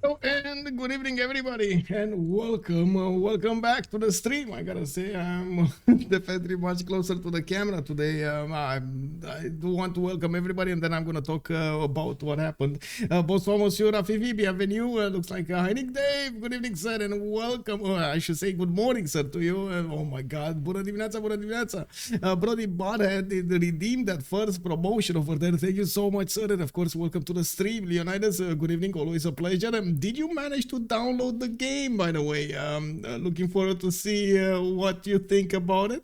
Hello and good evening, everybody, and welcome back to the stream. I gotta say, I'm definitely much closer to the camera today. I do want to welcome everybody, and then I'm gonna talk about what happened. Bonsoir, monsieur Rafivi, bienvenue. Looks like Heinig Dave. Good evening, sir, and welcome. I should say good morning, sir, to you. Oh my God, bună dimineața, bună dimineața. Brody Bothead redeemed that first promotion over there. Thank you so much, sir, and of course, welcome to the stream, Leonidas. Good evening, always a pleasure. Did you manage to download the game, by the way? Looking forward to see what you think about it.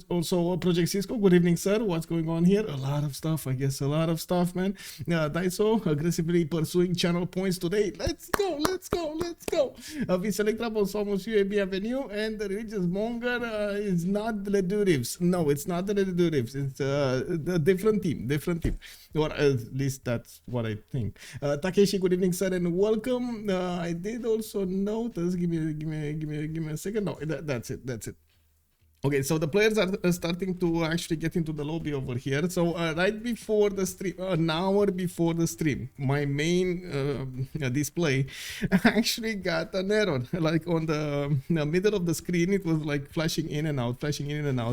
Also, Project Cisco, good evening, sir. What's going on here? A lot of stuff, I guess. A lot of stuff, man. Daiso, aggressively pursuing channel points today. Let's go, let's go, let's go. Viselectra, bonsoir, monsieur, bienvenue. And the religious monger is not the Ledurivs. No, it's not the Ledurivs. It's a different team, Or at least that's what I think. Takeshi, good evening, sir, and welcome. I did also notice. Give me a second. No, that's it. Okay, so the players are starting to actually get into the lobby over here. So right before the stream, an hour before the stream, my main display actually got an error. Like on the middle of the screen, it was like flashing in and out,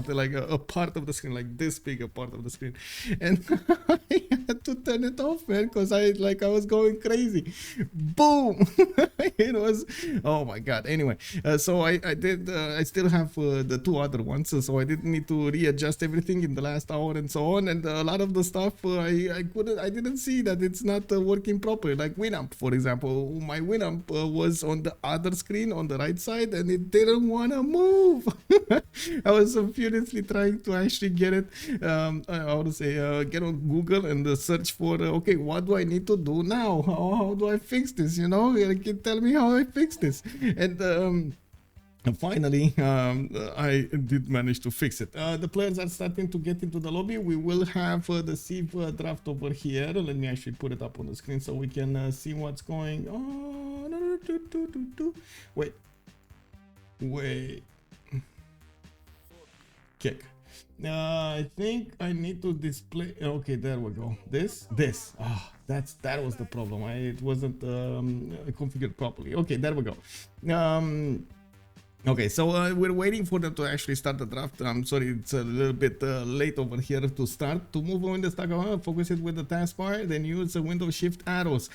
like a part of the screen, like this big a part of the screen. And I had to turn it off, man, because I was going crazy. Boom! It was, oh my God. Anyway, so I still have the two other ones, so I didn't need to readjust everything in the last hour and so on, and a lot of the stuff I didn't see that it's not working properly, like Winamp, for example. My Winamp was on the other screen on the right side and it didn't want to move. I was furiously trying to actually get it, I would say, get on Google and search for, okay, what do I need to do now? How do I fix this? You know, tell me how I fix this. And finally, I did manage to fix it. The players are starting to get into the lobby. We will have the Civ draft over here. Let me actually put it up on the screen so we can see what's going on. Wait. Kick. I think I need to display. Okay, there we go. This. That was the problem. It wasn't configured properly. Okay, there we go. Okay, so we're waiting for them to actually start the draft. I'm sorry, it's a little bit late over here to start. To move on the stack, focus it with the taskbar, then use the Windows Shift arrows.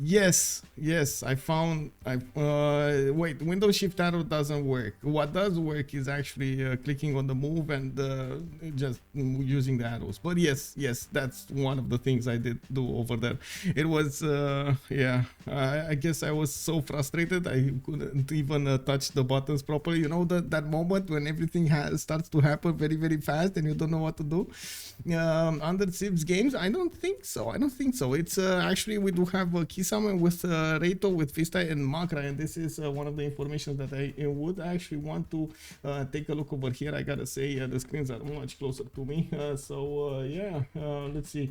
Yes, I found. Wait, Windows Shift arrow doesn't work. What does work is actually clicking on the move and just using the arrows. But yes, that's one of the things I did do over there. It was, yeah, I guess I was so frustrated I couldn't even touch the buttons properly. You know, that moment when everything starts to happen very, very fast and you don't know what to do. Under Civ6 games, I don't think so. It's actually, we do have Kisame with Raiito, with Vistay and Macra, and this is one of the information that I would actually want to take a look over here. I gotta say, the screens are much closer to me. Yeah, let's see.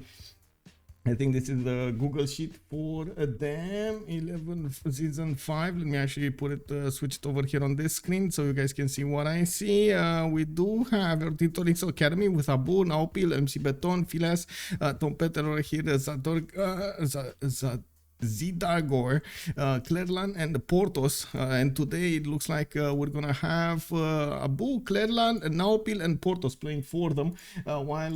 I think this is the Google Sheet for them 11 season 5. Let me actually put it, switch it over here on this screen so you guys can see what I see. We do have Ornithorynques Academy with Abouh, Naopil, MC Beton, Filas, Tom Peter over here, Zidagor, Klerlan and Portouss, and today it looks like we're gonna have Abouh, Klerlan, Naopil and Portouss playing for them, while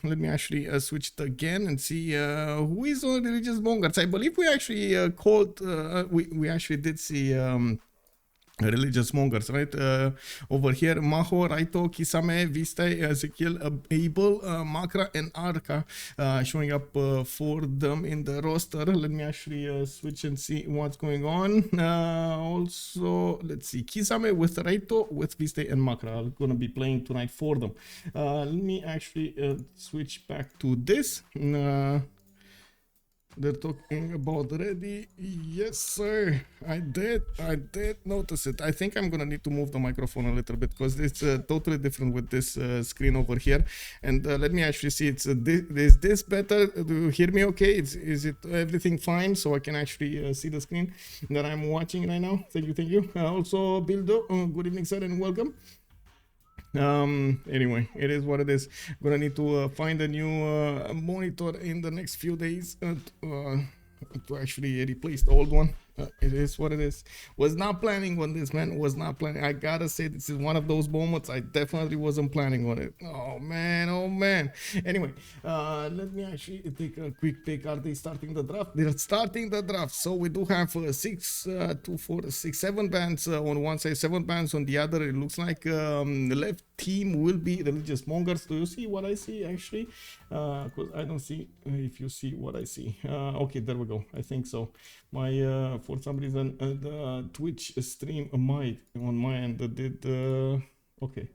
let me actually switch it again and see who is on the religious mongers. I believe we actually called, we actually did see religious mongers, right? Over here, Maho, Raiito, Kisame, Vistay, Ezekiel, Abouh, Macra, and Arca showing up for them in the roster. Let me actually switch and see what's going on. Also, let's see, Kisame with Raiito, with Vistay, and Macra are going to be playing tonight for them. Let me actually switch back to this. They're talking about ready. Yes, sir. I did notice it. I think I'm gonna need to move the microphone a little bit because it's totally different with this screen over here. And let me actually see. Is this better? Do you hear me okay? Is it everything fine? So I can actually see the screen that I'm watching right now. Thank you. Also, Bildo, good evening, sir, and welcome. Anyway, it is what it is. Gonna need to find a new monitor in the next few days to actually replace the old one. It is what it is. Was not planning on this, man. Was not planning. I gotta say, this is one of those moments I definitely wasn't planning on it. Oh man, oh man. Anyway, let me actually take a quick pick. Are they starting the draft? They're starting the draft. So we do have 7 bands on one side, 7 bands on the other. It looks like the left team will be religious Mongers. Do you see what I see actually? Because I don't see if you see what I see. Okay, there we go. I think so. My for some reason the Twitch stream might on my end did okay,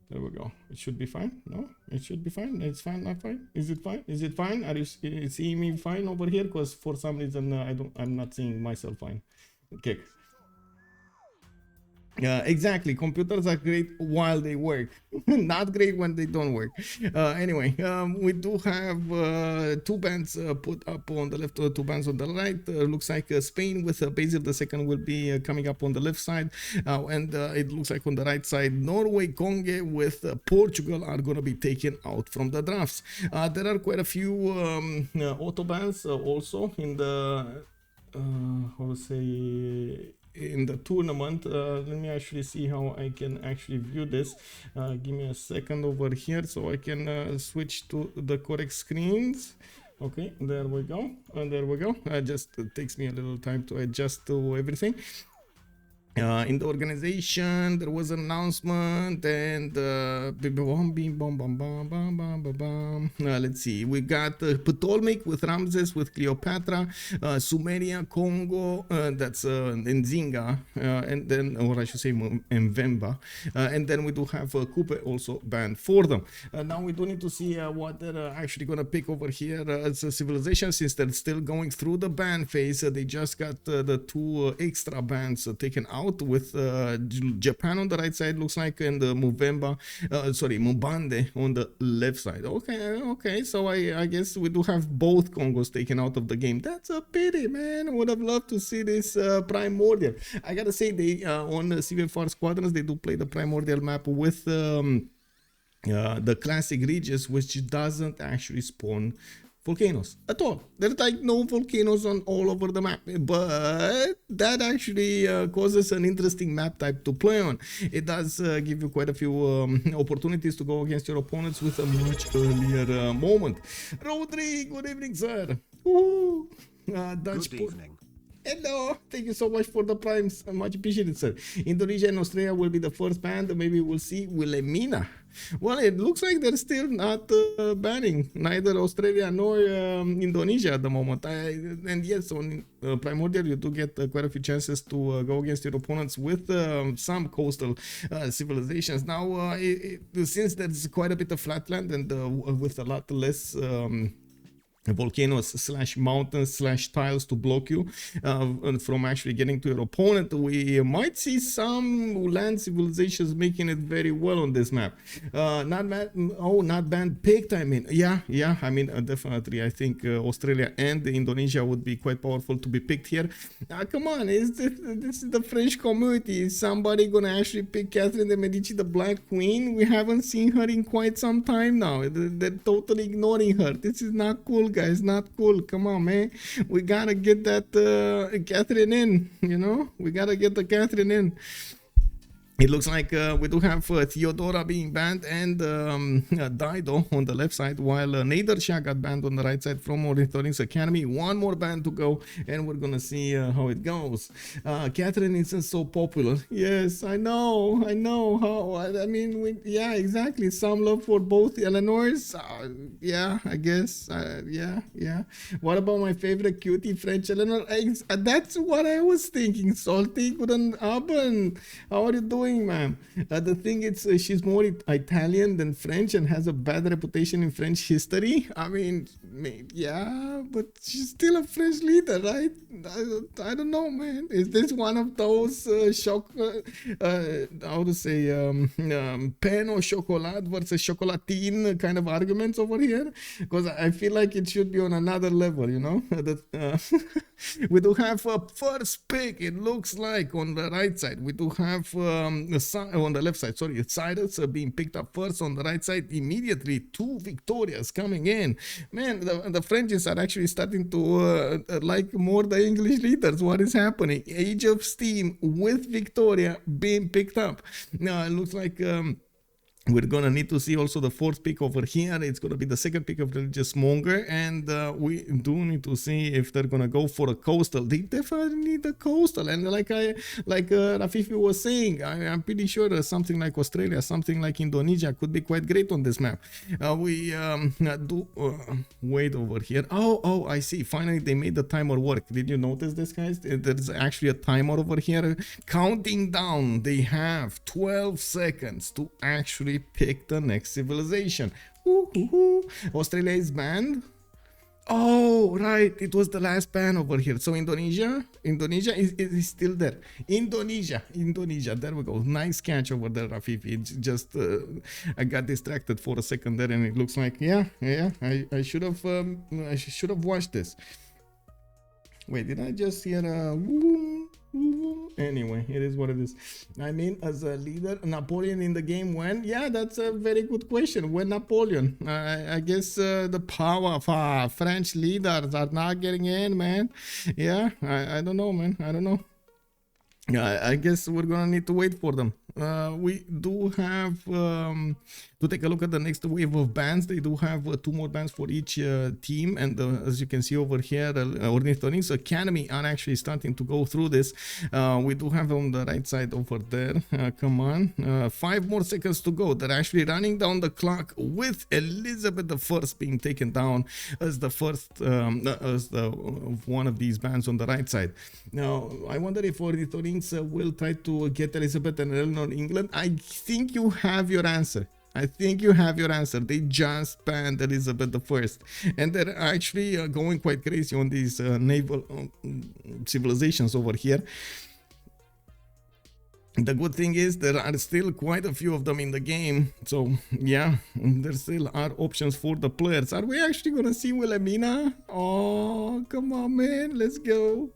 there we go. It should be fine. No, it should be fine. It's fine. Not fine. Is it fine? Is it fine? Are you seeing me fine over here? Because for some reason I'm not seeing myself fine. Okay. Exactly. Computers are great while they work, not great when they don't work. Anyway, we do have 2 bands put up on the left, 2 bands on the right. Looks like Spain with Basil II will be coming up on the left side, and it looks like on the right side, Norway, Congo with Portugal are going to be taken out from the drafts. There are quite a few auto bands also in the how to say, in the tournament. Let me actually see how I can actually view this. Give me a second over here so I can switch to the correct screens. Okay, there we go, and there we go. Just takes me a little time to adjust to everything. In the organization, there was an announcement, and let's see, we got Ptolmeic with Ramses, with Cleopatra, Sumeria, Congo, that's Nzinga, and then, or I should say Mvemba, and then we do have Coupe also banned for them. Now we do need to see what they're actually going to pick over here as a civilization, since they're still going through the ban phase. They just got the 2 extra bans taken out, with Japan on the right side, looks like, and Mubande on the left side. Okay, so I guess we do have both Congos taken out of the game. That's a pity, man. I would have loved to see this Primordial. I gotta say, they on the CivFR Squadrons, they do play the Primordial map with the classic regions, which doesn't actually spawn volcanoes at all. There's like no volcanoes on all over the map, but that actually causes an interesting map type to play on. It does give you quite a few opportunities to go against your opponents with a much earlier moment. Rodri, good evening, sir. Dutch good evening. Hello, thank you so much for the primes. Much appreciated, sir. Indonesia and Australia will be the first band. Maybe we'll see Wilhelmina. Well, it looks like they're still not banning neither Australia nor Indonesia at the moment. And yes, on Primordial, you do get quite a few chances to go against your opponents with some coastal civilizations. Now, since there's quite a bit of flatland and with a lot less volcanoes / mountains / tiles to block you from actually getting to your opponent, we might see some land civilizations making it very well on this map. Not banned picked, I mean. Yeah, I mean, definitely I think Australia and Indonesia would be quite powerful to be picked here. Come on, this is the French community. Is somebody gonna actually pick Catherine de Medici, the Black Queen? We haven't seen her in quite some time now. They're totally ignoring her. This is not cool, guys. Not cool. Come on, man. We gotta get that Catherine in, you know? We gotta get the Catherine in. It looks like we do have Theodora being banned and Dido on the left side, while Nader Shah got banned on the right side from Ornithorynques Academy. One more ban to go, and we're gonna see how it goes. Catherine isn't so popular. Yes, I know how. I mean, yeah, exactly. Some love for both Eleanors. Yeah, I guess. Yeah. What about my favorite cutie French Eleanor? That's what I was thinking. Salty, guten Abend. How are you doing, ma'am? The thing is, she's more Italian than French and has a bad reputation in French history. I mean, yeah, but she's still a French leader, right? I don't know, man. Is this one of those how to say, pain or chocolat versus chocolatine kind of arguments over here? Because I feel like it should be on another level, you know? We do have a first pick, it looks like, on the right side. We do have on the left side, sorry, Cyrus being picked up first. On the right side, immediately 2 victorias coming in. Man, the Frenchies are actually starting to like more the English leaders. What is happening? Age of Steam with Victoria being picked up. Now it looks like we're gonna need to see also the 4th pick over here. It's gonna be the 2nd pick of religious monger, and we do need to see if they're gonna go for a coastal. They definitely need a coastal, and like Rafifi was saying, I'm pretty sure something like Australia, something like Indonesia could be quite great on this map. We do wait over here. Oh, I see. Finally, they made the timer work. Did you notice this, guys? There's actually a timer over here counting down. They have 12 seconds to actually pick the next civilization. Australia is banned. Oh, right, it was the last ban over here. So Indonesia is still there. Indonesia, there we go. Nice catch over there, Rafifi. It's just I got distracted for a second there, and it looks like I should have watched this. Wait, did I just hear a anyway, it is what it is. I mean, as a leader, Napoleon in the game when? Yeah, that's a very good question. When Napoleon? I guess the power of French leaders are not getting in, man. Yeah, I don't know, man. I don't know. I guess we're gonna need to wait for them. We do have to take a look at the next wave of bans. They do have 2 more bans for each team, and as you can see over here, Ornithorynques Academy are actually starting to go through this. We do have on the right side over there. Come on, 5 more seconds to go. They're actually running down the clock with Elizabeth I being taken down as the first one of these bans on the right side. Now, I wonder if Ornithorynques will try to get Elizabeth and Eleanor England. I think you have your answer. They just banned Elizabeth I, and they're actually going quite crazy on these naval civilizations over here. The good thing is there are still quite a few of them in the game, so yeah, there still are options for the players. Are we actually gonna see Wilhelmina? Oh, come on, man, let's go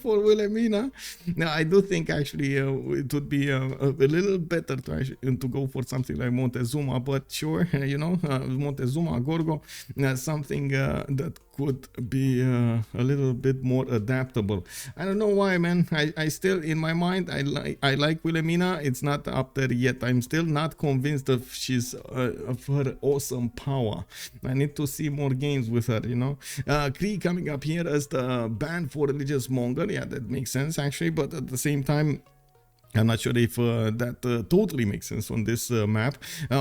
for Wilhelmina. Now, I do think actually it would be a little better to go for something like Montezuma, but sure, you know, Montezuma, Gorgo, something that could be a little bit more adaptable. I don't know why, man. I still, in my mind, I like Wilhelmina. It's not up there yet. I'm still not convinced of her awesome power. I need to see more games with her, you know. Cree coming up here as the ban for religious monger. Yeah, that makes sense actually, but at the same time, I'm not sure if that totally makes sense on this map.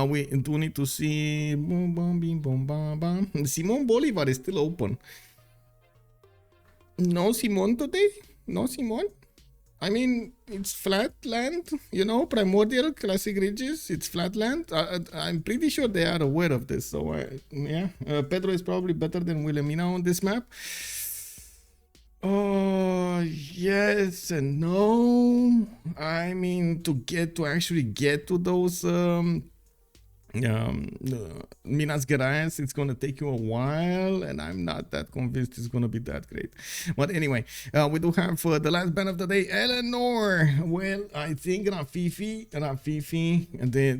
We do need to see. Simon Bolivar is still open. No Simon today? No Simon? I mean, it's flat land, you know, primordial, classic ridges, it's flat land. I'm pretty sure they are aware of this, so yeah. Pedro is probably better than Wilhelmina on this map. Oh, yes and no. I mean, to actually get to those Minas Gerais, it's gonna take you a while, and I'm not that convinced it's gonna be that great. But anyway, we do have the last ban of the day, Eleanor. Well, I think Rafifi,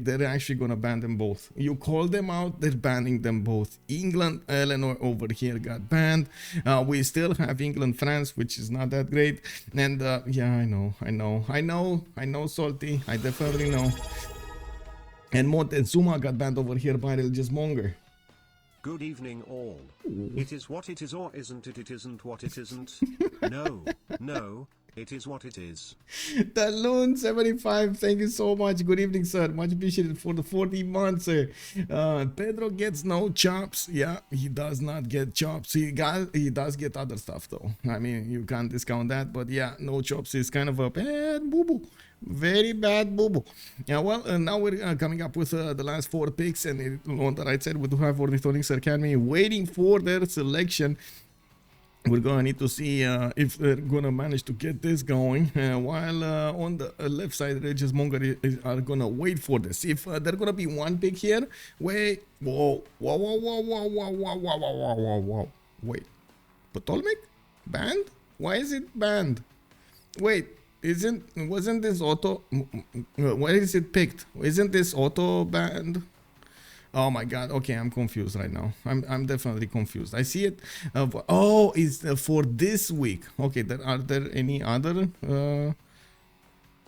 they're actually gonna ban them both. You call them out, they're banning them both. England, Eleanor over here got banned. We still have England, France, which is not that great. And yeah, I know, Salty, I definitely know. And Montezuma got banned over here by Religious Monger. Good evening all. It is what it is, or isn't it? It isn't what it isn't. No, it is what it is. Talon75, thank you so much. Good evening, sir. Much appreciated for the 40 months, sir. Pedro gets no chops. Yeah, he does not get chops. He does get other stuff though. I mean, you can't discount that. But yeah, no chops is kind of a bad boo-boo. Very bad boo-boo. Yeah, well, now we're coming up with the last 4 picks, and on the right side we do have Ornithorynques Academy waiting for their selection. We're gonna need to see if they're gonna manage to get this going, while on the left side, Regis Monger are gonna wait for this. If they're gonna be 1 pick here, wait, whoa, wait, Ptolmeic banned? Why is it banned? Wait, wasn't this auto? Where is it picked? Isn't this auto banned? Oh my god. Okay, I'm confused right now. I'm definitely confused. I see it. Oh, it's for this week. Okay, are there any other?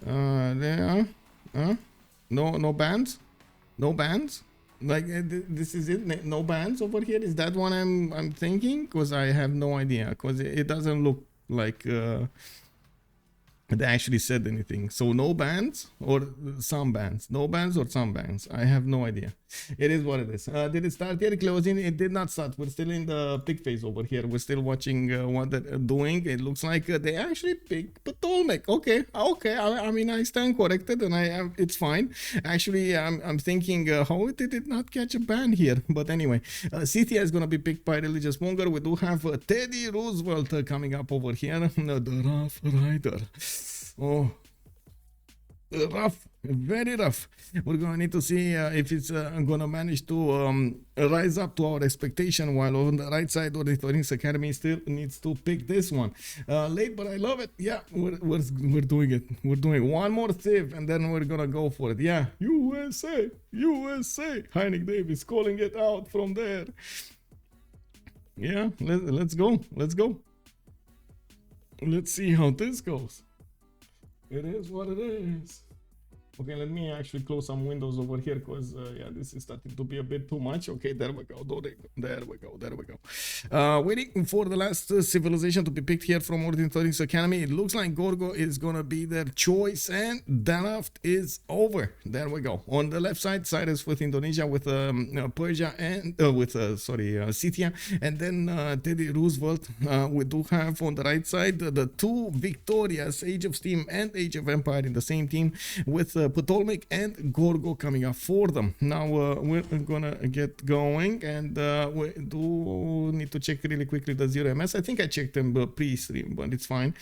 There are. No bans. No bans. Like this is it. No bans over here. Is that what I'm thinking? Because I have no idea. Because it doesn't look like. They actually said anything. So no bans or some bans. No bans or some bans. I have no idea. It is what it is. Did it start yet? Closing. It did not start. We're still in the pick phase over here. We're still watching what they're doing. It looks like they actually picked Ptolmeic. Okay. I mean, I stand corrected and it's fine. Actually, I'm thinking, how did it not catch a ban here? But anyway, Scythia is going to be picked by Religious Monger. We do have Teddy Roosevelt coming up over here. The Rough Rider. Oh, rough, very rough. We're gonna need to see if it's gonna manage to rise up to our expectation, while on the right side Ornithorynques Academy still needs to pick this one. Late, but I love it. Yeah, we're doing it. We're doing one more Civ and then we're gonna go for it. Yeah, USA. Heineck Davis calling it out from there. Yeah, let's go. Let's see how this goes. It is what it is. Okay, let me actually close some windows over here because yeah, this is starting to be a bit too much. Okay, there we go. There we go. Waiting for the last civilization to be picked here from Ornithorynques Academy. It looks like Gorgo is gonna be their choice, and draft is over. There we go. On the left side, Cyrus with Indonesia, with Persia and with Scythia, and then Teddy Roosevelt. We do have on the right side the two victorious Age of Steam and Age of Empire in the same team, with Ptolmeic and Gorgo coming up for them. Now we're gonna get going, and we do need to check really quickly the 0ms. I think I checked them pre-stream, but it's fine.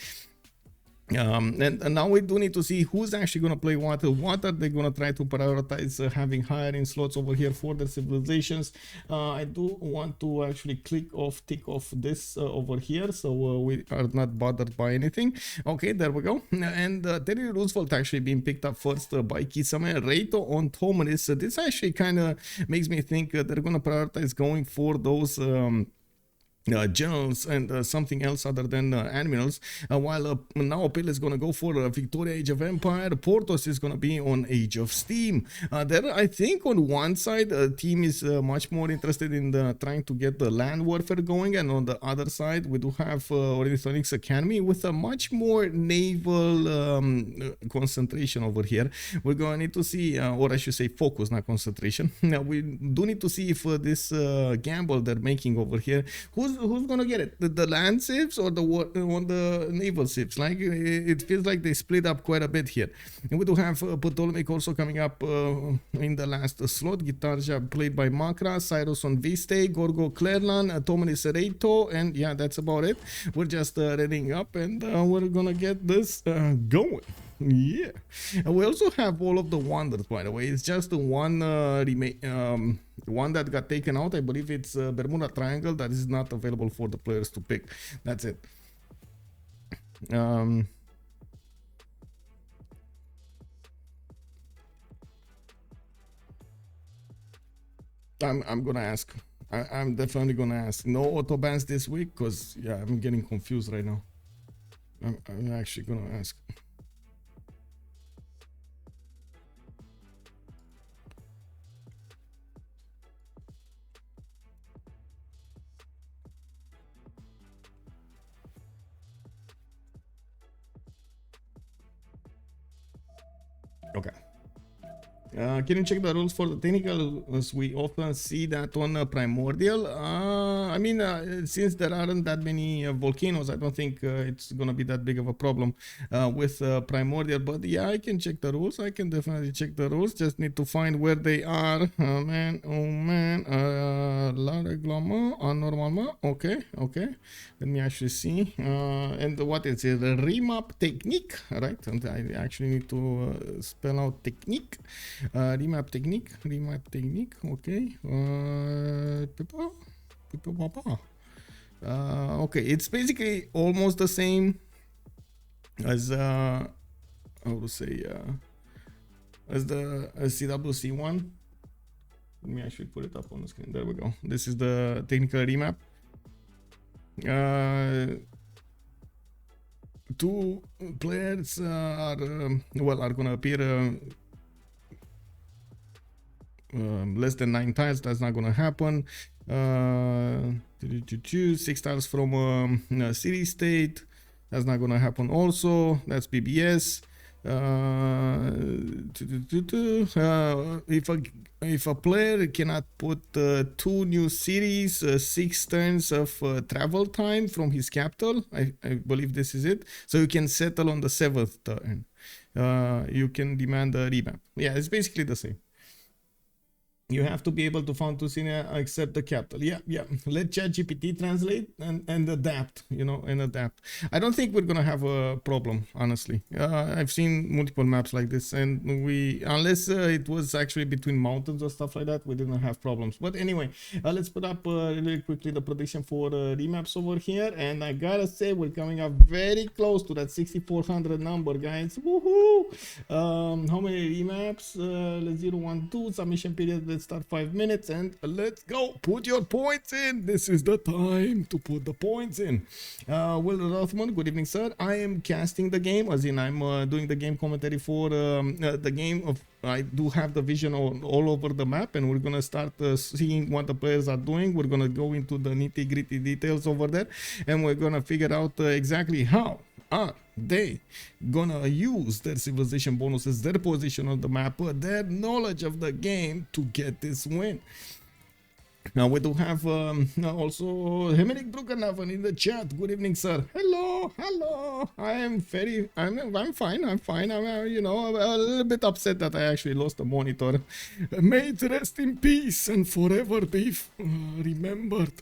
And now we do need to see who's actually going to play what. What are they going to try to prioritize having higher in slots over here for their civilizations. I do want to actually tick off this over here, so we are not bothered by anything. Okay, there we go. And Teddy Roosevelt actually being picked up first by Kisame. Raiito on Ptolmeic. This actually kind of makes me think they're going to prioritize going for those generals and something else other than admirals, while Naopil is going to go for Victoria Age of Empire. Portouss is going to be on Age of Steam. There, I think on one side the team is much more interested in trying to get the land warfare going, and on the other side we do have Ornithorynques Academy with a much more naval concentration over here. We're going to need to see, or I should say focus, not concentration. Now we do need to see if this gamble they're making over here, who's gonna get it, the land civs or the naval civs. Like it feels like they split up quite a bit here. And we do have Ptolmeic also coming up in the last slot. Guitarja played by Macra, Cyrus on Vistay, Gorgo Klerlan, Ptolmeic Raiito, and yeah, that's about it. We're just readying up, and we're gonna get this going. Yeah, and we also have all of the wonders, by the way. It's just the one one that got taken out. I believe it's Bermuda Triangle that is not available for the players to pick. That's it. I'm gonna ask. I'm definitely gonna ask. No auto bans this week, because yeah, I'm getting confused right now. I'm actually gonna ask. Okay. Can you check the rules for the technical, as we often see that on Primordial? I mean, since there aren't that many volcanoes, I don't think it's gonna be that big of a problem with Primordial, but yeah, I can check the rules. I can definitely check the rules. Just need to find where they are. Man, oh man, la règlement, normalement. Okay, let me actually see. And what is it? Remap technique, right? And I actually need to spell out technique. Remap technique, okay. Okay, it's basically almost the same as how to say, as the CWC one. Let me actually put it up on the screen. There we go. This is the technical remap. Two players are gonna appear less than 9 tiles. That's not gonna happen. 6 tiles from city state. That's not gonna happen also. That's BBS. If a player cannot put 2 new cities, 6 turns of travel time from his capital, I believe this is it. So you can settle on the 7th turn. You can demand a remap. Yeah, it's basically the same. You have to be able to found to accept the capital. Yeah. Let ChatGPT translate and adapt, and adapt. I don't think we're gonna have a problem, honestly. I've seen multiple maps like this, and unless it was actually between mountains or stuff like that, we didn't have problems. But anyway, let's put up really quickly the prediction for remaps over here, and I gotta say we're coming up very close to that 6400 number, guys. Woohoo! How many remaps? Let's 0, 1, 2 submission period. Let's start 5 minutes and let's go. Put your points in. This is the time to put the points in. Will Rothman, good evening, sir. I am casting the game, as in I'm doing the game commentary for the game. I do have the vision all over the map, and we're gonna start seeing what the players are doing. We're gonna go into the nitty-gritty details over there, and we're gonna figure out exactly how are they gonna use their civilization bonuses, their position on the map, their knowledge of the game to get this win. Now we do have also Hemerick Bruckernaven in the chat. Good evening, sir. Hello. I'm fine. I'm a little bit upset that I actually lost the monitor. May it rest in peace and forever be remembered.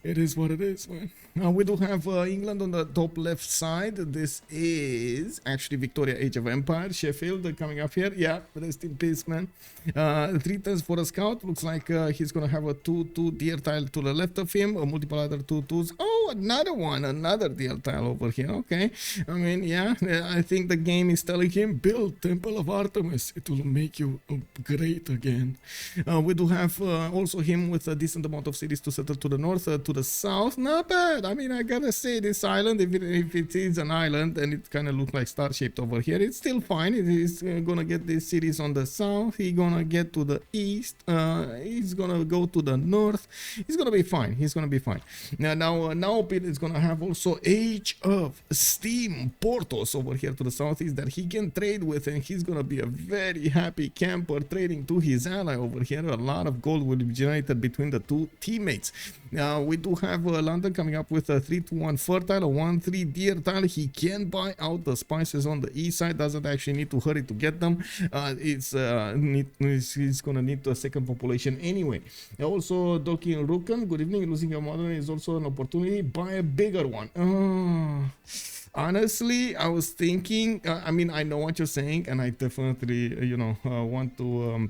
It is what it is, man. Now we do have England on the top left side. This is actually Victoria, Age of Empire. Sheffield coming up here. Yeah, rest in peace, man. 3 turns for a scout. Looks like he's gonna have a 2-2 deer tile to the left of him. Multiple other 2-2s. Oh, another one, another deer tile over here. Okay. I mean, yeah, I think the game is telling him, build Temple of Artemis. It will make you great again. We do have also him with a decent amount of cities to settle to the north. To the south, not bad. I mean, I gotta say, this island, if it is an island and it kind of looks like star-shaped over here, it's still fine. It is gonna get these cities on the south. He's gonna get to the east. He's gonna go to the north. He's gonna be fine. Now Naopil is gonna have also Age of Steam Portouss over here to the southeast that he can trade with, and he's gonna be a very happy camper trading to his ally over here. A lot of gold will be generated between the two teammates. Now we do have London coming up with a 3-1 fertile, a 1-3 deer tile. He can buy out the spices on the east side, doesn't actually need to hurry to get them. He's gonna need a second population anyway. Also Dolkin Rukan, good evening. Losing your mother is also an opportunity. Buy a bigger one. Honestly, I was thinking, I mean, I know what you're saying, and I definitely want to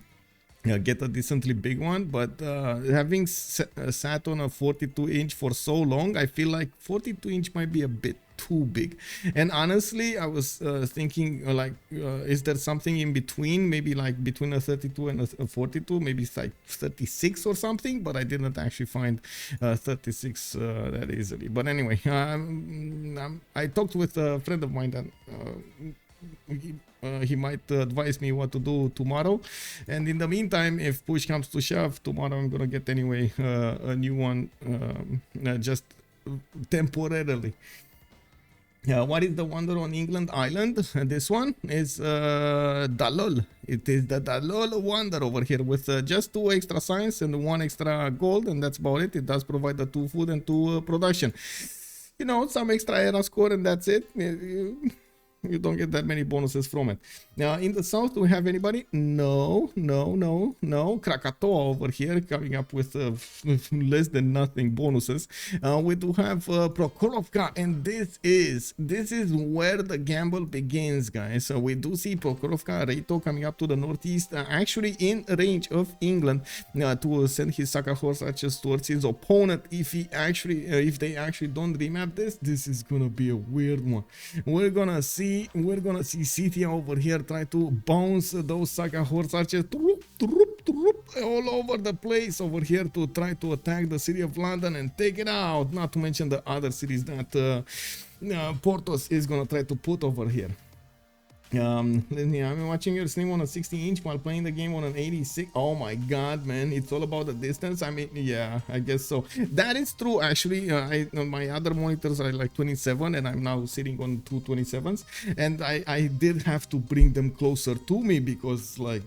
get a decently big one, but having sat on a 42-inch for so long, I feel like 42-inch might be a bit too big. And honestly, I was thinking is there something in between, maybe like between a 32 and a 42, maybe it's like 36 or something, but I didn't actually find 36 that easily. But anyway, I talked with a friend of mine that he might advise me what to do tomorrow, and in the meantime, if push comes to shove, tomorrow I'm gonna get anyway a new one, just temporarily. What is the wonder on England Island? This one is Dalol. It is the Dalol wonder over here with just 2 extra science and 1 extra gold, and that's about it. It does provide the 2 food and 2 production. Some extra era score, and that's it. You don't get that many bonuses from it. Now, in the south, do we have anybody? No. Krakatoa over here coming up with less than nothing bonuses. We do have Prokhorovka, and this is where the gamble begins, guys. So we do see Prokhorovka, Raiito coming up to the northeast, actually in range of England to send his Saka horse archers towards his opponent. If they actually don't remap this is gonna be a weird one. We're gonna see we're gonna see Scythia over here try to bounce those Saga horse archers all over the place over here to try to attack the city of London and take it out. Not to mention the other cities that Portouss is gonna try to put over here. I'm watching your stream on a 60-inch while playing the game on an 86. Oh my god, man, it's all about the distance. I mean, yeah, I guess so. That is true, actually. My other monitors are like 27 and I'm now sitting on two 27s, and I did have to bring them closer to me because, like,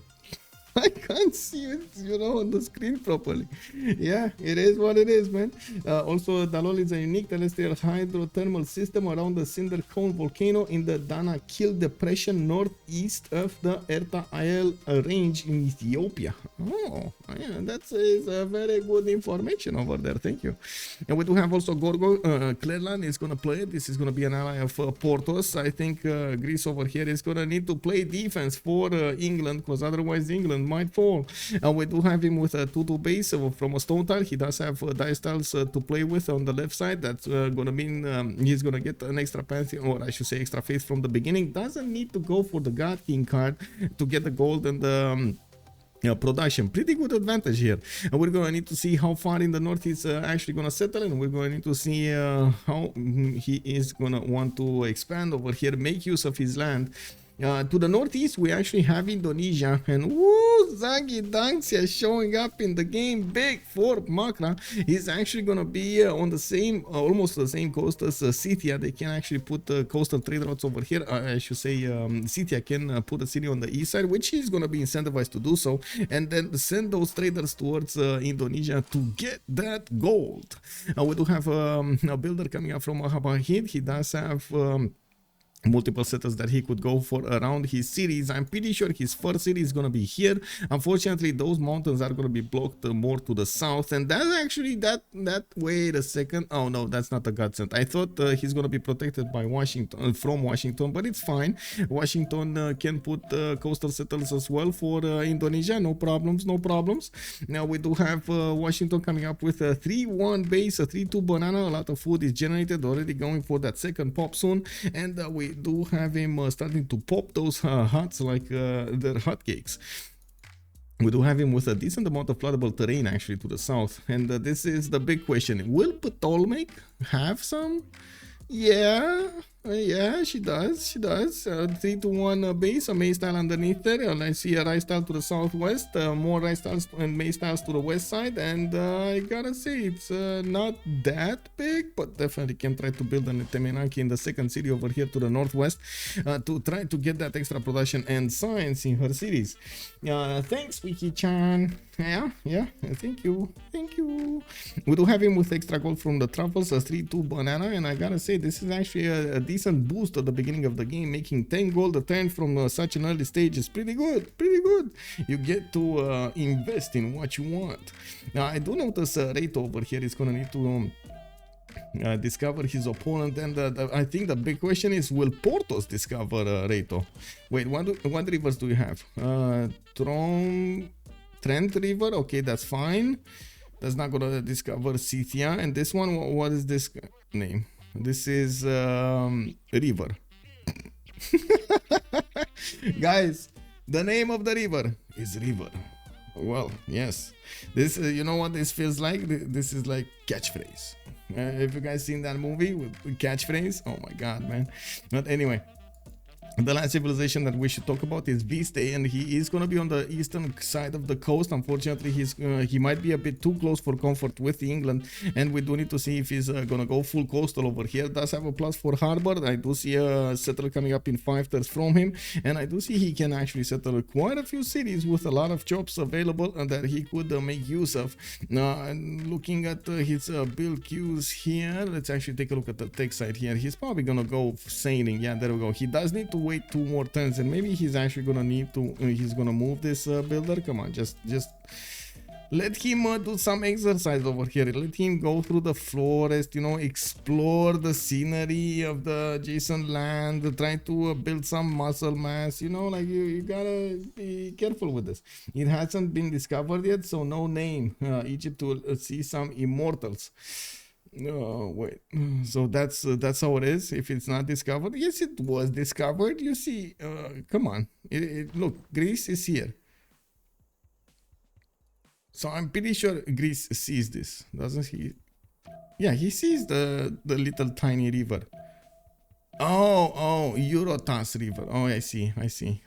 I can't see it, you know, on the screen properly. Yeah, it is what it is, man. Also, Dalol is a unique terrestrial hydrothermal system around the Cinder Cone volcano in the Naopil depression northeast of the Erta Isle range in Ethiopia. Oh, yeah, that's a very good information over there. Thank you. And we do have also Gorgo. Klerlan is going to play it. This is going to be an ally of Portouss. I think Greece over here is going to need to play defense for England, because otherwise England might fall. And we do have him with a 2-2 base from a stone tile. He does have dice tiles to play with on the left side. That's gonna mean he's gonna get an extra pantheon, or I should say extra faith from the beginning. Doesn't need to go for the God King card to get the gold and the production. Pretty good advantage here. And we're going to need to see how far in the north he's actually going to settle, and we're going to need to see how he is going to want to expand over here, make use of his land. To the northeast, we actually have Indonesia, and woo, Zagi Dangxia showing up in the game big for Macra. He's actually gonna be on the same, almost the same coast as Scythia. They can actually put coastal trade routes over here. I should say Scythia can put a city on the east side, which he's gonna be incentivized to do so, and then send those traders towards Indonesia to get that gold. We do have a builder coming up from Abouh. He does have multiple settles that he could go for around his cities. I'm pretty sure his first city is going to be here. Unfortunately, those mountains are going to be blocked more to the south, and that's actually that wait a second. Oh no, that's not a godsend. I thought he's going to be protected by Washington, from Washington, but it's fine. Washington can put coastal settles as well for Indonesia. No problems, no problems. Now we do have Washington coming up with a 3-1 base, a 3-2 banana. A lot of food is generated, already going for that second pop soon, and we do have him starting to pop those huts like they're hotcakes. We do have him with a decent amount of floodable terrain actually to the south, and this is the big question. Will Ptolmeic have some? Yeah, she does. 3-1 base, a maze tile underneath there. I see a rice tile to the southwest, more rice tiles and maze tiles to the west side, and I gotta say it's not that big, but definitely can try to build an Temenaki in the second city over here to the northwest to try to get that extra production and science in her cities. Thanks, Wiki-chan. Yeah, thank you. We do have him with extra gold from the truffles, a 3-2 banana, and I gotta say this is actually a decent boost at the beginning of the game. Making 10 gold a turn from such an early stage is pretty good. You get to invest in what you want. Now I do notice Raiito over here is gonna need to discover his opponent, and I think the big question is, will Portouss discover Raiito? Wait, what rivers do you have? Trent River, okay, that's fine. That's not gonna discover Scythia. And this one, what is this name? This is river. Guys, the name of the river is River. Well, yes. This, you know what this feels like? This is like catchphrase. Have you guys seen that movie with catchphrase? Oh my god, man. But anyway, the last civilization that we should talk about is Vistay, and he is going to be on the eastern side of the coast. Unfortunately, he might be a bit too close for comfort with England, and we do need to see if he's going to go full coastal over here. Does have a plus for harbor. I do see a settler coming up in 5 turns from him, and I do see he can actually settle quite a few cities with a lot of jobs available and that he could make use of. Looking at his build queues here, let's actually take a look at the tech side here. He's probably going to go sailing. Yeah, there we go. He does need to wait 2 more turns, and maybe he's actually gonna need to he's gonna move this builder. Come on, just let him do some exercise over here. Let him go through the forest, you know, explore the scenery of the adjacent land, try to build some muscle mass, you know, like you gotta be careful with this. It hasn't been discovered yet, so no name. Egypt will see some immortals. No, wait. So that's how it is. If it's not discovered, yes, it was discovered. You see, come on. Look, Greece is here. So I'm pretty sure Greece sees this, doesn't he? Yeah, he sees the little tiny river. Oh, Eurotas River. Oh, I see.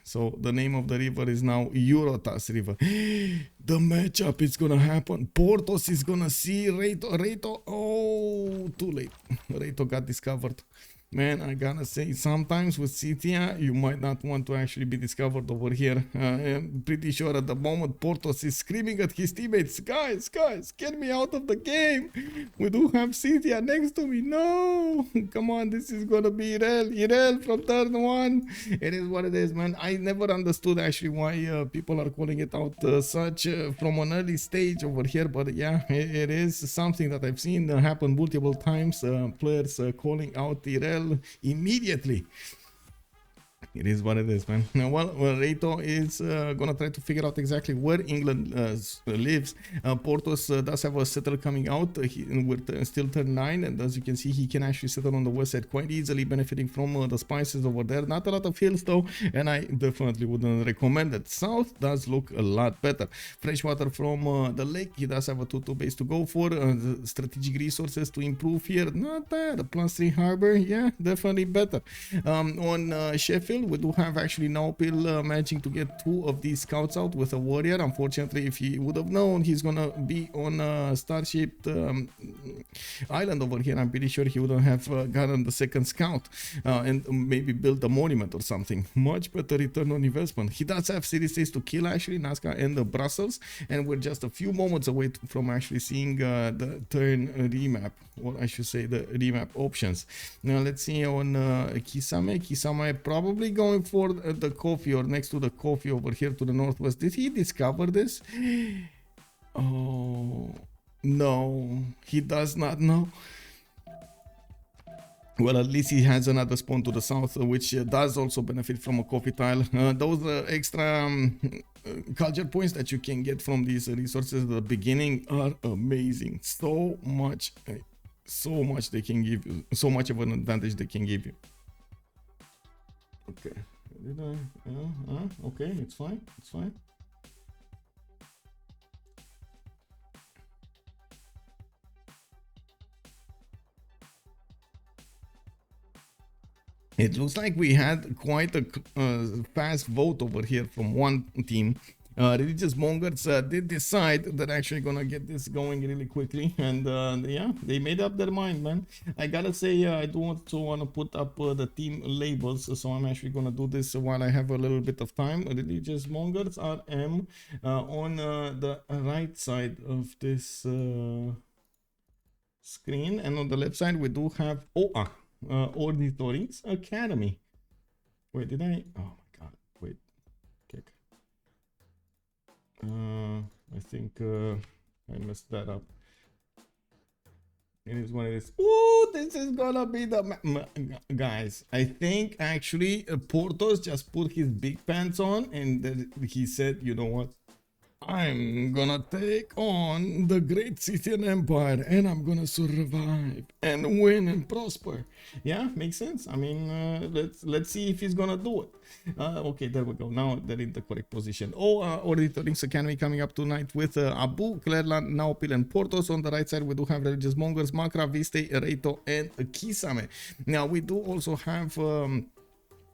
So the name of the river is now Eurotas River. The matchup is gonna happen. Portouss is gonna see Raiito. Oh, too late. Raiito got discovered. Man, I gotta say, sometimes with Scythia, you might not want to actually be discovered over here. I'm pretty sure at the moment Portouss is screaming at his teammates, guys, get me out of the game. We do have Scythia next to me. No, come on, this is gonna be Irel from turn 1. It is what it is, man. I never understood actually why people are calling it out such from an early stage over here, but yeah, it is something that I've seen happen multiple times. Players calling out Irel immediately. It is what it is, man. Now, well, Raiito is gonna try to figure out exactly where England lives. Portouss does have a settler coming out. We're still turn 9, and as you can see, he can actually settle on the west side quite easily, benefiting from the spices over there. Not a lot of hills though, and I definitely wouldn't recommend it. South does look a lot better. Freshwater from the lake. He does have a 2-2 base to go for. The strategic resources to improve here, not bad. A +3 harbor, yeah, definitely better. On Sheffield, we do have actually Naopil managing to get 2 of these scouts out with a warrior. Unfortunately, if he would have known he's gonna be on a starship island over here, I'm pretty sure he wouldn't have gotten the second scout and maybe built a monument or something. Much better return on investment. He does have Cyrus to kill actually Nazca and Brussels, and we're just a few moments away from actually seeing the turn remap, or I should say the remap options. Now let's see on Kisame. Kisame probably going for the coffee, or next to the coffee over here to the northwest. Did he discover this? Oh no, he does not know. Well, at least he has another spawn to the south, which does also benefit from a coffee tile. Those extra culture points that you can get from these resources at the beginning are amazing. So much they can give you, so much of an advantage they can give you. Okay, did I? Okay, it's fine. It looks like we had quite a fast vote over here from one team. Religious Mongers did decide that actually gonna get this going really quickly, and yeah, they made up their mind, man. I gotta say, I do also want to put up the team labels, so I'm actually gonna do this while I have a little bit of time. Religious Mongers RM on the right side of this screen, and on the left side we do have Ornithorynques Academy. Wait, did I? Oh my god, wait. Kick. I think I messed that up. It is what it is. Ooh, this is gonna be the guys. I think actually Portouss just put his big pants on, and he said, you know what? I'm gonna take on the great Scythian Empire, and I'm gonna survive and win and prosper. Yeah, makes sense. I mean, let's see if he's gonna do it. Okay, there we go. Now they're in the correct position. Ornithorynques Academy coming up tonight with Abouh, Klerlan, Naopil, and Portouss. On the right side, we do have Religious Mongers, Macra, Vistay, Raiito, and Kisame. Now we do also have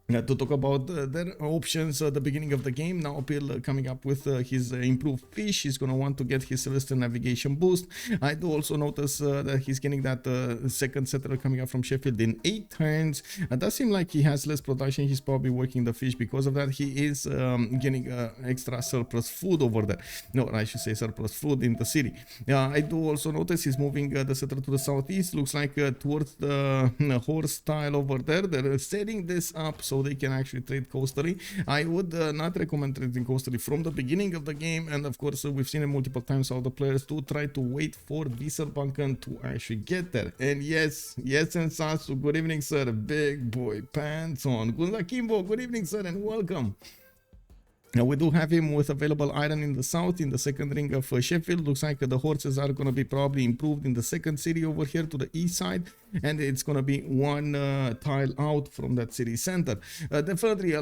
to talk about their options at the beginning of the game. Naopil coming up with his improved fish. He's going to want to get his celestial navigation boost. I do also notice that he's getting that second settler coming up from Sheffield in 8 turns. It does seem like he has less production. He's probably working the fish. Because of that, he is getting extra surplus food over there. No, I should say surplus food in the city. I do also notice he's moving the settler to the southeast. Looks like towards the horse tile over there. They're setting this up so they can actually trade coastally. I would not recommend trading coastally from the beginning of the game, and of course we've seen it multiple times how the players do try to wait for Visserbanken to actually get there. And yes, and Sasu, good evening sir, big boy pants on. Gunla Kimbo, good evening sir, and welcome. Now we do have him with available iron in the south, in the second ring of Sheffield. Looks like the horses are going to be probably improved in the second city over here to the east side. And it's going to be one tile out from that city center. Definitely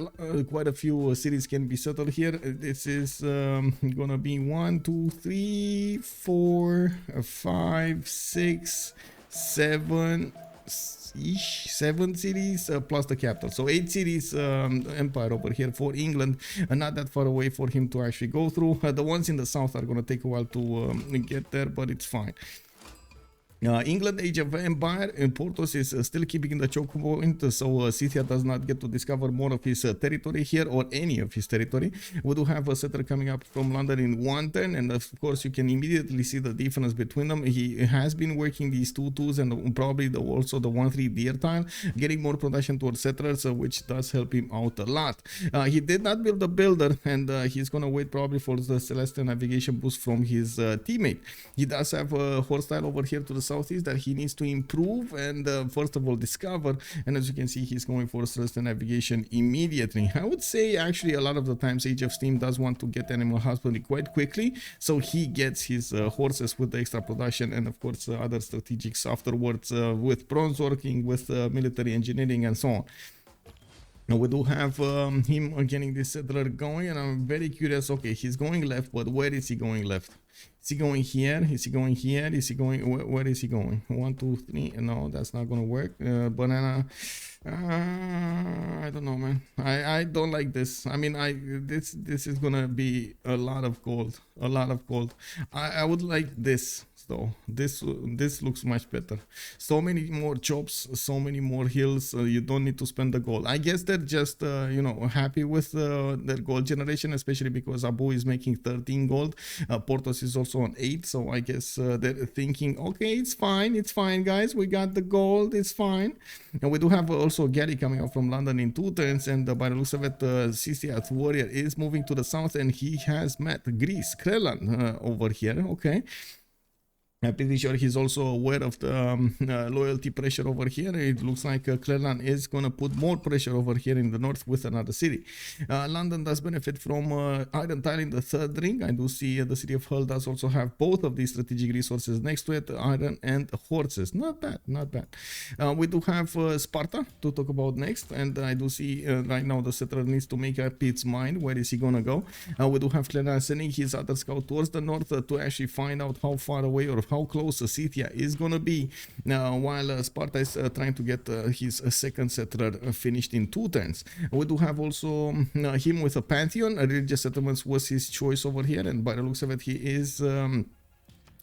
quite a few cities can be settled here. This is going to be 1, 2, 3, 4, 5, 6, 7... seven cities plus the capital, so 8 cities empire over here for England, and not that far away for him to actually go through. The ones in the south are going to take a while to get there, but it's fine. England, Age of Empire, and Portouss is still keeping in the choke point, so Scythia does not get to discover more of his territory here, or any of his territory. We do have a settler coming up from London in 1 turn, and of course you can immediately see the difference between them. He has been working these 2/2s and probably also the 1/3 deer tile, getting more production towards settlers, which does help him out a lot. He did not build a builder, and he's gonna wait probably for the celestial navigation boost from his teammate. He does have a horse tile over here to the southeast that he needs to improve and first of all discover, and as you can see he's going for celestial navigation immediately. I would say actually a lot of the times Age of Steam does want to get animal husbandry quite quickly, so he gets his horses with the extra production, and of course other strategics afterwards with bronze working, with military engineering and so on. Now we do have him getting this settler going, and I'm very curious. Okay, he's going left, but where is he going left? Is he going here? Is he going here? Is he going? Where is he going? 1, 2, 3. No, that's not gonna work. Banana. I don't know, man. I don't like this. I mean, this is gonna be a lot of gold. A lot of gold. I would like this. So this looks much better. So many more chops, so many more hills. You don't need to spend the gold. I guess they're just you know, happy with their gold generation, especially because Abouh is making 13 gold. Portouss is also on 8, so I guess they're thinking, okay, it's fine guys, we got the gold, it's fine. And we do have also Gary coming up from London in 2 turns, and by the looks of it, Scythia's warrior is moving to the south, and he has met Greece, Klerlan over here. Okay. I'm pretty sure he's also aware of the loyalty pressure over here. It looks like Klerlan is going to put more pressure over here in the north with another city. London does benefit from iron tile in the 3rd ring. I do see the city of Hull does also have both of these strategic resources next to it, iron and horses. Not bad, not bad. We do have Sparta to talk about next, and I do see right now the settler needs to make up its mind. Where is he going to go? We do have Klerlan sending his other scout towards the north to actually find out how far away or how close Scythia is gonna be, while Sparta is trying to get his second settler finished in 2 turns. We do have also him with a pantheon. Religious settlements was his choice over here, and by the looks of it, he is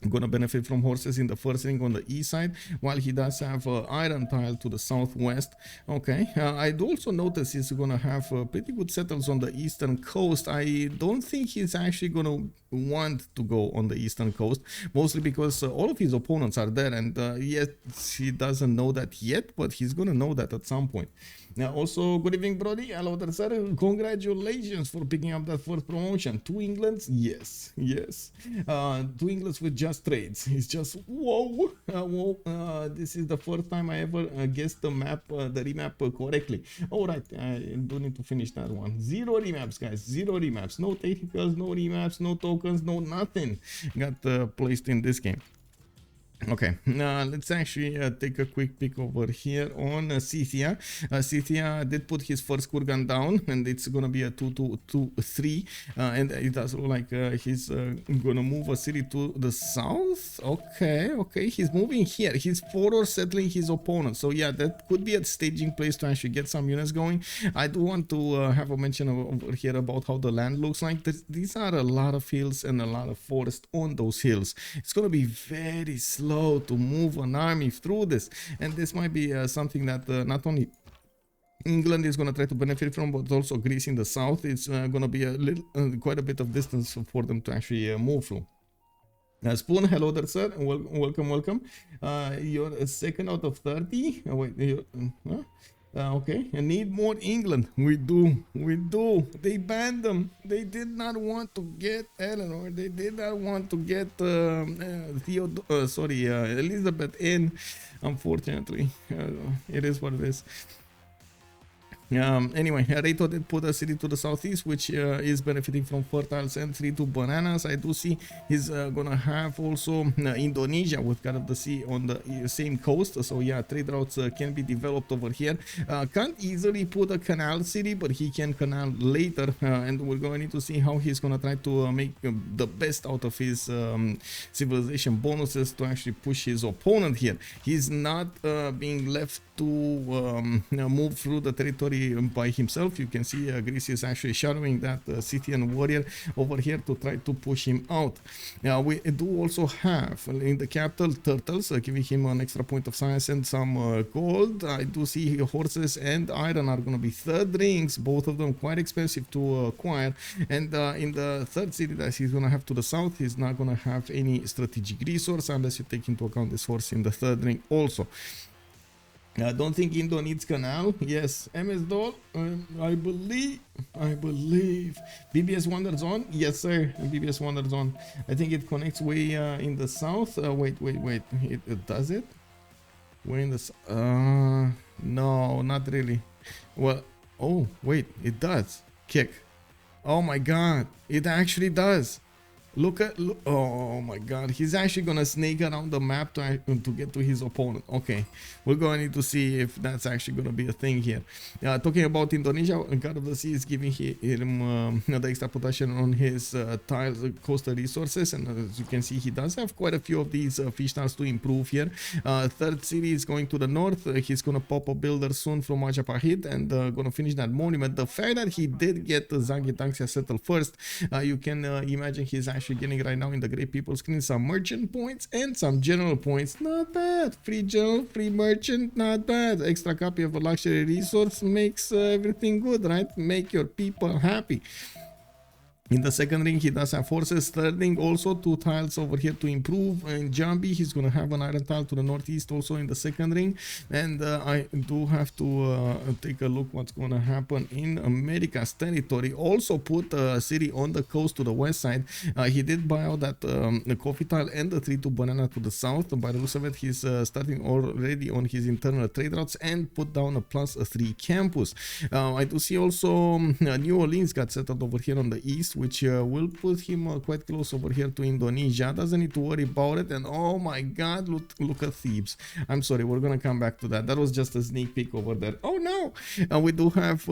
gonna benefit from horses in the 1st ring on the east side, while he does have iron tile to the southwest. Okay, I do also notice he's gonna have pretty good settles on the eastern coast. I don't think he's actually gonna want to go on the eastern coast, mostly because all of his opponents are there, and yet he doesn't know that yet, but he's gonna know that at some point. Now, also, good evening, Brody. Hello there, sir. Congratulations for picking up that 4th promotion. 2 Englands? Yes, yes. 2 Englands with just trades. It's just, whoa, whoa. This is the first time I ever guessed the map, the remap correctly. All right, I do need to finish that one. 0 remaps, guys. 0 remaps. No technicals, no remaps, no tokens, no nothing got placed in this game. Okay, let's actually take a quick peek over here on Scythia. Scythia did put his first Kurgan down, and it's gonna be a 2-2-2-3, and it does look like he's gonna move a city to the south. Okay, okay, he's moving here. He's forward settling his opponent, so yeah, that could be a staging place to actually get some units going. I do want to have a mention over here about how the land looks like. These are a lot of hills and a lot of forest on those hills. It's gonna be very slow to move an army through this, and this might be something that not only England is going to try to benefit from, but also Greece in the south. It's going to be a little, quite a bit of distance for them to actually move through. Spoon, hello there, sir. Welcome, welcome. You're a 2nd out of 30. Oh, wait, huh? Okay, I need more England. We do. They banned them. They did not want to get Eleanor. They did not want to get Elizabeth in. Unfortunately, it is what it is. Anyway, Raiito did put a city to the southeast, which is benefiting from fertile sand, 3 to bananas. I do see he's gonna have also Indonesia with kind of the sea on the same coast. So yeah, trade routes can be developed over here. Can't easily put a canal city, but he can canal later, and we're going to need to see how he's gonna try to make the best out of his civilization bonuses to actually push his opponent here. He's not being left to move through the territory by himself. You can see Greece is actually shadowing that Scythian warrior over here to try to push him out. We do also have in the capital turtles, giving him an extra point of science and some gold. I do see horses and iron are going to be third rings, both of them quite expensive to acquire. And in the third city that he's going to have to the south, he's not going to have any strategic resource unless you take into account this horse in the third ring also. I don't think Indo needs canal. Yes, MS Doll, I believe BBS Wonder Zone. Yes sir, BBS Wonder Zone. I think it connects way in the south. Wait, it does it? Way in the no, not really. Well, oh wait, it does. Kick. Oh my god, it actually does. Look, oh my god, he's actually gonna snake around the map to get to his opponent. Okay, we're going to need to see if that's actually gonna be a thing here. Talking about Indonesia, God of the Sea is giving him the extra protection on his tiles, coastal resources, and as you can see, he does have quite a few of these fish tiles to improve here. Third city is going to the north. He's gonna pop a builder soon from Majapahit and gonna finish that monument. The fact that he did get the Zangitaxia settled first, you can imagine he's actually getting right now in the Great People screen some merchant points and some general points. Not bad. Free general, free merchant, not bad. Extra copy of a luxury resource makes everything good, right? Make your people happy. In the second ring, he does have horses. Third ring, also 2 tiles over here to improve. In Jambi, he's going to have an iron tile to the northeast also in the second ring. And I do have to take a look what's going to happen in America's territory. Also put a city on the coast to the west side. He did buy out that the coffee tile and the 3-2 banana to the south. By the looks of it, he's starting already on his internal trade routes and put down a +3 campus. I do see also New Orleans got settled over here on the east, which will put him quite close over here to Indonesia. Doesn't need to worry about it. And oh my god, look at Thebes. I'm sorry, we're gonna come back to that. That was just a sneak peek over there. Oh no, we do have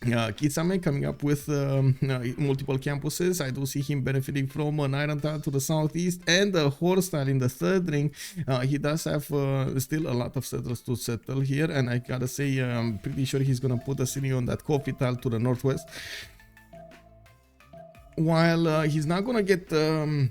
Kisame coming up with multiple campuses. I do see him benefiting from an iron tile to the southeast and a horse tile in the third ring. He does have still a lot of settlers to settle here, and I gotta say I'm pretty sure he's gonna put a city on that coffee tile to the northwest. While he's not gonna get to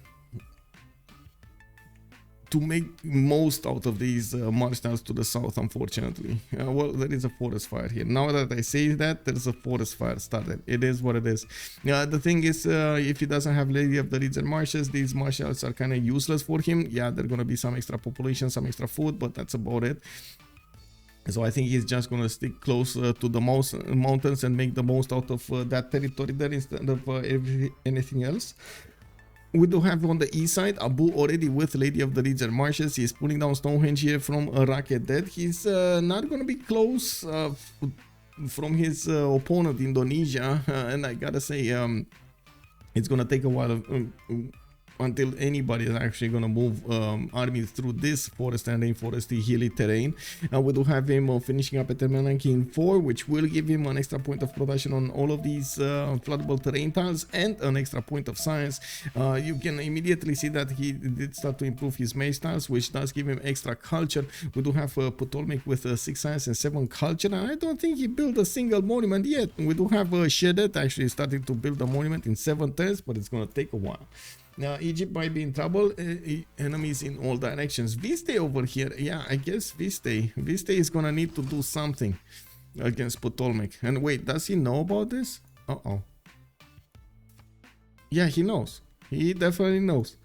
make most out of these marsh tiles to the south, unfortunately. Well, there is a forest fire here. Now that I say that, there's a forest fire started. It is what it is. The thing is, if he doesn't have Lady of the Reeds and Marshes, these marsh tiles are kind of useless for him. Yeah, they're gonna be some extra population, some extra food, but that's about it. So I think he's just going to stick close to the mountains and make the most out of that territory there instead of anything else. We do have on the east side Abouh already with Lady of the Reeds and Marshes. He's pulling down Stonehenge here from a rocket dead. He's not going to be close from his opponent Indonesia, and I gotta say it's going to take a while until anybody is actually going to move armies through this forest and rainforesty hilly terrain. We do have him finishing up at Ptolmeic in 4, which will give him an extra point of production on all of these floodable terrain tiles and an extra point of science. You can immediately see that he did start to improve his maze tiles, which does give him extra culture. We do have Ptolmeic with 6 science and 7 culture, and I don't think he built a single monument yet. We do have Shedet actually starting to build a monument in 7 turns, but it's going to take a while. Now, Egypt might be in trouble. Enemies in all directions. Vistay over here. Yeah, I guess Vistay is gonna need to do something against Ptolmeic. And wait, does he know about this? Uh-oh. Yeah, he knows. He definitely knows.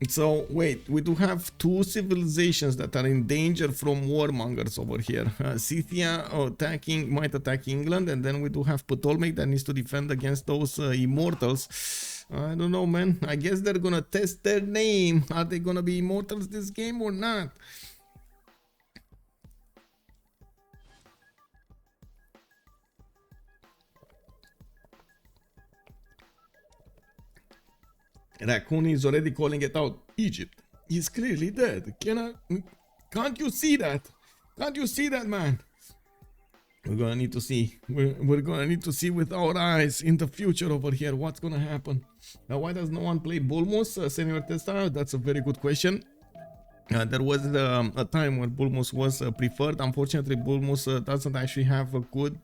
So wait, we do have 2 civilizations that are in danger from warmongers over here. Scythia might attack England, and then we do have Ptolmeic that needs to defend against those immortals. I don't know, man. I guess they're gonna test their name. Are they gonna be immortals this game or not? Raccoon is already calling it out. Egypt is clearly dead. Can't you see that? Can't you see that, man? We're gonna need to see. We're gonna need to see with our eyes in the future over here what's gonna happen. Why does no one play Bulmos, Senior Testa? That's a very good question. There was a time when Bulmos was preferred. Unfortunately, Bulmos doesn't actually have a good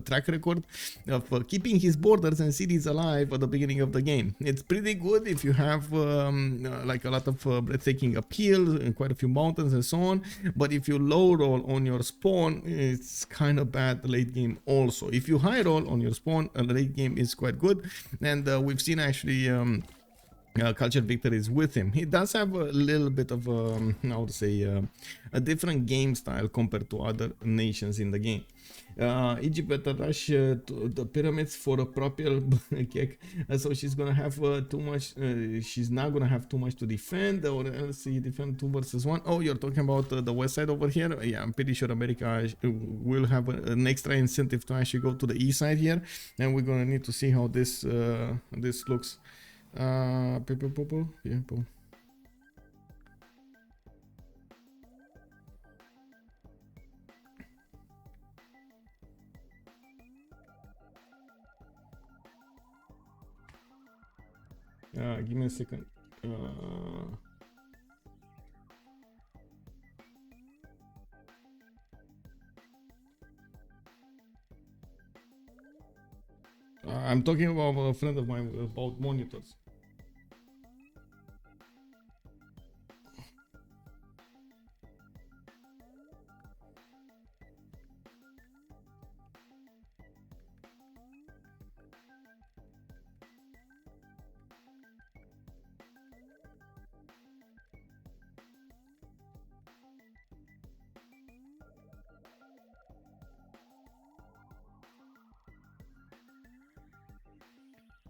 track record of keeping his borders and cities alive at the beginning of the game. It's pretty good if you have like a lot of breathtaking appeal and quite a few mountains and so on, but if you low roll on your spawn, it's kind of bad late game also. If you high roll on your spawn, late game is quite good, and we've seen actually cultured victories with him. He does have a little bit of I would say a different game style compared to other nations in the game. Egypt better rush to the pyramids for a proper kick, so she's gonna have too much. She's not gonna have too much to defend, or else she defend 2 versus 1. Oh, you're talking about the west side over here? Yeah, I'm pretty sure America will have an extra incentive to actually go to the east side here, and we're gonna need to see how this this looks. Yeah, boom. Give me a second. I'm talking about a friend of mine about monitors.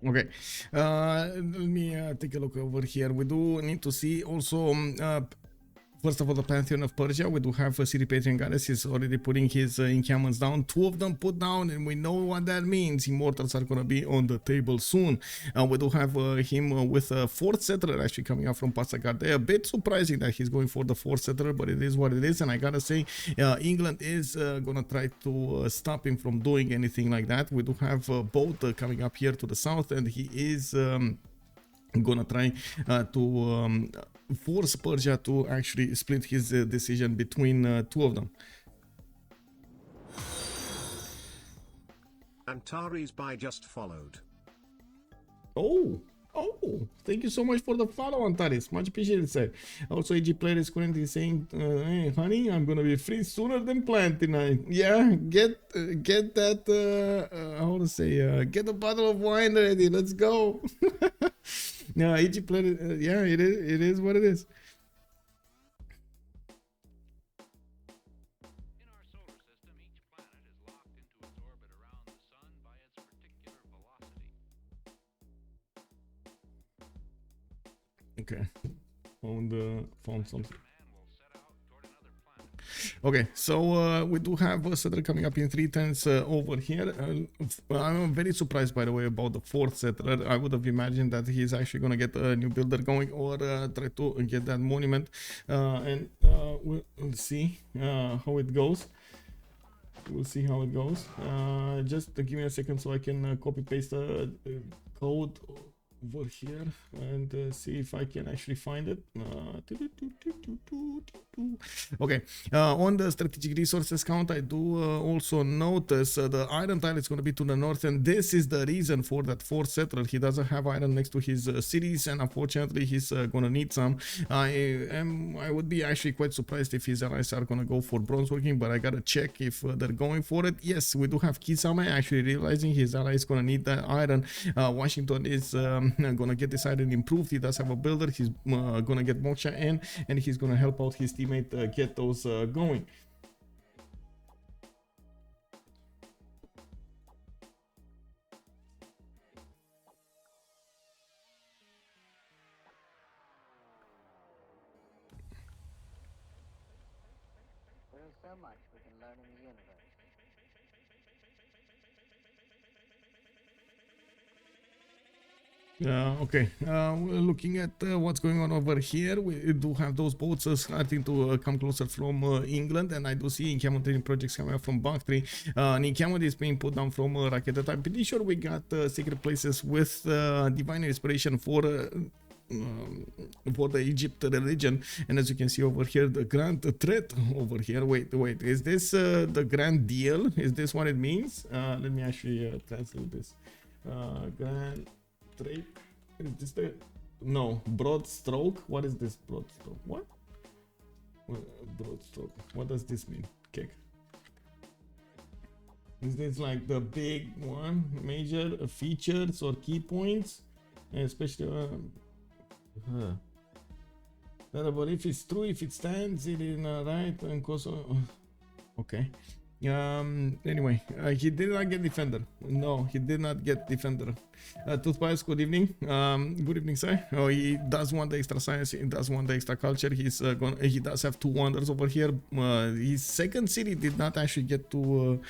Okay, let me take a look over here. We do need to see also first of all, the Pantheon of Persia. We do have City Patrian Goddess is already putting his encampments down. 2 of them put down, and we know what that means. Immortals are gonna be on the table soon. We do have him with a 4th settler actually coming out from Passagarde. A bit surprising that he's going for the 4th settler, but it is what it is. And I gotta say, England is gonna try to stop him from doing anything like that. We do have both coming up here to the south, and he is gonna try to force Persia to actually split his decision between 2 of them. Antares by just followed. Oh, thank you so much for the follow, Antares. Much appreciated, sir. Also, AG player is currently saying, hey, honey, I'm gonna be free sooner than planned tonight. Yeah, get that, how to say, get a bottle of wine ready. Let's go. Yeah, AG player, yeah, it is what it is. Okay, found something. Okay, so we do have a settler coming up in 3 turns over here. I'm very surprised, by the way, about the 4th settler. I would have imagined that he's actually going to get a new builder going, or try to get that monument, and we'll see how it goes. We'll see how it goes. Just give me a second so I can copy paste the code over here and see if I can actually find it. Okay, on the strategic resources count, I do also notice the iron tile is going to be to the north, and this is the reason for that 4th settler. He doesn't have iron next to his cities, and unfortunately he's going to need some. I would be actually quite surprised if his allies are going to go for bronze working, but I gotta check if they're going for it. Yes, we do have Kisame actually realizing his ally is going to need that iron. Washington is gonna get this iron improved. He does have a builder. He's gonna get Moksha in, and he's gonna help out his teammate get those going. There's so much we can learn in the universe. Okay, we're looking at what's going on over here. We do have those boats starting to come closer from England, and I do see encampment training projects coming up from Bactri. An encampment is being put down from Raketa. I'm pretty sure we got secret places with divine inspiration for the Egypt religion, and as you can see over here, the grand threat over here. Wait, is this the grand deal? Is this what it means? Let me actually translate this. Grand threat. Is this the no broad stroke? What is this broad stroke? What broad stroke? What does this mean? Okay. Is this like the big one, major features or key points, especially? But if it's true, if it stands, it is right and also okay. Anyway, he did not get defender. No, he did not get defender. Toothpies, good evening. Good evening, sir. Oh, he does want the extra science. He does want the extra culture. He does have 2 wonders over here. His second city did not actually get to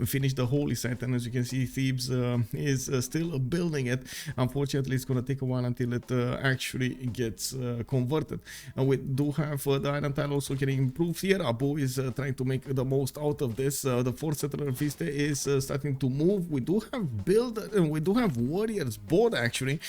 finish the holy site, and as you can see, Thebes is still building it. Unfortunately, it's going to take a while until it actually gets converted. We do have the iron tile also getting improved here. Abouh is trying to make the most out of this. The fourth settler Vistay is starting to move. We do have warriors board actually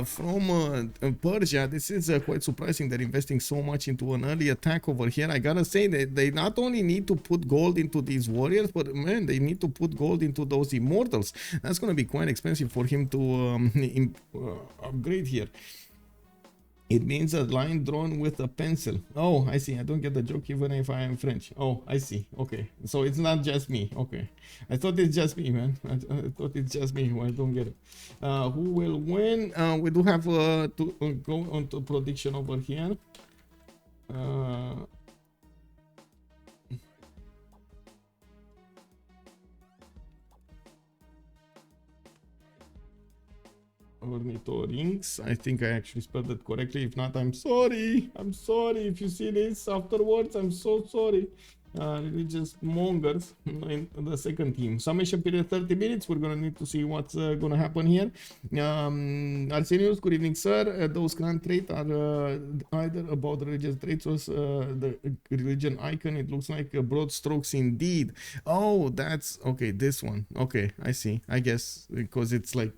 from Persia. This is quite surprising. They're investing so much into an early attack over here. I gotta say that they not only need to put gold into these warriors, but man, they need to put gold into those immortals. That's going to be quite expensive for him to upgrade here. It means a line drawn with a pencil. Oh, I see. I don't get the joke even if I am French. Oh, I see. Okay. So it's not just me. Okay. I thought it's just me, man. I thought it's just me who I don't get it. Who will win? We do have to go on to prediction over here. Ornithorynques. I think I actually spelled it correctly. If not, I'm sorry. I'm sorry. If you see this afterwards, I'm so sorry. Religious Mongers in the second team. Summation period 30 minutes. We're gonna need to see what's gonna happen here. Arsenius, good evening, sir. Those grand traits are either about religious traits or the religion icon. It looks like broad strokes indeed. Oh, that's okay. This one. Okay, I see. I guess because it's like,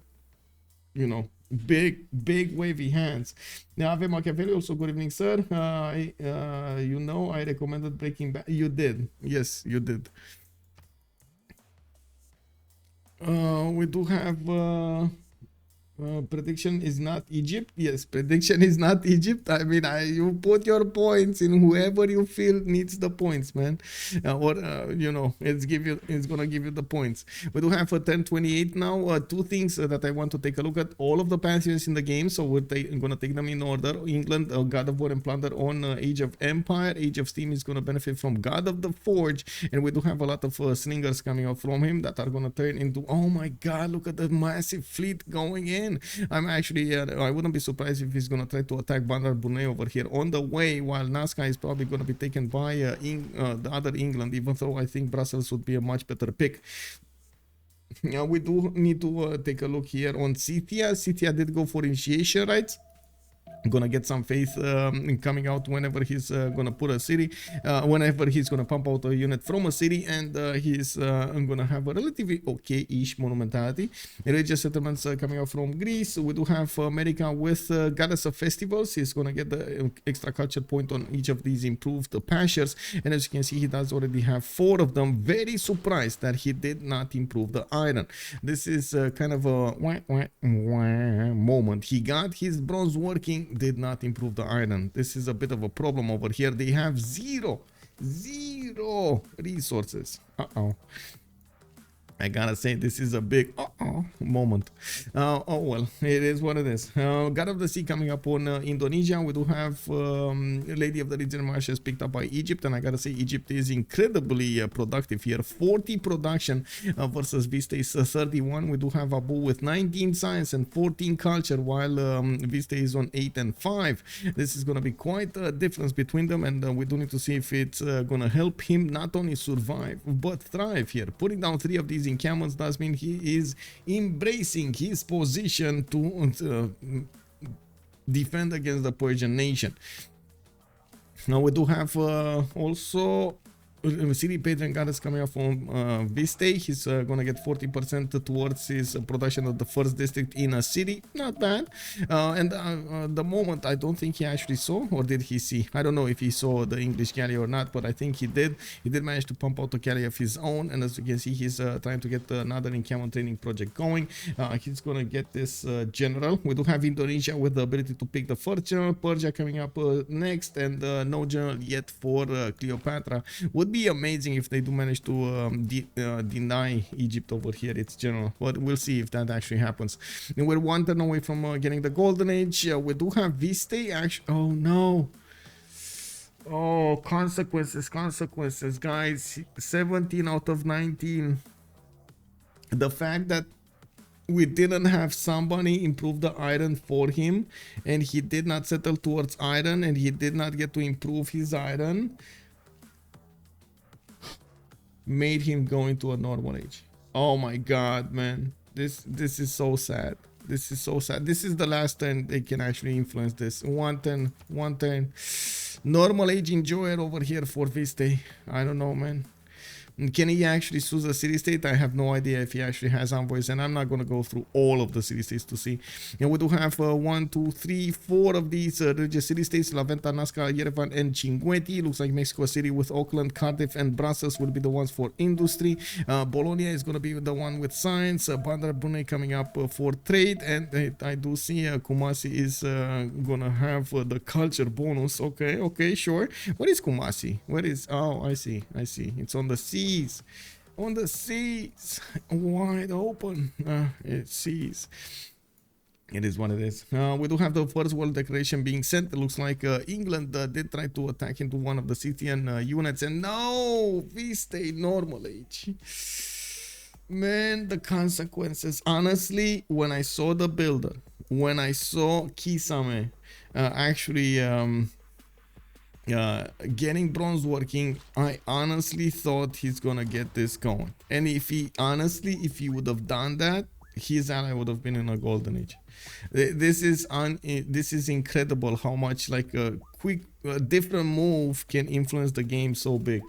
you know, big wavy hands. Now Ave Machiavelli also, good evening, sir. You know, I recommended Breaking Bad. You did. Yes, you did. We do have prediction is not Egypt. Yes, prediction is not Egypt. I mean, you put your points in whoever you feel needs the points, man. You know, it's gonna give you the points. We do have a 1028 now. 2 things that I want to take a look at. All of the pantheons in the game, so we're gonna take them in order. England, God of War and Plunder on Age of Empire. Age of Steam is gonna benefit from God of the Forge, and we do have a lot of slingers coming out from him that are gonna turn into. Oh my God! Look at the massive fleet going in. I'm actually, I wouldn't be surprised if he's gonna try to attack Bandar Brunei over here on the way, while Nazca is probably gonna be taken by the other England, even though I think Brussels would be a much better pick. Now we do need to take a look here on Scythia. Scythia did go for initiation rights. Gonna get some faith coming out whenever he's gonna put a city, whenever he's gonna pump out a unit from a city, and he's gonna have a relatively okay-ish monumentality. Religious settlements coming out from Greece. We do have America with Goddess of Festivals. He's gonna get the extra culture point on each of these improved pastures, and as you can see, he does already have 4 of them. Very surprised that he did not improve the iron. This is kind of a moment. He got his bronze working, did not improve the iron. This is a bit of a problem over here. They have zero resources. I gotta say, this is a big moment. Oh well, it is what it is. God of the Sea coming up on Indonesia. We do have Lady of the Region Marshes picked up by Egypt, and I gotta say, Egypt is incredibly productive here. 40 production versus Vistay's 31. We do have Abouh with 19 science and 14 culture, while Vistay is on 8 and 5. This is gonna be quite a difference between them, and we do need to see if it's gonna help him not only survive but thrive here. Putting down 3 of these encampments does mean he is embracing his position to defend against the Persian nation. Now we do have also city patron goddess coming up from Vistay. He's gonna get 40% towards his production of the first district in a city. Not bad. And the moment, I don't think he actually saw, or did he see? I don't know if he saw the English galley or not, but I think he did. He did manage to pump out a galley of his own, and as you can see, he's trying to get another encampment training project going. He's gonna get this general. We do have Indonesia with the ability to pick the first general. Persia coming up next, and no general yet for Cleopatra. Would be amazing if they do manage to deny Egypt over here its general, but we'll see if that actually happens. And we're one turn away from getting the golden age. We do have Vistay actually. Oh no, oh, consequences, guys. 17 out of 19. The fact that we didn't have somebody improve the iron for him, and he did not settle towards iron, and he did not get to improve his iron, made him go into a normal age. Oh my god, man, this is so sad. This is so sad. This is the last turn they can actually influence this. One turn. Normal age enjoyer over here for Vistay. I don't know, man. Can he actually choose a city state? I have no idea if he actually has envoys, and I'm not going to go through all of the city states to see. And we do have 1, 2, 3, 4 of these religious city states: La Venta, Nazca, Yerevan, and Cinquetti. Looks like Mexico City with Auckland, Cardiff, and Brussels will be the ones for industry. Bologna is going to be the one with science. Bandar Brunei coming up for trade, and I do see Kumasi is going to have the culture bonus. Okay, sure. What is Kumasi? Where is? Oh, I see. It's on the sea. On the seas, wide open. It seas. It is what it is. We do have the first world declaration being sent. It looks like England did try to attack into one of the Scythian units, and no, Vistay normal age. Man, the consequences. Honestly, when I saw the builder, when I saw Kisame actually getting bronze working, I honestly thought he's gonna get this going. And if he would have done that, his ally would have been in a golden age. This is incredible how much like a quick different move can influence the game so big.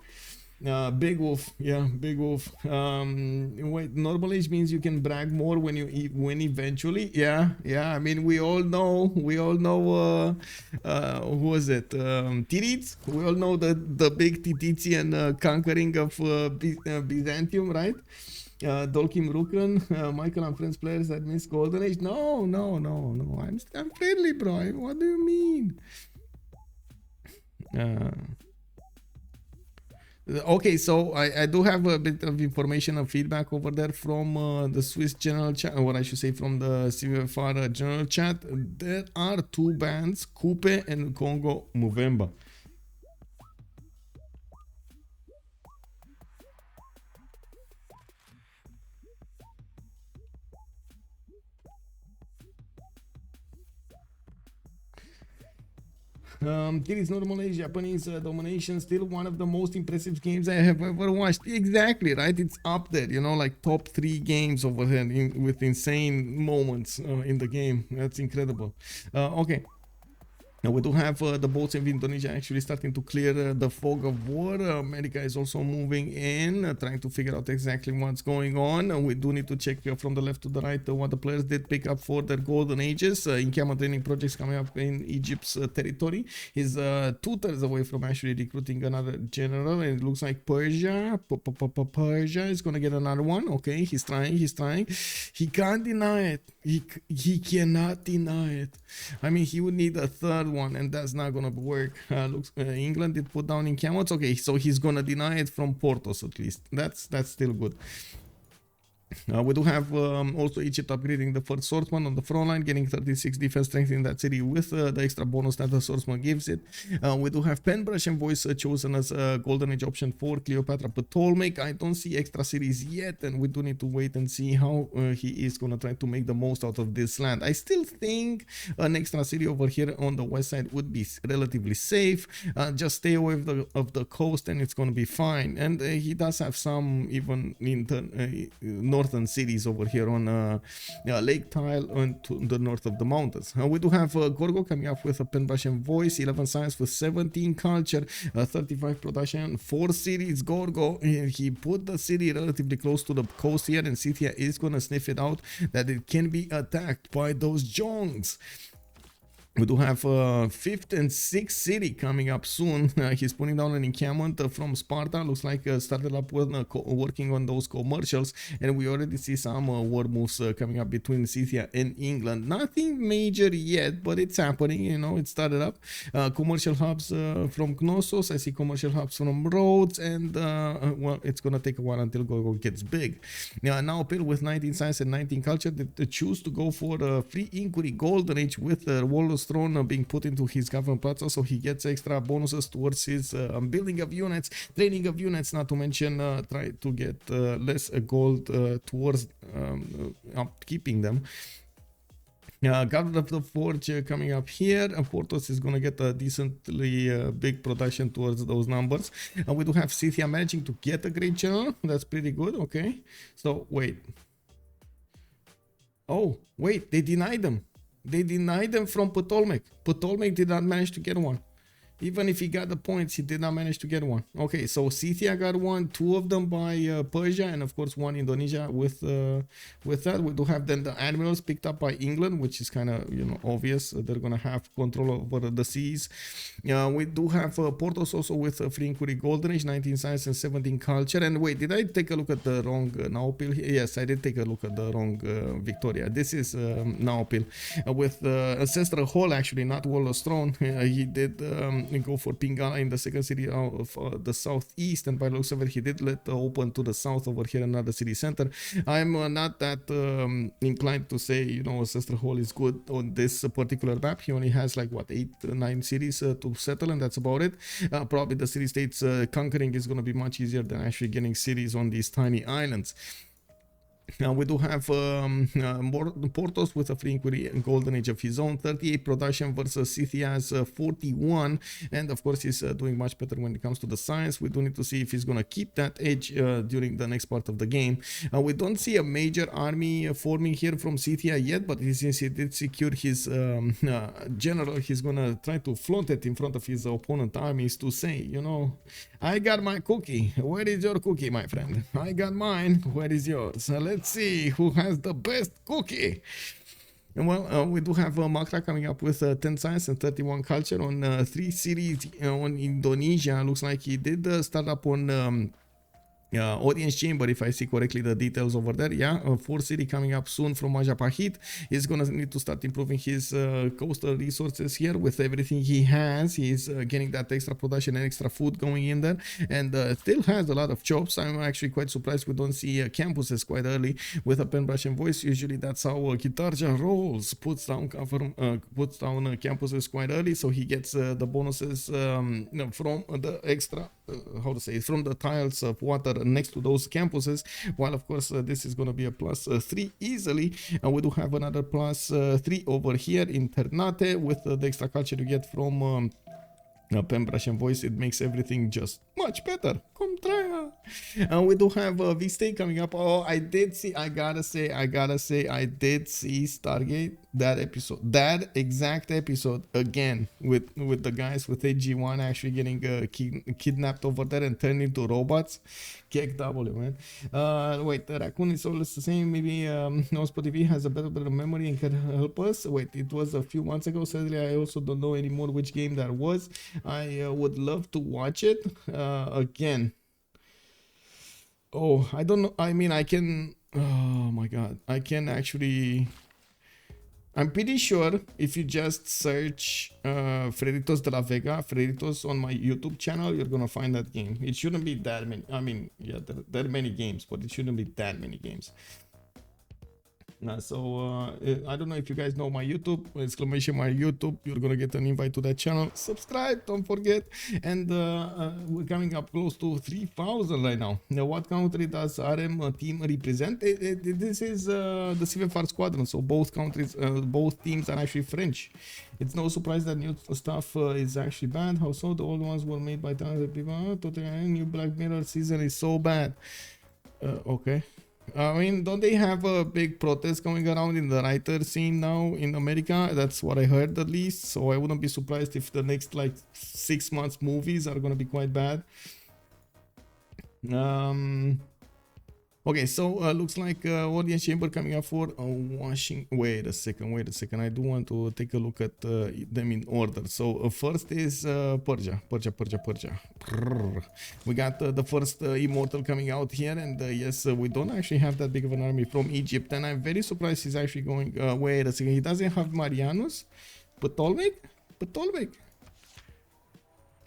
Big wolf, yeah, big wolf. Wait, normal age means you can brag more when you win eventually. Yeah. I mean, we all know. Who was it? Tirits. We all know the big Titian conquering of Byzantium, right? Dolkim Rukan, Michael and friends players that miss golden age. No. I'm friendly, bro. What do you mean? Okay, so I do have a bit of information and feedback over there from the Swiss general chat, or I should say from the CivFR general chat. There are 2 bands, Coupe and Congo Movember. It is normal age, Japanese domination, still one of the most impressive games I have ever watched. Exactly, right? It's up there, you know, like top 3 games over there with insane moments in the game. That's incredible. Okay. Now we do have the boats in Indonesia actually starting to clear the fog of war. America is also moving in, trying to figure out exactly what's going on. We do need to check from the left to the right what the players did pick up for their golden ages. Encampment training projects coming up in Egypt's territory. He's 2 turns away from actually recruiting another general, and it looks like Persia is gonna get another one. Okay, he's trying. He can't deny it. He cannot deny it. I mean, he would need a third one, and that's not gonna work. Looks England did put down encampments. Okay, so he's gonna deny it from Portouss at least. That's still good. We do have also Egypt upgrading the first swordsman on the front line, getting 36 defense strength in that city with the extra bonus that the swordsman gives it. We do have Penbrush and Voice chosen as a golden age option for Cleopatra Ptolmeic. I don't see extra cities yet, and we do need to wait and see how he is going to try to make the most out of this land. I still think an extra city over here on the west side would be relatively safe. Just stay away of the coast and it's going to be fine. And he does have some even in northern cities over here on Lake Tile and to the north of the mountains. We do have Gorgo coming up with a pen brush and voice, 11 science with 17 culture, 35 production, 4 cities. Gorgo, he put the city relatively close to the coast here, and Scythia is gonna sniff it out that it can be attacked by those Jongs. We do have 5th and 6th city coming up soon. He's putting down an encampment from Sparta. Looks like started up with working on those commercials, and we already see some war moves coming up between Scythia and England. Nothing major yet, but it's happening. You know, it started up. Commercial hubs from Knossos. I see commercial hubs from Rhodes, and well, it's gonna take a while until Gorgo gets big. Naopil with 19 science and 19 culture. They choose to go for free inquiry golden age with Warlord's Throne being put into his government plaza, so he gets extra bonuses towards his building of units, training of units, not to mention try to get less gold towards upkeeping them. Guard of the Forge coming up here, and Portouss is going to get a decently big production towards those numbers. We do have Scythia managing to get a great general. That's pretty good. Okay, so wait. Oh, wait, they denied them. They denied them from Ptolmeic. Ptolmeic did not manage to get one. Even if he got the points, he did not manage to get one. Okay, so Scythia got one, 2 of them by Persia, and of course 1 Indonesia with that. We do have then the admirals picked up by England, which is kind of, you know, obvious. They're gonna have control over the seas. We do have Portouss also with free inquiry golden age, 19 science and 17 culture. And wait, did I take a look at the wrong Naopil? Yes, I did take a look at the wrong Victoria. This is Naopil with Ancestral Hall, actually, not Warlord's Throne. He did go for Pingala in the second city of the southeast, and by looks of it, he did let open to the south over here another city center. I'm not that inclined to say, you know, Ancestral Hall is good on this particular map. He only has like what, 8 9 cities to settle, and that's about it. Probably the city states conquering is going to be much easier than actually getting cities on these tiny islands. Now we do have Portouss with a free inquiry and golden age of his own, 38 production versus Scythia's 41, and of course he's doing much better when it comes to the science. We do need to see if he's gonna keep that edge during the next part of the game. We don't see a major army forming here from Scythia yet, but since he did secure his general, he's gonna try to flaunt it in front of his opponent armies to say, you know, I got my cookie. Where is your cookie, my friend? I got mine. Where is yours? Let's see who has the best cookie. Well, we do have Macra coming up with 10 science and 31 culture on 3 cities on Indonesia. Looks like he did start up on audience chamber, if I see correctly the details over there. Yeah, 4th city coming up soon from Majapahit. He's gonna need to start improving his coastal resources here with everything he has. He's getting that extra production and extra food going in there, and still has a lot of chops. I'm actually quite surprised we don't see campuses quite early with a pen brush and voice. Usually that's how Kitarja rolls, puts down campuses quite early, so he gets the bonuses from the extra how to say, from the tiles of water next to those campuses, while of course this is going to be a plus 3 easily. And we do have another plus 3 over here in Ternate with the extra culture you get from pen brush and voice. It makes everything just much better. And we do have Vistay coming up. Oh, I did see, I gotta say, I did see Stargate, that exact episode again with the guys with AG1 actually getting kidnapped over there and turned into robots. Kick W, man. Wait, the raccoon is always the same. Maybe OnSpotTV has a better memory and can help us. Wait, it was a few months ago. Sadly, I also don't know anymore which game that was. I would love to watch it again. Oh, I don't know. I mean, I can. Oh my god, I can actually. I'm pretty sure if you just search Freditos de la Vega, Freditos on my YouTube channel, you're gonna find that game. It shouldn't be that many. I mean, yeah, there are many games, but it shouldn't be that many games. So I don't know if you guys know my YouTube, exclamation my YouTube, you're gonna get an invite to that channel. Subscribe, don't forget. And we're coming up close to 3,000 right now. Now, what country does RM team represent? This is the CivFR Squadrons, so both countries, both teams are actually French. It's no surprise that new stuff is actually bad. How so? The old ones were made by talented people. Totally new Black Mirror season is so bad. Okay. I mean, don't they have a big protest going around in the writer scene now in America? That's what I heard at least. So I wouldn't be surprised if the next like 6 months movies are gonna be quite bad. Okay, so looks like audience chamber coming up for Washington. Wait a second. I do want to take a look at them in order. So first is Persia. Prrr. We got the first immortal coming out here, and yes, we don't actually have that big of an army from Egypt, and I'm very surprised he's actually going. Wait a second, he doesn't have Marianus, Ptolmeic.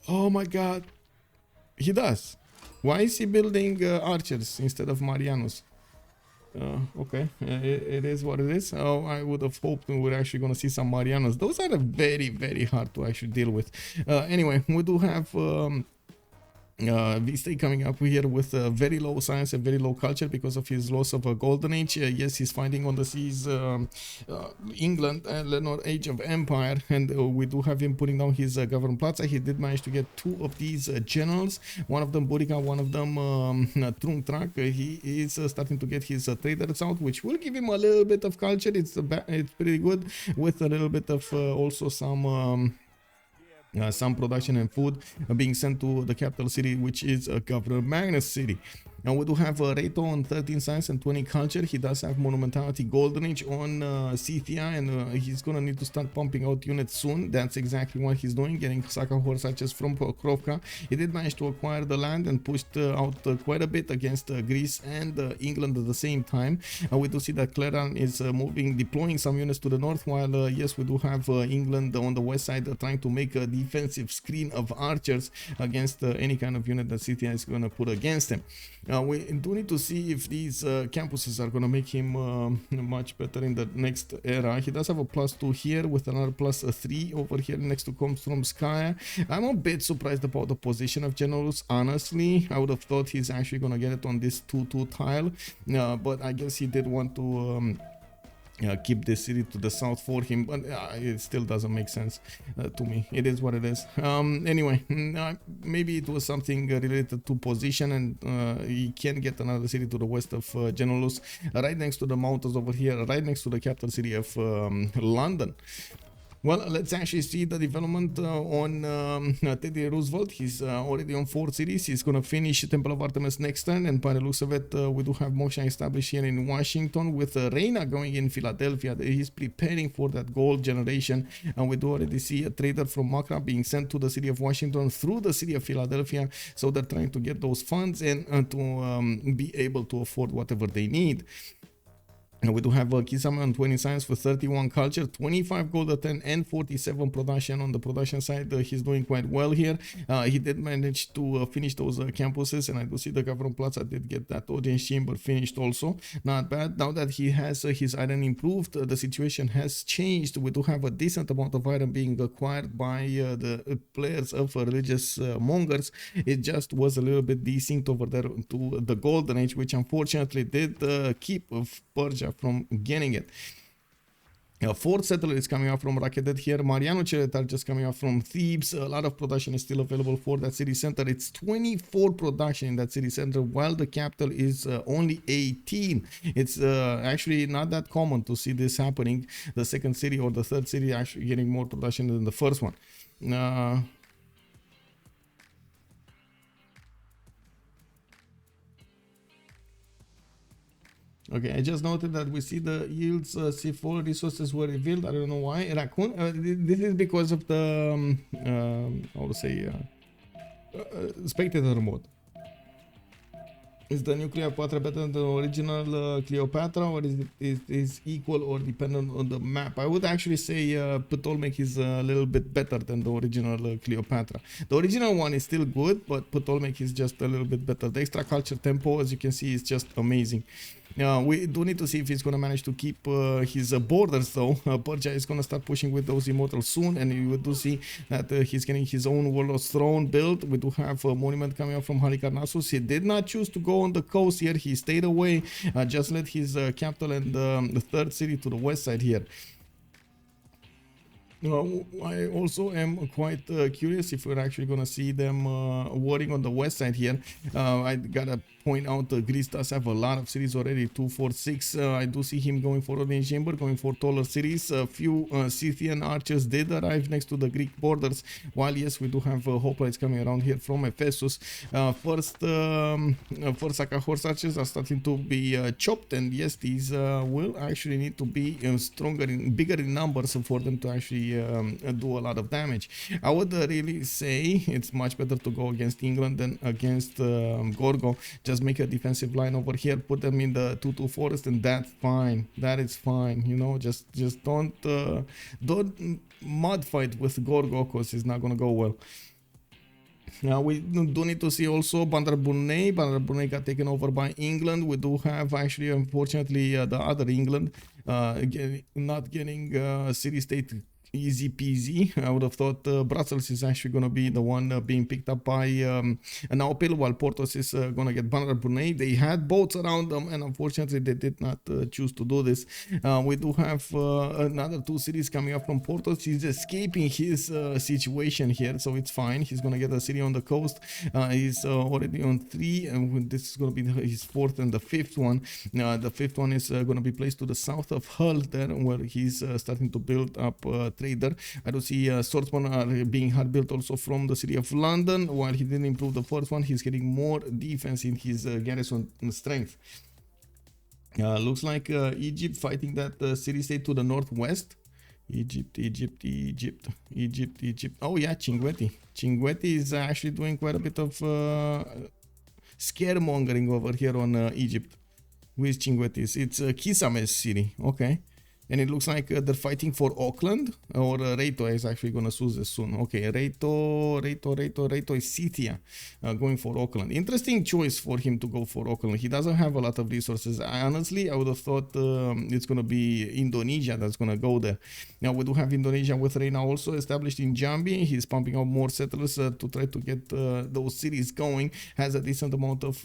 Oh my God, he does. Why is he building archers instead of Marianus? Okay, it is what it is. Oh, I would have hoped we were actually going to see some Marianus. Those are very, very hard to actually deal with. Anyway, we do have Vistay coming up here with very low science and very low culture because of his loss of a golden age. Yes, he's fighting on the seas England and Lenore Age of Empire, and we do have him putting down his government plaza. He did manage to get 2 of these generals, one of them Burica, one of them Trungtrak. He is starting to get his traders out, which will give him a little bit of culture. It's pretty good, with a little bit of also some production and food being sent to the capital city, which is Governor Magnus City. Now we do have Raiito on 13 science and 20 culture. He does have monumentality golden age on Scythia, and he's gonna need to start pumping out units soon. That's exactly what he's doing, getting Saka horse archers from Krovka. He did manage to acquire the land and pushed out quite a bit against Greece and England at the same time. We do see that Klerlan is deploying some units to the north, while yes, we do have England on the west side trying to make a defensive screen of archers against any kind of unit that Scythia is gonna put against him. We do need to see if these campuses are going to make him much better in the next era. He does have a +2 here with another +3 over here next to Komstromskaya. I'm a bit surprised about the position of Generals, honestly. I would have thought he's actually going to get it on this 2-2 tile, but I guess he did want to keep this city to the south for him, but it still doesn't make sense to me. It is what it is. Anyway, maybe it was something related to position, and he can get another city to the west of Genolus, right next to the mountains over here, right next to the capital city of London. Well, let's actually see the development on Teddy Roosevelt. He's already on 4 cities. He's going to finish Temple of Artemis next turn, and by the looks of it, we do have Moksha established here in Washington, with Reina going in Philadelphia. He's preparing for that gold generation, and we do already see a trader from Macra being sent to the city of Washington through the city of Philadelphia, so they're trying to get those funds in to be able to afford whatever they need. And we do have Kisame on 20 science for 31 culture, 25 gold at 10, and 47 production. On the production side, he's doing quite well here. He did manage to finish those campuses, and I do see the government plaza did get that audience chamber finished also. Not bad. Now that he has his iron improved, the situation has changed. We do have a decent amount of iron being acquired by the players of religious Mongers. It just was a little bit desynced over there to the golden age, which unfortunately did keep Persia from getting it. Fourth settler is coming out from Rakedet here. Mariano Cheret are just coming out from Thebes. A lot of production is still available for that city center. It's 24 production in that city center, while the capital is only 18. It's actually not that common to see this happening. The second city or the third city actually getting more production than the first one. Okay, I just noted that we see the yields C4 resources were revealed. I don't know why. Raccoon. This is because of the how to say spectator mode. Is the new Cleopatra better than the original Cleopatra, or is it equal or dependent on the map? I would actually say Ptolmeic is a little bit better than the original Cleopatra. The original one is still good, but Ptolmeic is just a little bit better. The extra culture tempo, as you can see, is just amazing. We do need to see if he's going to manage to keep his borders, though. Persia is going to start pushing with those immortals soon, and you do see that he's getting his own Warlord's Throne built. We do have a monument coming up from Halicarnassus. He did not choose to go on the coast here. He stayed away, just led his capital and the third city to the west side here. I also am quite curious if we're actually going to see them warring on the west side here. I got a point out Greece does have a lot of cities already. 2, 4, 6. I do see him going for Orient Chamber, going for taller cities. A few Scythian archers did arrive next to the Greek borders. While yes, we do have hoplites coming around here from Ephesus. First Aka horse archers are starting to be chopped, and yes, these will actually need to be bigger in numbers for them to actually do a lot of damage. I would really say it's much better to go against England than against Gorgo. Just make a defensive line over here, put them in the 2-2 forest, and that's fine. That is fine, you know. Just don't mud fight with Gorgo, because it's not gonna go well. Now we do need to see also Bandar Brunei. Bandar Brunei got taken over by England. We do have actually, unfortunately, the other England not getting city-state easy peasy. I would have thought Brussels is actually going to be the one being picked up by Naopil, while Portouss is going to get Bandar Brunei. They had boats around them, and unfortunately they did not choose to do this. We do have another 2 cities coming up from Portouss. He's escaping his situation here, so it's fine. He's going to get a city on the coast. He's already on 3, and this is going to be his 4th and the 5th one. The 5th one is going to be placed to the south of Hull, there where he's starting to build up trader. I do see swordsmen are being hard built also from the city of London. While he didn't improve the first one, he's getting more defense in his garrison strength. Looks like Egypt fighting that city-state to the northwest. Egypt. Oh yeah, Cinquetti. Cinquetti is actually doing quite a bit of scaremongering over here on Egypt. Who is Cinquetti? It's Kisame's city. Okay. And it looks like they're fighting for Auckland, or Raiito is actually going to sue this soon. Okay, Raiito is Scythia, going for Auckland. Interesting choice for him to go for Auckland. He doesn't have a lot of resources. Honestly, I would have thought it's going to be Indonesia that's going to go there. Now, we do have Indonesia with Reina also established in Jambi. He's pumping out more settlers to try to get those cities going. Has a decent amount of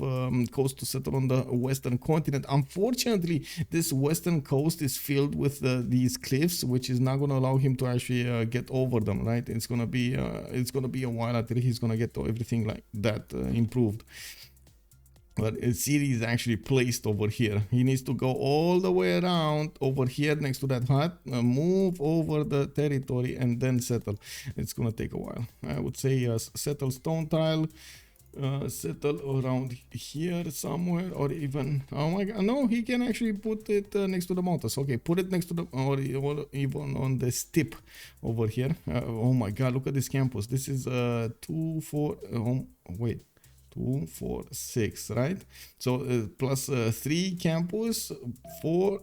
coast to settle on the western continent. Unfortunately, this western coast is filled with these cliffs, which is not going to allow him to actually get over them, right? It's gonna be a while until he's gonna get everything like that improved. But a city is actually placed over here. He needs to go all the way around over here next to that hut, move over the territory, and then settle. It's gonna take a while. I would say settle stone tile. Settle around here somewhere, or even, oh my god, no, he can actually put it next to the mountains. Okay, put it next to the, or even on the steep over here. Oh my god, look at this campus. This is 2, 4, wait, 2, 4, 6, right? So plus 3 campus, 4,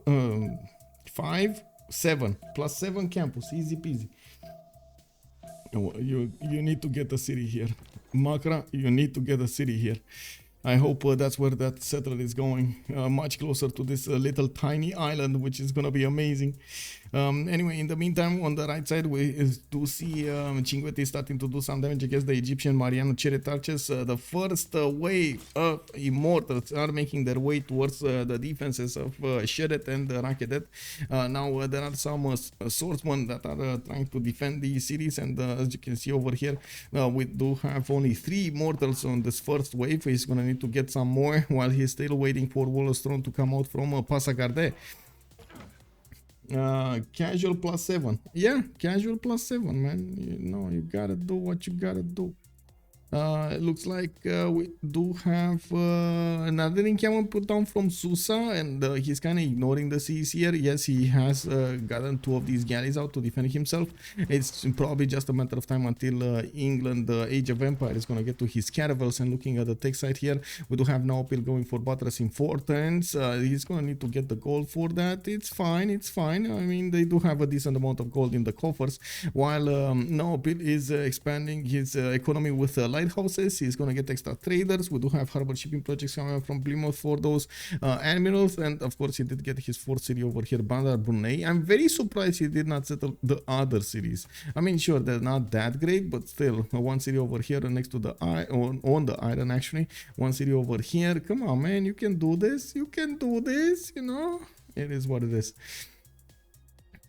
5, 7, plus 7 campus, easy peasy. You need to get a city here. Macra, you need to get a city here. I hope that's where that settler is going, much closer to this little tiny island, which is gonna be amazing. Anyway, in the meantime, on the right side, we do see Cinquetti starting to do some damage against the Egyptian Mariano Chariot archers. The first wave of immortals are making their way towards the defenses of Chariot and Rakedet. Now, there are some swordsmen that are trying to defend these cities, and as you can see over here, we do have only 3 immortals on this first wave. He's gonna need to get some more while he's still waiting for Wallace Throne to come out from Passagarde. Casual plus 7. Yeah, casual plus 7, man. You know, you gotta do what you gotta do. It looks like we do have another encampment put down from Susa, and he's kind of ignoring the seas here. Yes, he has gotten 2 of these galleys out to defend himself. It's probably just a matter of time until England, the Age of Empire, is going to get to his caravels. And looking at the tech side here, we do have Naopil going for buttress in 4 turns. He's going to need to get the gold for that. It's fine, it's fine. I mean, they do have a decent amount of gold in the coffers, while Naopil is expanding his economy with lighthouses. He's going to get extra traders. We do have harbor shipping projects coming from Plymouth for those admirals, and of course he did get his 4th city over here, Bandar Brunei. I'm very surprised he did not settle the other cities. I mean, sure, they're not that great, but still, 1 city over here next to the on the island, actually 1 city over here. Come on, man, you can do this, you can do this, you know. It is what it is.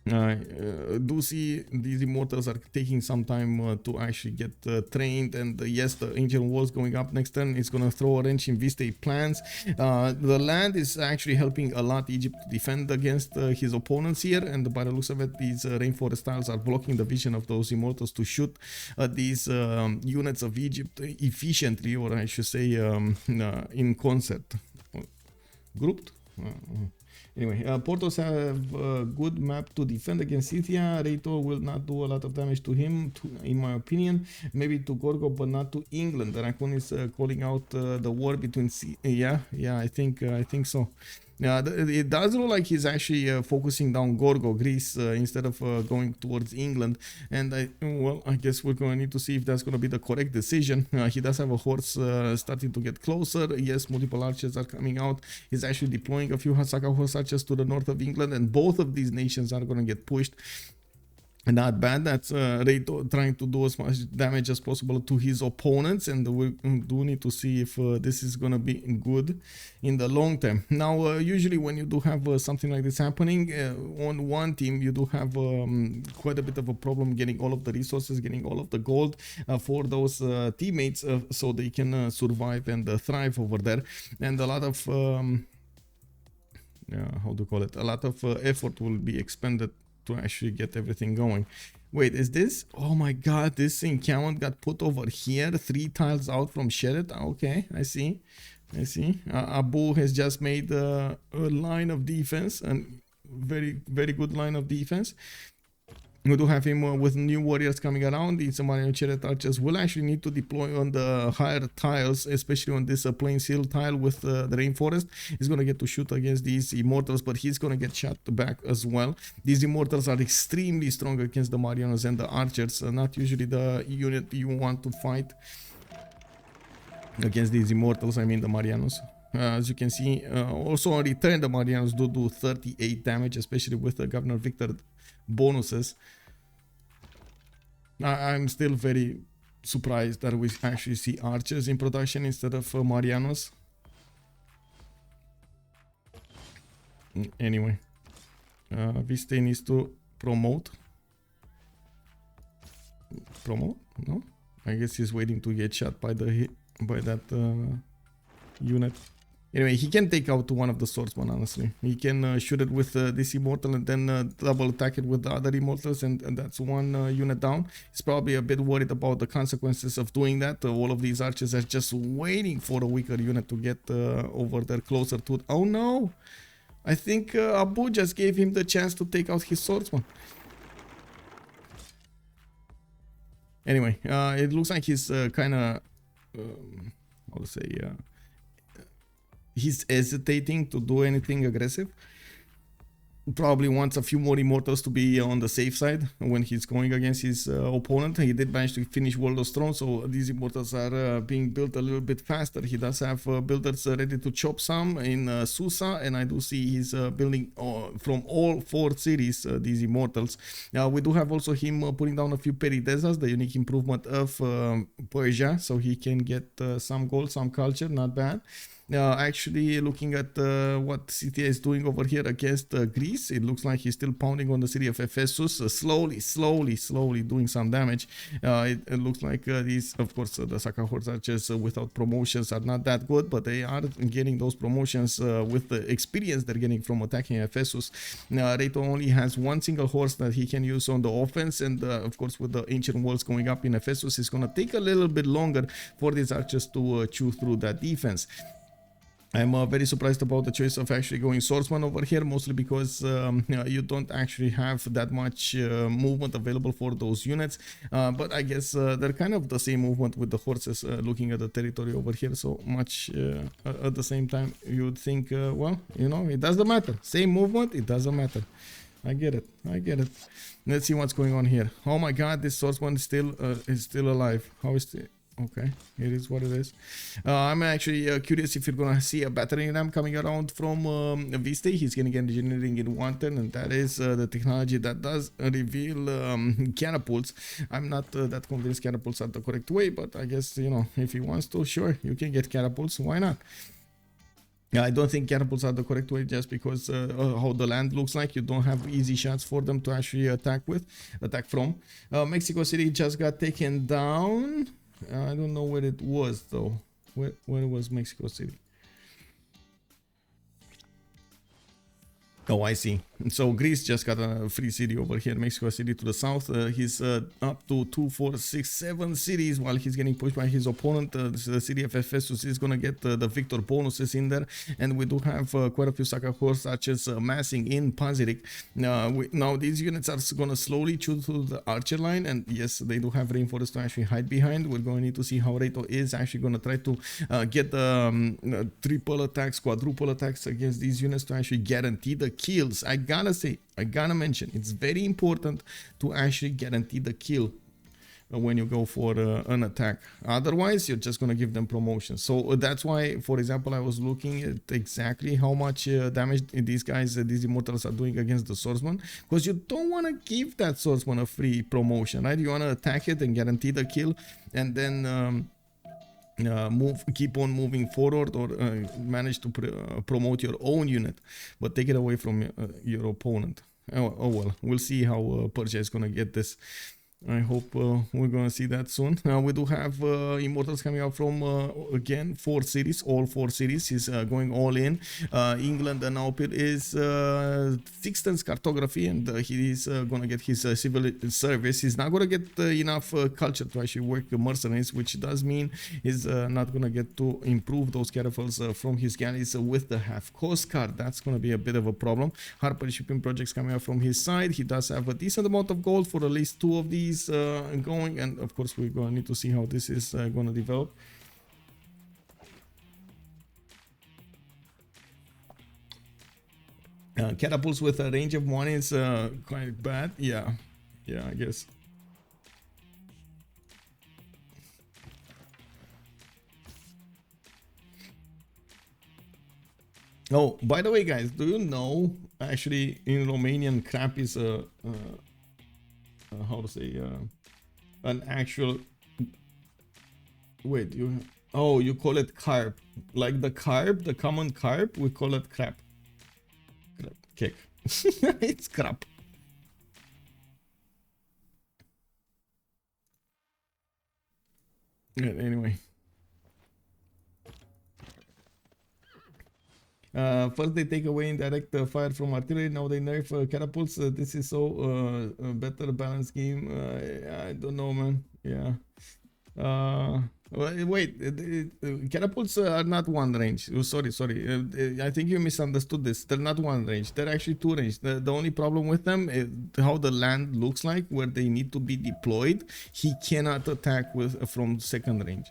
Do see these immortals are taking some time to actually get trained, and yes, the ancient walls going up next turn is gonna throw a wrench in Vistay plans. The land is actually helping a lot Egypt to defend against his opponents here, and by the looks of it, these rainforest tiles are blocking the vision of those immortals to shoot these units of Egypt efficiently, or I should say in concert. Grouped? Anyway, Portouss have a good map to defend against Scythia. Raiito will not do a lot of damage to him, in my opinion. Maybe to Gorgo, but not to England. The Raccoon is calling out the war between yeah, I think so. Yeah, it does look like he's actually focusing down Gorgo, Greece, instead of going towards England. And I guess we're going to need to see if that's going to be the correct decision. He does have a horse starting to get closer. Yes, multiple archers are coming out. He's actually deploying a few Hasaka horse archers to the north of England, and both of these nations are going to get pushed. Not bad. That's Raiito trying to do as much damage as possible to his opponents, and we do need to see if this is gonna be good in the long term. Now, usually when you do have something like this happening on one team, you do have quite a bit of a problem getting all of the resources, getting all of the gold for those teammates, so they can survive and thrive over there. And a lot of how do you call it? A lot of effort will be expended to actually get everything going. Wait, is this? Oh my god, this encampment got put over here, 3 tiles out from Sheret. Okay, I see. Abouh has just made a line of defense, and very good line of defense. We do have him with new warriors coming around. These Marian Chariot archers will actually need to deploy on the higher tiles, especially on this plain seal tile with the rainforest. He's going to get to shoot against these immortals, but he's going to get shot back as well. These immortals are extremely strong against the Marianos and the archers. Not usually the unit you want to fight against these immortals, I mean the Marianos. As you can see, also on return, the Marianos do 38 damage, especially with the Governor Victor bonuses. I'm still very surprised that we actually see archers in production instead of Marianos. Anyway, Vistay needs to promote. No, I guess he's waiting to get shot by that unit. Anyway, he can take out one of the swordsmen, honestly. He can shoot it with this immortal and then double attack it with the other immortals, and that's one unit down. He's probably a bit worried about the consequences of doing that. All of these archers are just waiting for a weaker unit to get over there closer to it. Oh no! I think Abouh just gave him the chance to take out his swordsman. Anyway, it looks like he's kind of, how to say, he's hesitating to do anything aggressive. Probably wants a few more immortals to be on the safe side when he's going against his opponent. He did manage to finish World of Stone, so these immortals are being built a little bit faster. He does have builders ready to chop some in Susa, and I do see he's building from all 4 cities these immortals. We do have also him putting down a few Peridesas, the unique improvement of Persia, so he can get some gold, some culture, not bad. Actually, looking at what Scythia is doing over here against Greece, it looks like he's still pounding on the city of Ephesus, slowly doing some damage. It looks like these, of course, the Saka horse archers without promotions are not that good, but they are getting those promotions with the experience they're getting from attacking Ephesus. Raiito only has 1 single horse that he can use on the offense, and of course, with the ancient walls going up in Ephesus, it's going to take a little bit longer for these archers to chew through that defense. I'm very surprised about the choice of actually going swordsman over here, mostly because you don't actually have that much movement available for those units, but I guess they're kind of the same movement with the horses, looking at the territory over here, so much at the same time you would think, well, you know, it doesn't matter, same movement, it doesn't matter. I get it. Let's see what's going on here. Oh my god, this swordsman is still alive. How is it? Okay, it is what it is. I'm actually curious if you're gonna see a battering ram coming around from Vistay. He's gonna get engineering in 1 turn, and that is the technology that does reveal catapults. I'm not that convinced catapults are the correct way, but I guess, you know, if he wants to, sure, you can get catapults. Why not? Yeah, I don't think catapults are the correct way just because how the land looks like. You don't have easy shots for them to actually attack from. Mexico City just got taken down. I don't know where it was though. Where was Mexico City? Oh, I see. So Greece just got a free city over here, Mexico City to the south. He's up to 2, 4, 6, 7 cities while he's getting pushed by his opponent. The city of Ephesus is going to get the victor bonuses in there. And we do have quite a few Saka horse archers massing in Pazirik. Now these units are going to slowly chew through the archer line. And yes, they do have reinforcements to actually hide behind. We're going to need to see how Raiito is actually going to try to get the triple attacks, quadruple attacks against these units to actually guarantee the kills. I gotta mention, it's very important to actually guarantee the kill when you go for an attack. Otherwise, you're just gonna give them promotion. So that's why, for example, I was looking at exactly how much damage these guys, these immortals are doing against the swordsman, because you don't want to give that swordsman a free promotion, right? You want to attack it and guarantee the kill, and then keep on moving forward, or manage to promote your own unit, but take it away from your opponent. Oh well, we'll see how Persia is gonna get this. I hope we're gonna see that soon. Now we do have immortals coming out from again 4 cities, all 4 cities. He's going all in. England and Naopil is Sixten's cartography, and he's gonna get his civil service. He's not gonna get enough culture to actually work mercenaries, which does mean he's not gonna get to improve those caravels from his galleys with the half coast card. That's gonna be a bit of a problem. Harper shipping projects coming out from his side. He does have a decent amount of gold for at least 2 of these going, and of course we're going to need to see how this is going to develop. Catapults with a range of 1 is quite bad. Yeah, I guess. Oh, by the way, guys, do you know actually in Romanian crap is a how to say an actual, wait, you call it carp, like the carp, the common carp, we call it crap cake. It's crap. Yeah, anyway, first they take away indirect fire from artillery, now they nerf catapults. This is so a better balanced game. I don't know, man. Yeah. Wait, catapults are not 1 range. Oh, sorry. I think you misunderstood this. They're not 1 range. They're actually 2 range. The only problem with them is how the land looks like, where they need to be deployed. He cannot attack from 2nd range.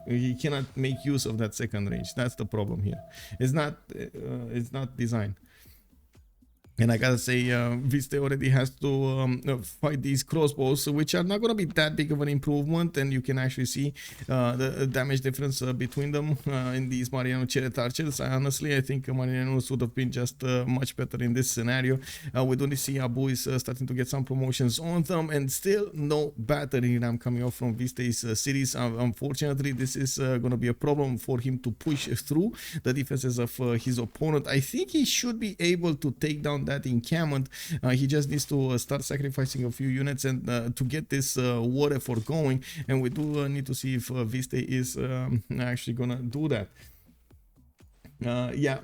He cannot make use of that 2nd range. That's the problem here. It's not designed. And I gotta say, Vistay already has to fight these crossbows, which are not gonna be that big of an improvement, and you can actually see the damage difference between them in these Mariano Chariot archers. Honestly, I think Marianos would have been just much better in this scenario. We do see Abouh is starting to get some promotions on them, and still no battery ram coming off from Vistay's cities. Unfortunately, this is gonna be a problem for him to push through the defenses of his opponent. I think he should be able to take down that encampment. He just needs to start sacrificing a few units and to get this war effort going, and we do need to see if Vistay is actually gonna do that. Yeah,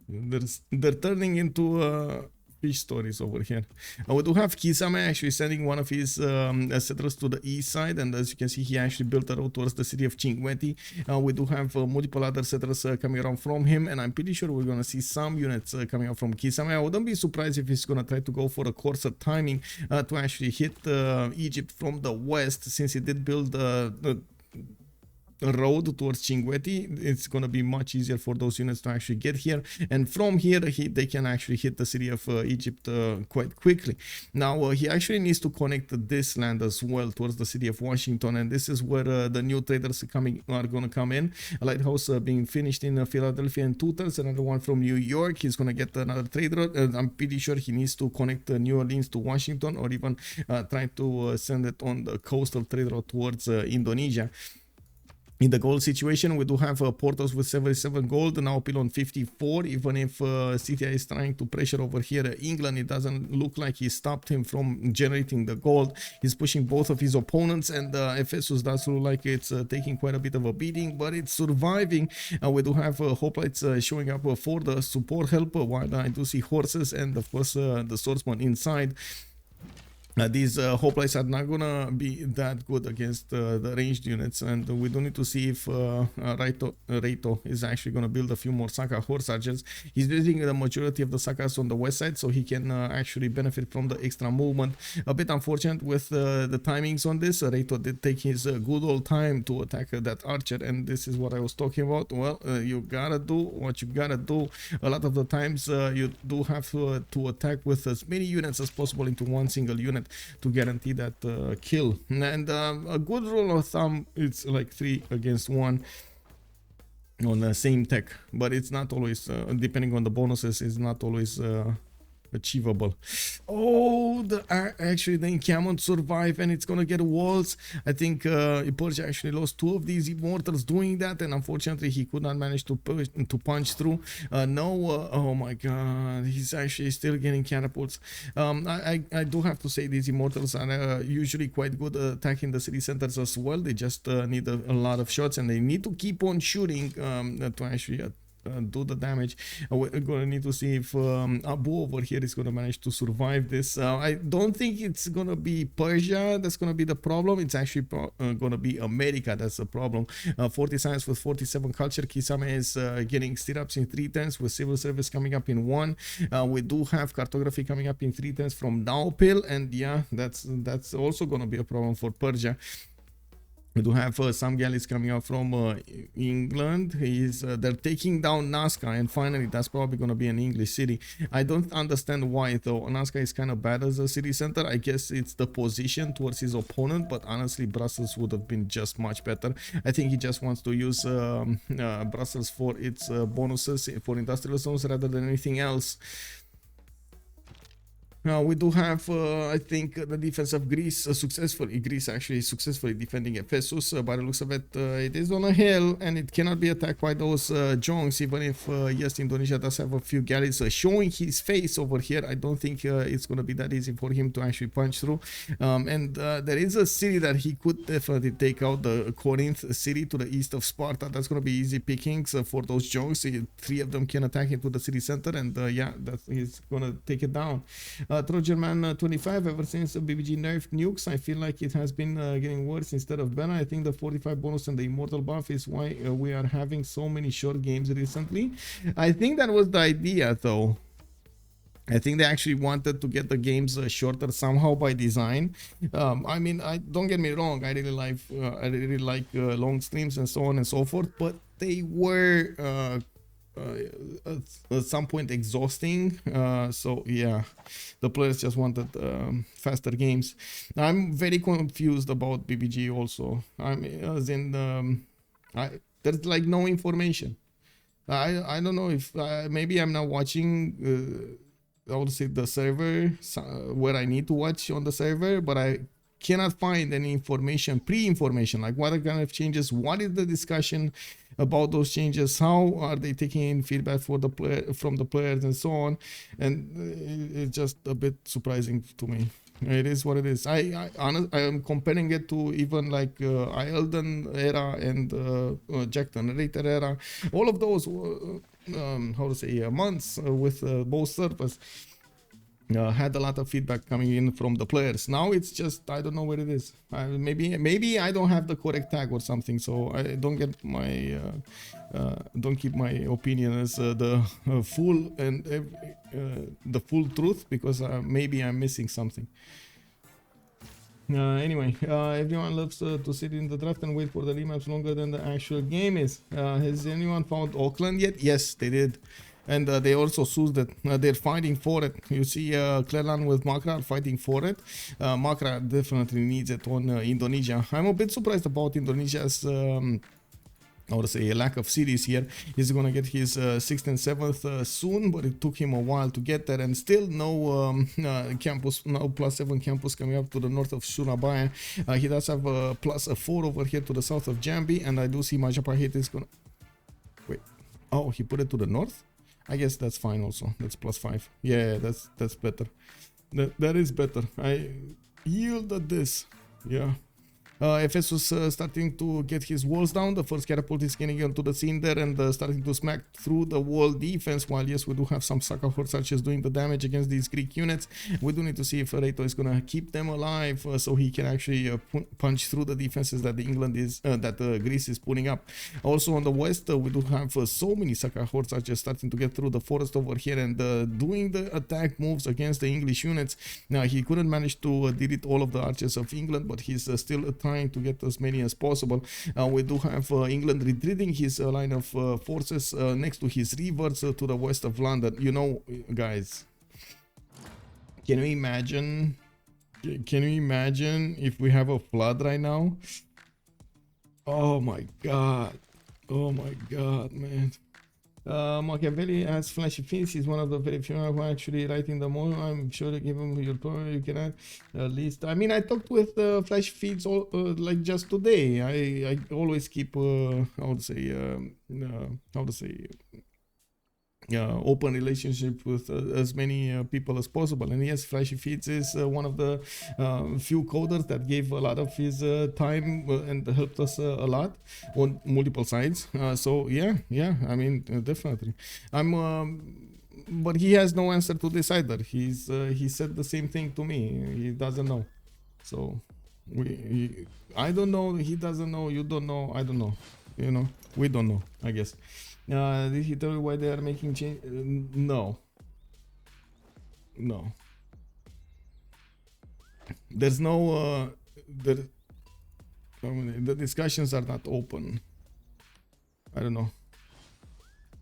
they're turning into fish stories over here. We do have Kisame actually sending one of his settlers to the east side, and as you can see, he actually built a road towards the city of Cinquetti. We do have multiple other settlers coming around from him, and I'm pretty sure we're gonna see some units coming out from Kisame. I wouldn't be surprised if he's gonna try to go for a coarser timing to actually hit Egypt from the west, since he did build road towards Cinquetti. It's going to be much easier for those units to actually get here, and from here they can actually hit the city of Egypt quite quickly. Now he actually needs to connect this land as well towards the city of Washington, and this is where the new traders are going to come in. A lighthouse being finished in Philadelphia and Tutors, another one from New York. He's going to get another trade route. I'm pretty sure he needs to connect New Orleans to Washington, or even try to send it on the coastal trade route towards Indonesia. In the gold situation, we do have Portouss with 77 gold, Naopil on 54. Even if Scythia is trying to pressure over here England, it doesn't look like he stopped him from generating the gold. He's pushing both of his opponents, and Ephesus does look like it's taking quite a bit of a beating, but it's surviving. We do have hoplites showing up for the support help, while I do see horses and of course the swordsman inside. These hoplites are not gonna be that good against the ranged units, and we do need to see if Raiito is actually gonna build a few more Saka horse archers. He's using the majority of the Sakas on the west side, so he can actually benefit from the extra movement. A bit unfortunate with the timings on this. Raiito did take his good old time to attack that archer, and this is what I was talking about. Well, you gotta do what you gotta do. A lot of the times you do have to attack with as many units as possible into one single unit to guarantee that kill. And a good rule of thumb, it's like 3 against 1 on the same tech, but it's not always depending on the bonuses, it's not always achievable. Oh, actually the encampment survive, and it's gonna get walls. I think Persia actually lost 2 of these immortals doing that, and unfortunately he could not manage to punch through. Oh my god, he's actually still getting catapults. I do have to say these immortals are usually quite good attacking the city centers as well. They just need a lot of shots, and they need to keep on shooting to actually do the damage. We're gonna need to see if Abouh over here is gonna manage to survive this. I don't think it's gonna be Persia that's gonna be the problem. It's actually gonna be America that's the problem. 40 science with 47 culture. Kisame is getting stirrups in 3 turns, with civil service coming up in 1. We do have cartography coming up in 3 turns from Naopil, and yeah, that's also gonna be a problem for Persia. We do have some galleys coming out from England. They're taking down Nazca, and finally that's probably going to be an English city. I don't understand why though. Nazca is kind of bad as a city center. I guess it's the position towards his opponent, but honestly Brussels would have been just much better. I think he just wants to use Brussels for its bonuses for industrial zones rather than anything else. We do have, I think, the defense of Greece actually successfully defending Ephesus. By the looks of it, it is on a hill and it cannot be attacked by those jongs, even if, yes, Indonesia does have a few galleys showing his face over here. I don't think it's going to be that easy for him to actually punch through. And there is a city that he could definitely take out, the Corinth city to the east of Sparta. That's going to be easy pickings for those jongs. 3 of them can attack into the city center, and yeah, he's going to take it down. Trojan Man 25, ever since BBG nerfed nukes, I feel like it has been getting worse instead of better. I think the 45 bonus and the immortal buff is why we are having so many short games recently. I think that was the idea though. I think they actually wanted to get the games shorter somehow by design. I mean, don't get me wrong, I really like long streams and so on and so forth, but they were at some point exhausting. So yeah, the players just wanted faster games. I'm very confused about BBG also. I mean, as in there's like no information. I don't know if maybe I'm not watching I would say the server where I need to watch on the server, but I cannot find any information, pre-information, like what are kind of changes, what is the discussion about those changes, how are they taking in feedback from the players and so on. And it's just a bit surprising to me. It is what it is. I am comparing it to even like Eilden era and Jack the Narrator era. All of those how to say months with both servers had a lot of feedback coming in from the players. Now it's just, I don't know where it is. Maybe I don't have the correct tag or something, so I don't get my don't keep my opinion as the full and the full truth, because maybe I'm missing something. Anyway, everyone loves to sit in the draft and wait for the remaps longer than the actual game is. Has anyone found Auckland yet? Yes, they did. And they also sued that they're fighting for it. You see Klerlan with Macra fighting for it. Macra definitely needs it on Indonesia. I'm a bit surprised about Indonesia's I would say a lack of cities here. He's gonna get his 6th and 7th soon, but it took him a while to get there, and still no campus, no +7 campus coming up to the north of Surabaya. He does have a +4 over here to the south of Jambi, and I do see Majapahit is gonna wait. Oh, he put it to the north. I guess that's fine also. That's +5. Yeah, that's better. That is better. I yielded this. Yeah. Ephesus starting to get his walls down. The first catapult is getting onto the scene there and starting to smack through the wall defense. While yes, we do have some Saka Horsaches doing the damage against these Greek units. We do need to see if Raiito is gonna keep them alive so he can actually punch through the defenses that Greece is putting up. Also on the west, we do have so many Saka Horsaches starting to get through the forest over here and doing the attack moves against the English units. Now he couldn't manage to delete all of the archers of England, but he's still trying to get as many as possible. We do have England retreating his line of forces next to his rivers to the west of London. You know, guys, can you imagine if we have a flood right now? Oh my god, man. Machiavelli has flashy fins. He's one of the very few who are actually writing the more. I'm sure to give him your power. You can at least. I mean, I talked with flash feeds all like just today. I always keep open relationship with as many people as possible. And yes, Flashy Feeds is one of the few coders that gave a lot of his time and helped us a lot on multiple sides. So yeah, I mean, definitely. But he has no answer to this either. He said the same thing to me. He doesn't know. So I don't know. He doesn't know. You don't know. I don't know. You know, we don't know, I guess. Did he tell you why they are making change? No. There's no. The discussions are not open. I don't know.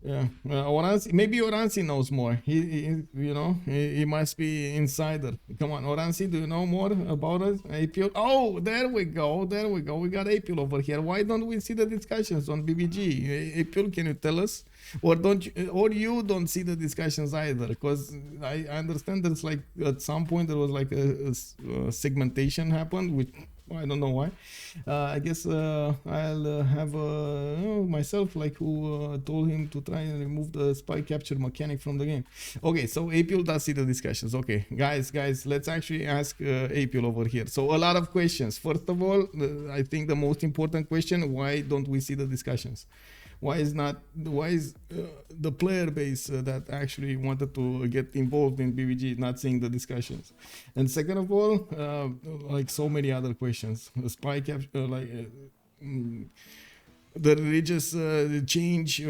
Yeah, Oranzi, maybe Oranzi knows more. He must be insider. Come on, Oranzi, do you know more about it? Apil? Oh, there we go. We got Apil over here. Why don't we see the discussions on BBG? Apil, can you tell us? Or you don't see the discussions either? Because I understand there's like at some point there was like a segmentation happened, which I don't know why. I guess I'll have myself like who told him to try and remove the spy capture mechanic from the game. Okay, so Apil does see the discussions. Okay, guys, let's actually ask Apil over here. So a lot of questions. First of all, I think the most important question: why don't we see the discussions? Why is the player base that actually wanted to get involved in BBG not seeing the discussions? And second of all, like so many other questions, the spy capture, the religious change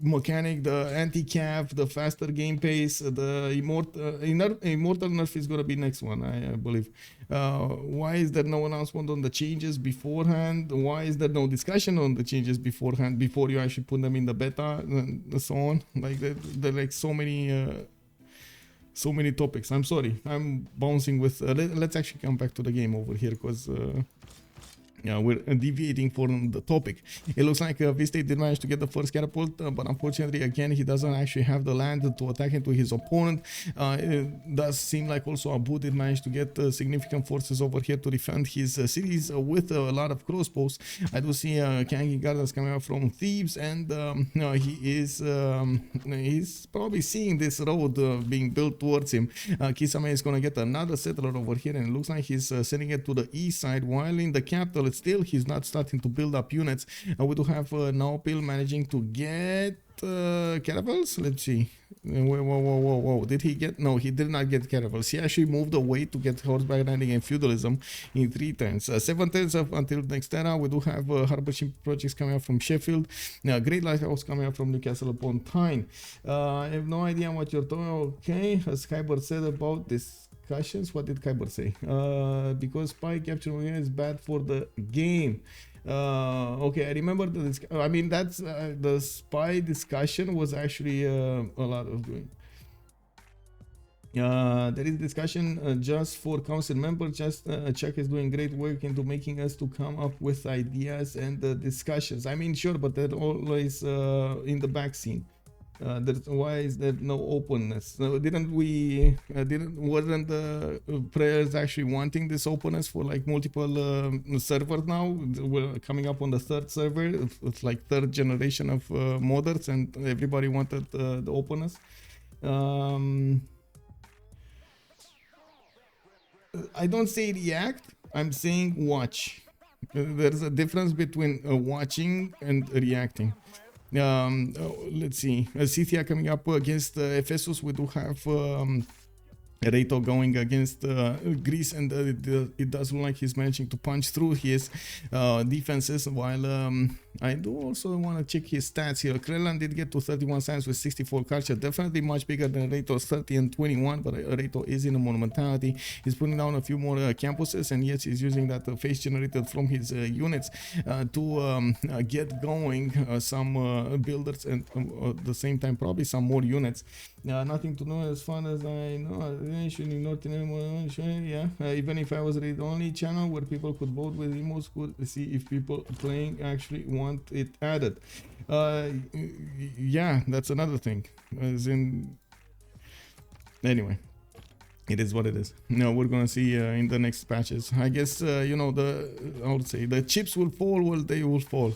mechanic, the anti-cav, the faster game pace, the immortal nerf is gonna be next one, I believe. Why is there no announcement on the changes beforehand? Why is there no discussion on the changes beforehand before you actually put them in the beta and so on? Like there are like so many topics. I'm sorry, I'm bouncing with. Let's actually come back to the game over here because. We're deviating from the topic. It looks like Vistay did manage to get the first catapult, but unfortunately, again, he doesn't actually have the land to attack into his opponent. It does seem like also Abouh did manage to get significant forces over here to defend his cities with a lot of crossbows. I do see Kangi Gardens coming out from Thebes, and he's probably seeing this road being built towards him. Kisame is going to get another settler over here, and it looks like he's sending it to the east side, while in the capital, still he's not starting to build up units. We do have Naopil managing to get caravels. Let's see. Whoa. Did he get? No, he did not get caravels. He actually moved away to get horseback riding and feudalism in 3 turns. 7 turns up until next era. We do have harbor ship projects coming up from Sheffield. Great Lighthouse coming up from Newcastle upon Tyne. I have no idea what you're talking about. Okay, as Kyber said about discussions, what did Kyber say? Because spy capture is bad for the game. Okay, I remember I mean, that's the spy discussion was actually a lot of doing. There is discussion just for council members. Just Chuck is doing great work into making us to come up with ideas and discussions. I mean, sure, but they're always in the back scene. Why is there no openness? Wasn't the players actually wanting this openness for like multiple servers now? We're coming up on the third server. It's like third generation of modders, and everybody wanted the openness. I don't say react, I'm saying watch. There's a difference between watching and reacting. Let's see. Scythia coming up against Ephesus. We do have Raiito going against Greece, and it does look like he's managing to punch through his defenses, while I do also want to check his stats here. Klerlan did get to 31 science with 64 culture, definitely much bigger than Raito's 30 and 21, but Raiito is in a monumentality. He's putting down a few more campuses, and yes, he's using that face generated from his units to get going some builders, and at the same time probably some more units. Nothing to know as far as I know. Yeah, even if I was read only channel where people could vote with emotes, could see if people playing actually want it added. Yeah, that's another thing. As in, anyway, it is what it is. No, we're gonna see in the next patches. I guess you know, I would say the chips will fall. Well, they will fall.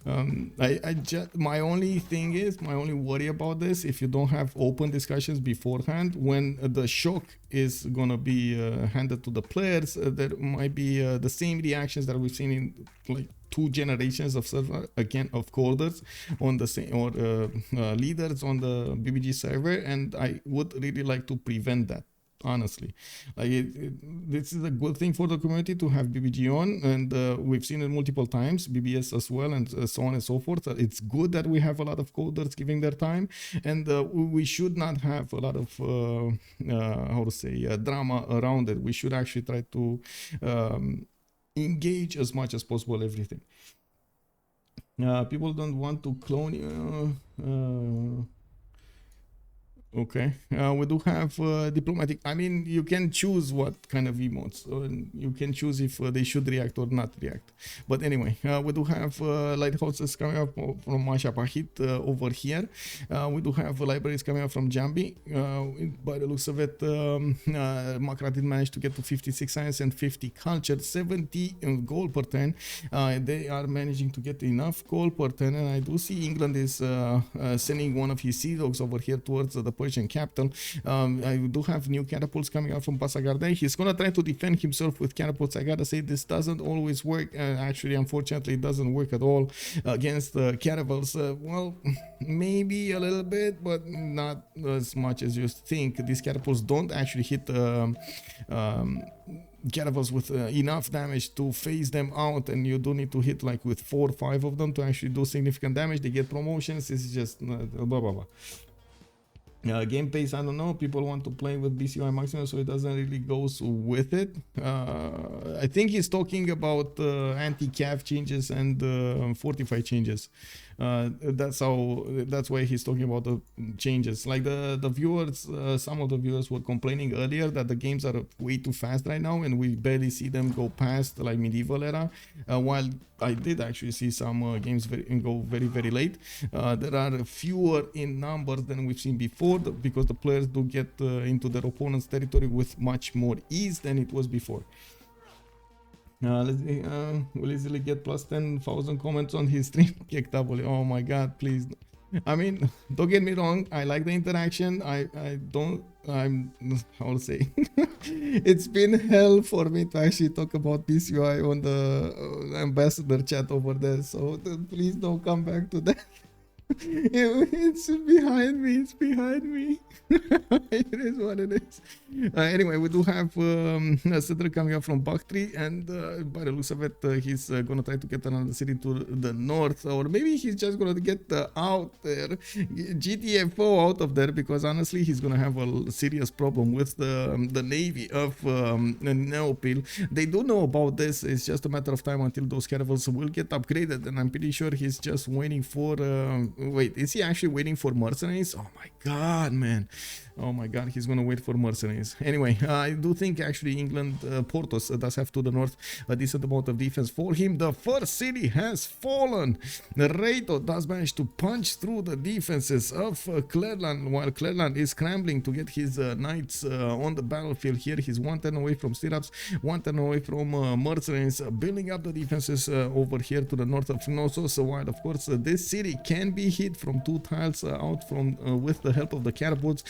My only thing is, my only worry about this, if you don't have open discussions beforehand, when the shock is gonna be handed to the players, there might be the same reactions that we've seen in like 2 generations of server, again, of coders on the same, or leaders on the BBG server, and I would really like to prevent that. Honestly, like this is a good thing for the community to have BBG on, and we've seen it multiple times, BBS as well, and so on and so forth. It's good that we have a lot of coders giving their time, and we should not have a lot of how to say drama around it. We should actually try to engage as much as possible everything. People don't want to clone you. Okay, we do have diplomatic. I mean, you can choose what kind of emotes, you can choose if they should react or not react. But anyway, we do have lighthouses coming up from Mashapahit over here. We do have libraries coming up from Jambi. By the looks of it, Macra did manage to get to 56 science and 50 culture, 70 gold per turn. They are managing to get enough gold per turn, and I do see England is sending one of his sea dogs over here towards the Persian capital. I do have new catapults coming out from Pasagardei. He's gonna try to defend himself with catapults. I gotta say, this doesn't always work. Actually, unfortunately, it doesn't work at all against caravels. Well, maybe a little bit, but not as much as you think. These catapults don't actually hit caravels with enough damage to phase them out, and you do need to hit like with 4 or 5 of them to actually do significant damage. They get promotions. This is just blah blah blah. Game pace, I don't know. People want to play with BCY maximum, so it doesn't really goes with it. I think he's talking about anti-cav changes and fortify changes. That's why he's talking about the changes. Like the viewers, some of the viewers were complaining earlier that the games are way too fast right now, and we barely see them go past like medieval era. While I did actually see some games go very, very late. There are fewer in numbers than we've seen before, because the players do get into their opponent's territory with much more ease than it was before. We'll easily get plus 10,000 comments on his stream. Oh my god, please. I mean, don't get me wrong, I like the interaction. I'll say it's been hell for me to actually talk about PCI on the ambassador chat over there, so please don't come back to that. It's behind me. It's behind me. It is what it is. Anyway, we do have a settler coming up from Bakhtri, and by the looks of it, he's gonna try to get another city to the north, or maybe he's just gonna get out there, GTFO out of there, because honestly, he's gonna have a serious problem with the navy of Naopil. They do know about this. It's just a matter of time until those caravels will get upgraded, and I'm pretty sure he's just waiting for. Wait, is he actually waiting for mercenaries? Oh my god, man. Oh my god, he's gonna wait for mercenaries. Anyway, I do think actually England, Portouss does have to the north a decent amount of defense for him. The first city has fallen. Raiito does manage to punch through the defenses of Klerlan, while Klerlan is scrambling to get his knights on the battlefield here. He's 1 turn away from stirrups, 1 turn away from mercenaries, building up the defenses over here to the north of Knossos, while of course this city can be hit from 2 tiles out from with the help of the catapults.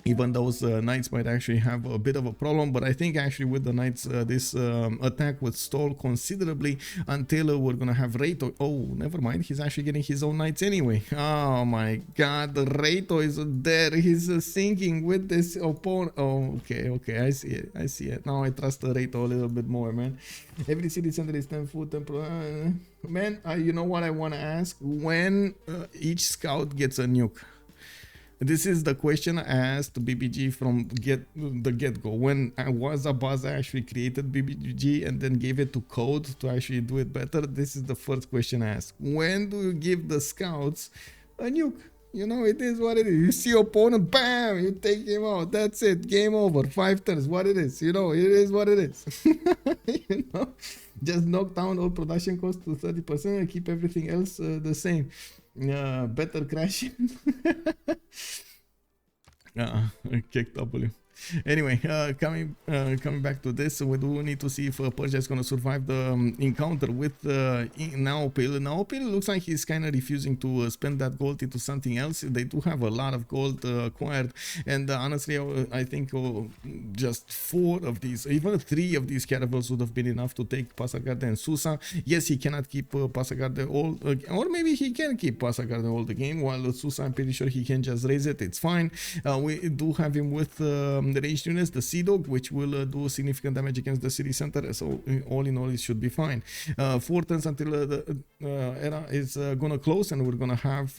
Even those knights might actually have a bit of a problem, but I think actually with the knights this attack would stall considerably until we're gonna have Raiito. Oh, never mind, he's actually getting his own knights anyway. Oh my god, the Raiito is there. He's sinking with this opponent. Oh, okay, I see it. Now I trust the Raiito a little bit more, man. Every city center is 10 foot. Man, you know what I want to ask? When each scout gets a nuke? This is the question I asked BBG from the get-go. When Abaza actually created BBG and then gave it to Code to actually do it better, this is the first question I asked. When do you give the scouts a nuke? You know, it is what it is. You see opponent, bam, you take him out. That's it. Game over. 5 turns. What it is. You know, it is what it is. You know, just knock down all production costs to 30% and keep everything else the same. Better crashing. Kick W. Anyway, coming back to this, we do need to see if Persia is going to survive the encounter with Naopil. Naopil looks like he's kind of refusing to spend that gold into something else. They do have a lot of gold acquired, and honestly, I think just 4 of these, even 3 of these caravels would have been enough to take Pasargade and Susa. Yes, he cannot keep Pasargade all, or maybe he can keep Pasargade all the game, while Susa, I'm pretty sure he can just raise it. It's fine. We do have him with the ranged units, the Sea Dog, which will do significant damage against the city center, so all in all it should be fine. 4 turns until the era is gonna close, and we're gonna have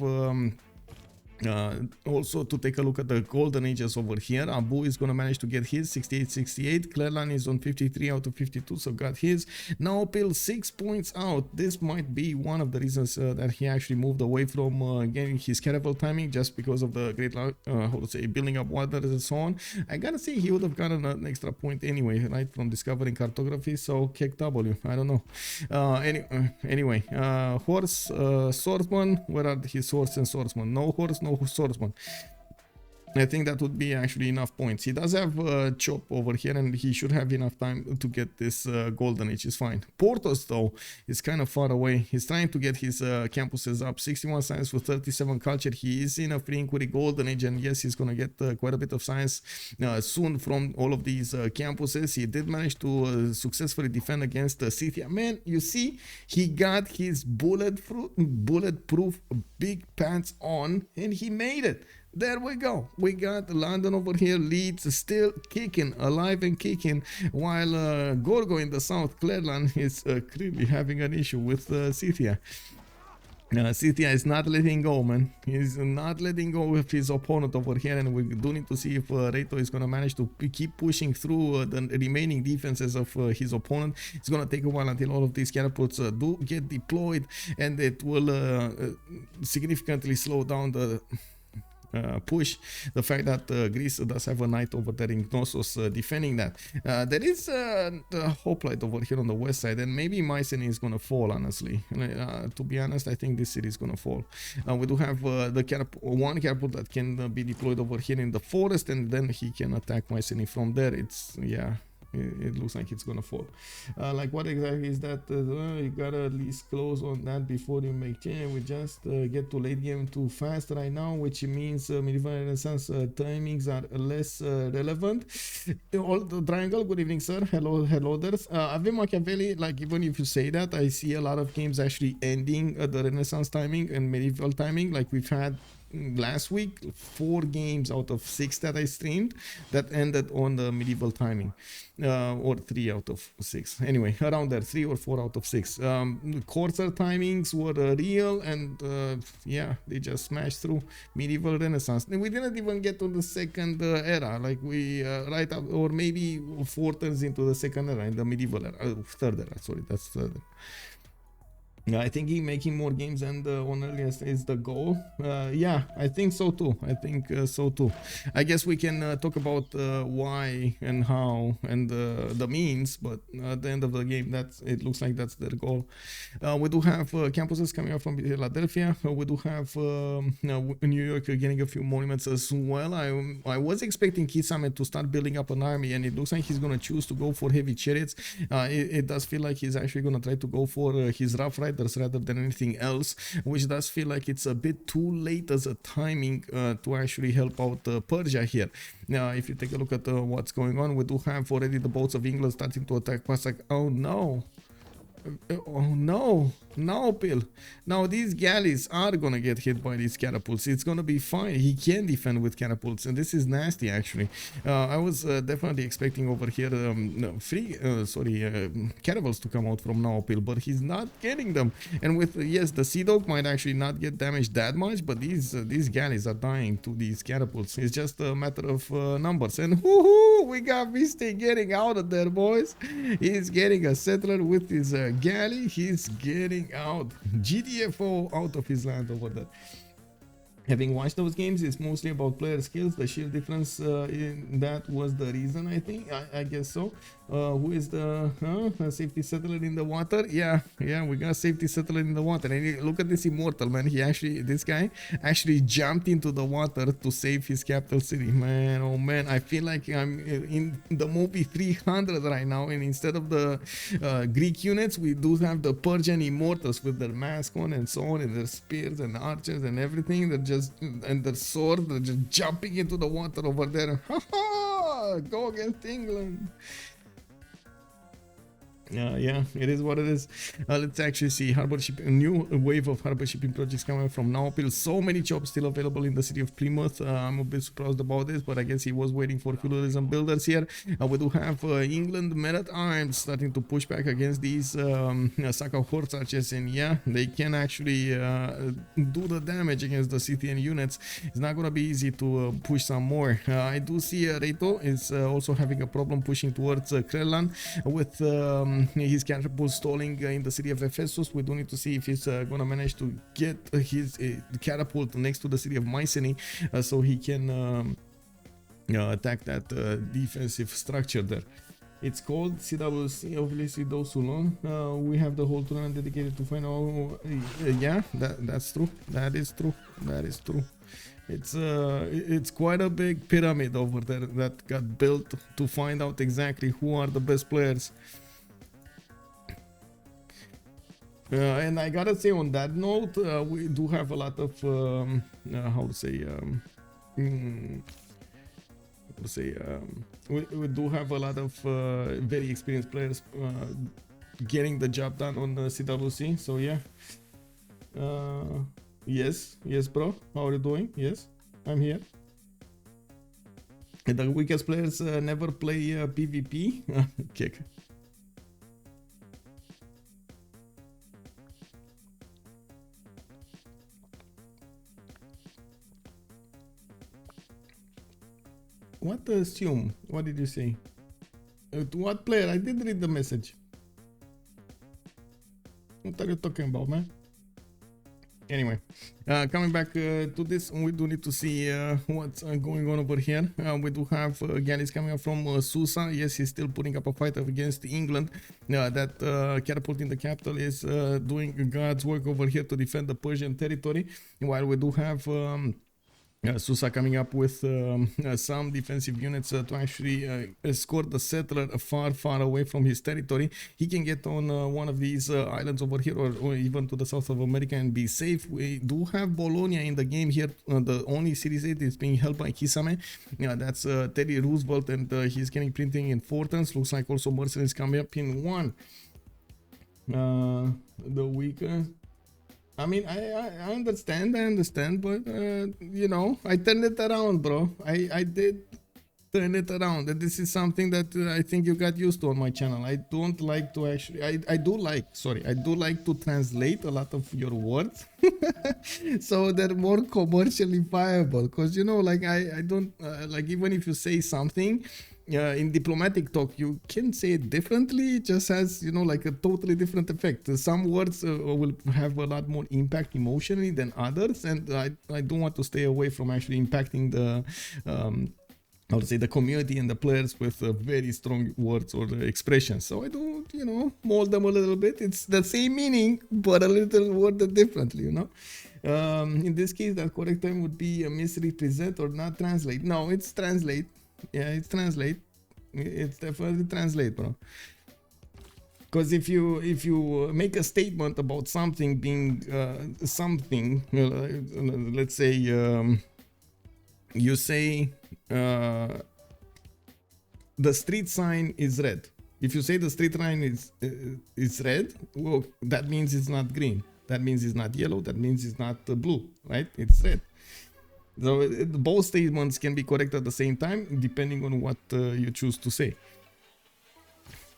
also to take a look at the golden ages over here. Abouh is gonna manage to get his 68-68. Klerlan is on 53 out of 52, so got his. Naopil 6 points out. This might be one of the reasons that he actually moved away from getting his caravel timing, just because of the great how to say, building up water and so on. I gotta say he would have gotten an extra point anyway, right, from discovering cartography. So kick W, I don't know. Anyway, horse, swordsman, where are his horse and swordsman? No horse, no swordsman. I think that would be actually enough points. He does have chop over here, and he should have enough time to get this golden age. Is fine. Portouss though is kind of far away. He's trying to get his campuses up. 61 science with 37 culture. He is in a free inquiry golden age, and yes, he's gonna get quite a bit of science soon from all of these campuses. He did manage to successfully defend against Scythia. Man, you see, he got his bulletproof big pants on, and he made it. There we go. We got London over here, Leeds still kicking, alive and kicking, while Gorgo in the south, Klerlan, is clearly having an issue with Scythia. Scythia is not letting go, man. He's not letting go of his opponent over here, and we do need to see if Raiito is going to manage to keep pushing through the remaining defenses of his opponent. It's going to take a while until all of these catapults do get deployed, and it will significantly slow down the push. The fact that Greece does have a knight over there in Knossos defending that. There is the hoplite over here on the west side, and maybe Mycenae is gonna fall, honestly. To be honest, I think this city is gonna fall. We do have the one catapult that can be deployed over here in the forest, and then he can attack Mycenae from there. It's, yeah, it looks like it's gonna fall. Like, what exactly is that? You gotta at least close on that before you make change. We just get to late game too fast right now, which means medieval renaissance timings are less relevant. All the triangle, good evening, sir. Hello there. Avem Machiavelli, like, even if you say that, I see a lot of games actually ending at the renaissance timing and medieval timing. Like, we've had last week 4 games out of 6 that I streamed that ended on the medieval timing, or 3 out of 6, anyway, around there, 3 or 4 out of 6. Corsair timings were real, and yeah, they just smashed through medieval renaissance. And we didn't even get to the second era, like we right up, or maybe 4 turns into the second era in the medieval era, third era, sorry, that's third. I think making more games and on earliest is the goal. Yeah, I think so too. I think so too. I guess we can talk about why and how and the means, but at the end of the game, it looks like that's their goal. We do have campuses coming up from Philadelphia. We do have New York getting a few monuments as well. I was expecting Kisame to start building up an army, and it looks like he's gonna choose to go for heavy chariots. It does feel like he's actually gonna try to go for his rough riders rather than anything else, which does feel like it's a bit too late as a timing to actually help out Persia here. Now, if you take a look at what's going on, we do have already the boats of England starting to attack Pasak. Oh no. Oh no, Naopil. Now these galleys are gonna get hit by these catapults. It's gonna be fine. He can defend with catapults, and this is nasty actually. I was definitely expecting over here caravels to come out from Naopil, but he's not getting them. And with yes, the Sea Dog might actually not get damaged that much, but these galleys are dying to these catapults. It's just a matter of numbers. And whoo, we got Vistay getting out of there, boys. He's getting a settler with his galley. He's getting out GTFO out of his land over there. Having watched those games, it's mostly about player skills. The sheer difference that was the reason, I think. I guess so. Who is the safety settler in the water? Yeah, we got safety settler in the water. And look at this immortal, man. This guy actually jumped into the water to save his capital city. Man, oh man, I feel like I'm in the movie 300 right now. And instead of the Greek units, we do have the Persian immortals with their mask on and so on, and their spears and archers and everything. They're just and their sword, they're just jumping into the water over there. Go against England. Yeah, it is what it is. Let's actually see harbor shipping. A new wave of harbor shipping projects coming from Naopil. So many jobs still available in the city of Plymouth. I'm a bit surprised about this, but I guess he was waiting for feudalism builders here. We do have England men at arms starting to push back against these Saka horse archers, and yeah, they can actually do the damage against the Scythian units. It's not gonna be easy to push some more. I do see Raiito is also having a problem pushing towards Klerlan with his catapult stalling in the city of Ephesus. We do need to see if he's gonna manage to get his catapult next to the city of Mycenae so he can attack that defensive structure there. It's called CWC, obviously those who know. We have the whole tournament dedicated to find out. Yeah, that's true. That is true. It's quite a big pyramid over there that got built to find out exactly who are the best players. And I gotta say, on that note, we do have a lot of we do have a lot of very experienced players getting the job done on the CWC. So yeah, yes, bro. How are you doing? Yes, I'm here. And the weakest players never play PvP. Kick. What assume? What did you say? To what player? I did read the message. What are you talking about, man? Anyway, coming back to this, we do need to see what's going on over here. We do have galleys coming up from Susa. Yes, he's still putting up a fight against England. That catapult in the capital is doing God's work over here to defend the Persian territory, while we do have Susa coming up with some defensive units to actually escort the settler far away from his territory. He can get on one of these islands over here, or even to the south of America, and be safe. We do have Bologna in the game here. The only Series 8 is being held by Kisame. That's Teddy Roosevelt, and he's getting printing in Fortans. Looks like also mercenaries coming up in one. The weekend. I mean, I understand, but you know, I turned it around, bro. I did turn it around, and this is something that I think you got used to on my channel. I don't like to actually, I do like to translate a lot of your words so they're more commercially viable, because you know, like I don't like, even if you say something, in diplomatic talk, you can say it differently. It just has, you know, like a totally different effect. Some words will have a lot more impact emotionally than others, and I do want to stay away from actually impacting the I would say the community and the players with very strong words or expressions. So I do, you know, mold them a little bit. It's the same meaning, but a little worded differently, you know. In this case, the correct term would be misrepresent or not translate. No, it's translate. Yeah, it's translate. It's definitely translate, bro. Because if you make a statement about something being something, let's say you say the street sign is red. If you say the street sign is red, well, that means it's not green. That means it's not yellow. That means it's not blue, right? It's red. So both statements can be correct at the same time, depending on what you choose to say.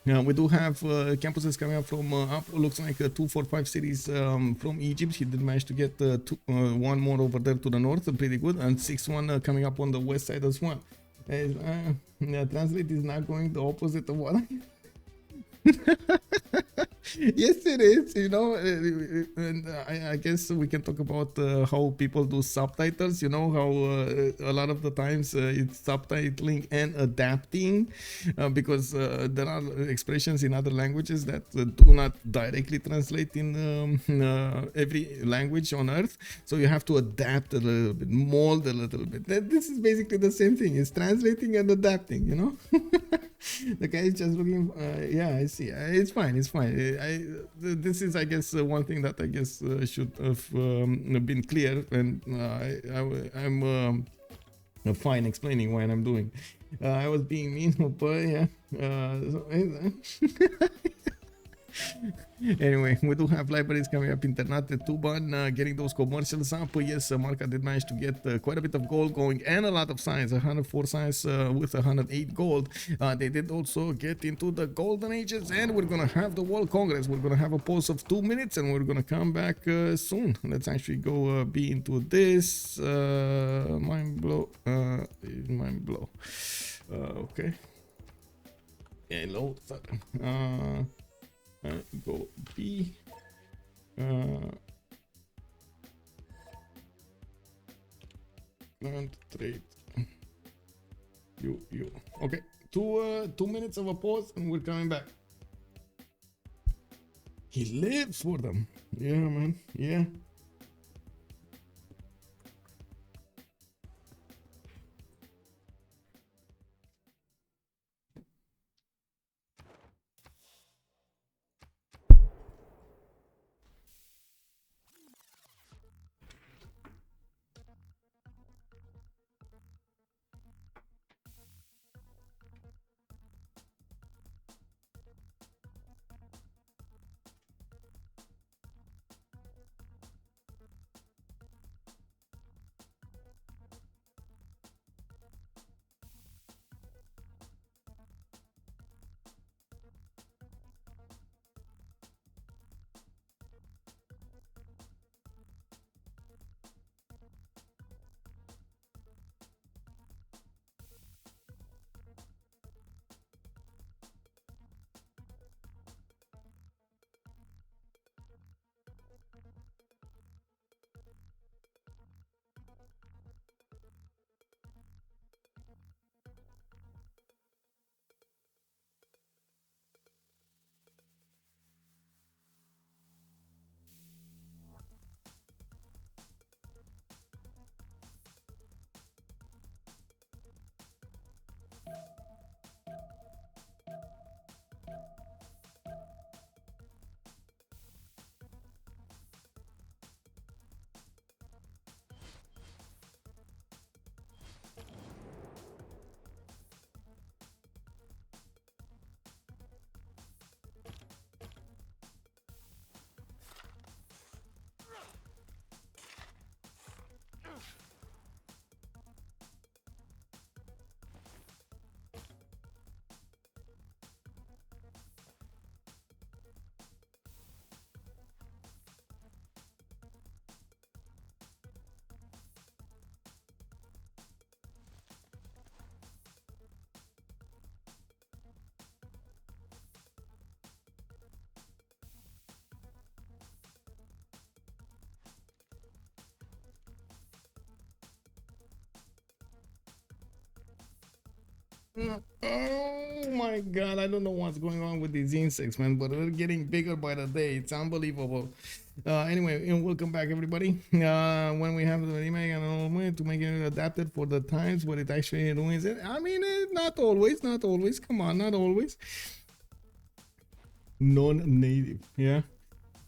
We do have campuses coming up from looks like 245 cities from Egypt. He did manage to get one more over there to the north, pretty good, and 6-1 coming up on the west side as well. Translate is not going the opposite of what yes, it is, you know, and I guess we can talk about how people do subtitles, you know, how a lot of the times it's subtitling and adapting because there are expressions in other languages that do not directly translate in every language on earth, so you have to adapt a little bit, mold a little bit. This is basically the same thing. It's translating and adapting, you know. The guy is just looking yeah, I see. It's fine, it's fine. This is, I guess, one thing that I guess should have been clear, and I'm fine explaining why I'm doing. I was being mean, but yeah. Anyway, we do have libraries coming up, Internate, Tuban, getting those commercials up. Yes, Macra did manage to get quite a bit of gold going and a lot of science, 104 science with 108 gold. They did also get into the golden ages, and we're gonna have the World Congress. We're gonna have a pause of 2 minutes, and we're gonna come back soon. Let's actually go be into this. Mind blow. Okay. Hello. Go B. And trade. You. Okay. 2 minutes of a pause, and we're coming back. He lives for them. Yeah, man. Yeah. Oh my god, I don't know what's going on with these insects, man, but they're getting bigger by the day. It's unbelievable. Anyway, and welcome back, everybody. When we have the remake and all way to make it adapted for the times, but it actually ruins it. I mean, not always, not always. Come on, not always. Non-native, yeah.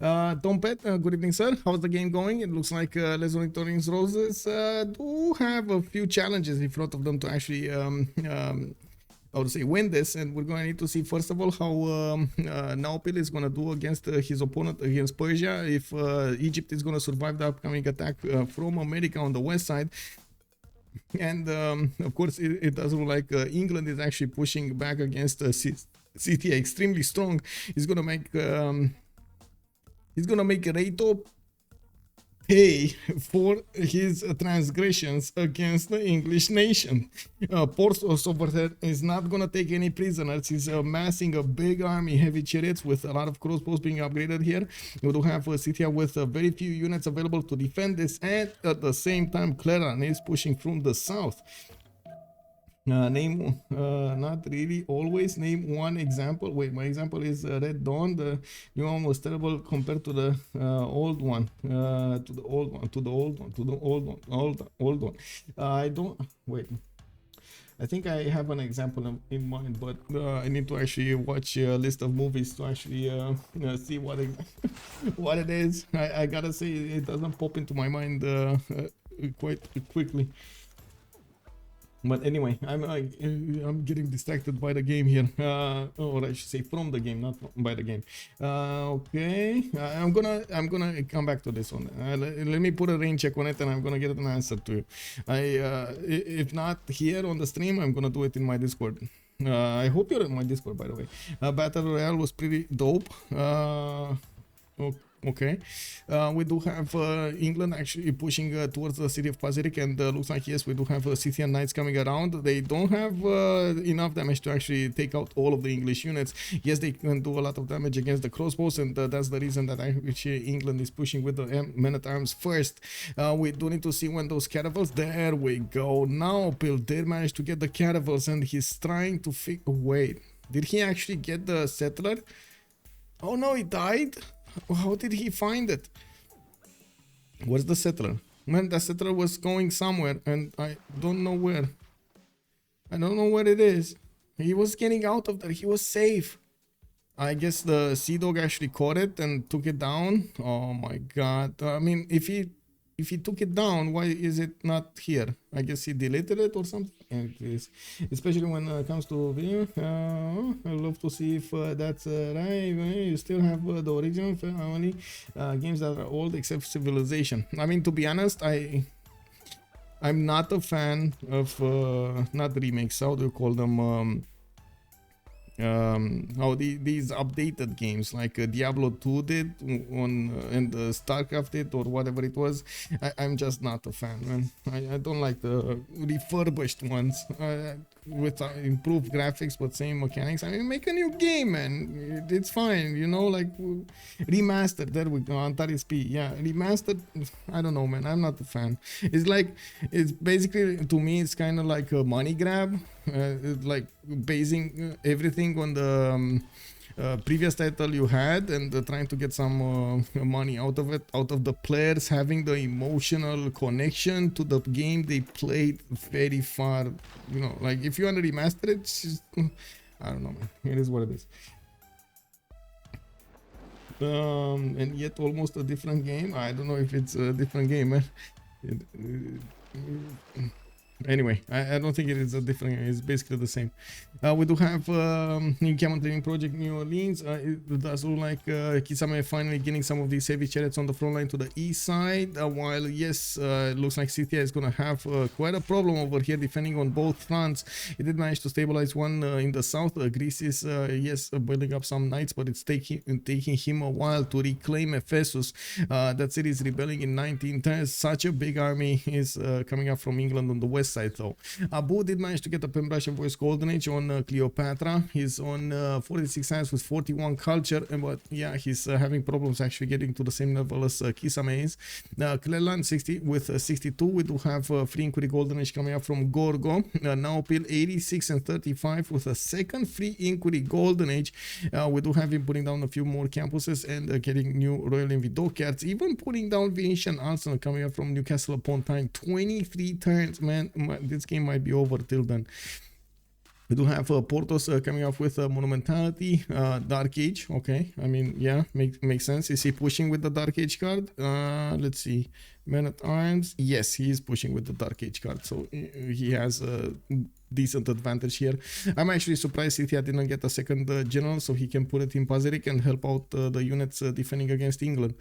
Tom Pet, good evening, sir. How's the game going? It looks like Les Ornithorynques Roses do have a few challenges in front of them to actually, I would say, win this. And we're going to need to see, first of all, how Naopil is going to do against his opponent, against Persia, if Egypt is going to survive the upcoming attack from America on the west side. And, of course, it does look like England is actually pushing back against Scythia extremely strong. He's going to make... He's gonna make Raiito pay for his transgressions against the English nation. Portouss over there is not gonna take any prisoners. He's amassing a big army, heavy chariots with a lot of crossbows being upgraded here. We do have Scythia with very few units available to defend this, and at the same time Klerlan is pushing from the south. Name not really always. Name one example. Wait, my example is Red Dawn. The new one was terrible compared to the old one, to the old one, to the old one, to the old one, old one. I don't wait. I think I have an example in mind, but I need to actually watch a list of movies to actually see what what it is. I gotta say it doesn't pop into my mind quite quickly. But anyway, I'm getting distracted by the game here, or I should say from the game, not by the game. Okay, I'm gonna come back to this one. Let me put a rain check on it, and I'm gonna get an answer to you. If not here on the stream, I'm gonna do it in my Discord. I hope you're in my Discord, by the way. Battle Royale was pretty dope. Okay, we do have England actually pushing towards the city of Pacific, and looks like yes, we do have Scythian knights coming around. They don't have enough damage to actually take out all of the English units. Yes, they can do a lot of damage against the crossbows, and that's the reason that actually England is pushing with the men-at-arms first. We do need to see when those caravels. There we go. Naopil did manage to get the caravels, and he's trying to wait. Did he actually get the settler? Oh no, he died. How did he find it? Where's the settler? Man, the settler was going somewhere, and I don't know where. I don't know where it is. He was getting out of there. He was safe. I guess the Sea Dog actually caught it and took it down. Oh my god. I mean, if he took it down, why is it not here? I guess he deleted it or something. And it is, especially when it comes to video. I'd love to see if that's right. You still have the original family games that are old except Civilization. I mean, to be honest, I'm not a fan of not remakes. How do you call them? These updated games like Diablo 2 did on and StarCraft did, or whatever it was. I'm just not a fan, man. I don't like the refurbished ones with improved graphics but same mechanics. I mean, make a new game, man. It's fine, you know, like remastered. There we go. Antares P, yeah, remastered. I don't know, man. I'm not a fan. It's like, it's basically, to me, it's kind of like a money grab. Like basing everything on the previous title you had, and trying to get some money out of it, out of the players having the emotional connection to the game they played very far. You know, like if you want to remaster it, it's just, I don't know, man. It is what it is. And yet almost a different game. I don't know if it's a different game, man. Anyway, I don't think it is a different. It's basically the same. We do have new Camel Training Project New Orleans. It does look like Kisame finally getting some of these heavy chariots on the front line to the east side. While yes, it looks like Scythia is gonna have quite a problem over here defending on both fronts. It did manage to stabilize one in the south. Greece is yes building up some knights, but it's taking him a while to reclaim Ephesus. That city is rebelling in 1910. Such a big army is coming up from England on the west west side though. Abouh did manage to get a Pembrasian voice golden age on Cleopatra. He's on 46 science with 41 culture, but yeah, he's having problems actually getting to the same level as Kisame is. Klerlan 60 with 62. We do have free inquiry golden age coming up from Gorgo. Naopil 86 and 35 with a second free inquiry golden age. We do have him putting down a few more campuses and getting new Royal Envy dockyards, even putting down Venetian Arsenal coming up from Newcastle upon Tyne. 23 turns, man. This game might be over till then. We do have Portouss coming up with Monumentality, Dark Age. Okay, I mean, yeah, makes sense. Is he pushing with the Dark Age card? Let's see. Man at Arms. Yes, he is pushing with the Dark Age card, so he has a decent advantage here. I'm actually surprised Scythia didn't get a second general, so he can put it in Pazeric and help out the units defending against England.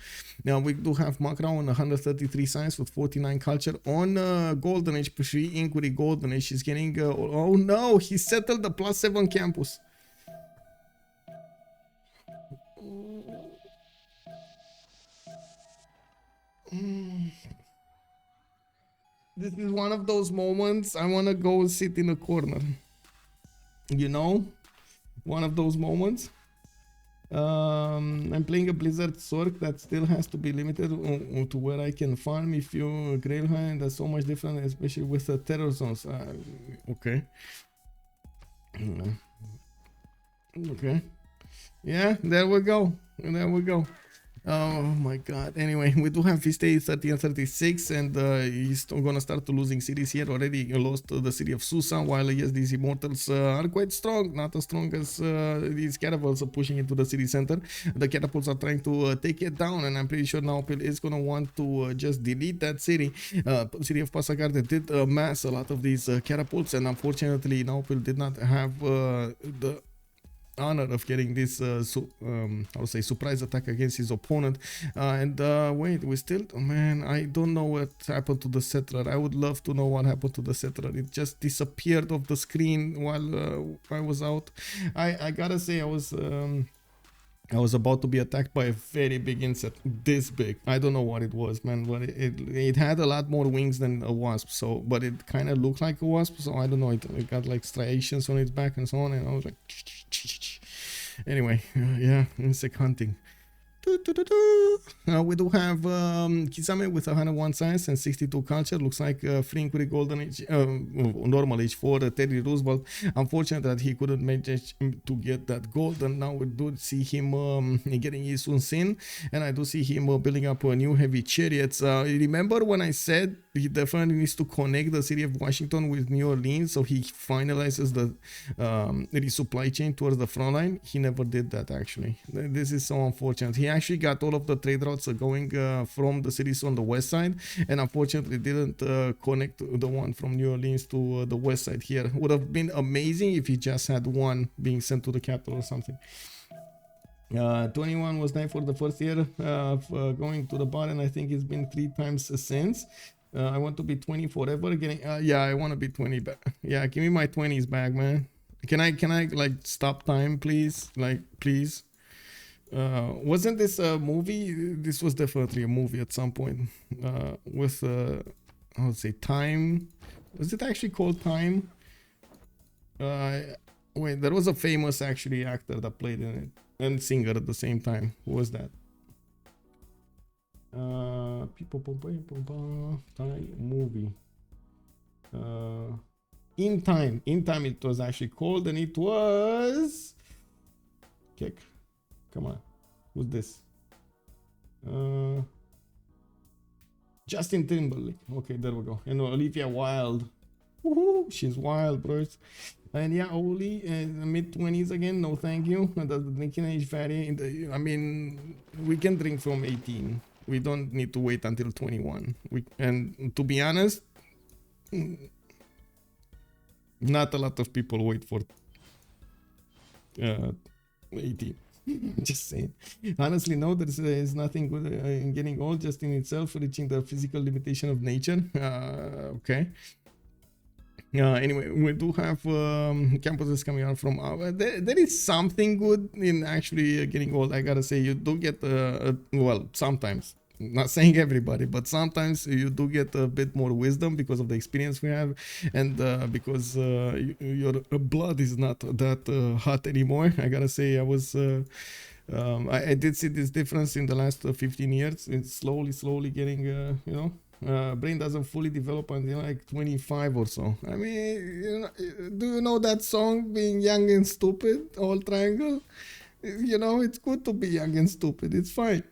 Now we do have Macra on 133 science with 49 culture on Golden Age, free inquiry Golden Age. He's getting oh no, he settled the +7 campus. This is one of those moments I want to go sit in a corner. You know? One of those moments. I'm playing a Blizzard Sork that still has to be limited to where I can farm. If you Grail High, that's so much different, especially with the terror zones. Okay. Okay. Yeah, there we go. There we go. Oh my god. Anyway, we do have Vistay 30 and 36, and he's gonna start losing cities here already. He lost the city of Susa, while yes, these immortals are quite strong, not as strong as these catapults are pushing into the city center. The catapults are trying to take it down, and I'm pretty sure Naopil is gonna want to just delete that city. City of Passagarde did mass a lot of these catapults, and unfortunately Naopil did not have the honor of getting this I would say surprise attack against his opponent. Wait, we still, oh man, I don't know what happened to the settler. I would love to know what happened to the settler. It just disappeared off the screen while I was out. I gotta say, I was about to be attacked by a very big insect, this big. I don't know what it was, man, but it had a lot more wings than a wasp. So, but it kind of looked like a wasp. So I don't know. It got like striations on its back and so on, and I was like, anyway, yeah, insect hunting. We do have Kisame with 101 science and 62 culture. Looks like free inquiry golden age, normal age for Teddy Roosevelt. Unfortunate that he couldn't manage to get that gold, and now we do see him getting his Sun Sin, and I do see him building up a new heavy chariots. Remember when I said he definitely needs to connect the city of Washington with New Orleans so he finalizes the resupply chain towards the front line? He never did that, actually. This is so unfortunate. He actually got all of the trade routes going from the cities on the west side, and unfortunately didn't connect the one from New Orleans to the west side here. Would have been amazing if he just had one being sent to the capital or something. 21 was nice for the first year of going to the bar, and I think it's been 3 times since. I want to be 20 forever. Yeah, I want to be 20 back. Yeah, give me my 20s back, man. Can I like stop time, please? Like, please. Wasn't this a movie? This was definitely a movie at some point with I would say Time. Was it actually called Time? Wait, there was a famous actually actor that played in it and singer at the same time. Who was that? Time movie. In Time it was actually called, and it was Kick. Come on, who's this? Justin Timberlake. Okay, there we go. And Olivia Wilde. Woohoo, she's wild, bros. And yeah, Oli, mid-20s again. No, thank you. Does the drinking age vary? I mean, we can drink from 18. We don't need to wait until 21. And to be honest, not a lot of people wait for 18. Just saying. Honestly, no, there's nothing good in getting old just in itself, reaching the physical limitation of nature. Okay. Anyway, we do have campuses coming out from there is something good in actually getting old. I gotta say, you do get well, sometimes not saying everybody, but sometimes you do get a bit more wisdom because of the experience we have, and because your blood is not that hot anymore. I gotta say, I did see this difference in the last 15 years. It's slowly getting, brain doesn't fully develop until like 25 or so. I mean, do you know that song, Being Young and Stupid, All Triangle? It's good to be young and stupid. It's fine.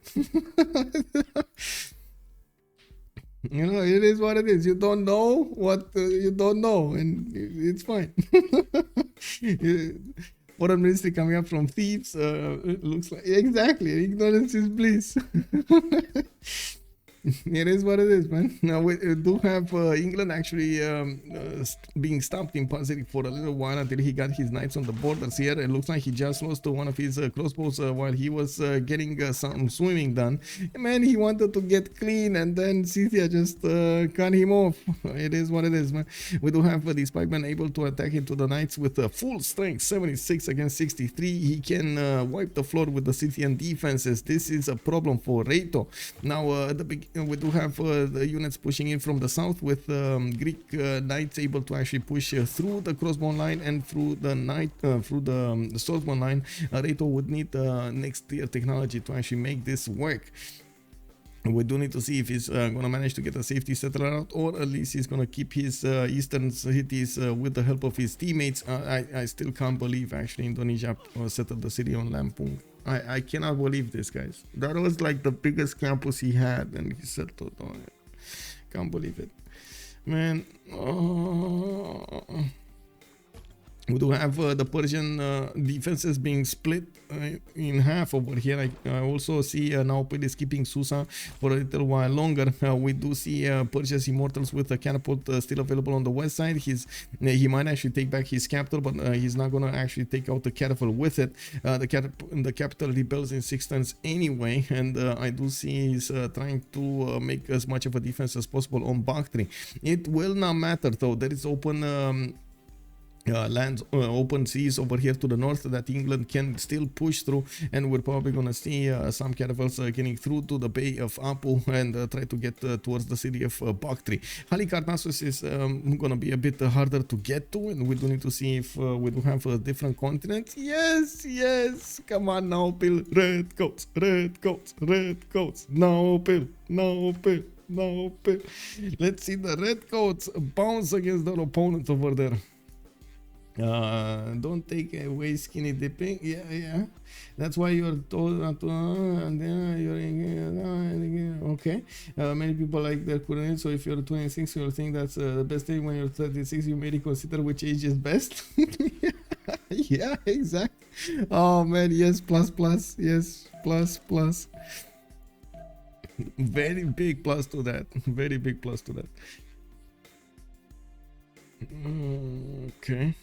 It is what it is. You don't know what you don't know, and it's fine. Foreign ministry coming up from thieves. It looks like exactly ignorance is bliss. It is what it is, man. Now we do have England actually being stopped in Pacific for a little while until he got his knights on the borders here. It looks like he just lost to one of his crossbows while he was getting some swimming done. Man, he wanted to get clean, and then Scythia just cut him off. It is what it is, man. We do have the pikemen able to attack into the knights with full strength, 76 against 63. He can wipe the floor with the Scythian defenses. This is a problem for Raiito. Now at the beginning, we do have the units pushing in from the south with Greek knights able to actually push through the crossbow line and through the swordsbow line. Raiito would need next tier technology to actually make this work. We do need to see if he's going to manage to get a safety settler out, or at least he's going to keep his eastern cities with the help of his teammates. I still can't believe actually Indonesia settled the city on Lampung. I cannot believe this, guys. That was like the biggest campus he had, and he settled on it. Can't believe it, man. We do have the Persian defenses being split in half over here. I also see Naopil is keeping Susa for a little while longer. We do see Persia's immortals with a catapult still available on the west side. He might actually take back his capital, but he's not going to actually take out the catapult with it. The capital rebels in 6 turns anyway, and I do see he's trying to make as much of a defense as possible on Bakhtri. It will not matter though. There is open lands, open seas over here to the north that England can still push through, and we're probably gonna see some catapults getting through to the Bay of Abouh and try to get towards the city of Bakhtri. Halikarnassus is gonna be a bit harder to get to, and we do need to see if we do have a different continent. Yes, come on, Naopil, red coats, Naopil. Let's see the red coats bounce against their opponent over there. Don't take away skinny dipping. Yeah. That's why you're told not to. Okay. Many people like their current. So if you're 26, you'll think that's the best thing. When you're 36, you may reconsider which age is best. Yeah, exactly. Oh man, yes, plus. Yes, plus. Very big plus to that. Very big plus to that. Okay.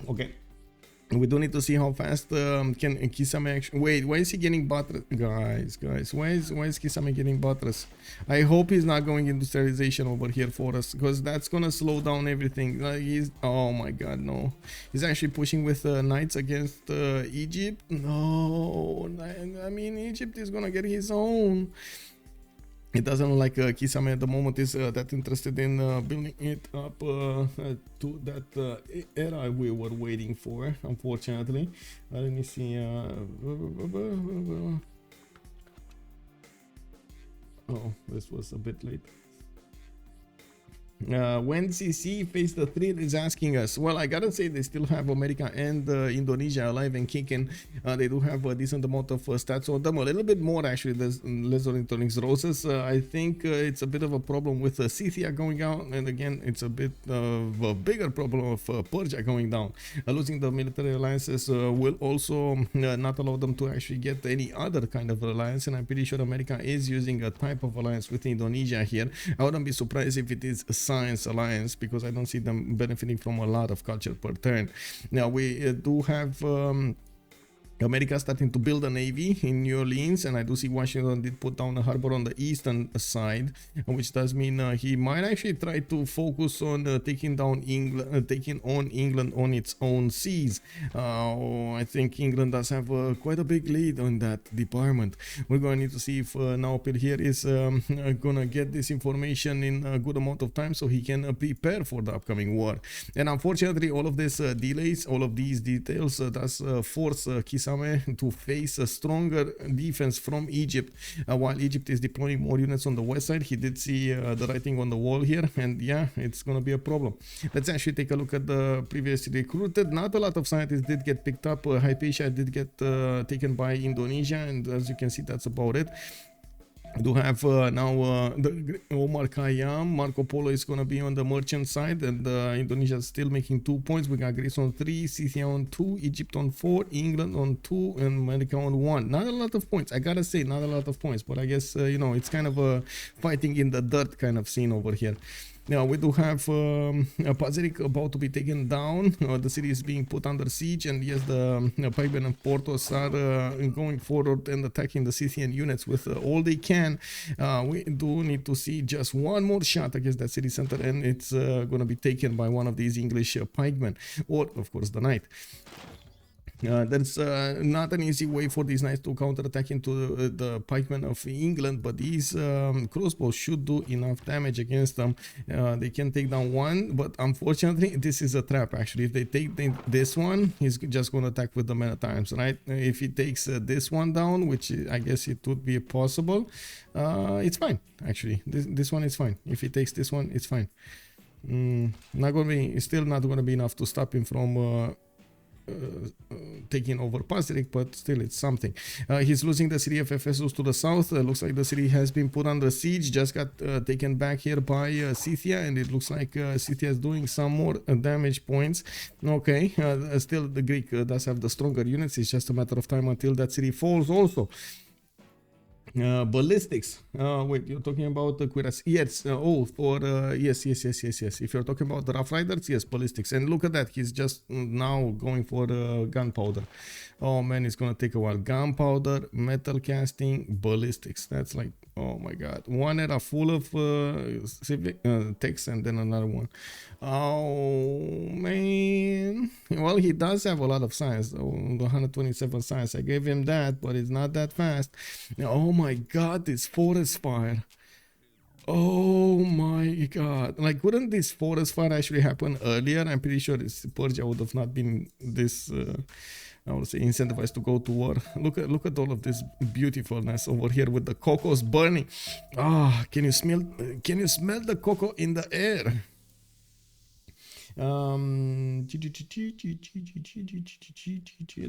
Okay, we do need to see how fast can Kisame actually. Wait, why is he getting buttress? Guys, why is Kisame getting buttress? I hope he's not going industrialization over here for us, because that's gonna slow down everything. Oh my god, no. He's actually pushing with knights against Egypt. No, I mean Egypt is gonna get his own. It doesn't look like Kisame at the moment is that interested in building it up to that era we were waiting for, unfortunately. Let me see. Oh, this was a bit late. When CC face the threat is asking us. Well, I gotta say they still have America and Indonesia alive and kicking. They do have a decent amount of stats on them, a little bit more actually. There's less Ornithorynques roses. I think it's a bit of a problem with Scythia going out, and again it's a bit of a bigger problem of Persia going down. Losing the military alliances will also not allow them to actually get any other kind of alliance, and I'm pretty sure America is using a type of alliance with Indonesia here. I wouldn't be surprised if it is Science Alliance, because I don't see them benefiting from a lot of culture per turn. Now we do have America starting to build a navy in New Orleans, and I do see Washington did put down a harbor on the eastern side, which does mean he might actually try to focus on taking on England on its own seas. I think England does have quite a big lead on that department. We're going to need to see if Naopil here is gonna get this information in a good amount of time so he can prepare for the upcoming war. And unfortunately, all of this delays, all of these details does force Kisame to face a stronger defense from Egypt. While Egypt is deploying more units on the west side, he did see the writing on the wall here, and yeah, it's gonna be a problem. Let's actually take a look at the previously recruited. Not a lot of scientists did get picked up. Hypatia did get taken by Indonesia, and as you can see, that's about it. We do have now the Omar Khayyam. Marco Polo is going to be on the merchant side, and Indonesia is still making 2 points. We got Greece on 3, Scythia on 2, Egypt on 4, England on 2, and America on 1. Not a lot of points, I gotta say, not a lot of points, but I guess you know, it's kind of a fighting in the dirt kind of scene over here. Now we do have Pazerik about to be taken down. The city is being put under siege, and yes, the Paiben and Portouss are going forward and attacking the Scythian units with all they can. We do need to see just one more shot against that city center, and it's going to be taken by one of these English pikemen, or of course the knight. There's not an easy way for these knights to counterattack into the pikemen of England, but these crossbows should do enough damage against them. They can take down one, but unfortunately this is a trap. Actually, if they take this one, he's just going to attack with the men at arms, right? If he takes this one down, which I guess it would be possible, it's fine. Actually, this one is fine. If he takes this one, it's fine. Not gonna be, still not going to be enough to stop him from taking over Pazerik, but still it's something. He's losing the city of Ephesus to the south. Looks like the city has been put under siege, just got taken back here by Scythia, and it looks like Scythia is doing some more damage points. Okay, still the Greek does have the stronger units. It's just a matter of time until that city falls also. Ballistics. Wait, you're talking about the cuirass? Yes. Yes. If you're talking about the Rough Riders, yes, ballistics. And look at that. He's just now going for gunpowder. Oh man, it's gonna take a while. Gunpowder, metal casting, ballistics. That's like, oh my god, one era full of civic text, and then another one. Oh man. Well, he does have a lot of science. 127 science. I gave him that, but it's not that fast. Oh my god, this forest fire. Oh my god. Like, wouldn't this forest fire actually happen earlier? I'm pretty sure Persia would have not been this I would say incentivized to go to war. Look at all of this beautifulness over here with the cocos burning. Ah, can you smell the cocoa in the air?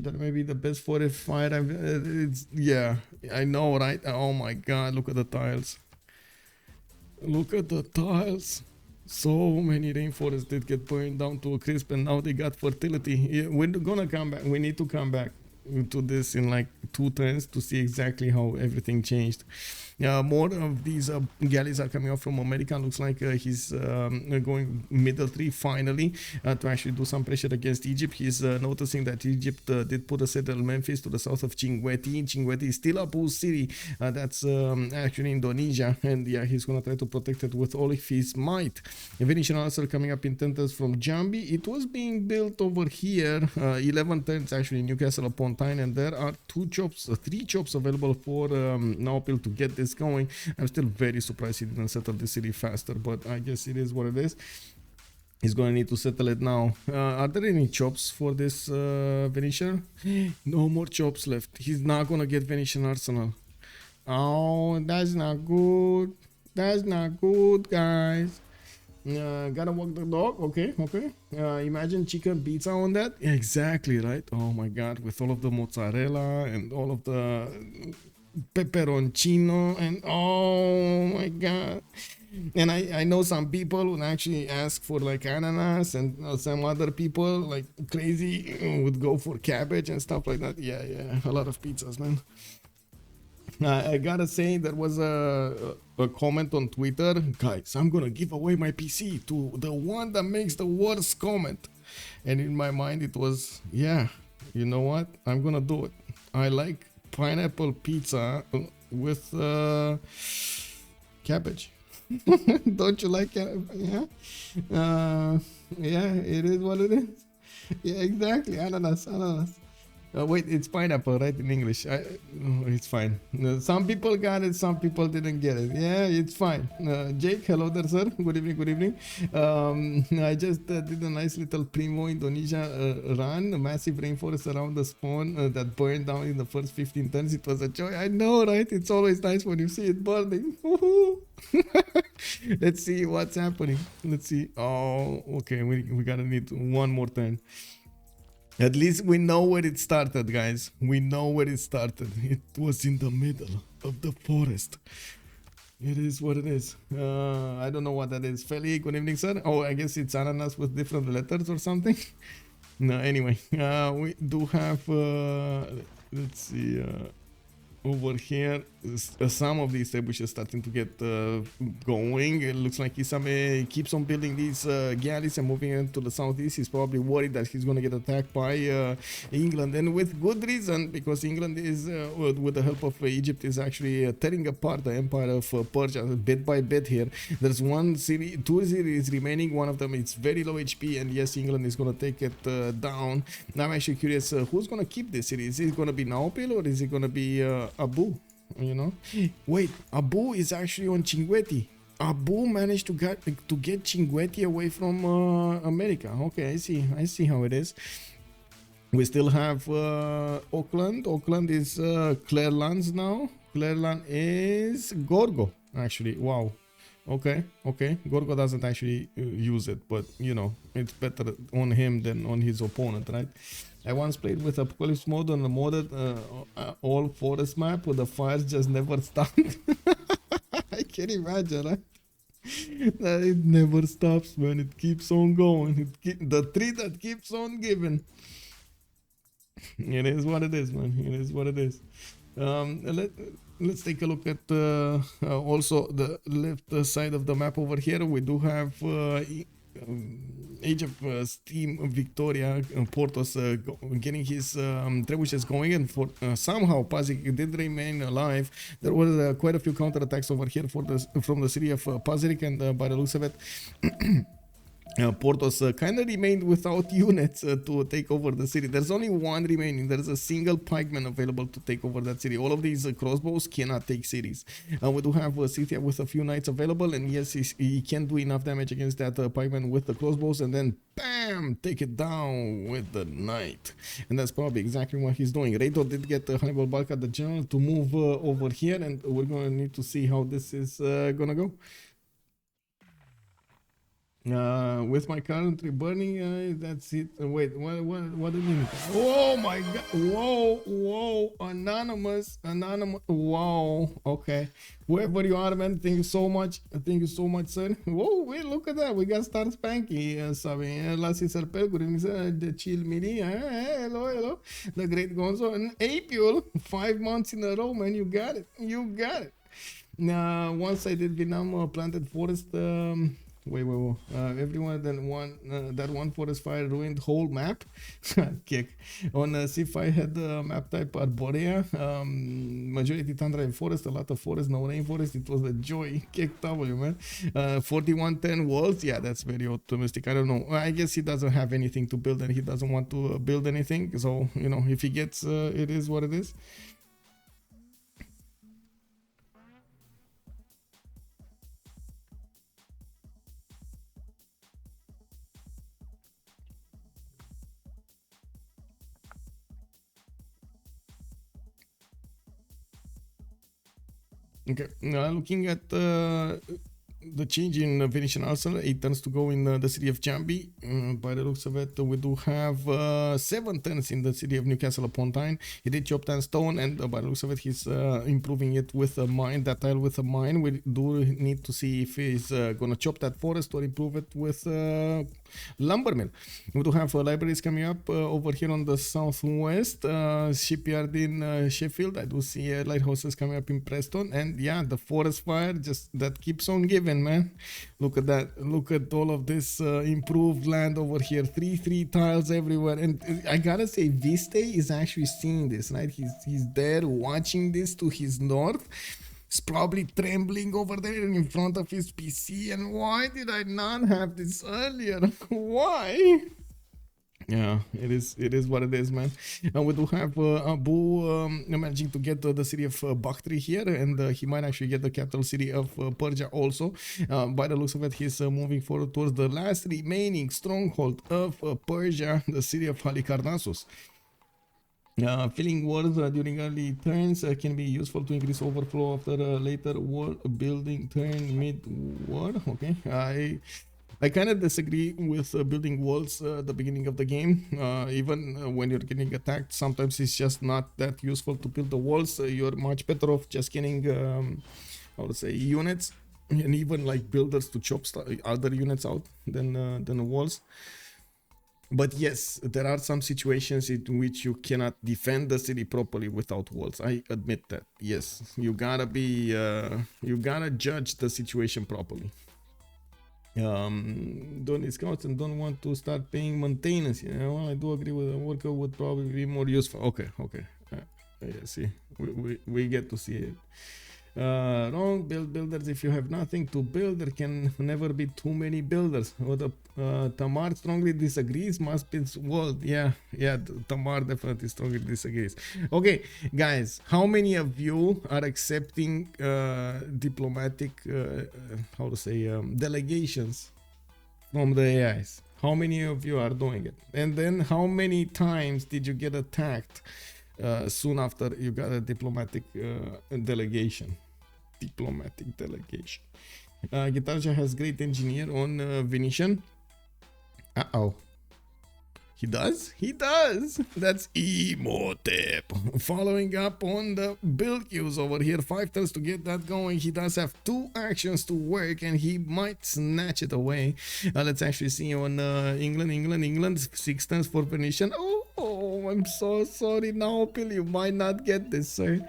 That may be the best forest fire I've yeah, I know, right? Oh my god, look at the tiles. Look at the tiles. So many rainforests did get burned down to a crisp, and now they got fertility. We're gonna come back. We need to come back to this in like 2 turns to see exactly how everything changed. More of these galleys are coming up from America. Looks like he's going middle 3 finally to actually do some pressure against Egypt. He's noticing that Egypt did put a settle Memphis to the south of Chinguetti. Chinguetti is still Abouh city. That's actually Indonesia, and yeah, he's gonna try to protect it with all of his might. A Venetian also coming up in 10 turns from Jambi. It was being built over here. 11 turns actually in Newcastle upon Tyne, and there are 3 chops available for Naopil to get this going. I'm still very surprised he didn't settle the city faster, but I guess it is what it is. He's going to need to settle it now. Are there any chops for this Venetian? No more chops left. He's not going to get Venetian arsenal. Oh, that's not good. That's not good, guys. Gotta walk the dog. Okay. Imagine chicken pizza on that. Yeah, exactly, right? Oh my god, with all of the mozzarella and all of the pepperoncino, and oh my god. And I know some people would actually ask for like ananas, and some other people like crazy would go for cabbage and stuff like that. Yeah, a lot of pizzas, man. I gotta say, there was a comment on Twitter, guys, I'm gonna give away my PC to the one that makes the worst comment. And in my mind it was, yeah, You know what? I'm gonna do it. I like pineapple pizza with cabbage. Don't you like cabbage? Yeah. Yeah, it is what it is. Yeah, exactly. Ananas, ananas. Wait, it's pineapple, right? In English. It's fine. Some people got it, some people didn't get it. Yeah, it's fine. Jake, hello there, sir. Good evening, good evening. I just did a nice little Primo Indonesia run. A massive rainforest around the spawn that burned down in the first 15 turns. It was a joy. I know, right? It's always nice when you see it burning. Let's see what's happening. Let's see. Oh, okay. We gotta need one more turn. At least we know where it started, guys. We know where it started. It was in the middle of the forest. It is what it is. I don't know what that is. Feli, good evening, sir. Oh, I guess it's ananas with different letters or something. No, anyway. We do have... let's see... over here, some of these bushes starting to get going. It looks like Kisame keeps on building these galleys and moving into the southeast. He's probably worried that he's going to get attacked by England, and with good reason, because England is, with the help of Egypt, is actually tearing apart the empire of Persia bit by bit here. There's two cities remaining. One of them is very low HP, and yes, England is going to take it down. Now I'm actually curious, who's going to keep this city? Is it going to be Naopil, or is it going to be Abouh? You know, wait, Abouh is actually on Cinquetti. Abouh managed to get Cinquetti away from America. Okay, I see how it is. We still have Auckland. Auckland is Klerlan's now. Klerlan is Gorgo, actually. Wow. Okay. Gorgo doesn't actually use it, but you know, it's better on him than on his opponent, right? I once played with Apocalypse mode on a modded all forest map where the fires just never stopped. I can imagine, right? It never stops, man. It keeps on going. The tree that keeps on giving. It is what it is, man. It is what it is. Let's take a look at also the left side of the map over here. We do have Age of Steam Victoria, Portouss getting his trebuchets going, and for somehow Pazik did remain alive. There were quite a few counterattacks over here from the city of Pazik, and by the looks of it, Portouss kind of remained without units to take over the city. There's only one remaining. There's a single pikeman available to take over that city. All of these crossbows cannot take cities. We do have Scythia with a few knights available, and yes, he can do enough damage against that pikeman with the crossbows, and then bam, take it down with the knight. And that's probably exactly what he's doing. Raiito did get Hannibal Barca, the general, to move over here, and we're going to need to see how this is gonna go. With my country burning, that's it. Wait, what do you mean? Oh my god! Whoa! Anonymous. Wow. Okay. Whoever you are, man, thank you so much. Thank you so much, sir. Whoa, wait, look at that. We got Star Spanky. Lassie Serpel, good evening, sir. The Chill Mini. Hello. The Great Gonzo. And Apule, 5 months in a row, man. You got it. Now, once I did Vietnam planted forest. Wait. Everyone that one forest fire ruined whole map. Kick. On C5 had the map type Arborea. Majority tundra and forest, a lot of forest, no rainforest. It was a joy. Kick W, man. 4110 walls. Yeah, that's very optimistic. I don't know. I guess he doesn't have anything to build, and he doesn't want to build anything. So, you know, if he gets, it is what it is. Okay, looking at the change in Venetian arsenal, 8 turns to go in the city of Jambi. By the looks of it, we do have 7 turns in the city of Newcastle upon Tyne. He did chop 10 stone, and by the looks of it, he's improving it with a mine, that tile with a mine. We do need to see if he's gonna chop that forest or improve it with lumber mill. We do have libraries coming up over here on the southwest. Shipyard in Sheffield. I do see lighthouses coming up in Preston, and yeah, the forest fire just that keeps on giving, man. Look at that. Look at all of this improved land over here. Three tiles everywhere, and I gotta say, Vistay is actually seeing this, right? He's there watching this to his north. He's probably trembling over there in front of his PC. And why did I not have this earlier? Why? Yeah, it is what it is, man. We do have Abouh managing to get the city of Bactri here, and he might actually get the capital city of Persia also. By the looks of it, he's moving forward towards the last remaining stronghold of Persia, the city of Halicarnassus. Filling walls during early turns can be useful to increase overflow after a later wall building turn mid-war. Okay, I kind of disagree with building walls at the beginning of the game. Even when you're getting attacked, sometimes it's just not that useful to build the walls. You're much better off just getting, how to say, units, and even like builders to chop other units out than the walls. But yes, there are some situations in which you cannot defend the city properly without walls. I admit that. Yes, you gotta be, you gotta judge the situation properly. Don't need scouts and don't want to start paying maintenance. You know, well, I do agree with a worker would probably be more useful. Okay. Yeah, see, we get to see it. Wrong, build builders. If you have nothing to build, there can never be too many builders. Tamar strongly disagrees. Must be world. Yeah, Tamar definitely strongly disagrees. Okay, guys, how many of you are accepting diplomatic, how to say, delegations from the AIs? How many of you are doing it? And then how many times did you get attacked soon after you got a diplomatic delegation? Diplomatic delegation. Gitarja has great engineer on Venetian. Uh-oh. He does? He does! That's Imhotep. Following up on the build queues over here. 5 turns to get that going. He does have 2 actions to work, and he might snatch it away. Let's actually see on England. 6 turns for Venetian. Oh, I'm so sorry, Naopil. You might not get this, sir.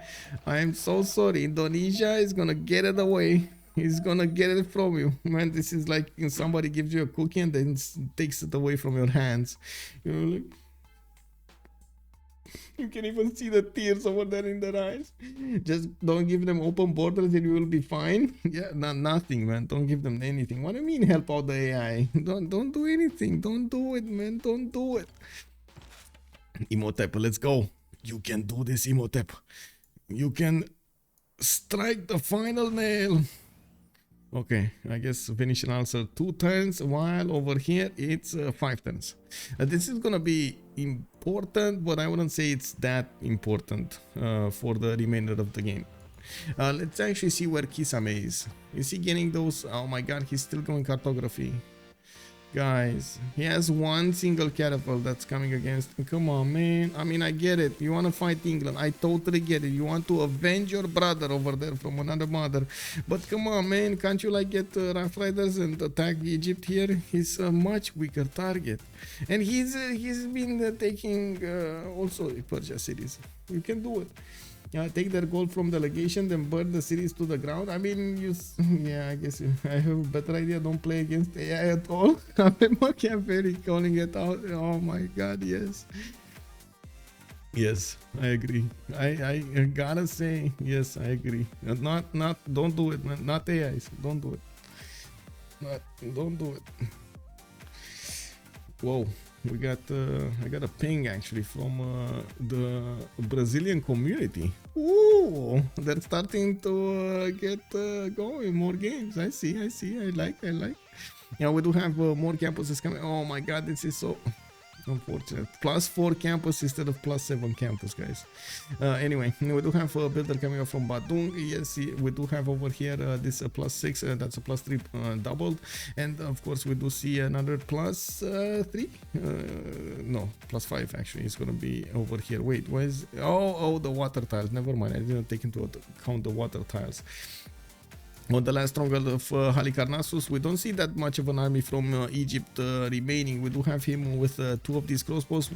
I am so sorry. Indonesia is gonna get it away. He's gonna get it from you, man. This is like somebody gives you a cookie and then takes it away from your hands. You know, like, you can even see the tears over there in their eyes. Just don't give them open borders and you will be fine. Yeah, nothing, man. Don't give them anything. What do you mean help out the AI? Don't do anything. Don't do it, man. Don't do it. Imhotep, let's go. You can do this, Imhotep. You can strike the final nail. Okay, I guess Venetian also 2 turns, while over here it's 5 turns. This is gonna be important, but I wouldn't say it's that important for the remainder of the game. Let's actually see where Kisame is. Is he getting those? Oh my god, he's still going cartography. Guys, he has 1 single catapult that's coming against him. Come on, man. I mean, I get it. You want to fight England. I totally get it. You want to avenge your brother over there from another mother. But come on, man. Can't you like get Rough Riders and attack Egypt here? He's a much weaker target. And he's been taking also Persia cities. You can do it. Take their gold from delegation, then burn the cities to the ground. I mean, yeah, I guess I have a better idea. Don't play against AI at all. I'm Machiavelli calling it out. Oh my god, yes. Yes, I agree. I gotta say, yes, I agree. Don't do it, man. Not AIs. Don't do it. Don't do it. Whoa. We got I got a ping actually from the Brazilian community. Ooh, they're starting to get going. More games. I see. I like. Yeah, we do have more campuses coming. Oh my god, this is so unfortunate. +4 campus instead of +7 campus, guys. Anyway, we do have a builder coming up from Badung. Yes, we do have over here this +6, that's a +3 doubled, and of course we do see another +3. No, +5 actually is gonna be over here. Wait, why is the water tiles? Never mind, I didn't take into account the water tiles. On the last stronghold of Halicarnassus, we don't see that much of an army from Egypt remaining. We do have him with three of these crossbows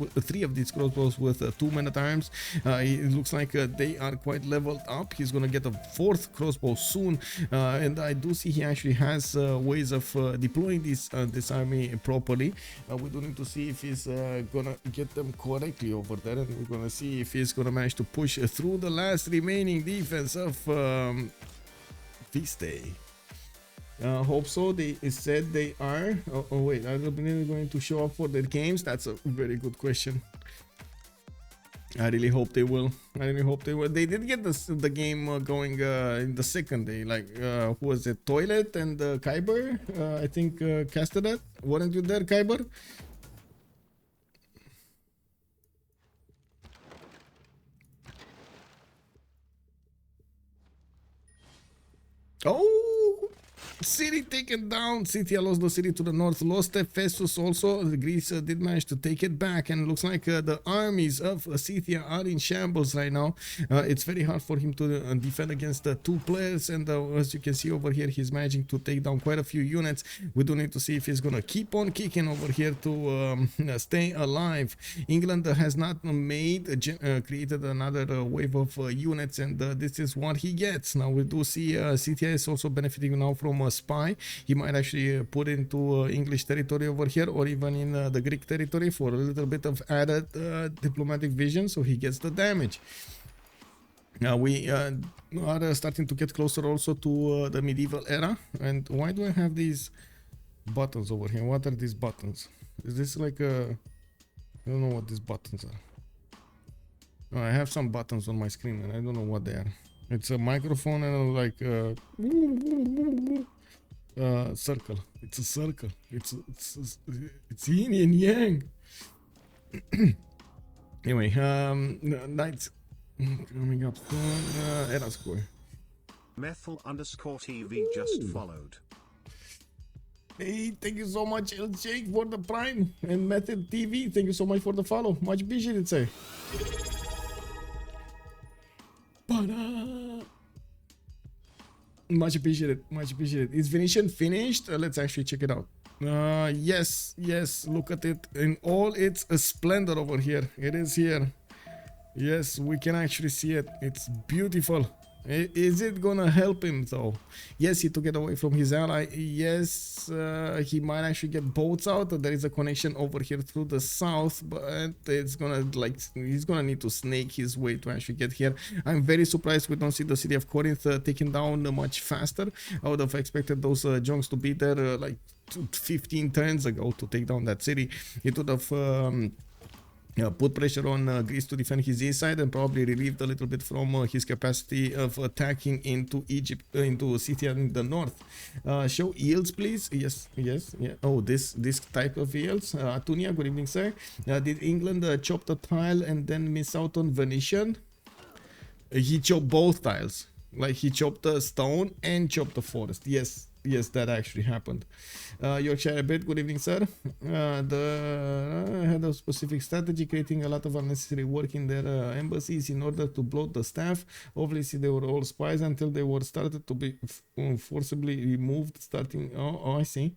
with 2 men-at-arms. It looks like they are quite leveled up. He's gonna get a 4th crossbow soon, and I do see he actually has ways of deploying this army properly. We do need to see if he's gonna get them correctly over there, and we're gonna see if he's gonna manage to push through the last remaining defense of Vistay. Hope so. They said they are. Oh wait, are they going to show up for their games? That's a very good question. I really hope they will. I really hope they will. They did get the game going in the second day. Like, who was it? Toilet and Kyber, I think, casted that. Weren't you there, Kyber? Oh, city taken down. Scythia lost the city to the north, lost Ephesus also. Greece did manage to take it back, and looks like the armies of Scythia are in shambles right now. It's very hard for him to defend against the 2 players, and as you can see over here, he's managing to take down quite a few units. We do need to see if he's gonna keep on kicking over here to stay alive. England has not created another wave of units, and this is what he gets. Now we do see Scythia is also benefiting now from a spy. He might actually put into English territory over here, or even in the Greek territory, for a little bit of added diplomatic vision, so he gets the damage. Now we are starting to get closer also to the medieval era. And why do I have these buttons over here? What are these buttons? Is this like a... I don't know what these buttons are. Oh, I have some buttons on my screen and I don't know what they are. It's a microphone and like circle. It's a circle. It's yin and yang. Anyway, nights coming up soon. Era score. Methyl_TV just followed. Hey, thank you so much, El Jake, for the Prime, and Method TV. Thank you so much for the follow. Much appreciated, sir. Much appreciated, much appreciated. Is Venetian finished? Let's actually check it out. Yes, look at it in all its splendor over here. It is here. Yes, we can actually see it. It's beautiful. Is it gonna help him though? Yes, he took it away from his ally. Yes, he might actually get boats out. There is a connection over here through the south, but it's gonna, like, he's gonna need to snake his way to actually get here. I'm very surprised we don't see the city of Corinth taken down much faster. I would have expected those junks to be there like 15 turns ago to take down that city. It would have put pressure on Greece to defend his east side and probably relieved a little bit from his capacity of attacking into Egypt, into Scythia in the north. Show yields, please. Yes. Yeah. Oh, this type of yields. Tunia, good evening, sir. Did England chop the tile and then miss out on Venetian? He chopped both tiles. Like, he chopped the stone and chopped the forest. Yes, that actually happened. Yorkshire Bit, good evening, sir. The had a specific strategy, creating a lot of unnecessary work in their embassies in order to bloat the staff. Obviously, they were all spies until they were started to be forcibly removed. Starting, oh, I see.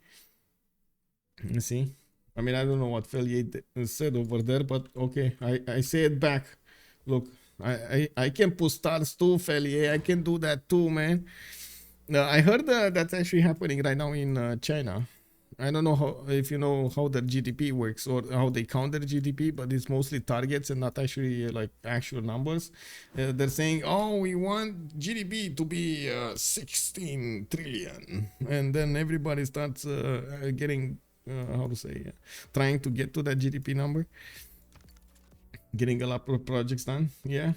I mean, I don't know what Felier said over there, but okay, I say it back. Look, I can put stars too, Felier. I can do that too, man. I heard that's actually happening right now in China. I don't know if you know how their GDP works or how they count their GDP, but it's mostly targets and not actually like actual numbers. They're saying, oh, we want GDP to be 16 trillion. And then everybody starts getting, trying to get to that GDP number. Getting a lot of projects done. Yeah.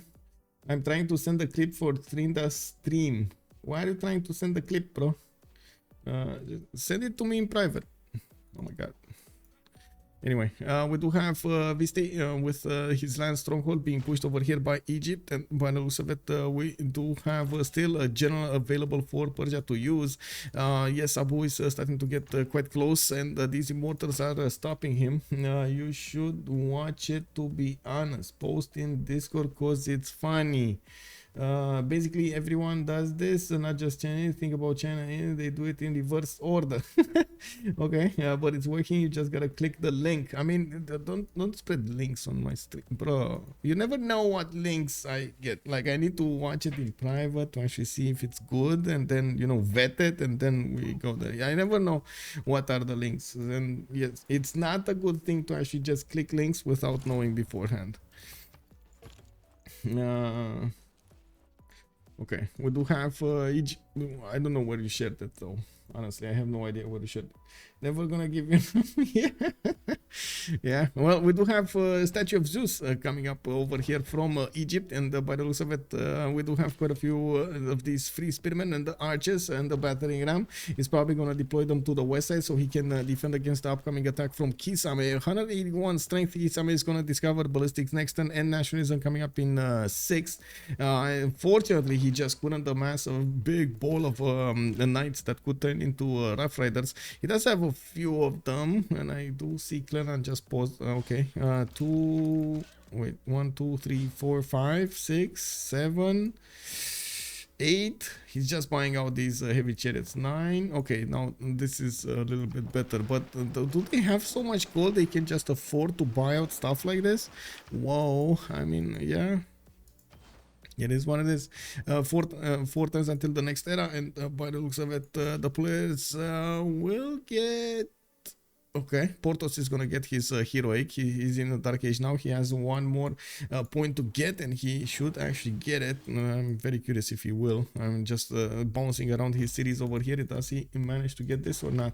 I'm trying to send a clip for Trinda stream. Why are you trying to send the clip, bro? Send it to me in private. Oh my god. Anyway, we do have Vistay with his land stronghold being pushed over here by Egypt, and by the looks of it, we do have still a general available for Persia to use. Yes, Abouh is starting to get quite close, and these immortals are stopping him. You should watch it, to be honest. Post in Discord cause it's funny. Basically everyone does this, not just China. Think about China, they do it in reverse order. Okay, but it's working. You just gotta click the link. I mean, don't spread links on my stream, bro. You never know what links I get. Like, I need to watch it in private to actually see if it's good, and then, you know, vet it, and then we go there. I never know what are the links. And yes, it's not a good thing to actually just click links without knowing beforehand. Okay, we do have Egypt. I don't know where you shared it though. Honestly, I have no idea where you shared it. Never gonna give you. Yeah. Yeah. Well, we do have a statue of Zeus coming up over here from Egypt, and by the looks of it, we do have quite a few of these free spearmen and the archers and the battering ram. He's probably gonna deploy them to the west side so he can defend against the upcoming attack from Kisame. 181 strength. Kisame is gonna discover ballistics next turn and nationalism coming up in 6th. Unfortunately, he just couldn't amass a big ball of the knights that could turn into Rough Riders. He does have a few of them, and I do see Klerlan just paused. Okay, 1, 2, 3, 4, 5, 6, 7, 8. He's just buying out these heavy chariots. 9. Okay, now this is a little bit better, but do they have so much gold they can just afford to buy out stuff like this? Whoa, I mean, yeah. It is what it is. 4 turns until the next era, and by the looks of it, the players will get... Okay, Portouss is gonna get his heroic. He's in the Dark Age now. He has one more point to get, and he should actually get it. I'm very curious if he will. I'm just bouncing around his cities over here. Does he manage to get this or not?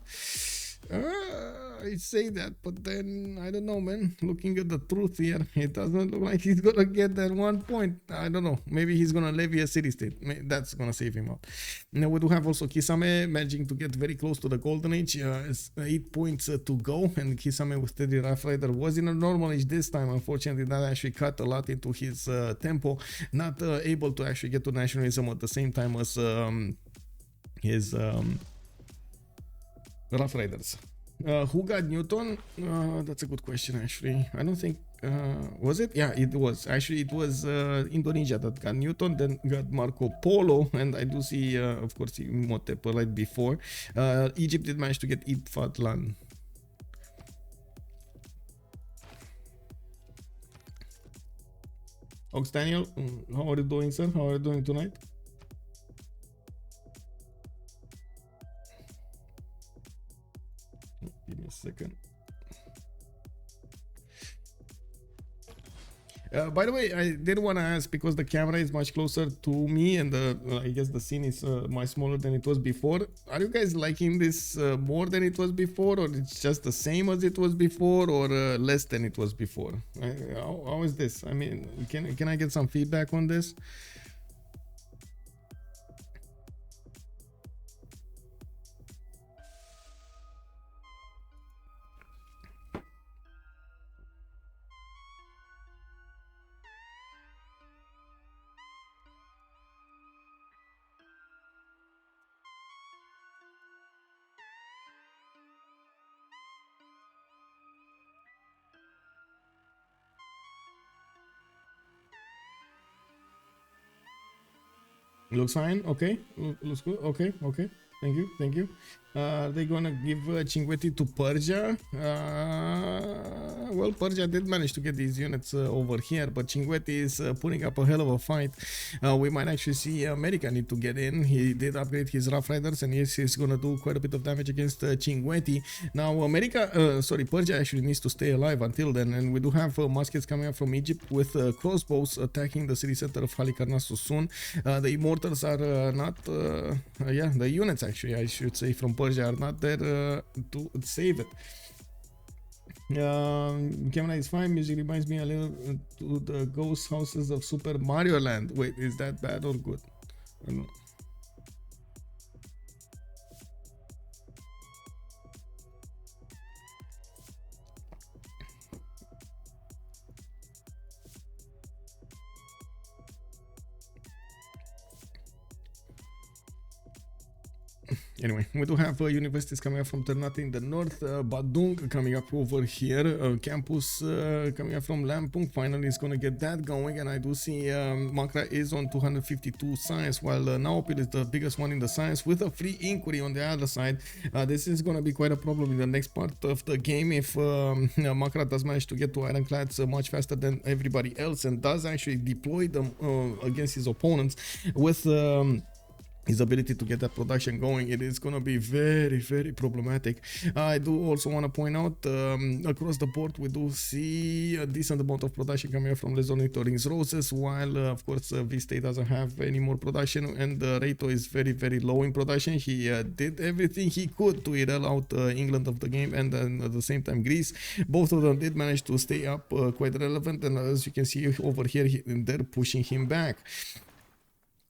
I say that, but then I don't know, man. Looking at the truth here, it doesn't look like he's gonna get that 1 point. I don't know. Maybe he's gonna levy a city state. That's gonna save him out. Now we do have also Kisame managing to get very close to the golden age. It's 8 points to go, and Kisame with Steady Rough Rider was in a normal age this time. Unfortunately, that actually cut a lot into his tempo. Not able to actually get to nationalism at the same time as his Rough Riders. Who got Newton? That's a good question, actually. I don't think... was it? Yeah, it was. Actually, it was Indonesia that got Newton, then got Marco Polo, and I do see, of course, Imhotep right before. Egypt did manage to get Ibn Ox Daniel, how are you doing, sir? How are you doing tonight? Give me a second. By the way, I did want to ask, because the camera is much closer to me, and I guess the scene is much smaller than it was before. Are you guys liking this more than it was before, or it's just the same as it was before, or less than it was before? How is this? I mean, can I get some feedback on this? Looks fine. Okay, looks good. Okay, okay. Thank you. They're gonna give Cinquetti to Persia. Well, Persia did manage to get these units over here, but Cinquetti is putting up a hell of a fight. We might actually see America need to get in. He did upgrade his Rough Riders, and yes, he's gonna do quite a bit of damage against Cinquetti. Now, Persia actually needs to stay alive until then, and we do have muskets coming up from Egypt with crossbows attacking the city center of Halikarnassus soon. The Immortals are not, the units actually, I should say, from Persia are not there to save it. Camera is fine. Music reminds me a little to the ghost houses of Super Mario Land. Wait, is that bad or good? I don't know. Anyway, we do have universities coming up from Ternate in the north, Badung coming up over here, campus coming up from Lampung. Finally, is gonna get that going, and I do see Macra is on 252 science, while Naopil is the biggest one in the science with a free inquiry on the other side. This is gonna be quite a problem in the next part of the game if Macra does manage to get to ironclads much faster than everybody else and does actually deploy them against his opponents with his ability to get that production going. It is going to be very, very problematic. I do also want to point out across the board we do see a decent amount of production coming from Les Ornithorynques Roses, while of course Vistay doesn't have any more production, and Raiito is very, very low in production. He did everything he could to idle out England of the game, and then at the same time Greece. Both of them did manage to stay up quite relevant, and as you can see over here, they're pushing him back.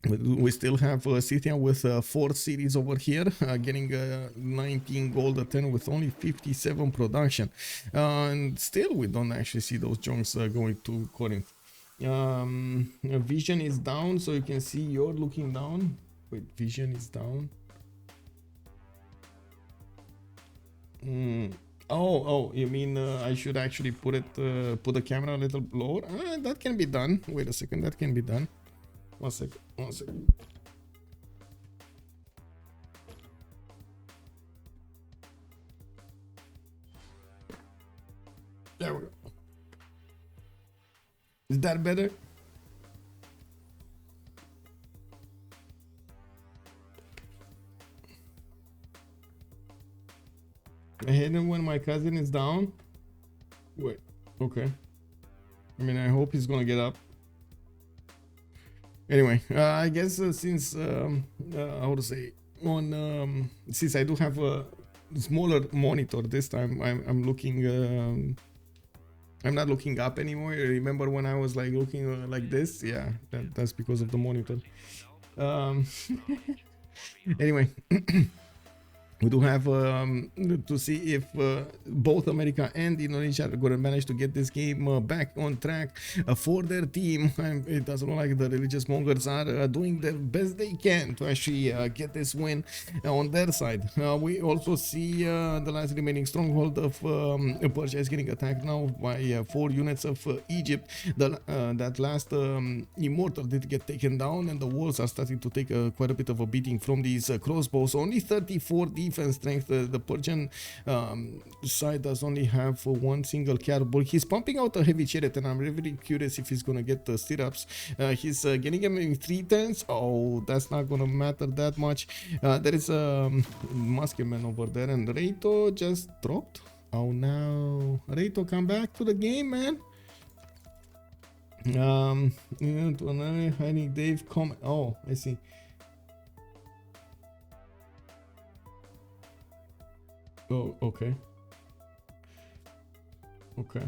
We still have Scythia with 4 cities over here, getting 19 gold a 10 with only 57 production. And still we don't actually see those junks going to Corinth. Vision is down, so you can see you're looking down. Wait, vision is down. Oh, you mean I should actually put the camera a little lower? That can be done. Wait a second, that can be done. One second. There we go. Is that better? I hate it when my cousin is down. Wait, okay. I mean, I hope he's gonna get up. Anyway, I guess since how to say on since I do have a smaller monitor this time, I'm looking. I'm not looking up anymore. Remember when I was like looking like this? Yeah, that's because of the monitor. Anyway. We do have to see if both America and Indonesia are going to manage to get this game back on track for their team. It doesn't look like the religious Mongers are doing the best they can to actually get this win on their side. We also see the last remaining stronghold of Persia is getting attacked now by 4 units of Egypt. That last immortal did get taken down, and the walls are starting to take quite a bit of a beating from these crossbows. Only 34 defense strength. The Persian side does only have 1 single cannonball. He's pumping out a heavy chariot, and I'm really curious if he's gonna get the stirrups. He's getting him in 3 turns. Oh, that's not gonna matter that much. There is a musketman over there, and Raiito just dropped. Oh no, Raiito, come back to the game, man. To another hiding Dave comment. Oh, I see. Oh, okay. Okay.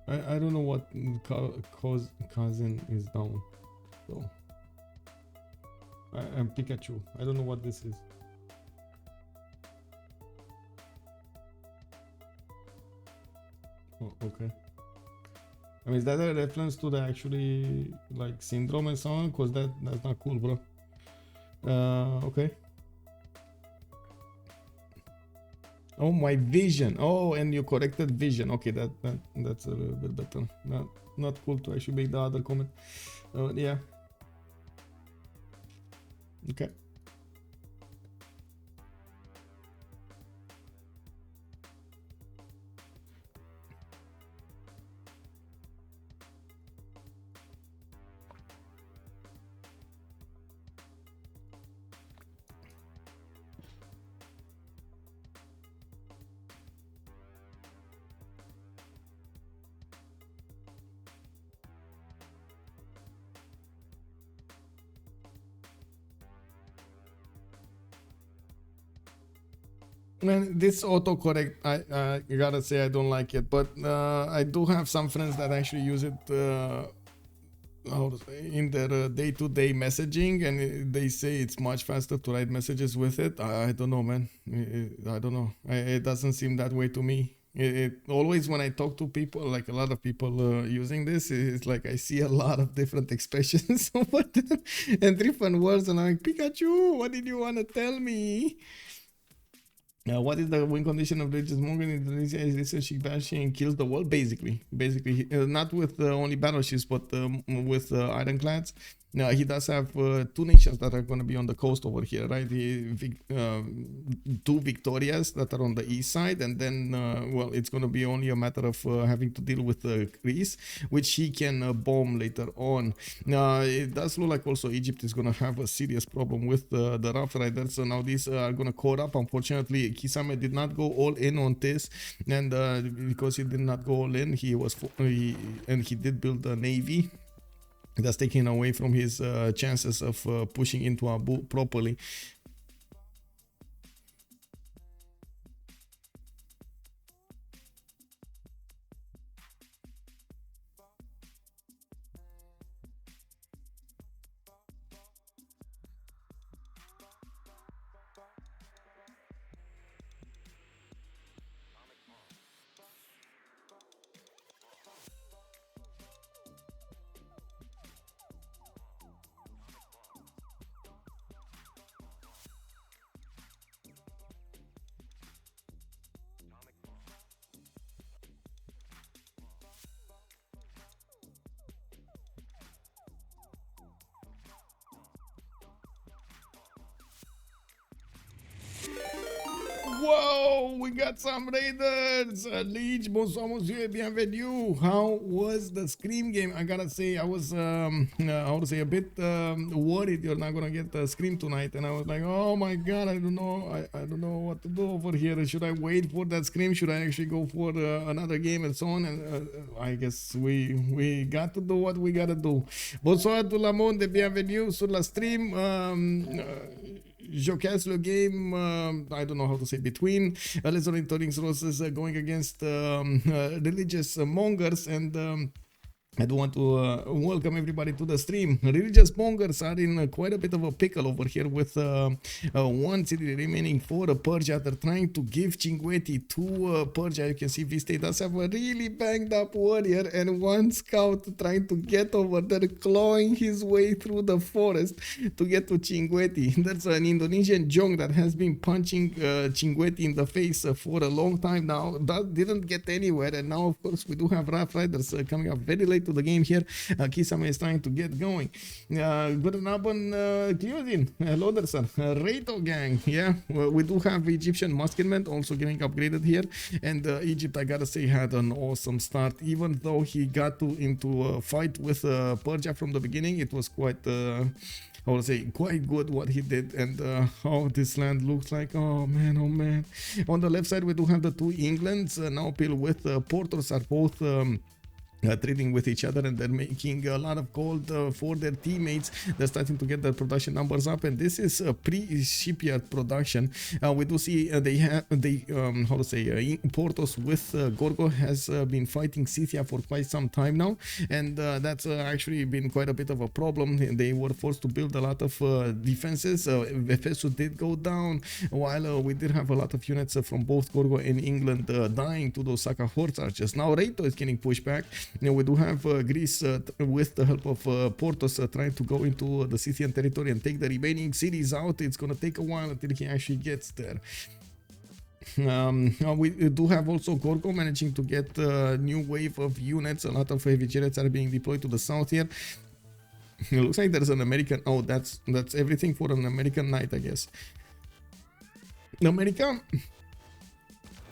I don't know what cousin is down. So I'm Pikachu. I don't know what this is. Oh, okay. I mean, is that a reference to the actually like syndrome and so on? Cause that's not cool, bro. Okay. Oh, my vision. Oh, and you corrected vision. Okay, that's a little bit better. Not cool to actually make the other comment. Yeah. Okay. Man, this autocorrect, I gotta say I don't like it, but I do have some friends that actually use it how to say, in their day-to-day messaging, and they say it's much faster to write messages with it. I don't know, man. I don't know. It doesn't seem that way to me. always when I talk to people, like a lot of people using this, it's like I see a lot of different expressions over there and different words, and I'm like, Pikachu, what did you want to tell me? What is the win condition of religious Mongers in Indonesia? Is this she bashes and kills the world? Basically, not with only battleships, but with ironclads. He does have 2 nations that are going to be on the coast over here, right? 2 Victorias that are on the east side, and then, well, it's going to be only a matter of having to deal with Greece, which he can bomb later on. It does look like also Egypt is going to have a serious problem with the Rough Riders, so now these are going to caught up. Unfortunately, Kisame did not go all in on this, and because he did not go all in, he did build a navy. That's taking away from his chances of pushing into Abouh properly. Whoa, we got some raiders. Leech, bonsoir monsieur, bienvenue. How was the Scream game? I gotta say, I was, I would say a bit worried you're not gonna get the Scream tonight, and I was like, oh my god, I don't know, I don't know what to do over here. Should I wait for that Scream? Should I actually go for another game and so on? And I guess we got to do what we gotta do. Bonsoir tout le monde, bienvenue sur la stream. Je casse le game, I don't know how to say between. Les Ornithorynques is going against religious Mongers, and I do want to welcome everybody to the stream. Religious Mongers are in quite a bit of a pickle over here with 1 city remaining for Persia. They're trying to give Cinquetti to Persia. You can see Vistay does have a really banged up warrior and 1 scout trying to get over there, clawing his way through the forest to get to Cinquetti. There's an Indonesian jong that has been punching Cinquetti in the face for a long time now. That didn't get anywhere, and now of course we do have Rough Riders coming up very late to the game here. Kisame is trying to get going. Good Abend, Cleopatra. Hello there, sir. Raiito gang. Yeah, well, we do have Egyptian musketmen also getting upgraded here, and Egypt, I gotta say, had an awesome start. Even though he got into a fight with Persia from the beginning, it was quite I would say quite good what he did, and how this land looks like. Oh man, oh man. On the left side we do have the 2 Englands. Naopil with Portouss are both trading with each other, and they're making a lot of gold for their teammates. They're starting to get their production numbers up, and this is a pre-shipyard production. We do see they have how to say Portouss with Gorgo has been fighting Scythia for quite some time now, and that's actually been quite a bit of a problem. They were forced to build a lot of defenses. Efesu did go down, while we did have a lot of units from both Gorgo and England dying to those Saka horse archers. Now Raiito is getting pushed back. Now we do have Greece with the help of Portouss trying to go into the Scythian territory and take the remaining cities out. It's gonna take a while until he actually gets there. We do have also Gorgo managing to get a new wave of units. A lot of heavy chariots are being deployed to the south here. It looks like there's an American. Oh, that's everything for an American knight, I guess. America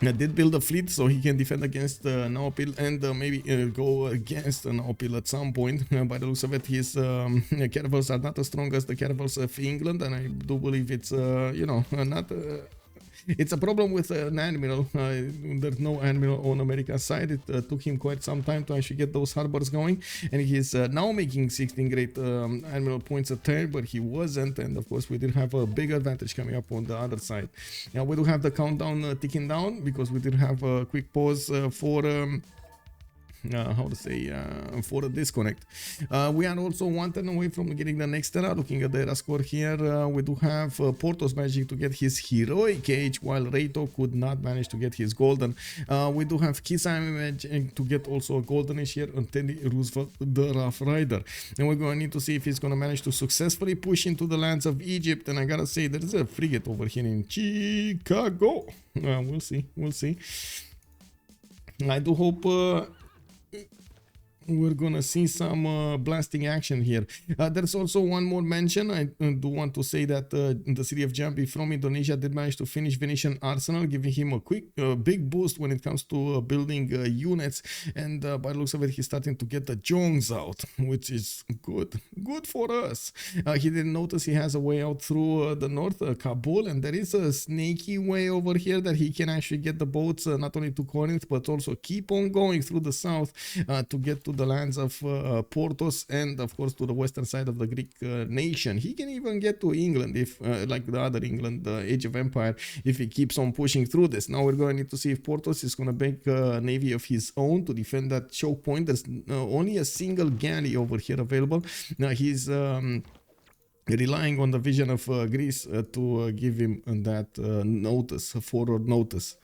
did build a fleet so he can defend against Naopil, and maybe go against Naopil at some point. By the looks of it, his caravels are not as strong as the caravels of England, and I do believe it's you know, not it's a problem with an admiral. There's no admiral on America's side. It took him quite some time to actually get those harbors going, and he's now making 16 great admiral points a turn, but he wasn't, and of course we did have a big advantage coming up on the other side. Now we do have the countdown ticking down, because we did have a quick pause for how to say, for a disconnect. We are also 1 turn away from getting the next turn. Looking at the era score here, we do have Portouss managing to get his heroic age, while Raiito could not manage to get his golden. We do have Kisame managing to get also a golden age here on Teddy Roosevelt, the Rough Rider. And we're going to need to see if he's going to manage to successfully push into the lands of Egypt. And I gotta say, there's a frigate over here in Chicago. We'll see, we'll see. I do hope we're gonna see some blasting action here. There's also one more mention. I do want to say that the city of Jambi from Indonesia did manage to finish Venetian Arsenal, giving him a quick, big boost when it comes to building units. And by the looks of it, he's starting to get the Jongs out, which is good. Good for us. He didn't notice he has a way out through the north, Kabul, and there is a snaky way over here that he can actually get the boats not only to Corinth, but also keep on going through the south to get to the lands of Portouss and of course to the western side of the Greek nation. He can even get to England if like the other England, the Age of Empire, if he keeps on pushing through this. Now we're going to need to see if Portouss is going to make a navy of his own to defend that choke point. There's only a single galley over here available. Now he's relying on the vision of Greece to give him that notice, forward notice.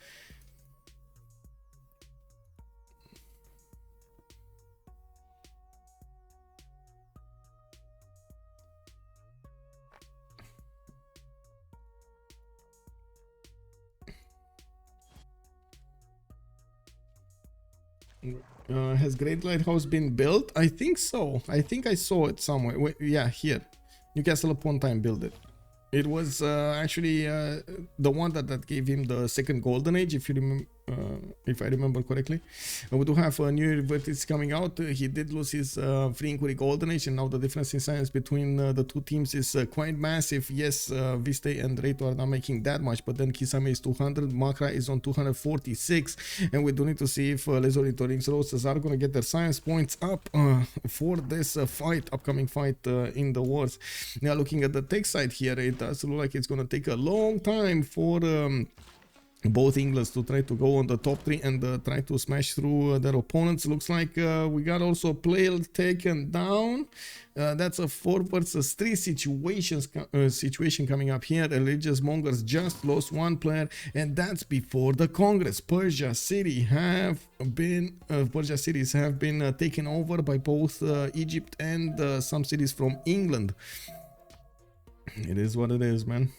Has Great Lighthouse been built? I think so. I think I saw it somewhere. Wait, yeah, here. Newcastle upon Tyne built it. It was actually the one that gave him the second golden age, if you remember, if I remember correctly. We do have a new vertex coming out. He did lose his free inquiry golden age, and now the difference in science between the two teams is quite massive. Yes, Vistay and Raiito are not making that much, but then Kisame is 200, Macra is on 246, and we do need to see if Les Ornithorynques Roses are going to get their science points up for this fight, upcoming fight in the wars. Now, looking at the tech side here, it does look like it's going to take a long time for both Englands to try to go on the top 3 and try to smash through their opponents. Looks like we got also a player taken down. That's a 4 versus 3 situation coming up here. Religious Mongers just lost 1 player, and that's before the Congress. Persia cities have been taken over by both Egypt and some cities from England. It is what it is, man.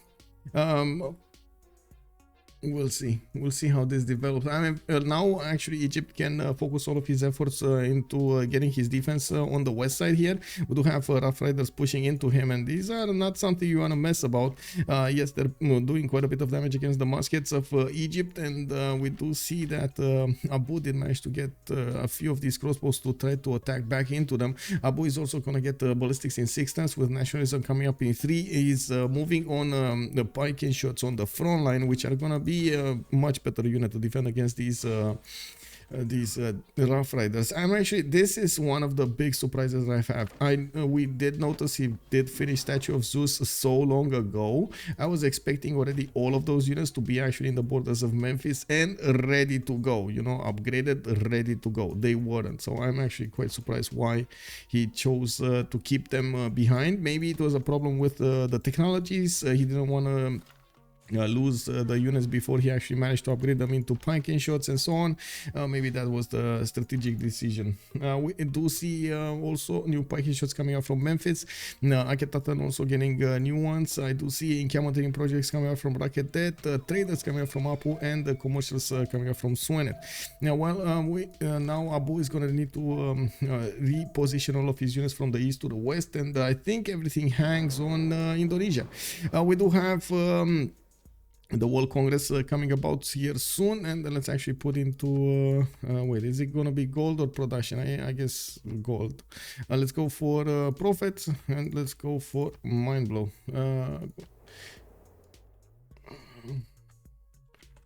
We'll see how this develops. I mean, now actually Egypt can focus all of his efforts into getting his defense on the west side here. We do have Rough Riders pushing into him, and these are not something you want to mess about. Yes, they're doing quite a bit of damage against the muskets of Egypt, and we do see that Abouh did manage to get a few of these crossbows to try to attack back into them. Abouh is also going to get ballistics in 6 turns, with nationalism coming up in 3. He's moving on the pike and shots on the front line, which are going to be a much better unit to defend against these Rough Riders. This is one of the big surprises I have. We did notice he did finish Statue of Zeus so long ago. I was expecting already all of those units to be actually in the borders of Memphis and ready to go, you know, upgraded, ready to go. They weren't, so I'm actually quite surprised why he chose to keep them behind. Maybe it was a problem with the technologies. He didn't want to lose the units before he actually managed to upgrade them into pike shots and so on. Maybe that was the strategic decision. We do see also new pike shots coming out from Memphis. Akhenaten also getting new ones. I do see encampment projects coming out from Rocket Dead, traders coming out from Abouh, and the commercials coming out from Swenet. Now, now Abouh is going to need to reposition all of his units from the east to the west, and I think everything hangs on Indonesia. We do have the World Congress coming about here soon, and let's actually put into wait, is it gonna be gold or production? I guess gold. Let's go for profit, and let's go for mind blow.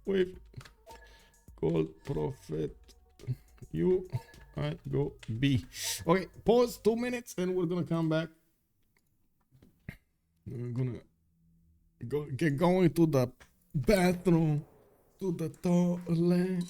Wait, gold, profit, I go B. Okay, pause 2 minutes and we're gonna come back. We're gonna get going to the bathroom, to the toilet.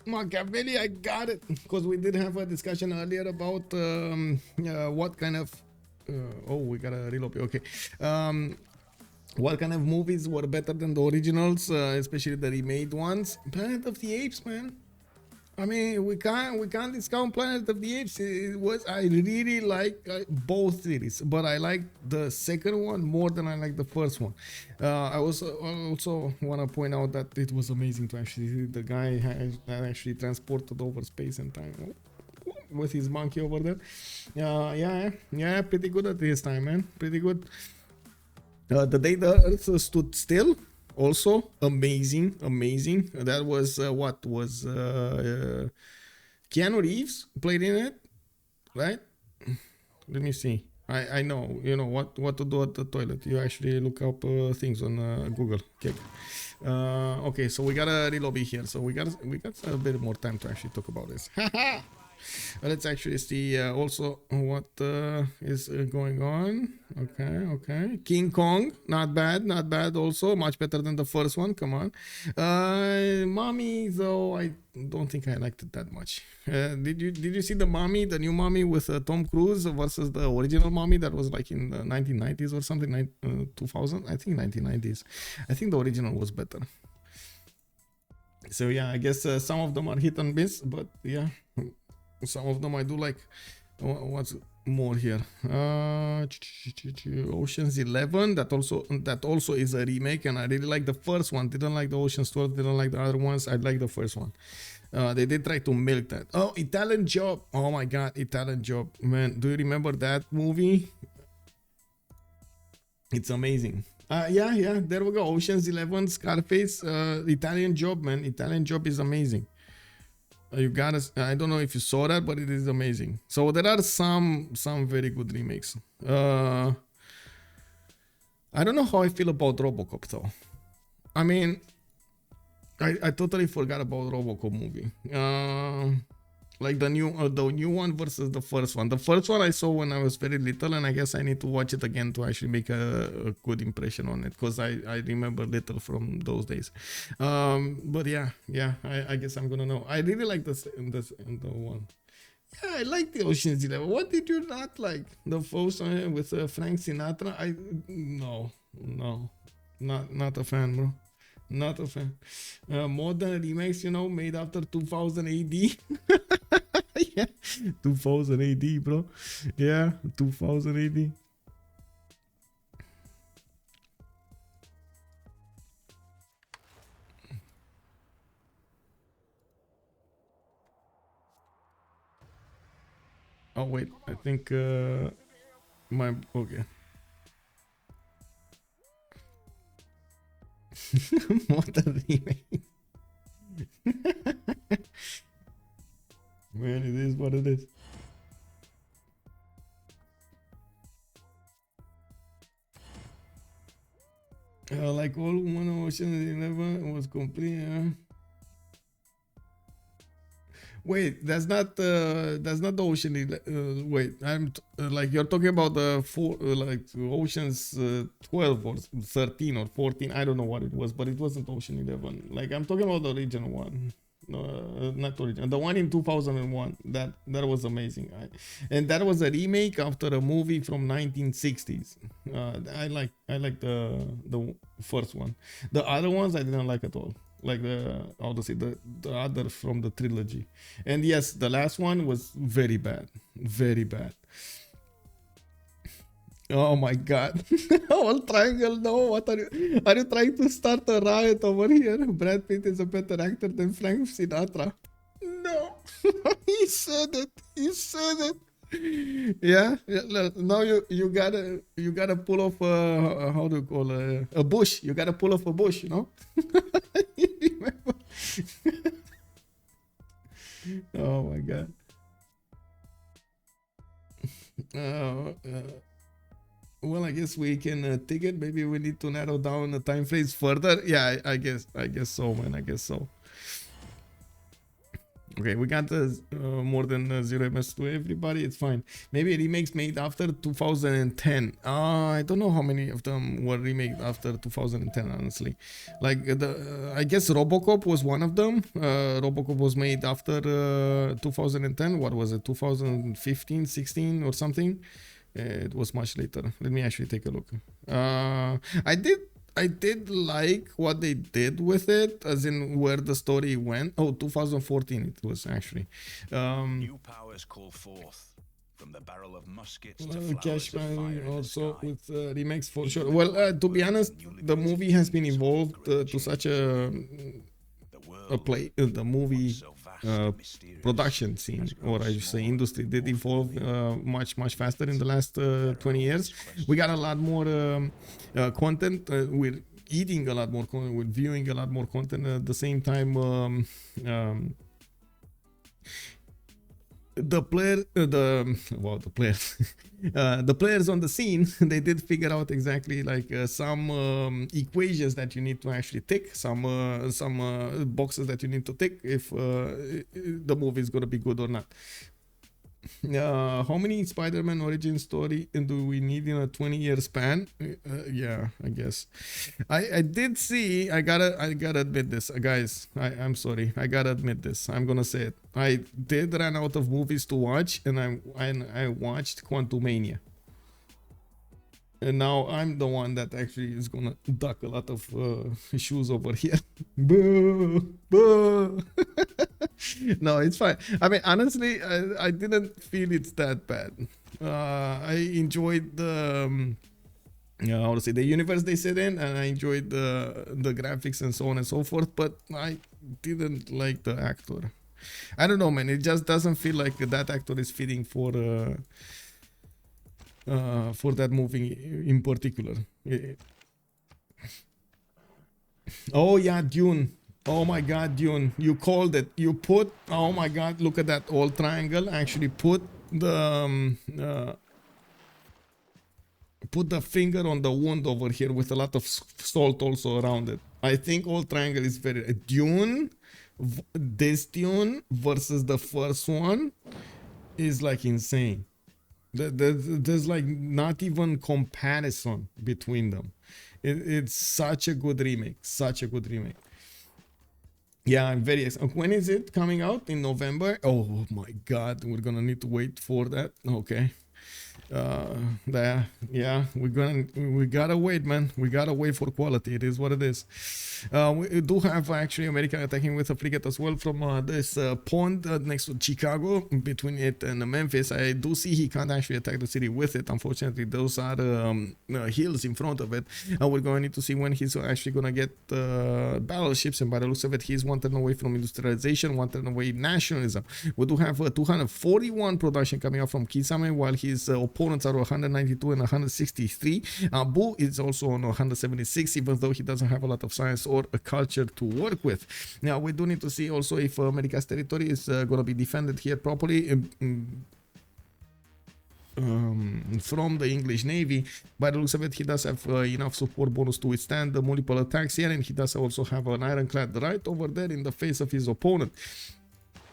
Machiavelli, I got it. Because we did have a discussion earlier about what kind of... oh, we got a reload. Okay. What kind of movies were better than the originals, especially the remade ones? Planet of the Apes, man. I mean, we can't discount Planet of the Apes. I really like both series, but I like the second one more than I like the first one. I also want to point out that it was amazing to actually see the guy actually transported over space and time with his monkey over there. Yeah, pretty good at this time, man. Pretty good. The day the Earth stood still. Also amazing. That was what was Keanu Reeves played in it, right? Let me see. I know, you know what to do at the toilet. You actually look up things on Google. Okay. Okay, so we got a relobby here, so we got a bit more time to actually talk about this. Let's actually see also what is going on. Okay. King Kong, not bad also, much better than the first one. Come on. Mommy, though, I don't think I liked it that much. Did you see the Mommy, the new Mommy with Tom Cruise versus the original Mommy that was like in the 1990s or something, 2000? I think 1990s. I think the original was better. So yeah, I guess some of them are hit and miss, but yeah, some of them I do like. What's more here? Ocean's 11. That also is a remake, and I really like the first one. Didn't like the Ocean's 12. Didn't like the other ones. I like the first one. They did try to milk that. Oh, Italian Job. Oh my God, Italian Job, man. Do you remember that movie? It's amazing. Yeah. There we go. Ocean's 11, Scarface, Italian Job, man. Italian Job is amazing. You gotta. I don't know if you saw that, but it is amazing. So there are some very good remakes. I don't know how I feel about RoboCop though. I mean, I totally forgot about RoboCop movie. Like the new one versus the first one. The first one I saw when I was very little, and I guess I need to watch it again to actually make a good impression on it, because I remember little from those days. But yeah, I guess I'm gonna know. I really like the one. Yeah, I like the Ocean's 11. What did you not like? The first one with Frank Sinatra? Not a fan, bro. Not a fan. Modern remakes, made after 2000 AD. Yeah, 2000 AD, bro. Yeah, 2000 AD. Oh wait, I think okay. Modern remake. Man, it is what it is. Like all one Ocean's 11 was complete. Wait, that's not the Ocean. Wait, I'm like you're talking about the like Ocean's 12 or 13 or 14. I don't know what it was, but it wasn't Ocean 11. Like I'm talking about the original one. Not original. The one in 2001. That was amazing. And that was a remake after a movie from 1960s. I like the first one. The other ones I didn't like at all. Like the other from the trilogy. And yes, the last one was very bad. Oh my God. All triangle, no. What are you trying to start a riot over here? Brad Pitt is a better actor than Frank Sinatra. No. He said it. Yeah. Now you gotta pull off how do you call a bush. You gotta pull off a bush, You remember? Oh my God. Well, I guess we can take it. Maybe we need to narrow down the time frames further. Yeah, I guess so, man. I guess so. Okay, we got more than 0 MS to everybody. It's fine. Maybe remakes made after 2010. I don't know how many of them were remade after 2010, honestly. Like, I guess Robocop was one of them. Robocop was made after 2010. What was it? 2015, 16 or something? It was much later. Let me actually take a look. I did like what they did with it, as in where the story went. Oh, 2014 it was actually. New powers call forth from the barrel of muskets to flowers of fire Cashman in the also sky. with remakes for sure. Well, to be honest, the movie has been evolved to such a play. The movie production scene, or I should say industry, did evolve much faster in the last 20 years. We got a lot more content. We're eating a lot more content. We're viewing a lot more content at the same time. The players on the scene, they did figure out exactly like some equations that you need to actually tick, some boxes that you need to tick if the movie is gonna be good or not. How many Spider-Man origin story do we need in a 20-year span? Yeah, I guess. I did see. I gotta admit this, guys. I'm sorry. I gotta admit this. I'm gonna say it. I did run out of movies to watch, and I watched Quantumania. And now I'm the one that actually is gonna duck a lot of shoes over here. Boo! Boo! No, it's fine. I mean, honestly, I didn't feel it's that bad. I enjoyed the how to say, the universe they set in, and I enjoyed the graphics and so on and so forth. But I didn't like the actor. I don't know, man. It just doesn't feel like that actor is fitting for that movie in particular. Oh yeah, Dune. Oh my god, Dune. You called it. You put, oh my god, look at that old triangle. Actually put the finger on the wound over here with a lot of salt also around it. I think old triangle is very Dune. This Dune versus the first one is like insane. There's like not even comparison between them. It's such a good remake. Such a good remake. Yeah, I'm very excited. When is it coming out? In November? Oh my god, we're gonna need to wait for that. Okay. Yeah, we gotta wait, man. We gotta wait for quality. It is what it is. We do have actually America attacking with a frigate as well from this pond next to Chicago, between it and Memphis. I do see he can't actually attack the city with it. Unfortunately, those are hills in front of it. We're going to need to see when he's actually gonna get battleships, and by the looks of it, he's one turn away from industrialization, one turn away nationalism. We do have 241 production coming out from Kisame, while his opponents are 192 and 163. Abouh is also on 176, even though he doesn't have a lot of science or a culture to work with. Now we do need to see also if America's territory is going to be defended here properly from the English Navy. By the looks of it, he does have enough support bonus to withstand the multiple attacks here, and he does also have an ironclad right over there in the face of his opponent.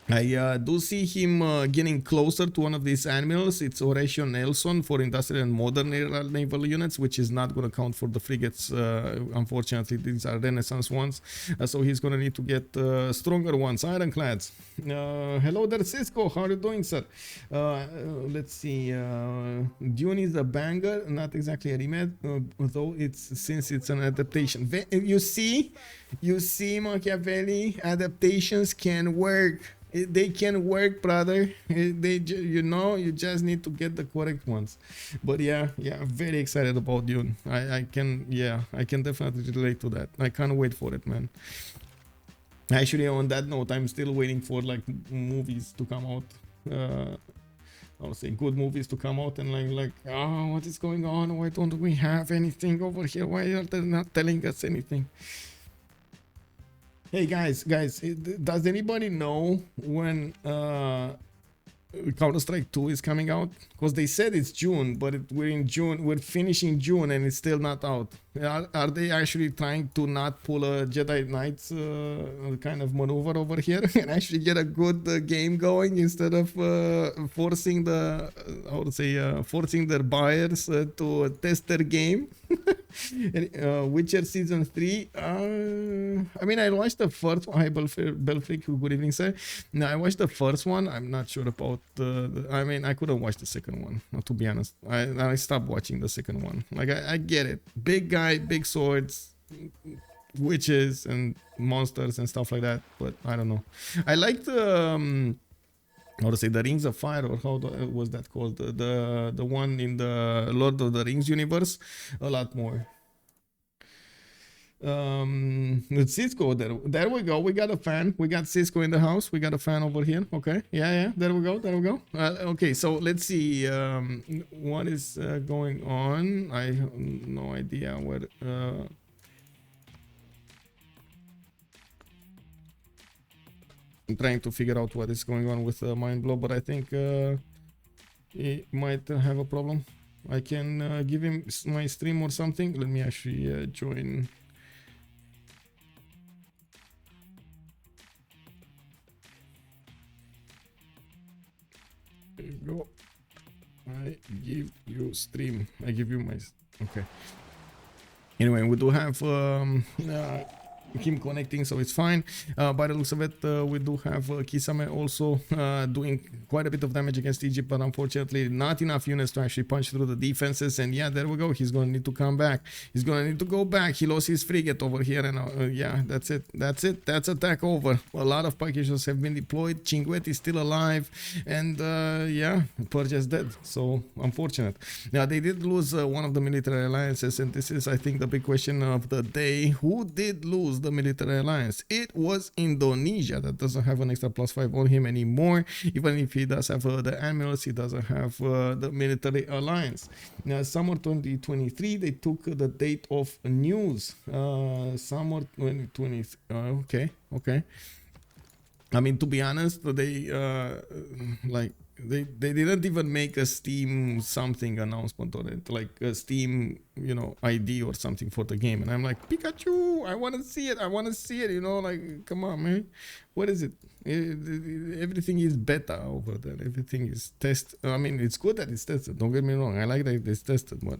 I do see him getting closer to one of these animals. It's Horatio Nelson for industrial and modern naval units, which is not going to count for the frigates. Unfortunately, these are Renaissance ones. So he's going to need to get stronger ones, ironclads. Hello there, Cisco. How are you doing, sir? Let's see. Dune is a banger, not exactly a remake, though since it's an adaptation. You see, Machiavelli, adaptations can work. They can work, brother. You just need to get the correct ones. But yeah, very excited about Dune. I can definitely relate to that. I can't wait for it, man. Actually, on that note, I'm still waiting for like movies to come out. I would say good movies to come out, and like, oh, what is going on? Why don't we have anything over here? Why are they not telling us anything? Hey guys, does anybody know when Counter-Strike 2 is coming out? Because they said it's June, but we're in June. We're finishing June and it's still not out. Are they actually trying to not pull a Jedi Knights kind of maneuver over here and actually get a good game going instead of forcing the forcing their buyers to test their game? Witcher season 3. I mean, I watched the first one. Hi, Belfrick. Good evening, sir. No, I watched the first one. I'm not sure about I mean, I couldn't watch the second one, to be honest. I stopped watching the second one. Like, I get it. Big guy, big swords, witches and monsters and stuff like that. But I don't know. I liked how to say, the Rings of Fire, or how was that called? The one in the Lord of the Rings universe a lot more. Cisco, there we go. We got a fan. We got Cisco in the house. We got a fan over here. Okay, yeah, there we go. Okay, so let's see what is going on. I have no idea what I'm trying to figure out what is going on with Mind Blow, but I think he might have a problem. I can give him my stream or something. Let me actually join. There you go. I give you stream. I give you my... Okay. Anyway, we do have him connecting, so it's fine. By the looks of it, we do have Kisame also doing quite a bit of damage against Egypt, but unfortunately not enough units to actually punch through the defenses. And yeah, there we go. He's gonna need to come back. He's gonna need to go back. He lost his frigate over here, and yeah, that's it. That's attack over. A lot of packages have been deployed. Chinguet is still alive, and yeah, Persia is dead. So unfortunate. Now they did lose one of the military alliances, and this is, I think, the big question of the day. Who did lose the military alliance? It was Indonesia. That doesn't have an extra +5 on him anymore. Even if he does have the admirals, he doesn't have the military alliance. Now, summer 2023, they took the date of news. Summer 2023. Okay. I mean, to be honest, they they didn't even make a Steam something announcement on it, like a Steam, you know, ID or something for the game. And I'm like, Pikachu, I want to see it, you know, like, come on, man. What is it? Everything is beta over there. Everything is test. I mean, it's good that it's tested. Don't get me wrong. I like that it's tested, but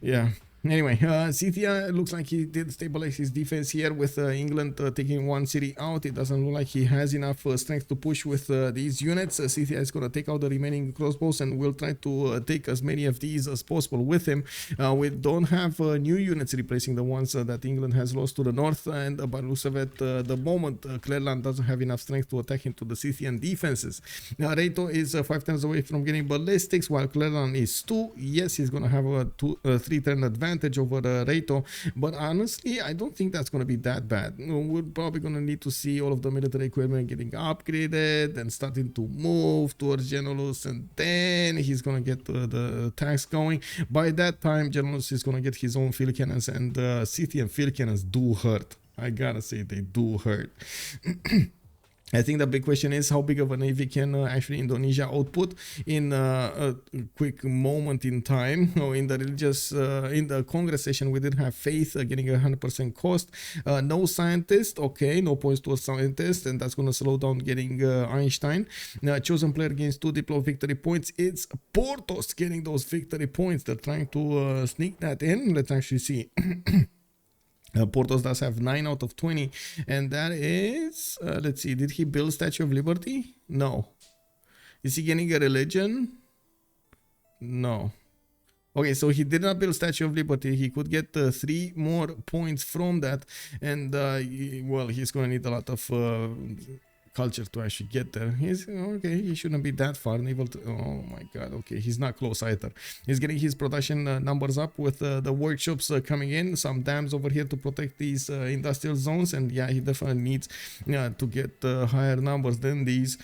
yeah. Anyway, Scythia looks like he did stabilize his defense here with England taking one city out. It doesn't look like he has enough strength to push with these units. Scythia is going to take out the remaining crossbows and will try to take as many of these as possible with him. We don't have new units replacing the ones that England has lost to the north, and by the looks of it, the moment Klerlan doesn't have enough strength to attack into the Scythian defenses. Now, Raiito is 5 turns away from getting ballistics, while Klerlan is 2. Yes, he's going to have a 3-turn advantage over Raiito, but honestly, I don't think that's going to be that bad. We're probably going to need to see all of the military equipment getting upgraded and starting to move towards Genelus, and then he's going to get the attacks going. By that time, Genelus is going to get his own field cannons, and Scythian field cannons do hurt. I gotta say, they do hurt. I think the big question is how big of a navy can actually Indonesia output in a quick moment in time. In the religious, in the Congress session, we did have Faith getting 100% cost. No scientist, okay, no points to a scientist, and that's going to slow down getting Einstein. Chosen player gains 2 diplo victory points. It's Portouss getting those victory points. They're trying to sneak that in. Let's actually see. Portouss does have 9 out of 20, and that is, let's see, did he build Statue of Liberty? No. Is he getting a religion? No. Okay, so he did not build Statue of Liberty. He could get 3 more points from that, and well, he's going to need a lot of culture to actually get there. He's okay, he shouldn't be that far. Oh my god, okay, he's not close either. He's getting his production numbers up with the workshops coming in, some dams over here to protect these industrial zones, and yeah, he definitely needs to get higher numbers than these.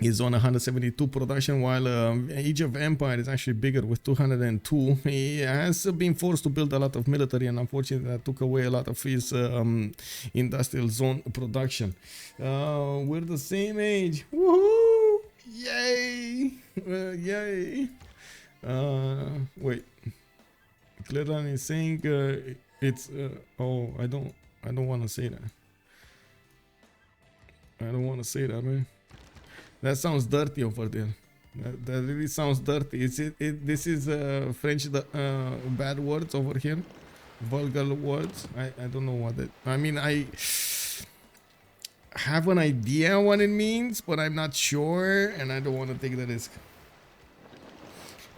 He's on 172 production, while Age of Empire is actually bigger with 202. He has been forced to build a lot of military, and unfortunately that took away a lot of his industrial zone production. We're the same age. Woohoo! Yay! Yay! Wait. Klerlan is saying it's oh, I don't want to say that. I don't want to say that, man. That sounds dirty over there. That really sounds dirty. This is French bad words over here, vulgar words. I don't know what that. I mean, I have an idea what it means, but I'm not sure, and I don't want to take the risk.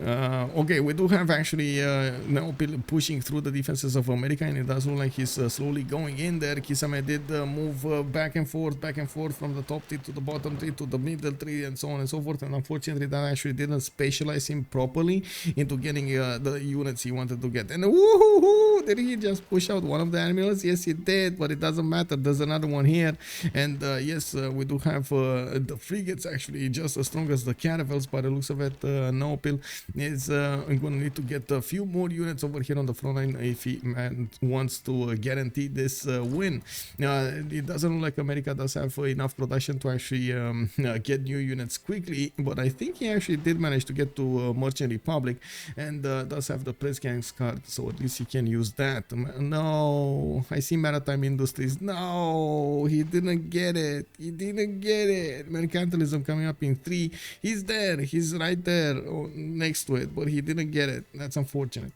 Okay, we do have actually Naopil pushing through the defenses of America, and it does look like he's slowly going in there. Kisame did move back and forth from the top tree to the bottom tree to the middle tree and so on and so forth, and unfortunately that actually didn't specialize him properly into getting the units he wanted to get. And woohoo! Did he just push out one of the animals? Yes, he did, but it doesn't matter. There's another one here, and yes, we do have the frigates actually just as strong as the caravels by the looks of it. Naopil is going to need to get a few more units over here on the front line if he wants to guarantee this win. It doesn't look like America does have enough production to actually get new units quickly, but I think he actually did manage to get to Merchant Republic and does have the Press Gangs card, so at least he can use that. No, I see Maritime Industries. No, he didn't get it. He didn't get it. Mercantilism coming up in 3. He's there. He's right there next to it, but he didn't get it. That's unfortunate.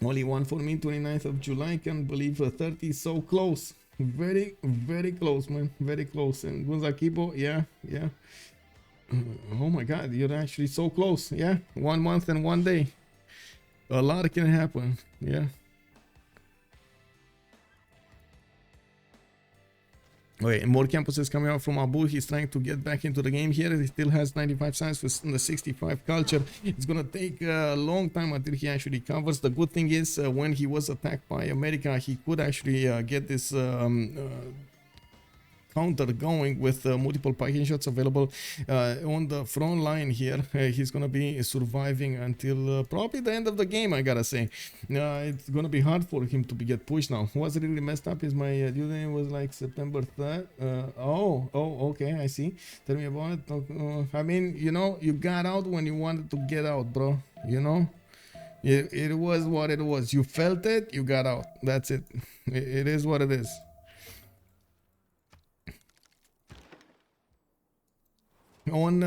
Only one for me, 29th of July. Can't believe 30 so close. Very, very close, man. Very close. And Gunzakibo, yeah. Oh my god, you're actually so close. Yeah, 1 month and 1 day. A lot can happen. Yeah. Okay, more campuses coming out from Abouh. He's trying to get back into the game here. He still has 95 science with the 65 culture. It's gonna take a long time until he actually covers. The good thing is when he was attacked by America, he could actually get this counter going with multiple packing shots available on the front line here. He's gonna be surviving until probably the end of the game, I gotta say. It's gonna be hard for him to get pushed now. What's really messed up is my due date was like September 3rd. Oh, okay, I see. Tell me about it. I mean, you know, you got out when you wanted to get out, bro. You know, it was what it was. You felt it, you got out. That's it. It is what it is. On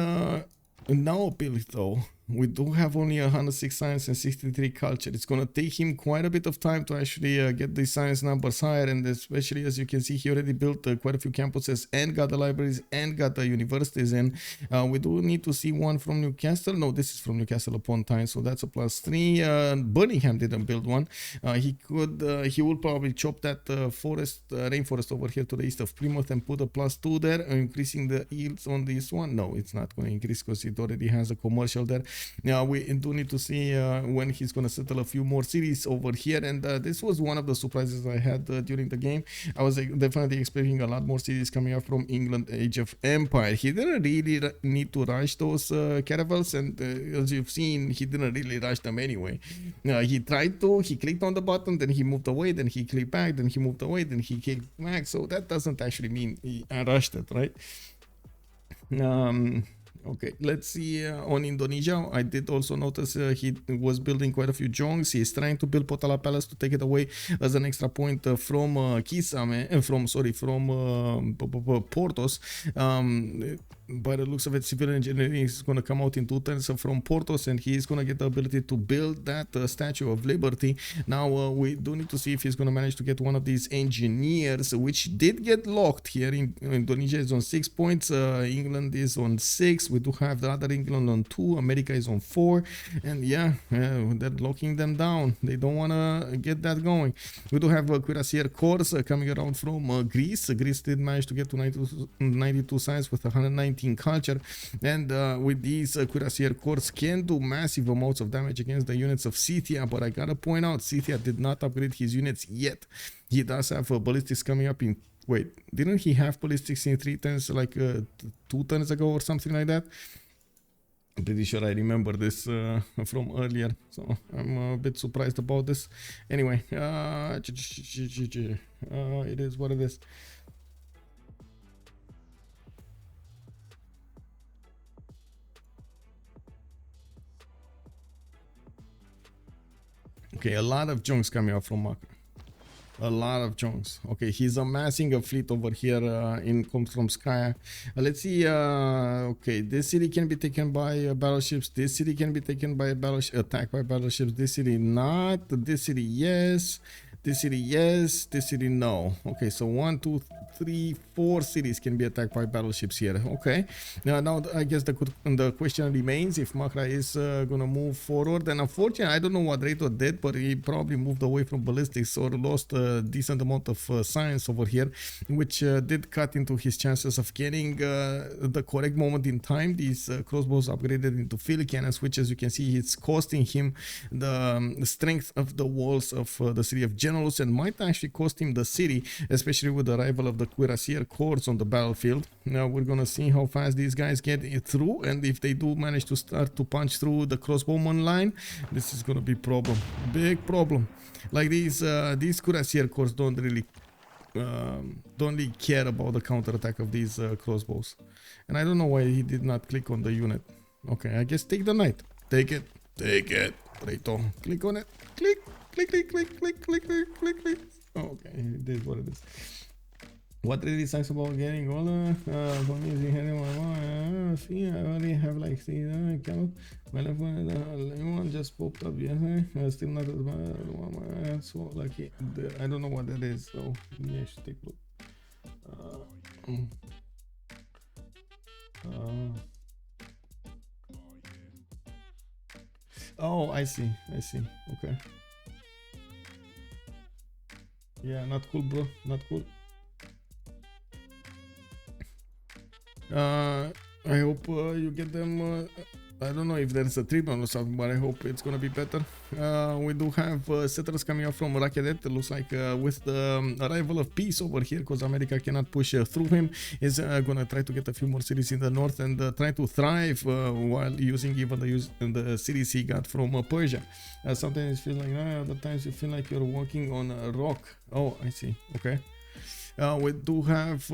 Naopil though, we do have only 106 science and 63 culture. It's gonna take him quite a bit of time to actually get these science numbers higher, and especially as you can see, he already built quite a few campuses and got the libraries and got the universities in. We do need to see one from Newcastle. No, this is from Newcastle upon Tyne, so that's a +3. Birmingham didn't build one. He will probably chop that rainforest over here to the east of Plymouth and put a +2 there, increasing the yields on this one. No, it's not going to increase because it already has a commercial there. Now we do need to see when he's going to settle a few more cities over here, and this was one of the surprises I had during the game. I was definitely expecting a lot more cities coming up from England Age of Empire. He didn't really need to rush those caravels, and as you've seen, he didn't really rush them anyway. He tried to, he clicked on the button, then he moved away, then he clicked back, then he moved away, then he clicked back, so that doesn't actually mean he rushed it, right? Okay, let's see on Indonesia. I did also notice he was building quite a few jongs. He's trying to build Potala Palace to take it away as an extra point from Kisame, from Portouss. By the looks of it, civil engineering is going to come out in 2 turns from Portouss, and he's going to get the ability to build that Statue of Liberty. Now we do need to see if he's going to manage to get one of these engineers, which did get locked here. In Indonesia is on 6 points, England is on 6. We do have the other England on 2, America is on 4, and yeah, they're locking them down. They don't want to get that going. We do have Cuirassier Corps coming around from Greece. Greece did manage to get to 92 science with 119 culture, and with these Cuirassier Corps can do massive amounts of damage against the units of Scythia, but I gotta point out, Scythia did not upgrade his units yet. He does have ballistics coming up in... Wait, didn't he have ballistics in 3 turns, like 2 turns ago or something like that? I'm pretty sure I remember this from earlier, so I'm a bit surprised about this. Anyway, it is what it is. Okay, a lot of junks coming out from Macra. A lot of junks. Okay, he's amassing a fleet over here comes from Sky. Let's see. Okay, this city can be taken by battleships. This city can be taken by attacked by battleships. This city not. This city yes. This city yes. This city no. Okay, so 1, 2, 3, 4 cities can be attacked by battleships here. Okay, now I guess the question remains if Macra is gonna move forward. And unfortunately, I don't know what Raiito did, but he probably moved away from ballistics or lost a decent amount of science over here, which did cut into his chances of getting the correct moment in time. These crossbows upgraded into field cannons, which, as you can see, it's costing him the strength of the walls of the city of Generals, and might actually cost him the city, especially with the arrival of the cuirassier corps on the battlefield. Now we're gonna see how fast these guys get it through, and if they do manage to start to punch through the crossbowman line, this is gonna be big problem. Like these cuirassier corps don't really care about the counterattack of these crossbows, and I don't know why he did not click on the unit. Okay, I guess take the knight. Take it, Raiito. Click on it. Click. Okay, it is what it is. What really sucks about getting older? For me, see, I already have like camel. My left one just popped up yesterday. Still not as bad. So lucky. I don't know what that is. So yeah, I should take a look. Oh, I see. Okay. Yeah, not cool, bro. Not cool. I hope you get them. I don't know if there's a treatment or something, but I hope it's gonna be better. We do have settlers coming out from Rakedet. It looks like with the arrival of peace over here, because America cannot push through him, is gonna try to get a few more cities in the north and try to thrive while using even the cities he got from Persia. Sometimes you feel like other times you feel like you're walking on a rock. Oh, I see. Okay. We do have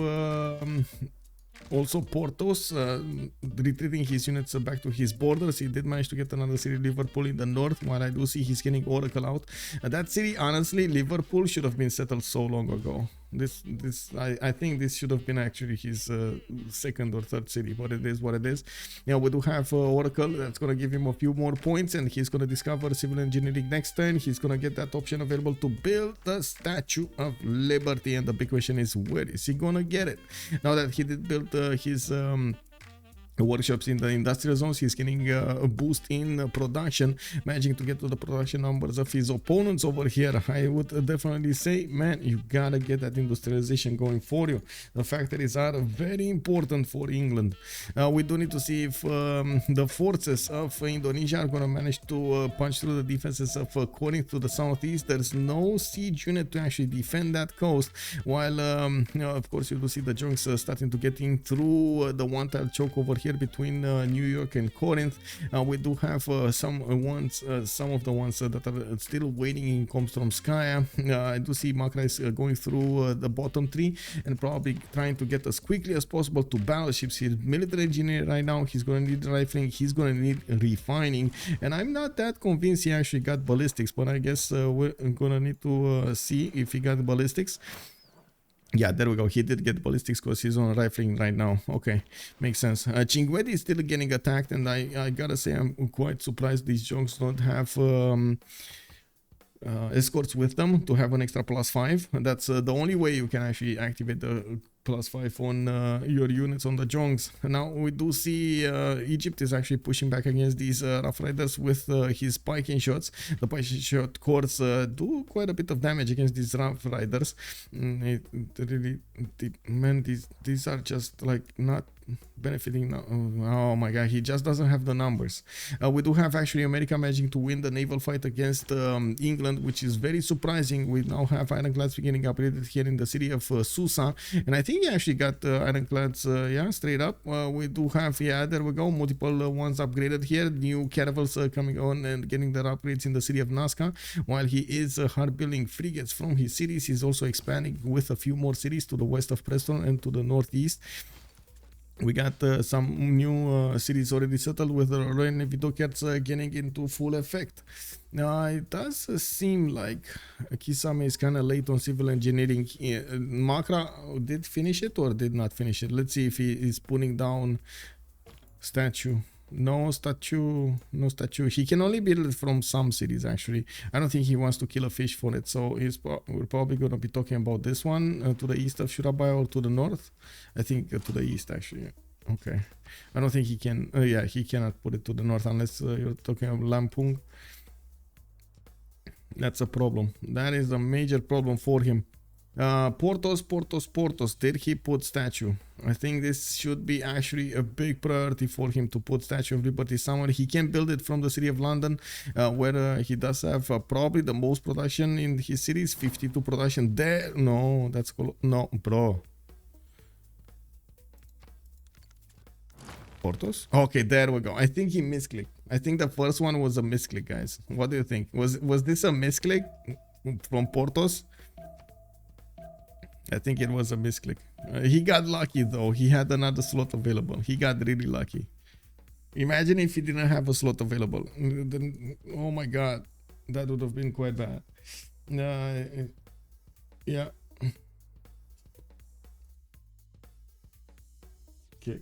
also Portouss retreating his units back to his borders. He did manage to get another city, Liverpool, in the north, while I do see he's getting Oracle out. That city, honestly, Liverpool should have been settled so long ago. I think this should have been actually his second or third city, but it is what it is. Yeah, we do have Oracle. That's gonna give him a few more points, and he's gonna discover civil engineering next turn. He's gonna get that option available to build the Statue of Liberty, and the big question is, where is he gonna get it? Now that he did build his workshops in the industrial zones, he's getting a boost in production, managing to get to the production numbers of his opponents over here. I would definitely say, man, you gotta get that industrialization going for you. The factories are very important for England. We do need to see if the forces of Indonesia are gonna manage to punch through the defenses of Corinth to the southeast. There's no siege unit to actually defend that coast, while of course you do see the junks starting to get in through the one-tile choke over here between New York and Corinth. We do have some of the ones that are still waiting in comes from Sky. I do see Macra is going through the bottom three and probably trying to get as quickly as possible to battleships. He's military engineer right now. He's going to need rifling. He's going to need refining, and I'm not that convinced he actually got ballistics, but I guess we're gonna need to see if he got ballistics. Yeah, there we go. He did get ballistics because he's on rifling right now. Okay, makes sense. Chinguetti is still getting attacked, and I gotta say I'm quite surprised these junks don't have escorts with them to have an extra +5. That's the only way you can actually activate the +5 on your units on the junks. Now we do see Egypt is actually pushing back against these Rough Riders with his spiking shots. The spiking shot corps do quite a bit of damage against these Rough Riders. Man, these are just like not benefiting now. Oh my god, he just doesn't have the numbers. We do have actually America managing to win the naval fight against England, which is very surprising. We now have ironclads beginning upgraded here in the city of Susa, and I think he actually got ironclads straight up. We do have, there we go, multiple ones upgraded here. New caravels coming on and getting their upgrades in the city of Nazca, while he is hard building frigates from his cities. He's also expanding with a few more cities to the west of Preston and to the northeast. We got some new cities already settled with the Ornithorynques getting into full effect. It does seem like Kisame is kind of late on civil engineering. Macra did finish it or did not finish it. Let's see if he is putting down statue. No statue. He can only build it from some cities actually. I don't think he wants to kill a fish for it. So we're probably going to be talking about this one to the east of Surabaya or to the north. I think to the east actually. Okay. I don't think he can. Yeah, he cannot put it to the north unless you're talking about Lampung. That's a problem. That is a major problem for him. Portouss. Did he put statue? I think this should be actually a big priority for him to put Statue of Liberty somewhere. He can build it from the city of London, where he does have probably the most production in his cities, 52 production there. No, that's cool. No, bro. Portouss? Okay, there we go. I think he misclicked. I think the first one was a misclick, guys. What do you think? Was this a misclick from Portouss? I think it was a misclick. He got lucky though. He had another slot available. He got really lucky. Imagine if he didn't have a slot available. Then, oh my god, that would have been quite bad. Yeah. Kick.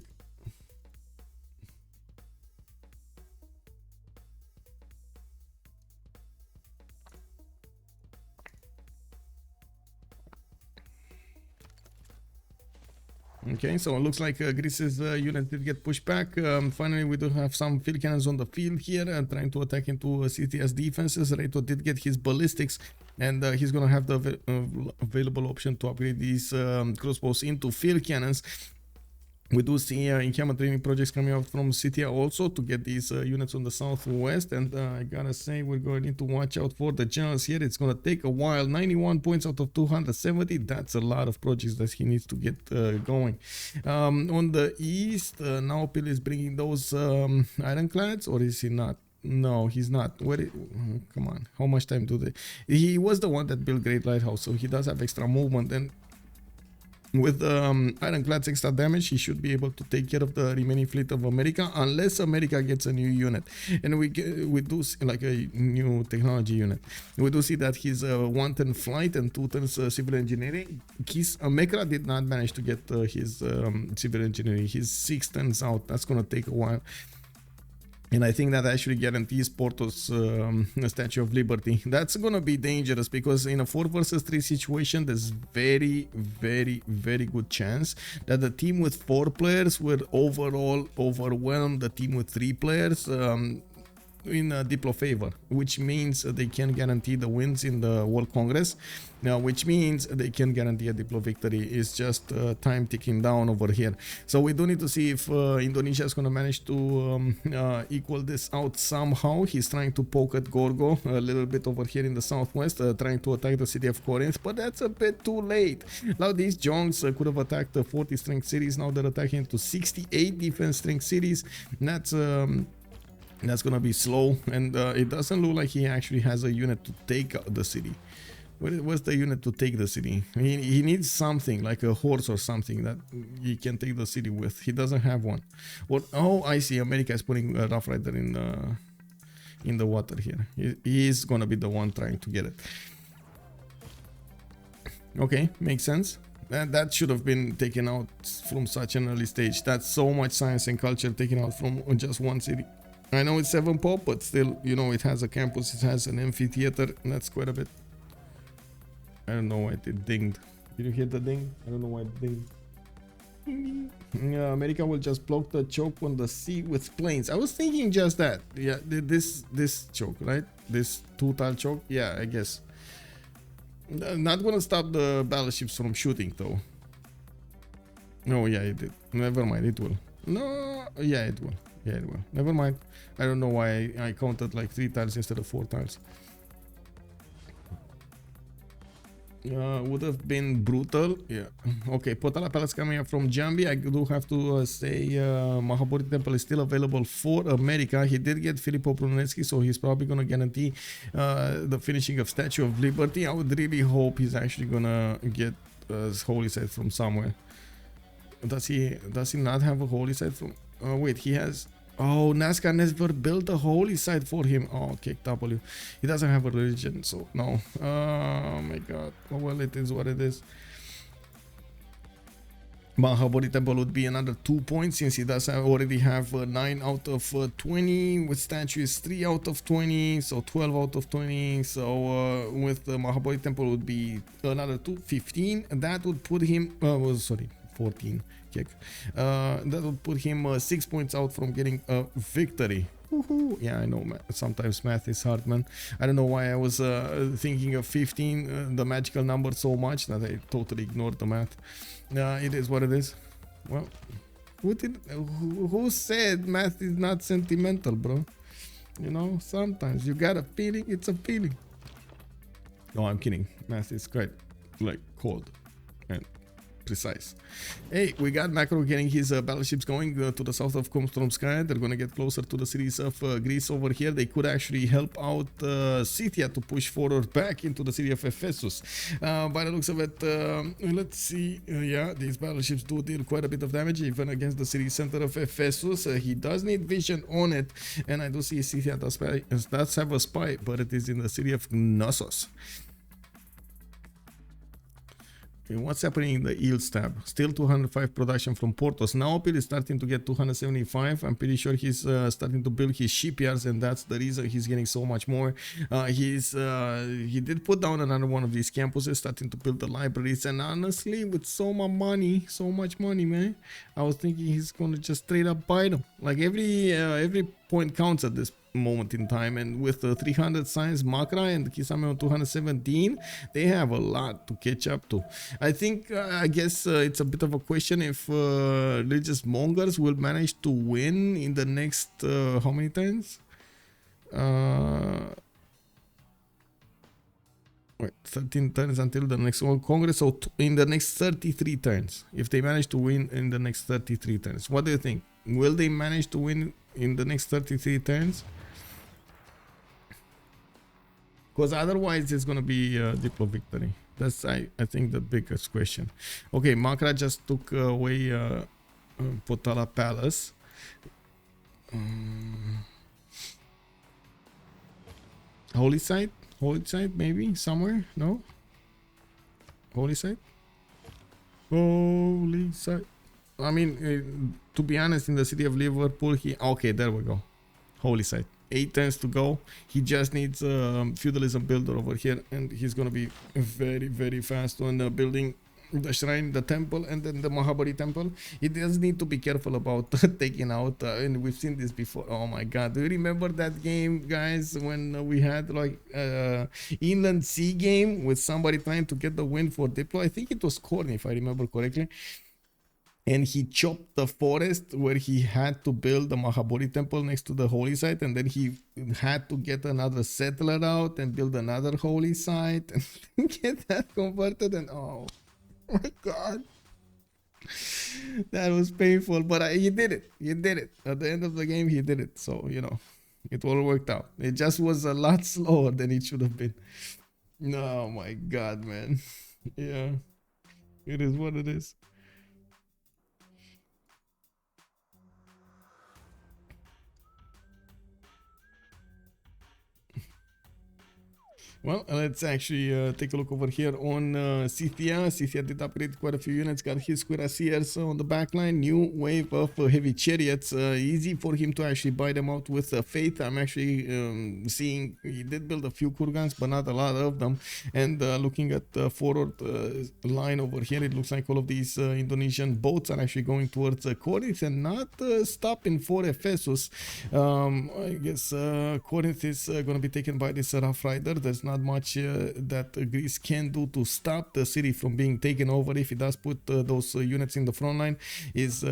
Okay, so it looks like Greece's unit did get pushed back. Finally, we do have some field cannons on the field here trying to attack into Scythia's defenses. Raiito did get his ballistics, and he's going to have the available option to upgrade these crossbows into field cannons. We do see encampment training projects coming out from Scythia also to get these units on the southwest, and I gotta say we're going to need to watch out for the generals here. It's gonna take a while. 91 points out of 270. That's a lot of projects that he needs to get going. On the east, Naopil is bringing those ironclads, or is he not? No, he's not. Come on, how much time do they? He was the one that built Great Lighthouse, so he does have extra movement, and with ironclad's extra damage, he should be able to take care of the remaining fleet of America, unless America gets a new unit. And we do see, like a new technology unit. We do see that he's 1 turn flight and 2 turns civil engineering. Macra did not manage to get his civil engineering. He's 6 turns out. That's gonna take a while. And I think that actually guarantees Portouss Statue of Liberty. That's gonna be dangerous because in a 4 versus 3 situation, there's very good chance that the team with 4 players will overall overwhelm the team with 3 players in Diplo favor, which means they can guarantee the wins in the World Congress, which means they can guarantee a Diplo victory. It's just time ticking down over here. So we do need to see if Indonesia is going to manage to equal this out somehow. He's trying to poke at Gorgo a little bit over here in the southwest, trying to attack the city of Corinth, but that's a bit too late. Now these Jongs could have attacked the 40 strength cities. Now they're attacking to 68 defense strength cities. That's gonna be slow, and it doesn't look like he actually has a unit to take the city. What's the unit to take the city? He needs something like a horse or something that he can take the city with. He doesn't have one. Oh, I see. America is putting a Rough Rider in the water here. He is gonna be the one trying to get it. Okay, makes sense. That should have been taken out from such an early stage. That's so much science and culture taken out from just one city. I know it's 7 pop, but still, you know, it has a campus, it has an amphitheater, and that's quite a bit. I don't know why it dinged. Did you hear the ding? I don't know why it dinged. America will just block the choke on the sea with planes. I was thinking just that. Yeah, this choke, right? This 2-tile choke. Yeah, I guess. Not gonna stop the battleships from shooting, though. Oh, yeah, it did. Never mind, it will. No, yeah, it will. Yeah, it will. Never mind. I don't know why I counted like 3 tiles instead of 4 tiles. Would have been brutal. Yeah. Okay, Potala Palace coming up from Jambi. I do have to say Mahabodhi Temple is still available for America. He did get Filippo Brunelleschi, so he's probably going to guarantee the finishing of Statue of Liberty. I would really hope he's actually going to get Holy Site from somewhere. Does he not have a holy site from? Wait, he has. Oh, NASCAR never built a holy site for him. Oh, okay, W. He doesn't have a religion, so no. Oh my god. Oh well, it is what it is. Mahabodhi Temple would be another 2 points since he does already have 9 out of 20. With statue is 3 out of 20, so 12 out of 20. So with the Mahabodhi Temple would be another 15. That would put him. Sorry, 14. Kick. That would put him 6 points out from getting a victory. Yeah, I know, sometimes math is hard, man. I don't know why I was thinking of 15, the magical number, so much that I totally ignored the math. It is what it is. Well, who said math is not sentimental, bro? You know, sometimes you got a feeling, it's a feeling. No, I'm kidding. Math is quite like cold and precise. Hey, we got Macra getting his battleships going to the south of Komstromskaya. They're gonna get closer to the cities of Greece over here. They could actually help out Scythia to push forward back into the city of Ephesus. By the looks of it, let's see. Yeah, these battleships do deal quite a bit of damage even against the city center of Ephesus. He does need vision on it, and I do see Scythia does have a spy, but it is in the city of Knossos. What's happening in the yields tab? Still 205 production from Portouss. Naopil is starting to get 275. I'm pretty sure he's starting to build his shipyards, and that's the reason he's getting so much more. He did put down another one of these campuses, starting to build the libraries, and honestly, with so much money, man, I was thinking he's gonna just straight up buy them. Like every point counts at this moment in time, and with the 300 science Macra and Kisame on 217, they have a lot to catch up to. I think I guess it's a bit of a question if religious Mongers will manage to win in the next how many turns? Wait, 13 turns until the next one Congress, so in the next 33 turns, if they manage to win in the next 33 turns. What do you think? Will they manage to win in the next 33 turns? Because otherwise it's gonna be a Diplo victory. That's I think the biggest question. Okay, Macra just took away Potala Palace. Holy site maybe somewhere. No, holy site. I mean, to be honest, in the city of Liverpool, okay, there we go. Holy site. 8 turns to go. He just needs a feudalism builder over here, and he's gonna be very fast on building the shrine, the temple, and then the Mahabodhi temple. He does need to be careful about taking out, and we've seen this before. Oh my god, do you remember that game, guys, when we had like inland sea game with somebody trying to get the win for Diplo? I think it was Corny, if I remember correctly. And he chopped the forest where he had to build the Mahabodhi temple next to the holy site, and then he had to get another settler out and build another holy site and get that converted. And oh my god, that was painful, but he did it at the end of the game. He did it, so you know, it all worked out. It just was a lot slower than it should have been. Oh my god, man. Yeah, it is what it is. Well, let's actually take a look over here on Scythia. Scythia did upgrade quite a few units, got his cuirassiers on the backline, new wave of heavy chariots. Easy for him to actually buy them out with faith. I'm actually seeing he did build a few kurgans, but not a lot of them. And looking at the forward line over here, it looks like all of these Indonesian boats are actually going towards Corinth and not stopping for Ephesus. I guess Corinth is going to be taken by this Rough Rider. There's not much that Greece can do to stop the city from being taken over. If he does put those units in the front line, his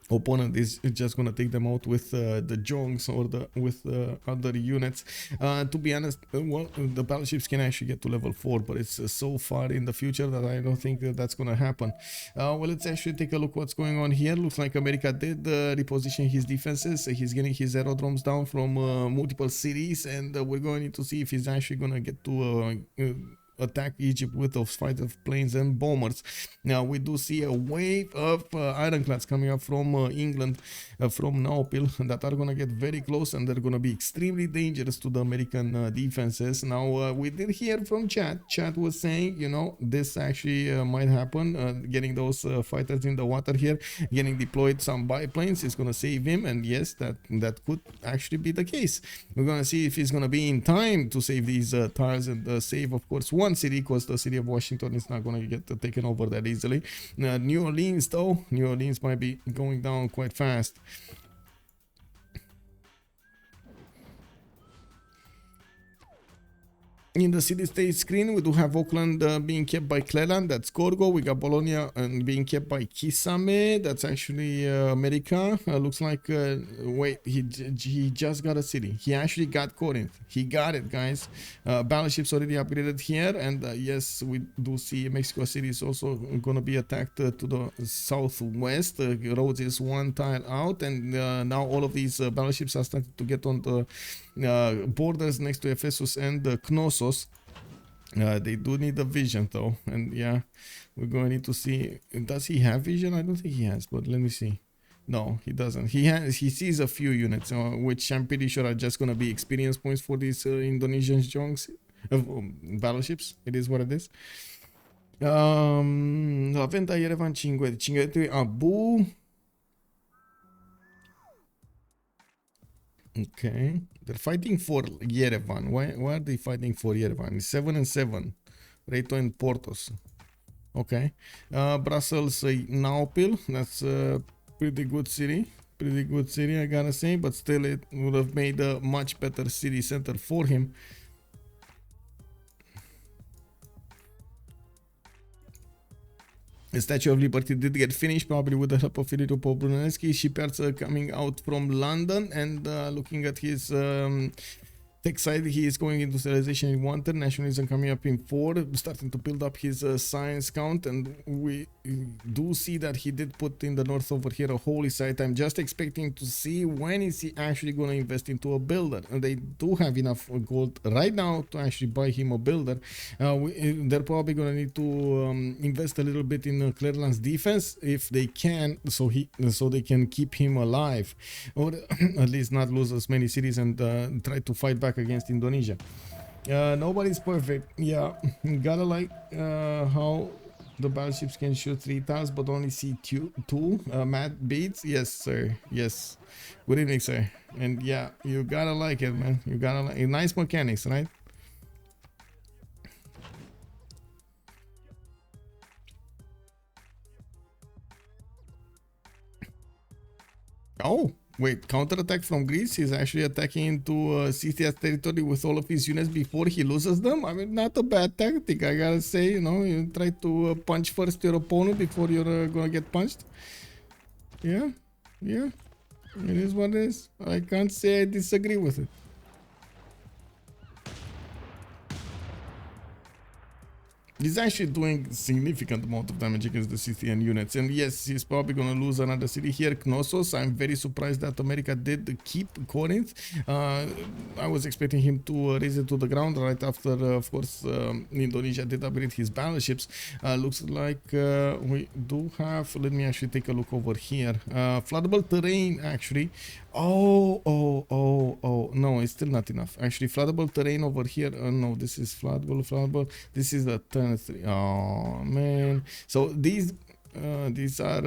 opponent is just gonna take them out with the Jongs or with other units. To be honest, well, the battleships can actually get to level 4, but it's so far in the future that I don't think that's gonna happen. Well, let's actually take a look what's going on here. Looks like America did reposition his defenses. He's getting his aerodromes down from multiple cities, and we're going to see if he's actually gonna get to attack Egypt with those fighter planes and bombers. Now we do see a wave of ironclads coming up from England, from Naopil, that are gonna get very close, and they're gonna be extremely dangerous to the American defenses. Now we did hear from chat. Chat was saying, you know, this actually might happen. Getting those fighters in the water here, getting deployed some biplanes is gonna save him, and yes, that could actually be the case. We're gonna see if he's gonna be in time to save these tiles and save, of course, one city, because the city of Washington is not gonna get taken over that easily. New Orleans, though, New Orleans might be going down quite fast. In the city-state screen, we do have Oakland being kept by Klerlan, that's Gorgo. We got Bologna and being kept by Kisame, that's actually America. Looks like, wait, he just got a city. He actually got Corinth. He got it, guys. Battleships already upgraded here, and yes, we do see Mexico City is also going to be attacked to the southwest. Rhodes is one tile out, and now all of these battleships are starting to get on the borders next to Ephesus and Knossos. They do need a vision though, and yeah, we're going to need to see, does he have vision? I don't think he has, but let me see. No, he doesn't. He sees a few units, which I'm pretty sure are just going to be experience points for these Indonesian junks, battleships. It is what it is. La venta Yerevan 5 Abouh. Okay, they're fighting for Yerevan. Why are they fighting for Yerevan? 7 and 7. Raiito and Portouss. Okay. Brussels, Naopil. That's a pretty good city. Pretty good city, I gotta say. But still, it would have made a much better city center for him. The Statue of Liberty did get finished, probably with the help of Raiito Brunelleschi. Shipyards coming out from London, and looking at his tech side, he is going into civilization in 1 turn, nationalism coming up in 4, starting to build up his science count, and we do see that he did put in the north over here a holy site. I'm just expecting to see when is he actually going to invest into a builder, and they do have enough gold right now to actually buy him a builder. They're probably going to need to invest a little bit in Klerlan's defense if they can, so they can keep him alive, or at least not lose as many cities and try to fight back against Indonesia. Nobody's perfect. Yeah, gotta like how the battleships can shoot 3 tiles but only see two. Matt Beats, yes sir, yes. Good evening, sir. And yeah, you gotta like it, man. You gotta like it. Nice mechanics, right? Oh, wait, counterattack from Greece. He's actually attacking into Scythia's territory with all of his units before he loses them. I mean, not a bad tactic, I gotta say. You know, you try to punch first your opponent before you're gonna get punched. Yeah, yeah, it is what it is. I can't say I disagree with it. He's actually doing significant amount of damage against the Scythian units, and yes, he's probably gonna lose another city here, Knossos. I'm very surprised that America did keep Corinth. I was expecting him to raise it to the ground right after, of course, Indonesia did upgrade his battleships. Looks like we do have, let me actually take a look over here. Floodable terrain, actually. Oh, no, it's still not enough. Actually, floodable terrain over here. No, this is floodable. This is the turn 3. Oh, man. So these are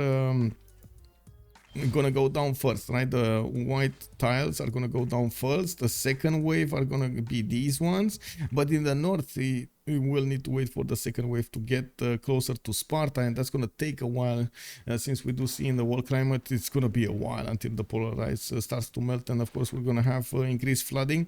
gonna go down first, right? The white tiles are gonna go down first. The second wave are gonna be these ones. But in the north, we will need to wait for the second wave to get closer to Sparta, and that's going to take a while. Since we do see in the world climate, it's going to be a while until the polar ice starts to melt, and of course we're going to have increased flooding.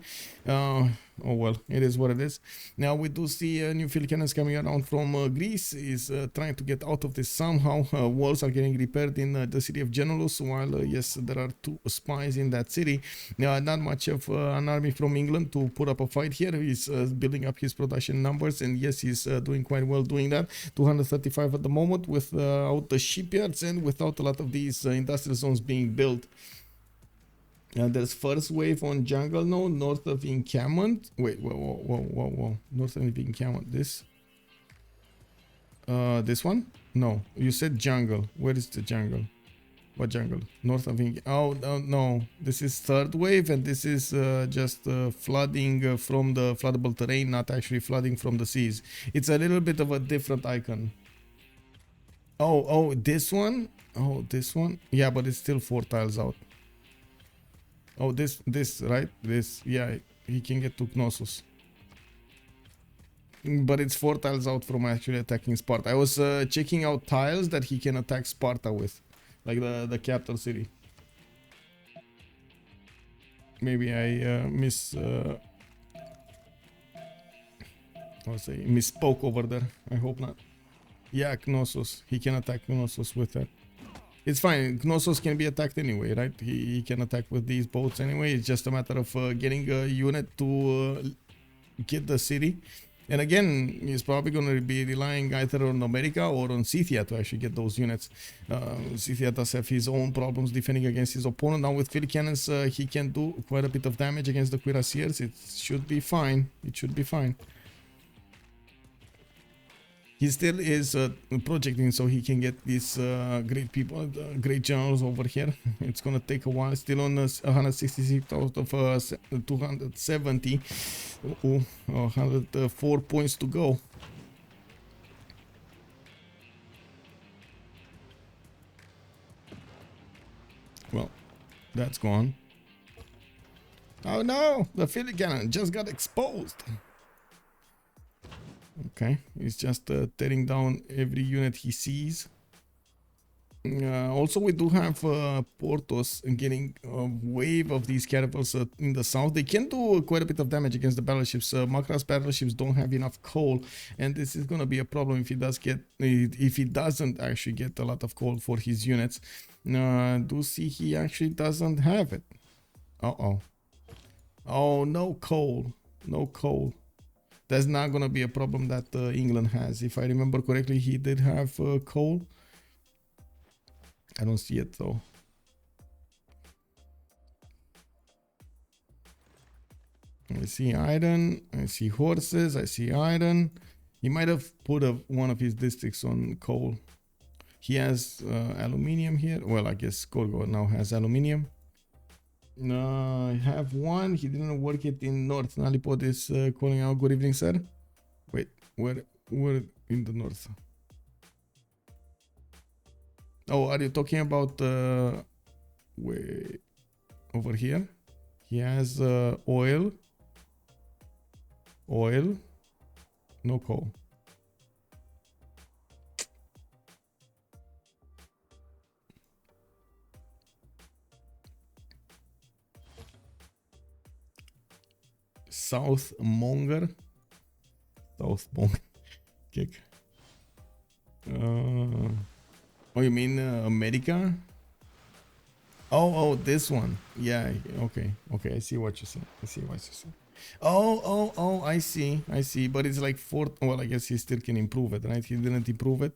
Oh well, it is what it is. Now we do see new field cannons coming around from Greece. Is trying to get out of this somehow. Walls are getting repaired in the city of Genulus, while yes, there are 2 spies in that city. Not much of an army from England to put up a fight here. He's building up his production numbers, and yes, he's doing quite well doing that. 235 at the moment without the shipyards and without a lot of these industrial zones being built. There's first wave on jungle node north of encampment. Wait, whoa. North of encampment. This This one? No, you said jungle. Where is the jungle? What jungle? North of India. Oh, no. This is third wave, and this is just flooding from the floodable terrain, not actually flooding from the seas. It's a little bit of a different icon. Oh, this one? Oh, this one? Yeah, but it's still 4 tiles out. Oh, this, right? This, yeah, he can get to Knossos. But it's 4 tiles out from actually attacking Sparta. I was checking out tiles that he can attack Sparta with. Like the capital city. Maybe I misspoke over there. I hope not. Yeah, Knossos. He can attack Knossos with that. It's fine. Knossos can be attacked anyway, right? He can attack with these boats anyway. It's just a matter of getting a unit to get the city. And again, he's probably going to be relying either on America or on Scythia to actually get those units. Scythia does have his own problems defending against his opponent. Now with field cannons, he can do quite a bit of damage against the cuirassiers. It should be fine. It should be fine. He still is projecting so he can get these great people, great generals over here. It's gonna take a while. Still on 166 out of 270. 104 points to go. Well, that's gone. Oh no! The field cannon just got exposed. Okay, he's just tearing down every unit he sees. Also, we do have Portouss getting a wave of these caravels in the south. They can do quite a bit of damage against the battleships. Macra's battleships don't have enough coal, and this is gonna be a problem if he doesn't actually get a lot of coal for his units. Do see he actually doesn't have it. Oh, no coal, no coal. That's not gonna be a problem that England has. If I remember correctly, he did have coal. I don't see it though. I see iron, I see horses, I see iron. He might have put one of his districts on coal. He has aluminium here. Well, I guess Gorgo now has aluminium. I have one. He didn't work it in north. Nalipod is calling out. Good evening, sir. Wait, where in the north? Oh, are you talking about wait, over here? He has oil, no coal. South Monger. Kick. Oh, you mean America? Oh, this one. Yeah, okay. I see what you said. Oh, I see. But it's like 4. Well, I guess he still can improve it, right? He didn't improve it.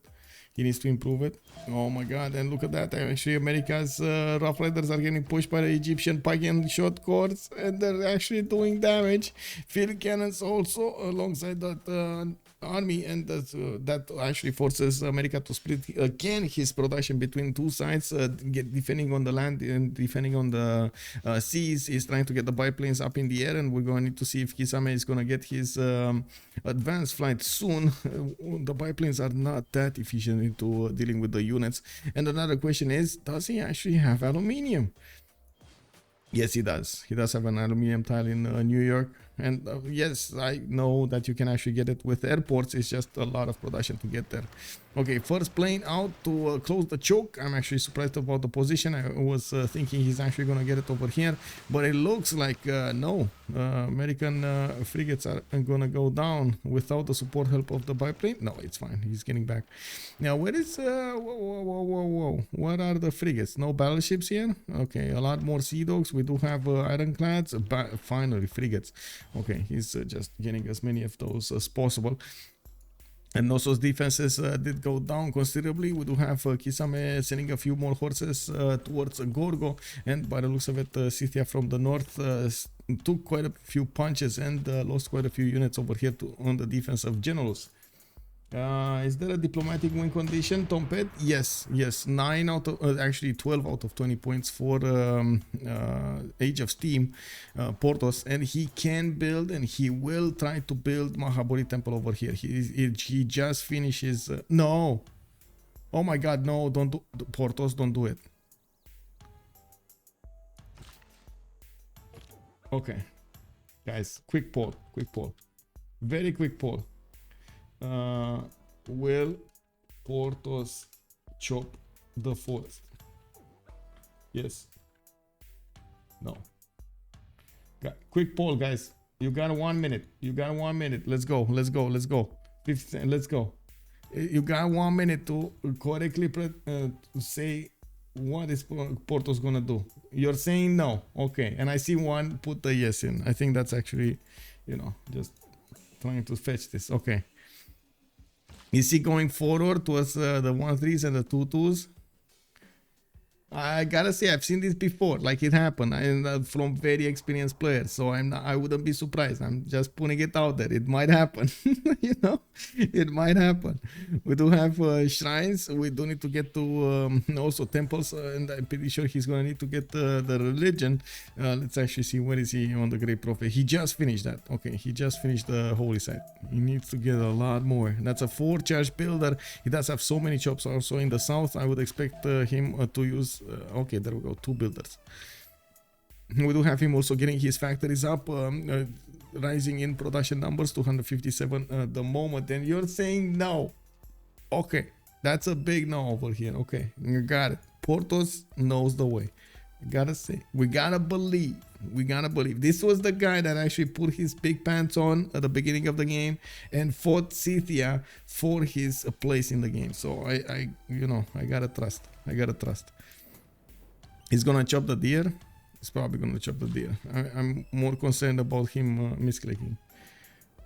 He needs to improve it. Oh my god, and look at that. Actually, America's Rough Riders are getting pushed by the Egyptian pike and shot cords, and they're actually doing damage. Field cannons also alongside that army, and that actually forces America to split again his production between two sides, defending on the land and defending on the seas. He's trying to get the biplanes up in the air, and we're going to need to see if Kisame is going to get his advanced flight soon. The biplanes are not that efficient into dealing with the units. And another question is, does he actually have aluminium? Yes, he does. He does have an aluminium tile in New York. And yes, I know that you can actually get it with airports. It's just a lot of production to get there. Okay, first plane out to close the choke. I'm actually surprised about the position. I was thinking he's actually going to get it over here. But it looks like no. American frigates are going to go down without the support help of the biplane. No, it's fine. He's getting back. Now, where is... whoa. What are the frigates? No battleships here? Okay, a lot more sea dogs. We do have ironclads. Finally, frigates. Okay, he's just getting as many of those as possible. And Knossos' defenses did go down considerably. We do have Kisame sending a few more horses towards Gorgo. And by the looks of it, Scythia from the north took quite a few punches and lost quite a few units over here on the defense of Generals. Is there a diplomatic win condition, Tompet? Yes, yes. 9 out of actually 12 out of 20 points for Age of Steam, Portouss, and he can build and he will try to build Mahabodhi Temple over here. He just finishes. No, oh my God, no! Don't do Portouss. Don't do it. Okay, guys, quick poll, very quick poll. Will Portouss chop the forest? Yes. No. Quick poll, guys. You got 1 minute. You got 1 minute. Let's go. 15, let's go. You got 1 minute to correctly say what is Portouss gonna do. You're saying no. Okay. And I see one put the yes in. I think that's actually, you know, just trying to fetch this. Okay. Is he going forward towards the 1-3s and the 2-2s? I gotta say, I've seen this before, like it happened, and from very experienced players. So I wouldn't be surprised. I'm just putting it out there. It might happen, you know, it might happen. We do have shrines. We do need to get to also temples, and I'm pretty sure he's gonna need to get the religion. Let's actually see, where is he on the Great Prophet? He just finished that. Okay, he just finished the holy site. He needs to get a lot more. That's a 4-charge builder. He does have so many chops also in the south. I would expect him to use. Okay, there we go, 2 builders. We do have him also getting his factories up, rising in production numbers, 257 at the moment. And you're saying no. Okay, that's a big no over here. Okay, you got it. Portouss knows the way. Gotta say, we gotta believe. This was the guy that actually put his big pants on at the beginning of the game and fought Scythia for his place in the game. So I gotta trust. He's gonna chop the deer. He's probably gonna chop the deer. I'm more concerned about him misclicking.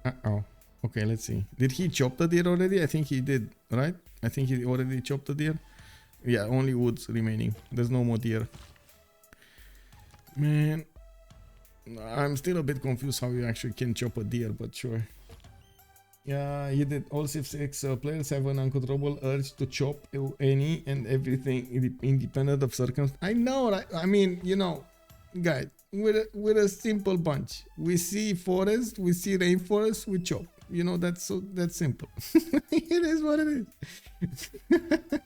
Uh-oh. Okay, let's see. Did he chop the deer already? I think he did, right? I think he already chopped the deer. Yeah, only woods remaining. There's no more deer. Man, I'm still a bit confused how you actually can chop a deer, but sure. Yeah, you did. All Civ6 players have an uncontrollable urge to chop any and everything independent of circumstance. I know, right? I mean, you know, guys, we're a simple bunch. We see forest, we see rainforest, we chop. You know, that's simple. It is what it is.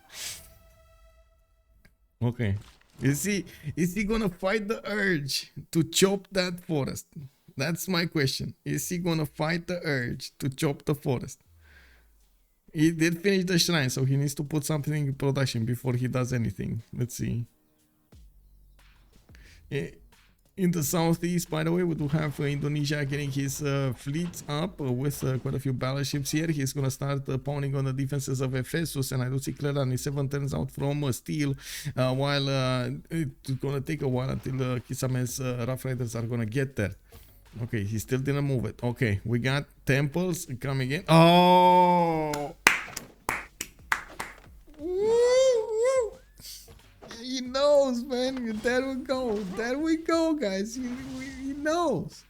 Okay. Is he gonna fight the urge to chop that forest? That's my question. Is he gonna fight the urge to chop the forest? He did finish the shrine, so he needs to put something in production before he does anything. Let's see. In the southeast, by the way, we do have Indonesia getting his fleets up with quite a few battleships here. He's going to start pounding on the defenses of Ephesus, and I do see Klerlan is 7 turns out from steel, while it's going to take a while until Kisame's Rough Riders are going to get there. Okay, he still didn't move it. Okay, we got temples coming in. Oh! He knows, man. There we go, guys. He knows.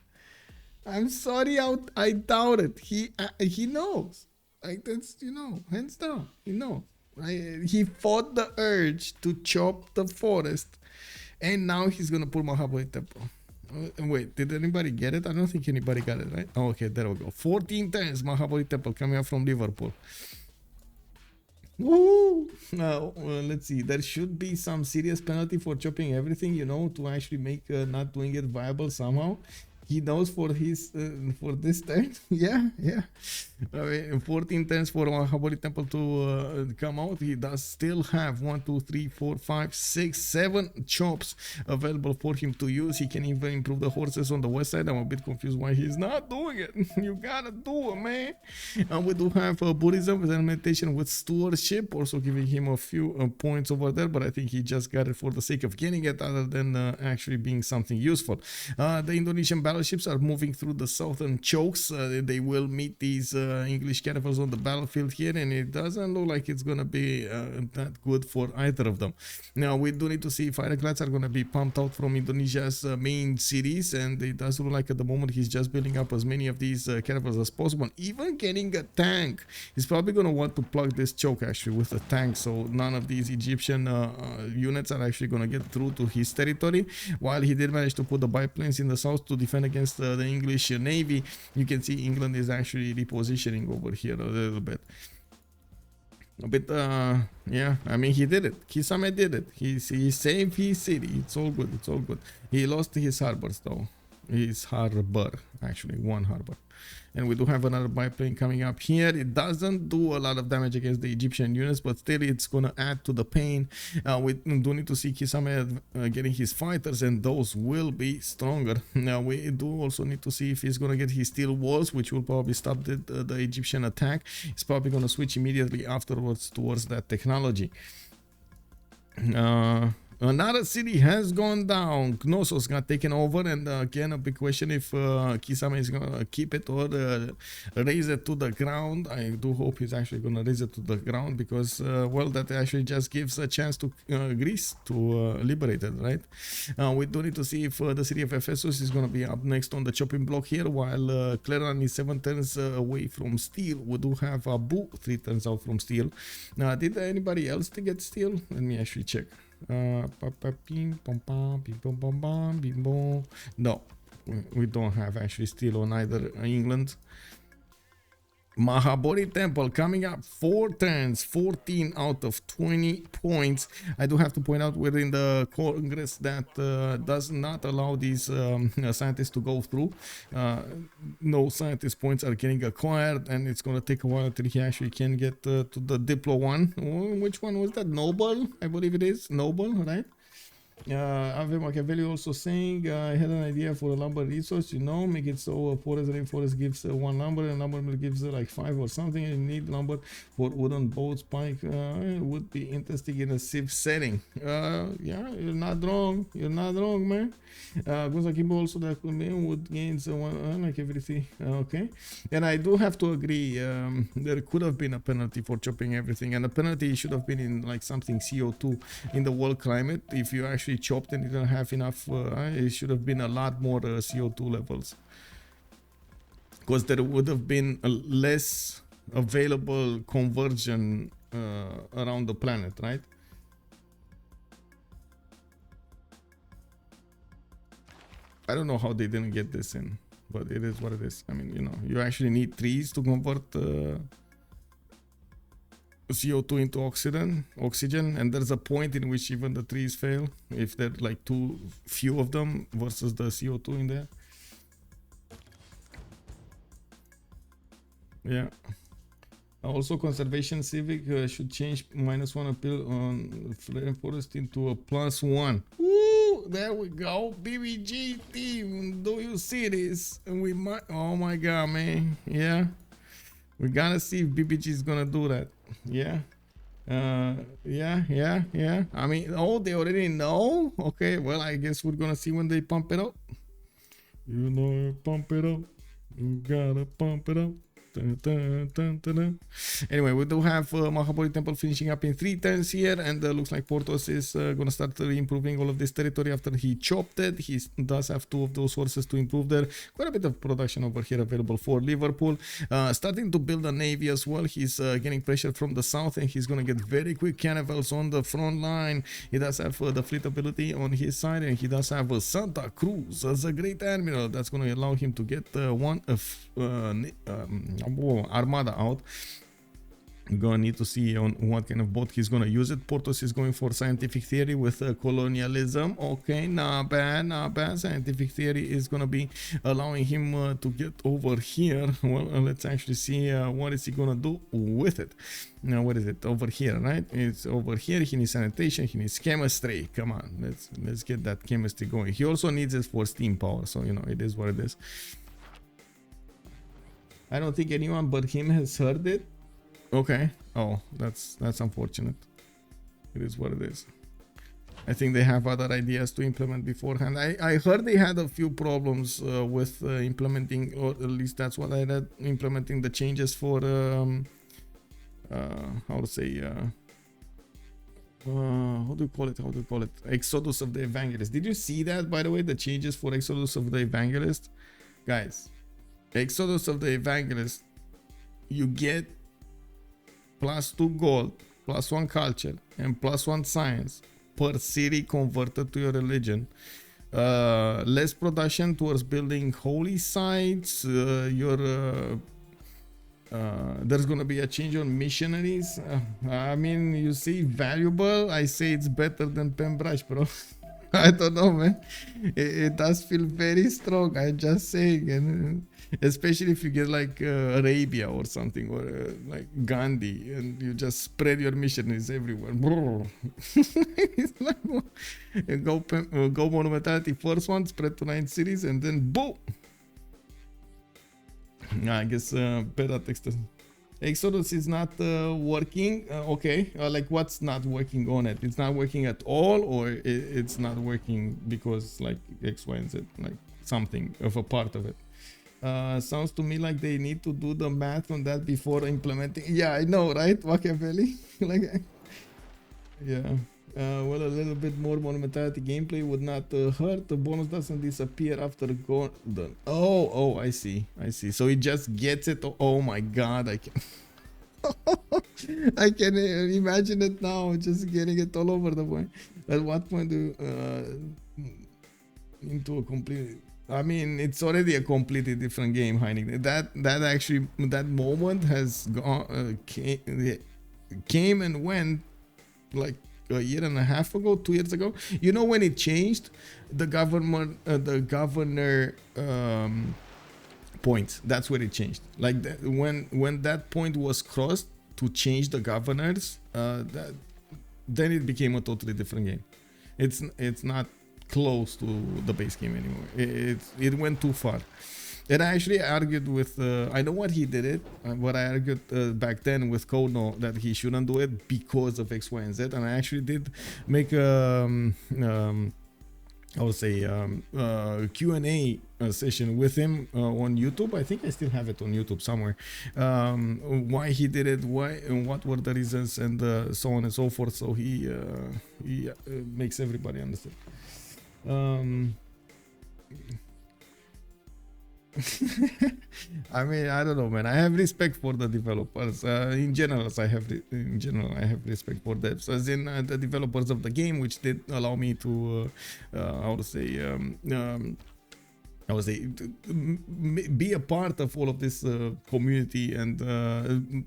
I'm sorry, I doubt it. He knows. Like, that's, you know, hands down. He knows. He fought the urge to chop the forest, and now he's gonna put Mahabodhi Temple. Wait, did anybody get it? I don't think anybody got it, right? Oh, okay, there we go. 14 times Mahabodhi Temple coming up from Liverpool. Woo! Now, let's see. There should be some serious penalty for chopping everything, you know, to actually make not doing it viable somehow. He knows for his for this turn. Yeah. I mean, 14 turns for Mahabodhi Temple to come out. He does still have 1, 2, 3, 4, 5, 6, 7 chops available for him to use. He can even improve the horses on the west side. I'm a bit confused why he's not doing it. You gotta do it, man. And we do have Buddhism with meditation with stewardship, also giving him a few points over there, but I think he just got it for the sake of getting it, other than actually being something useful. The Indonesian battle battleships are moving through the southern chokes. They will meet these English caravels on the battlefield here, and it doesn't look like it's gonna be that good for either of them. Now we do need to see if ironclads are gonna be pumped out from Indonesia's main cities, and it does look like at the moment he's just building up as many of these caravels as possible. Even getting a tank, he's probably gonna want to plug this choke actually with a tank, so none of these Egyptian units are actually gonna get through to his territory. While he did manage to put the biplanes in the south to defend against the English navy, you can see England is actually repositioning over here a little bit. Yeah, I mean, he did it. Kisame did it. He saved his city. It's all good. It's all good. He lost his harbors though. His harbor, actually, one harbor. And we do have another biplane coming up here. It doesn't do a lot of damage against the Egyptian units, but still it's gonna add to the pain. We do need to see Kisame getting his fighters, and those will be stronger. Now we do also need to see if he's gonna get his steel walls, which will probably stop the Egyptian attack. He's probably gonna switch immediately afterwards towards that technology. Another city has gone down. Knossos got taken over, and again a big question if Kisame is gonna keep it or raise it to the ground. I do hope he's actually gonna raise it to the ground, because well, that actually just gives a chance to Greece to liberate it, right? We do need to see if the city of Ephesus is gonna be up next on the chopping block here, while Klerlan is 7 turns away from steel. We do have Abouh 3 turns out from steel. Did anybody else to get steel? Let me actually check. No, we don't have actually steel on either England. Mahabodhi Temple coming up 4 turns, 14 out of 20 points. I do have to point out within the Congress that does not allow these scientists to go through. No scientist points are getting acquired, and it's going to take a while until he actually can get to the Diplo one. Which one was that? Noble, I believe it is. Noble, right? Ave Machiavelli also saying, I had an idea for a lumber resource, you know, make it so a forest rainforest gives 1 lumber, and lumber mill gives like 5 or something, and you need lumber for wooden boats, pike. Would be interesting in a Civ setting. Yeah, you're not wrong. You're not wrong, man. Gonzakimbo also that would gain one like everything. Okay, and I do have to agree. There could have been a penalty for chopping everything, and the penalty should have been in like something CO2 in the world climate. If you actually chopped and didn't have enough, it should have been a lot more CO2 levels, because there would have been a less available conversion around the planet, right? I don't know how they didn't get this in, but it is what it is. I mean, you know, you actually need trees to convert CO2 into oxygen, and there's a point in which even the trees fail if there are like too few of them versus the CO2 in there. Yeah. Also, conservation civic should change -1 appeal on forest into a +1. Woo! There we go. BBG team, do you see this? We might. Oh my god, man. Yeah. We gotta see if BBG is gonna do that. Yeah. Yeah. I mean, oh, they already know? Okay, well, I guess we're gonna see when they pump it up. You know, pump it up. You gotta pump it up. Anyway, we do have Mahabodhi Temple finishing up in 3 turns here, and looks like Portouss is gonna start improving all of this territory after he chopped it. He does have 2 of those horses to improve there. Quite a bit of production over here available for Liverpool. Starting to build a navy as well. He's getting pressure from the south, and he's gonna get very quick caravels on the front line. He does have the fleet ability on his side, and he does have Santa Cruz as a great admiral. That's gonna allow him to get one of armada out. We're gonna need to see on what kind of boat he's gonna use it. Portouss is going for scientific theory with colonialism. Okay, not bad. Scientific theory is gonna be allowing him to get over here. Well, let's actually see what is he gonna do with it. Now, what is it over here, right? It's over here. He needs sanitation, he needs chemistry. Come on, let's get that chemistry going. He also needs it for steam power, so you know, it is what it is. I don't think anyone but him has heard it. Okay. Oh, that's unfortunate. It is what it is. I think they have other ideas to implement beforehand. I heard they had a few problems with implementing, or at least that's what I read, implementing the changes for how to say how do you call it, Exodus of the Evangelist. Did you see that, by the way, the changes for Exodus of the Evangelist? Guys, Exodus of the Evangelist, you get +2 gold, +1 culture, and +1 science per city converted to your religion. Less production towards building holy sites. There's gonna be a change on missionaries. I mean, you say valuable, I say it's better than Pembrush, bro. I don't know, man. It does feel very strong, I'm just saying. And especially if you get like Arabia or something, or like Gandhi, and you just spread your missionaries everywhere. It's like, go monumentality first one, spread to 9 cities, and then boom. I guess beta text. Exodus is not working. Okay, like what's not working on it? It's not working at all, or it's not working because like X, Y, and Z, like something of a part of it. Sounds to me like they need to do the math on that before implementing. Yeah, I know, right? Machiavelli. Like, yeah. Well, a little bit more monumentality gameplay would not hurt. The bonus doesn't disappear after golden. Oh, I see. So it just gets it. Oh my god, I can I can imagine it now, just getting it all over the point. At what point do into a complete? I mean, it's already a completely different game, Heineken. That actually, that moment has gone, came and went like a year and a half ago, 2 years ago. You know when it changed the governor point. That's where it changed. Like when that point was crossed to change the governors, then it became a totally different game. It's not close to the base game anymore. It went too far. And I actually argued with I know what he did it, but I argued back then with Kono that he shouldn't do it because of X, Y, and Z. And I actually did make I would say Q&A session with him on YouTube. I think I still have it on YouTube somewhere. Why he did it, why and what were the reasons, and so on and so forth. So he makes everybody understand. I mean, I don't know, man. I have respect for the developers. In general, I have respect for them. So as in the developers of the game, which did allow me to, be a part of all of this community and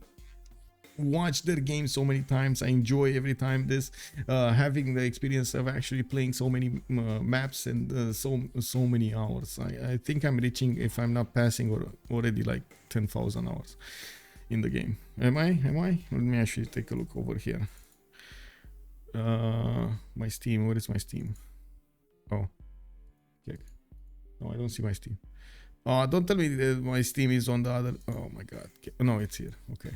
watch their game so many times. I enjoy every time this, having the experience of actually playing so many maps and so many hours. I think I'm reaching, if I'm not passing, or already like 10,000 hours in the game. Am I? Let me actually take a look over here. My Steam, where is my Steam? Oh, check. No, I don't see my Steam. Oh, don't tell me that my Steam is on the other. Oh my god. No, it's here. Okay.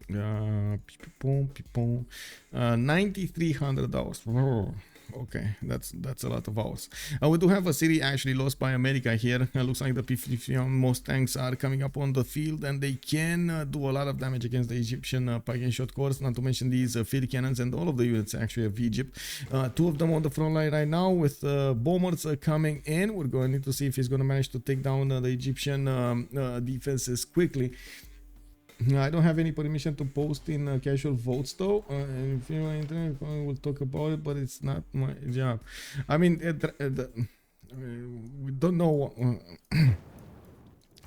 9,300 hours. Okay, that's a lot of hours. We do have a city actually lost by America here. Looks like the P-51 Mustangs are coming up on the field, and they can do a lot of damage against the Egyptian pike shot corps, not to mention these field cannons and all of the units actually of Egypt. 2 of them on the front line right now with bombers coming in. We're going to need to see if he's going to manage to take down the Egyptian defenses quickly. I don't have any permission to post in casual votes though. If you're on internet, we'll talk about it, but it's not my job. I mean, we don't know.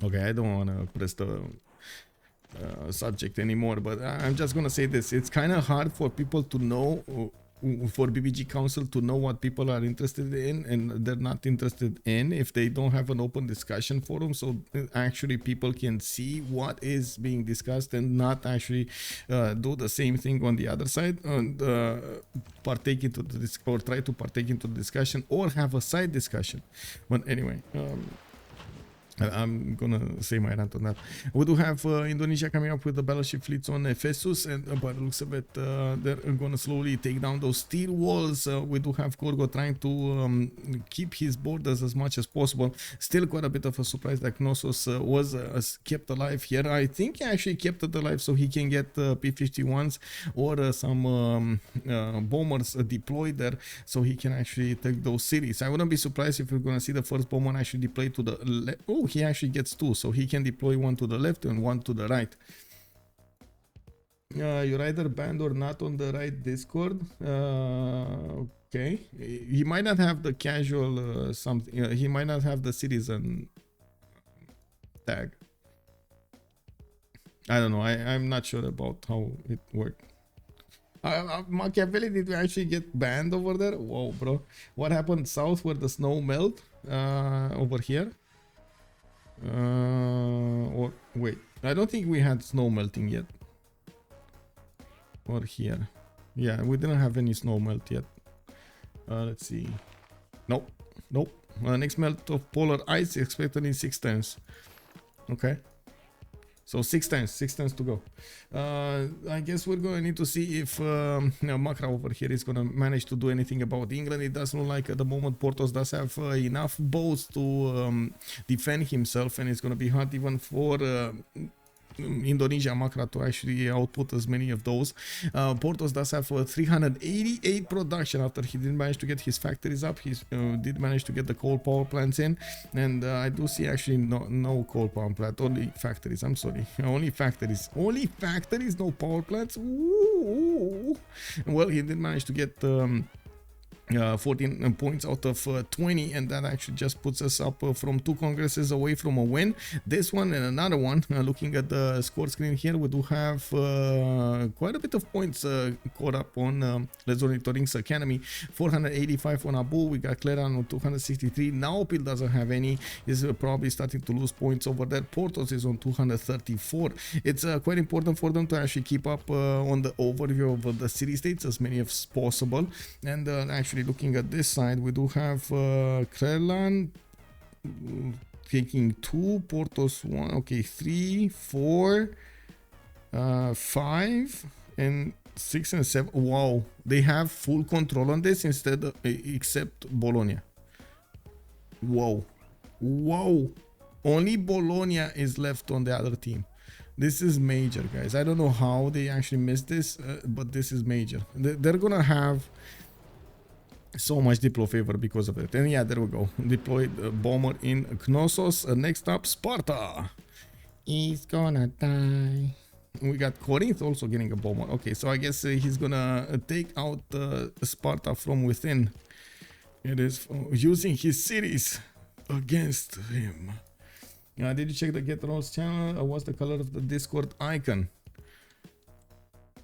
Okay, I don't want to press the subject anymore, but I'm just gonna say this. It's kind of hard for people to know, for BBG Council to know what people are interested in and they're not interested in, if they don't have an open discussion forum, so actually people can see what is being discussed and not actually do the same thing on the other side and partake into this, or try to partake into the discussion, or have a side discussion. But anyway, I'm gonna say my rant on that. We do have Indonesia coming up with the battleship fleets on Ephesus, and by the looks of it, they're gonna slowly take down those steel walls. We do have Gorgo trying to keep his borders as much as possible. Still quite a bit of a surprise that Knossos was kept alive here. I think he actually kept it alive so he can get P-51s or some bombers deployed there, so he can actually take those cities. I wouldn't be surprised if we're gonna see the first bomber actually deployed to the left. Oh, he actually gets two, so he can deploy one to the left and one to the right. You're either banned or not on the right Discord. Okay, he might not have the casual something. He might not have the citizen tag. I don't know. I'm not sure about how it worked. Machiavelli, did we actually get banned over there? Whoa, bro. What happened south where the snow melt? Over here? Or wait, I don't think we had snow melting yet. Or here. Yeah, we didn't have any snow melt yet. Let's see. Nope. Nope. Next melt of polar ice expected in 6 times. Okay. So 6 times to go. I guess we're going to need to see if Macra over here is going to manage to do anything about England. It doesn't look like at the moment Portouss does have enough boats to defend himself, and it's going to be hard even for Indonesia Macra to actually output as many of those. Portouss does have 388 production after he didn't manage to get his factories up. He did manage to get the coal power plants in, and I do see actually no coal power plant, only factories. I'm sorry, only factories, no power plants. Ooh. Well, he did manage to get 14 points out of 20, and that actually just puts us up from 2 congresses away from a win. This one and another one. Looking at the score screen here, we do have quite a bit of points caught up on Ornithorynques Academy. 485 on Abouh. We got Klerlan on 263. Naopil doesn't have any. He's probably starting to lose points over there. Portouss is on 234. It's quite important for them to actually keep up on the overview of the city states, as many as possible, and actually looking at this side, we do have Klerlan taking 2, Portouss 1, okay, 3, 4, 5, and 6 and 7. Wow, they have full control on this instead of, except Bologna. Whoa, only Bologna is left on the other team. This is major, guys. I don't know how they actually missed this, but this is major. They're gonna have so much diplo favor because of it. And yeah, there we go. Deployed bomber in Knossos. Next up, Sparta. He's gonna die. We got Corinth also getting a bomber. Okay, so I guess he's gonna take out Sparta from within. It is using his cities against him. Did you check the Get Rolls channel? What's the color of the Discord icon?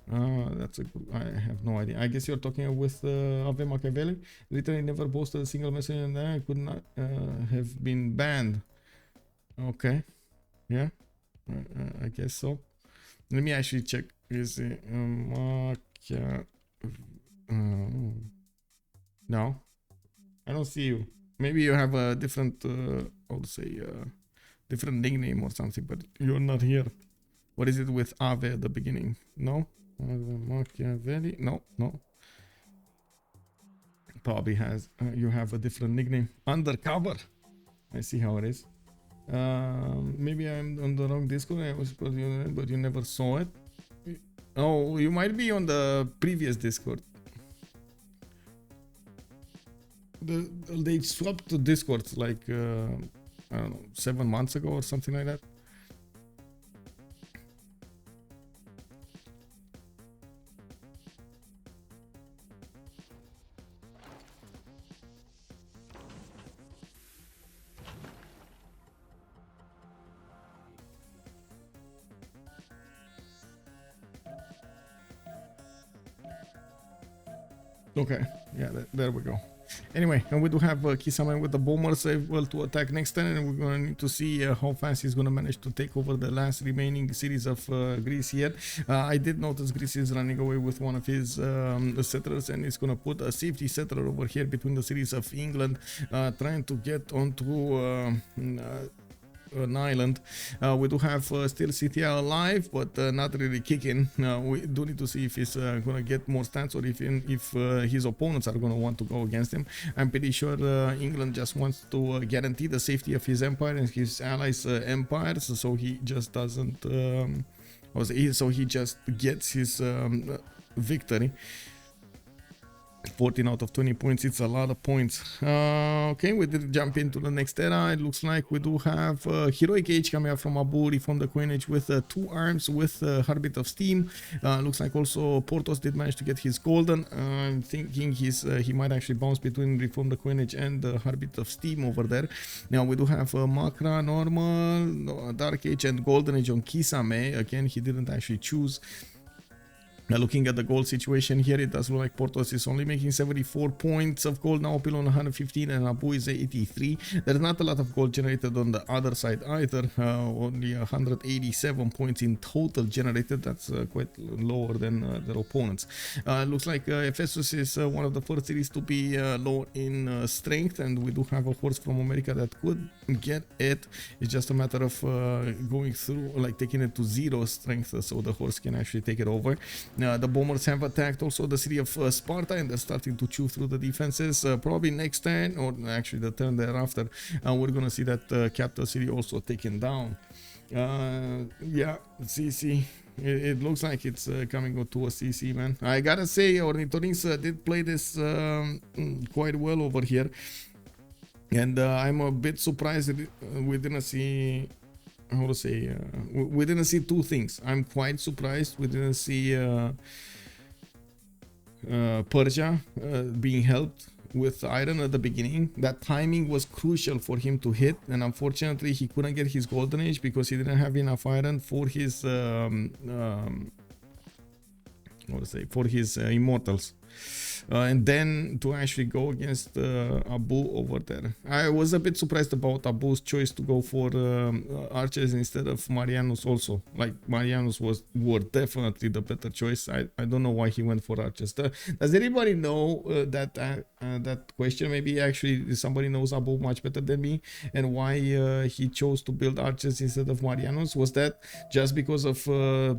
That's a good, I have no idea. I guess you're talking with Ave Machiavelli. Literally never posted a single message, and I could not have been banned. Okay, yeah, I guess so. Let me actually check. Is it no, I don't see you. Maybe you have a different, I would say, different nickname or something, but you're not here. What is it with Ave at the beginning? No. Machiavelli? No. Probably has you have a different nickname. Undercover. I see how it is. Maybe I'm on the wrong Discord. I was, but you never saw it. Oh, you might be on the previous Discord. They swapped the Discords like I don't know, 7 months ago or something like that. Okay, yeah, there we go. Anyway, and we do have Kisame with the bombers able to attack next turn, and we're going to need to see how fast he's going to manage to take over the last remaining cities of Greece here. I did notice Greece is running away with one of his settlers, and he's going to put a safety settler over here between the cities of England, trying to get onto an island. We do have still Scythia alive, but not really kicking. We do need to see if he's gonna get more stats, or if his opponents are gonna want to go against him. I'm pretty sure England just wants to guarantee the safety of his empire and his allies' empires, so he just doesn't. So he just gets his victory. 14 out of 20 points, it's a lot of points. Okay, we did jump into the next era. It looks like we do have Heroic Age coming up from Abouh, reform the coinage with 2 arms with Heartbeat of Steam. Looks like also Portouss did manage to get his golden. I'm thinking he might actually bounce between reform the coinage and Heartbeat of Steam over there. Now we do have Macra, normal, Dark Age and Golden Age on Kisame. Again, he didn't actually choose. Now looking at the gold situation here, it does look like Portouss is only making 74 points of gold, Naopil on 115 and Abouh is 83. There's not a lot of gold generated on the other side either, only 187 points in total generated. That's quite lower than their opponents. Looks like Ephesus is one of the first cities to be low in strength, and we do have a horse from America that could get it. It's just a matter of going through, like taking it to 0 strength, so the horse can actually take it over. The bombers have attacked also the city of Sparta, and they're starting to chew through the defenses. Probably next turn, or actually the turn thereafter, we're gonna see that capital city also taken down. Yeah, CC. It looks like it's coming to a CC, man. I gotta say, Ornithorynques did play this quite well over here, and I'm a bit surprised that we didn't see. How to say, we didn't see 2 things. I'm quite surprised we didn't see Persia being helped with iron at the beginning. That timing was crucial for him to hit, and unfortunately he couldn't get his golden age because he didn't have enough iron for his immortals. And then to actually go against Abouh over there. I was a bit surprised about Abouh's choice to go for archers instead of Marianus also. Like, Marianus were definitely the better choice. I don't know why he went for archers. Does anybody know that question? Maybe actually somebody knows Abouh much better than me, and why he chose to build archers instead of Marianus. Was that just because of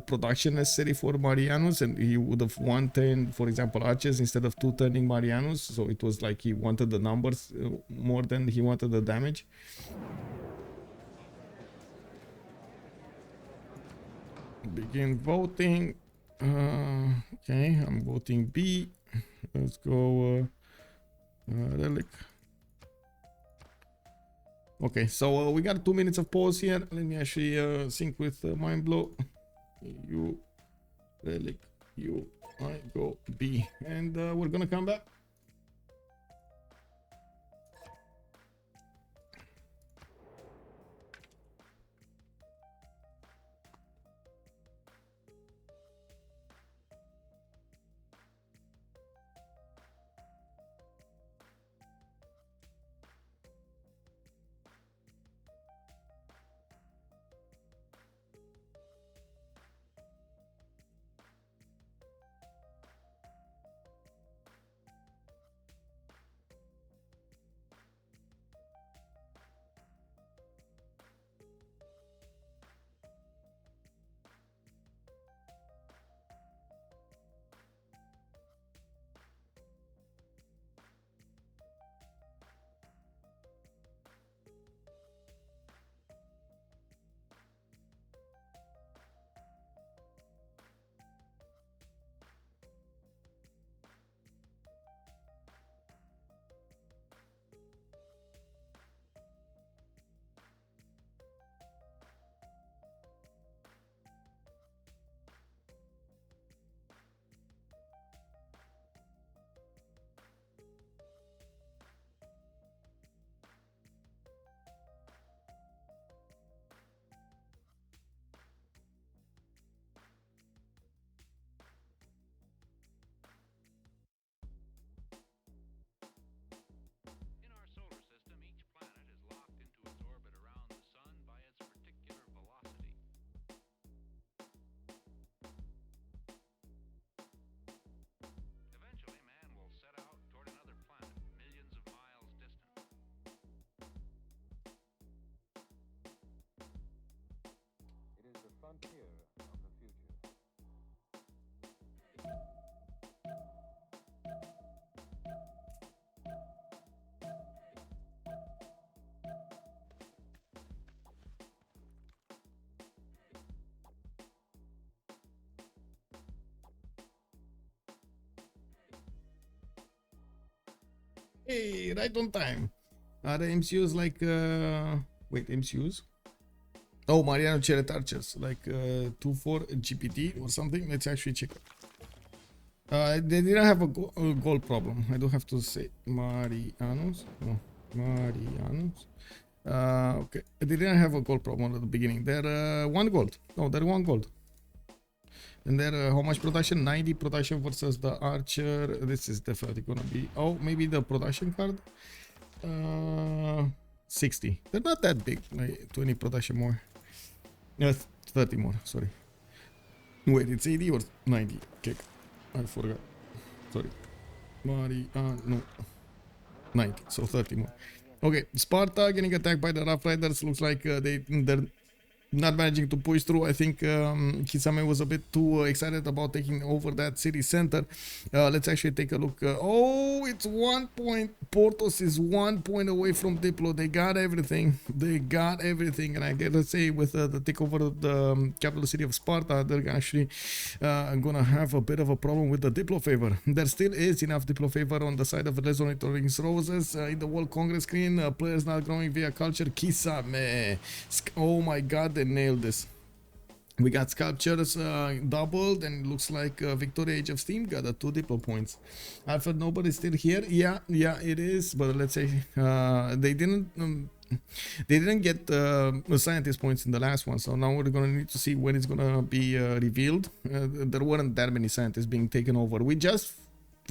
production necessary for Marianus, and he would have one turn, for example, archers instead of 2 turning Marianus, so it was like he wanted the numbers more than he wanted the damage? Begin voting. Okay, I'm voting B. Let's go relic. Okay, so we got 2 minutes of pause here. Let me actually sync with Mind Blow. You relic, you, I go B, and we're gonna come back. frontier of the future. Hey, right on time. Are the MCUs like wait, MCUs? Oh, Mariano Cheret Archers, like 2-4 GPT or something. Let's actually check. They didn't have a goal problem. I do have to say Marianos. No, Marianos. Okay, they didn't have a gold problem at the beginning. They're 1 gold. No, they're 1 gold. And they're how much production? 90 production versus the archer. This is definitely gonna be. Oh, maybe the production card. 60. They're not that big. Like 20 production more. No, 30 more. Sorry. Wait, it's 80 or 90? Okay, I forgot. Sorry. No. 90. So 30 more. Okay, Sparta getting attacked by the Rough Riders. Looks like they're not managing to push through. I think Kisame was a bit too excited about taking over that city center. Let's actually take a look. Oh, it's 1 point. Portouss is 1 point away from Diplo. They got everything. They got everything. And I gotta say, with the takeover of the capital city of Sparta, they're actually gonna have a bit of a problem with the Diplo favor. There still is enough Diplo favor on the side of the Ornithorynques Roses. In the World Congress screen, players not growing via culture. Kisame. Oh my god. They nailed this. We got sculptures doubled, and it looks like Victoria Age of Steam got 2 Diplo points. Alfred Noble is still here. Yeah, it is. But let's say they didn't get scientist points in the last one, so now we're gonna need to see when it's gonna be revealed. There weren't that many scientists being taken over. We just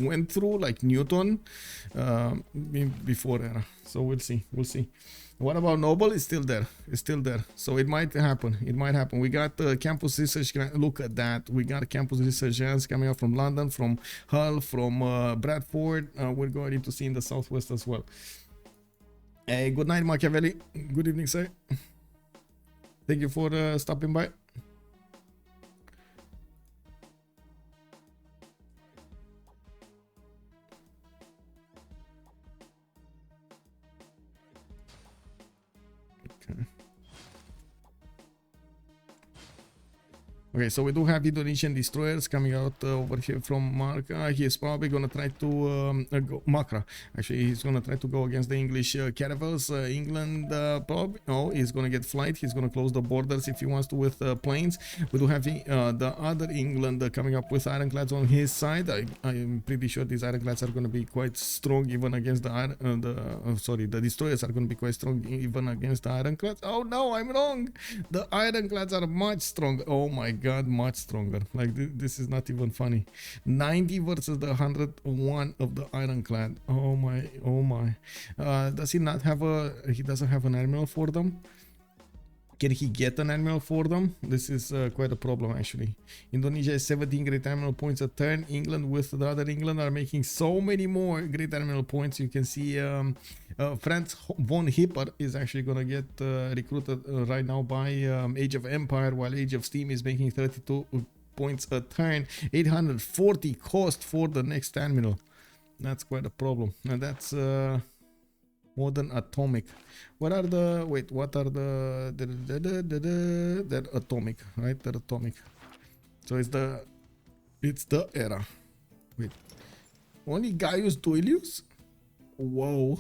went through like Newton before era, so we'll see. What about Noble? It's still there. So it might happen. We got campus research. Look at that. We got campus research coming up from London, from Hull, from Bradford. We're going to see in the southwest as well. Hey, good night, Machiavelli. Good evening, sir. Thank you for stopping by. Okay, so we do have Indonesian destroyers coming out over here from Macra. He is probably gonna try to go Macra. Actually, he's gonna try to go against the English caravels. England probably no, he's gonna get flight. He's gonna close the borders if he wants to with planes. We do have the other England coming up with ironclads on his side. I'm pretty sure these ironclads are gonna be quite strong even against the destroyers are gonna be quite strong even against the ironclads. Oh no, I'm wrong. The ironclads are much stronger. Oh my god, much stronger. Like this is not even funny. 90 versus the 101 of the ironclad. Oh my. Does he not have he doesn't have an admiral for them? Can he get an admiral for them? This is quite a problem actually. Indonesia is 17 great admiral points a turn. England with the other England are making so many more great admiral points. You can see Franz von Hipper is actually gonna get recruited right now by Age of Empire, while Age of Steam is making 32 points a turn. 840 cost for the next admiral. That's quite a problem. And that's modern atomic. What are the they're atomic, right? They're atomic. So it's the era. Wait, only Gaius Duilius? Whoa.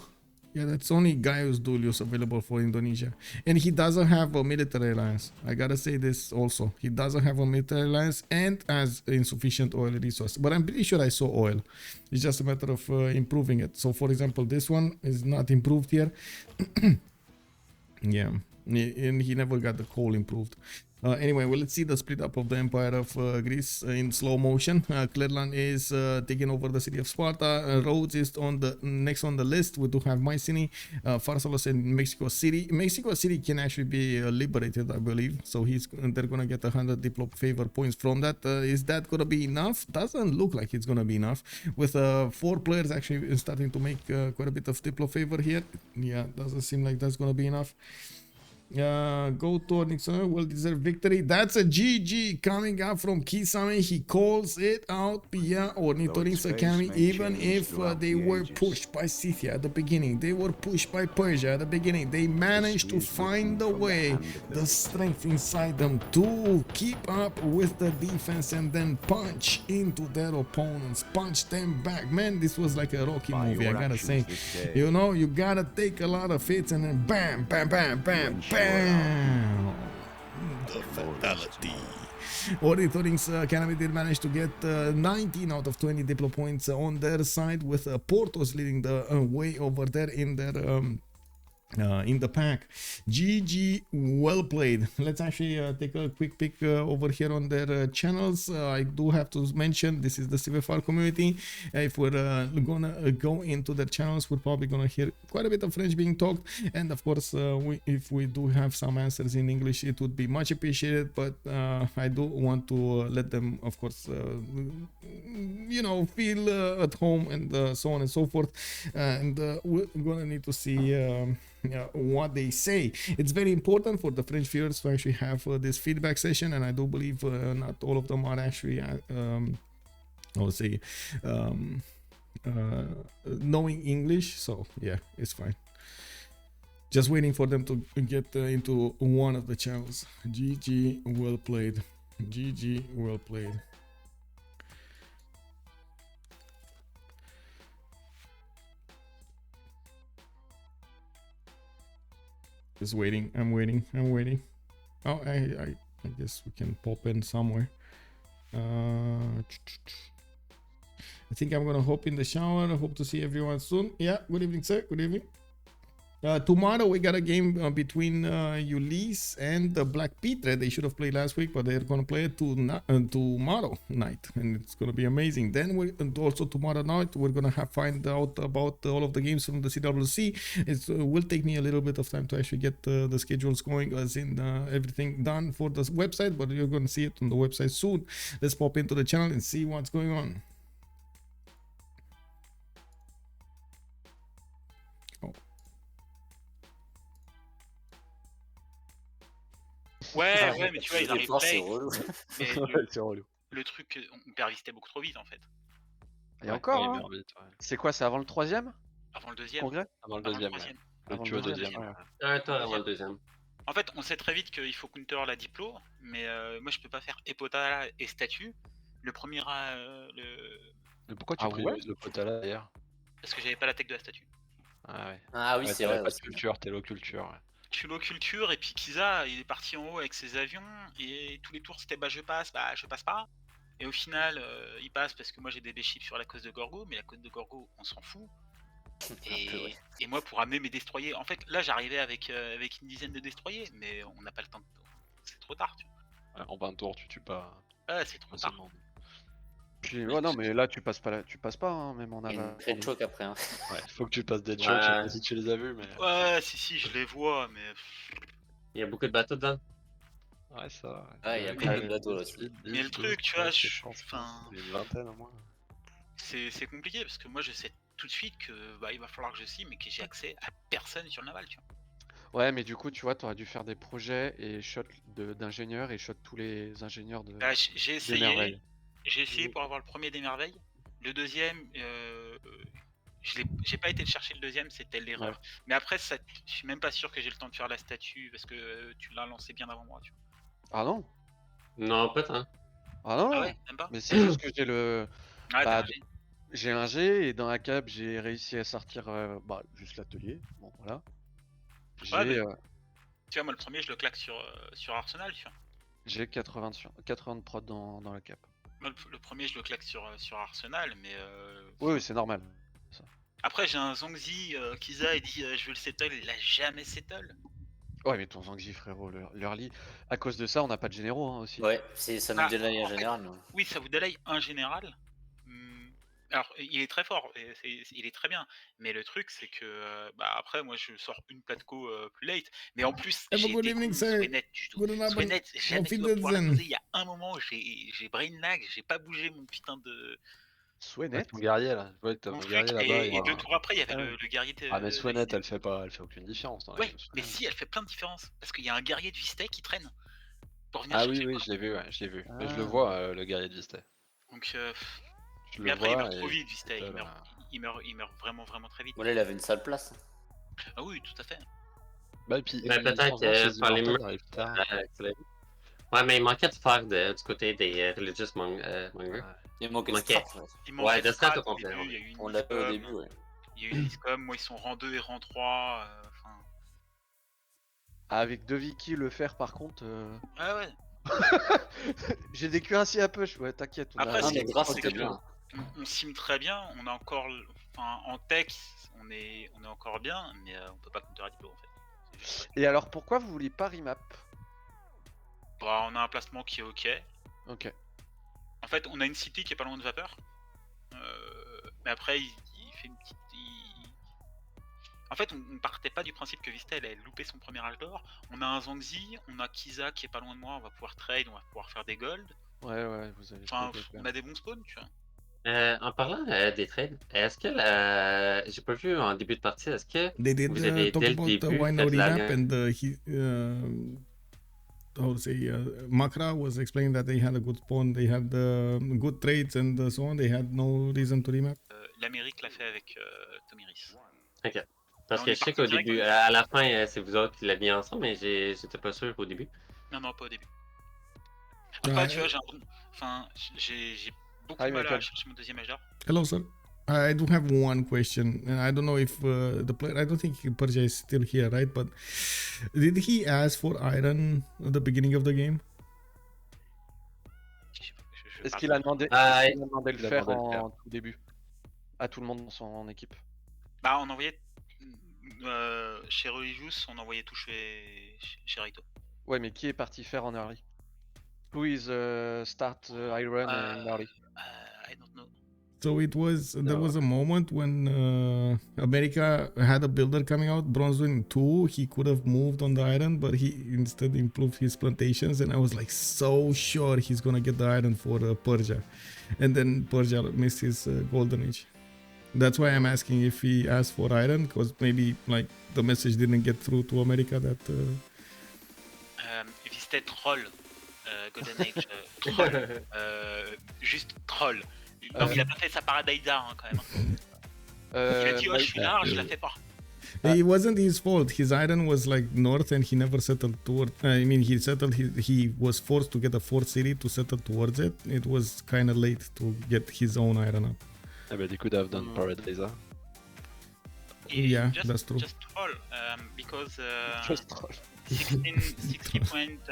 Yeah, that's only Gaius Duilius available for Indonesia. And he doesn't have a military alliance. I gotta say this also. He doesn't have a military alliance and has insufficient oil resource. But I'm pretty sure I saw oil. It's just a matter of improving it. So for example, this one is not improved here. Yeah, and he never got the coal improved. Anyway, well, let's see the split up of the Empire of Greece in slow motion. Klerlan is taking over the city of Sparta. Rhodes is on the next on the list. We do have Mycenae, Pharsalos, and Mexico City. Mexico City can actually be liberated, I believe. So they're gonna get 100 Diplo favor points from that. Is that gonna be enough? Doesn't look like it's gonna be enough. With 4 players actually starting to make quite a bit of Diplo favor here. Yeah, doesn't seem like that's gonna be enough. Go to Ornithorynques, well-deserved victory. That's a GG coming up from Kisame. He calls it out. Yeah, Ornithorynques Academy, even if they were pushed by Scythia at the beginning, they were pushed by Persia at the beginning, they managed to find a way, the strength inside them to keep up with the defense and then punch into their opponents, punch them back. Man, this was like a Rocky movie, I gotta say. You know, you gotta take a lot of hits and then bam, bam, bam, bam, bam. The fatality. Ornithorynques Academy did manage to get 19 out of 20 Diplo points on their side, with Portouss leading the way over there in their in the pack. GG, well played. Let's actually take a quick peek over here on their channels. I do have to mention this is the CivFR community. If we're gonna go into their channels, we're probably gonna hear quite a bit of French being talked, and of course if we do have some answers in English, it would be much appreciated, but I do want to let them, of course, you know, feel at home and so on and so forth, and we're gonna need to see what they say. It's very important for the French viewers to actually have this feedback session, and I do believe not all of them are actually I would say knowing English, so yeah, it's fine. Just waiting for them to get into one of the channels. GG, well played. GG, well played. Just waiting. I'm waiting. Oh, I guess we can pop in somewhere. I think I'm gonna hop in the shower. I hope to see everyone soon. Yeah, good evening, sir. Good evening. Tomorrow we got a game between Ulysse and the Black Petre. They should have played last week, but they're gonna play it tomorrow night, and it's gonna be amazing. Then and also tomorrow night we're gonna find out about all of the games from the CWC. It will take me a little bit of time to actually get the schedules going, as in everything done for the website, but you're gonna see it on the website soon. Let's pop into the channel and see what's going on. Ouais, mais tu vois, ils arrivent c'est late. relou. Mais C'est relou. le truc, on perd Vistay beaucoup trop vite en fait. Et encore, hein. C'est quoi, c'est avant le 3e Avant le deuxième. congrès? Avant le deuxième. Avant Tu le au deuxième. Attends, avant le deuxième. En fait, on sait très vite qu'il faut counter la diplo, mais moi je peux pas faire Epotala et statue. Le premier Mais pourquoi tu pris le potala d'ailleurs? parce que j'avais pas la tech de la statue. Ah ouais. Ah oui, Ouais, c'est t'avais vrai. pas de culture, t'es low culture. Ouais. Je suis low culture, et puis Kiza il est parti en haut avec ses avions, et tous les tours c'était je passe pas. Et au final il passe parce que moi j'ai des B-chips sur la cause de Gorgo, mais la cause de Gorgo on s'en fout. Et moi pour amener mes destroyers, en fait là j'arrivais avec une dizaine de destroyers, mais on n'a pas le temps, c'est trop tard, tu vois. Ouais, en 20 tours tu tues pas. Ah c'est trop tard. Puis, ouais, non, mais là tu passes pas, hein, même en Il y a aval. une crête choc après. Hein. Ouais, faut que tu passes des chocs, je sais pas si tu les as vus, mais. Ouais, si, je les vois, mais. Il y a beaucoup de bateaux dedans. Ouais, ça. Ouais, il y a plein de bateaux là-dessus. Mais le truc, tu vois, enfin. Une vingtaine au moins. C'est compliqué parce que moi je sais tout de suite que il va falloir que je sim, mais que j'ai accès à personne sur le naval, tu vois. Ouais, mais du coup, tu vois, t'aurais dû faire des projets et shot d'ingénieurs et shot tous les ingénieurs de. J'ai essayé. J'ai essayé pour avoir le premier des merveilles. Le deuxième, j'ai pas été le chercher le deuxième, c'était l'erreur. Ouais. Mais après, je suis même pas sûr que j'ai le temps de faire la statue parce que tu l'as lancé bien avant moi, tu vois. Ah non? Non, pas tant. Ah non? Ah ouais, même pas. Mais c'est juste que j'ai le. Ah, bah, j'ai un G et dans la cap, j'ai réussi à sortir juste l'atelier. Bon, voilà. Ouais, tu vois, moi le premier, je le claque sur Arsenal, tu vois. J'ai 80 de prod dans la cap. Moi, le premier, je le claque sur Arsenal, mais. Oui, c'est normal. Ça. Après, j'ai un Zongzi Kiza, il dit je veux le settle, il a jamais settle. Ouais, mais ton Zongzi, frérot, l'early. À cause de ça, on n'a pas de généraux hein, aussi. Ouais, ça nous délai un général. Non. Oui, ça vous délai un général. Alors, il est très fort, il est très bien, mais le truc, c'est que après, moi, je sors une platco plus late, mais en plus, j'ai des coups Swenet du tout. Swenet, jamais tu vas pouvoir la poser. Il y a un moment, j'ai brain lag, j'ai pas bougé mon putain Swenet. Ton guerrier là, je vois que t'as un guerrier là-bas. Et 2 tours après, il y avait le guerrier de. Ah mais Swenet, Vistay. elle fait aucune différence dans la Ouais, game. mais si, elle fait plein de différences. Parce qu'il y a un guerrier de Vistay qui traîne pour venir Ah chercher. oui, je l'ai vu, ouais, je l'ai vu. Mais je le Ah. vois, le guerrier de Vistay. Donc, Je mais le après, il vois meurt trop et vite, Vistay. putain, Il meurt vraiment, vraiment très vite. Voilà, il avait une sale place. Ah oui, tout à fait. Bah et puis Mais peut-être par les immortels meurtres, arrivent tard. Ouais, mais il manquait de faire du côté des Religious Mongers. Il manquait de manquait. strat. Il manquait de strat strat au complet. début, il y a eu une On l'a fait au début, ouais. Il y a eu une ISCOM, moi ils sont rang 2 et rang 3. Enfin. Avec 2 Vicky le faire par contre. Ah ouais. J'ai des cuirassiers à push, ouais, t'inquiète. Après, Ah, c'est mais grâce, c'est c'était que bien. on sim très bien, on a encore. Enfin, en tech, on est encore bien, mais on peut pas compter Raiito en fait. Et alors pourquoi vous voulez pas remap? Bah, on a un placement qui est ok. Ok. En fait, on a une city qui est pas loin de Vapeur. Mais après, il fait une petite. En fait, on partait pas du principe que Vistay allait louper son premier âge d'or. On a un Zangzi, on a Kiza qui est pas loin de moi, on va pouvoir trade, on va pouvoir faire des gold. Ouais, vous avez. Enfin, on a des bons spawns, tu vois. En parlant des trades, est-ce que j'ai pas vu en début de partie, est-ce que They did vous avez talk dès le about début why fait no la remap, and how to say, Macra was explaining that they had a good spawn, they had good trades and so on. They had no reason to remap. L'Amérique l'a fait avec Tomiris. Ok. Parce On que est je sais parti qu'au direct, début, ouais. à la fin, c'est vous autres qui l'aviez ensemble, mais j'étais pas sûr au début. Non, pas au début. Après, tu vois, j'ai beaucoup de mal à chercher mon deuxième âge d'or. Hello, sir. I do have one question, and I don't know if the player. I don't think Persia is still here, right? But did he ask for iron at the beginning of the game? Est-ce qu'il a demandé, de le faire en tout début? À tout le monde dans son équipe. Bah, on envoyait. Chez Religious, on envoyait tout chez Raiito. Ouais, mais qui est parti faire en early? Who is start iron and early? I don't know. So it was. There was a moment when America had a builder coming out, Bronzewing 2. He could have moved on the iron, but he instead improved his plantations, and I was like so sure he's gonna get the iron for Persia, and then Persia missed his golden age. That's why I'm asking if he asked for iron, because maybe like the message didn't get through to America that. Vistay troll. Golden Age, troll. Juste troll. Non, il a pas fait sa paradaïda quand même. Il a dit, oh, je suis là, je la fais pas. It wasn't his fault. His iron was like north, and he never settled toward. I mean, he settled. He was forced to get a fourth city to settle towards it. It was kind of late to get his own iron up. But he could have done Paradise. Yeah, that's true. Just troll, because Just troll. 60 points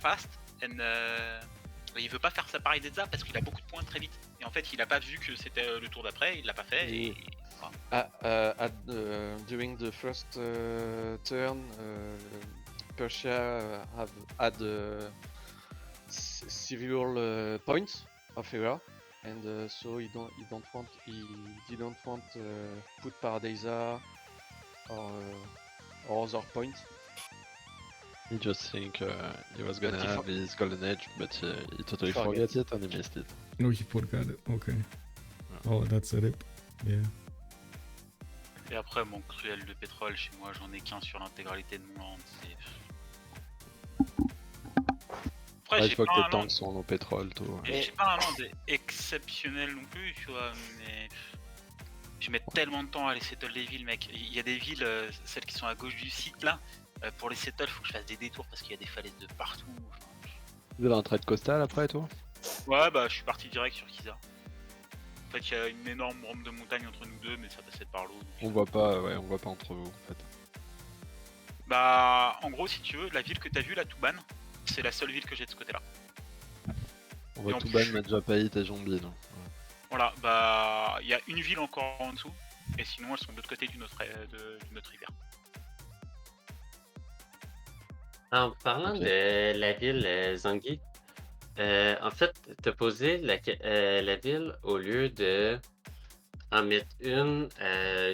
fast, and il veut pas faire sa paradaïda parce qu'il a beaucoup de points très vite. Et en fait, il a pas vu que c'était le tour d'après, il l'a pas fait. Et... During the first turn, Persia have had several points of error, and so he didn't want put Paradisa or other point. He just think he was gonna have his golden age, but he totally forgot it and he missed it. No, he forgot it. Okay. Oh, that's a rip. Yeah. Et après, mon cruel de pétrole, chez moi, j'en ai qu'un sur l'intégralité de mon land. Après, je vois que tes tanks sont au pétrole, tout. J'ai pas un land exceptionnel non plus, tu vois, mais je mets tellement de temps à les settle les villes, mec. Il y a des villes, celles qui sont à gauche du site là, pour les settle, faut que je fasse des détours parce qu'il y a des falaises de partout. Vous avez un trade coastal après, toi? Ouais, bah je suis parti direct sur Kiza. En fait, il y a une énorme rampe de montagne entre nous deux, mais ça passait par l'eau. On voit pas, on voit pas entre vous en fait. Bah, en gros, si tu veux, la ville que t'as vue, la Touban, c'est la seule ville que j'ai de ce côté-là. On voit Touban, Madjapahit et Jombi, non? Voilà, bah, il y a une ville encore en dessous, et sinon elles sont de l'autre côté d'une autre rivière. En parlant de la ville Zangui, en fait, t'as posé la ville au lieu de en mettre une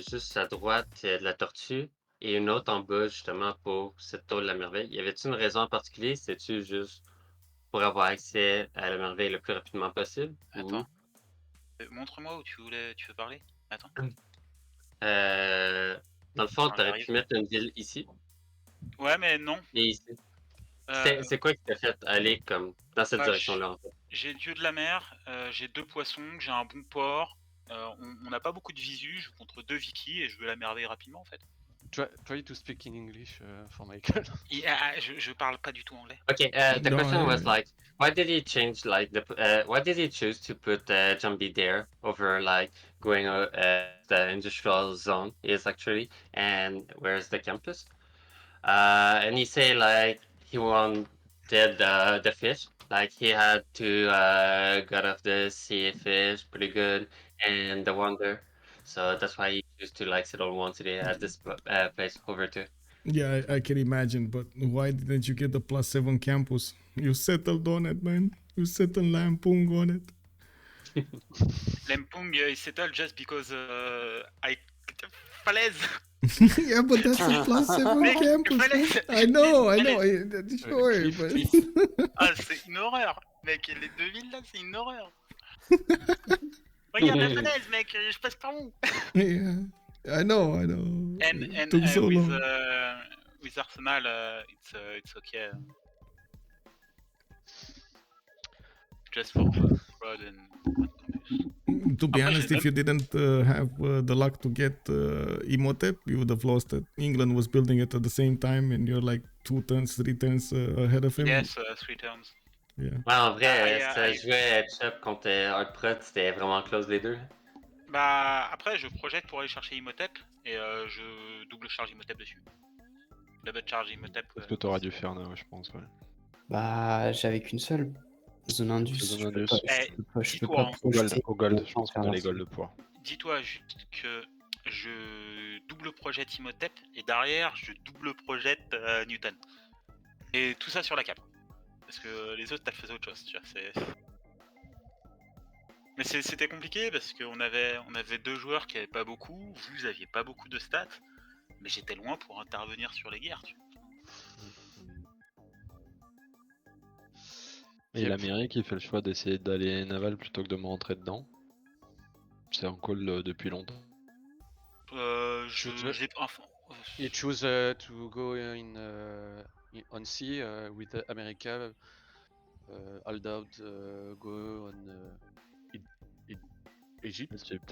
juste à droite de la tortue et une autre en bas justement pour cette tour de la merveille. Y avait-tu une raison en particulier? C'était-tu juste pour avoir accès à la merveille le plus rapidement possible? Attends. Montre-moi où tu veux parler. Attends. Dans le fond, Attends, t'aurais j'arrive. pu mettre une ville ici Ouais, mais non. et ici. Euh, C'est quoi qui t'a fait aller comme dans cette bah, direction-là en fait? j'ai le dieu de la mer, j'ai 2 poissons, j'ai un bon port. On n'a pas beaucoup de visu, je joue contre 2 vikis et je veux la merveille rapidement en fait. Try to speak in English for Michael. Je parle pas du tout anglais. Okay, the No, question was like, why did he change like why did he choose to put Jambi there over like going the industrial zone is actually, and where's the campus? And he say like he wanted the fish, like he had to got off the sea fish pretty good and the wonder, so that's why he chose to like settle one today at this place over too. Yeah, I can imagine, but why didn't you get the +7 campus? You settled on it, man. You settled Lampung on it. Lempung is settled just because I falaise. Yeah, but that's a +7 Mec, campus. falaise. Man. I know, Falaise. sure, but... Ah, c'est une horreur, mec. Les 2 villes là, c'est une horreur. Regarde la falaise, mec. Je passe par où? Yeah, I know. And It took so long. with Arsenal, it's okay. Just for fraud and. To be honest, if you didn't have the luck to get Imhotep, you would have lost it. England was building it at the same time, and you're like 2 turns, 3 turns ahead of him. Yes, 3 turns. Yeah. Ouais, en vrai, si ça jouait Headshot contre Hardprod, c'était vraiment close les deux. Bah, après, je projette pour aller chercher Imhotep et je double charge Imhotep dessus. Double charge Imhotep. C'est ce que t'aurais dû faire, je pense, ouais. Bah, j'avais qu'une seule zone indus. Zone Je peux indus. pas, je peux dis-toi, pas hein. projeter. Au gold, je pense qu'on a les golds de poids. Dis-toi juste que je double projette Imhotep et derrière, je double projette Newton. Et tout ça sur la cape. Parce que les autres, t'as fait autre chose, tu vois, Mais c'était compliqué parce qu'on avait 2 joueurs qui avaient pas beaucoup, vous aviez pas beaucoup de stats, mais j'étais loin pour intervenir sur les guerres, tu vois. Et l'Amérique, il fait le choix d'essayer d'aller naval plutôt que de me rentrer dedans. C'est en call depuis longtemps. He choose to go on sea with America. Hold out, go on Egypt.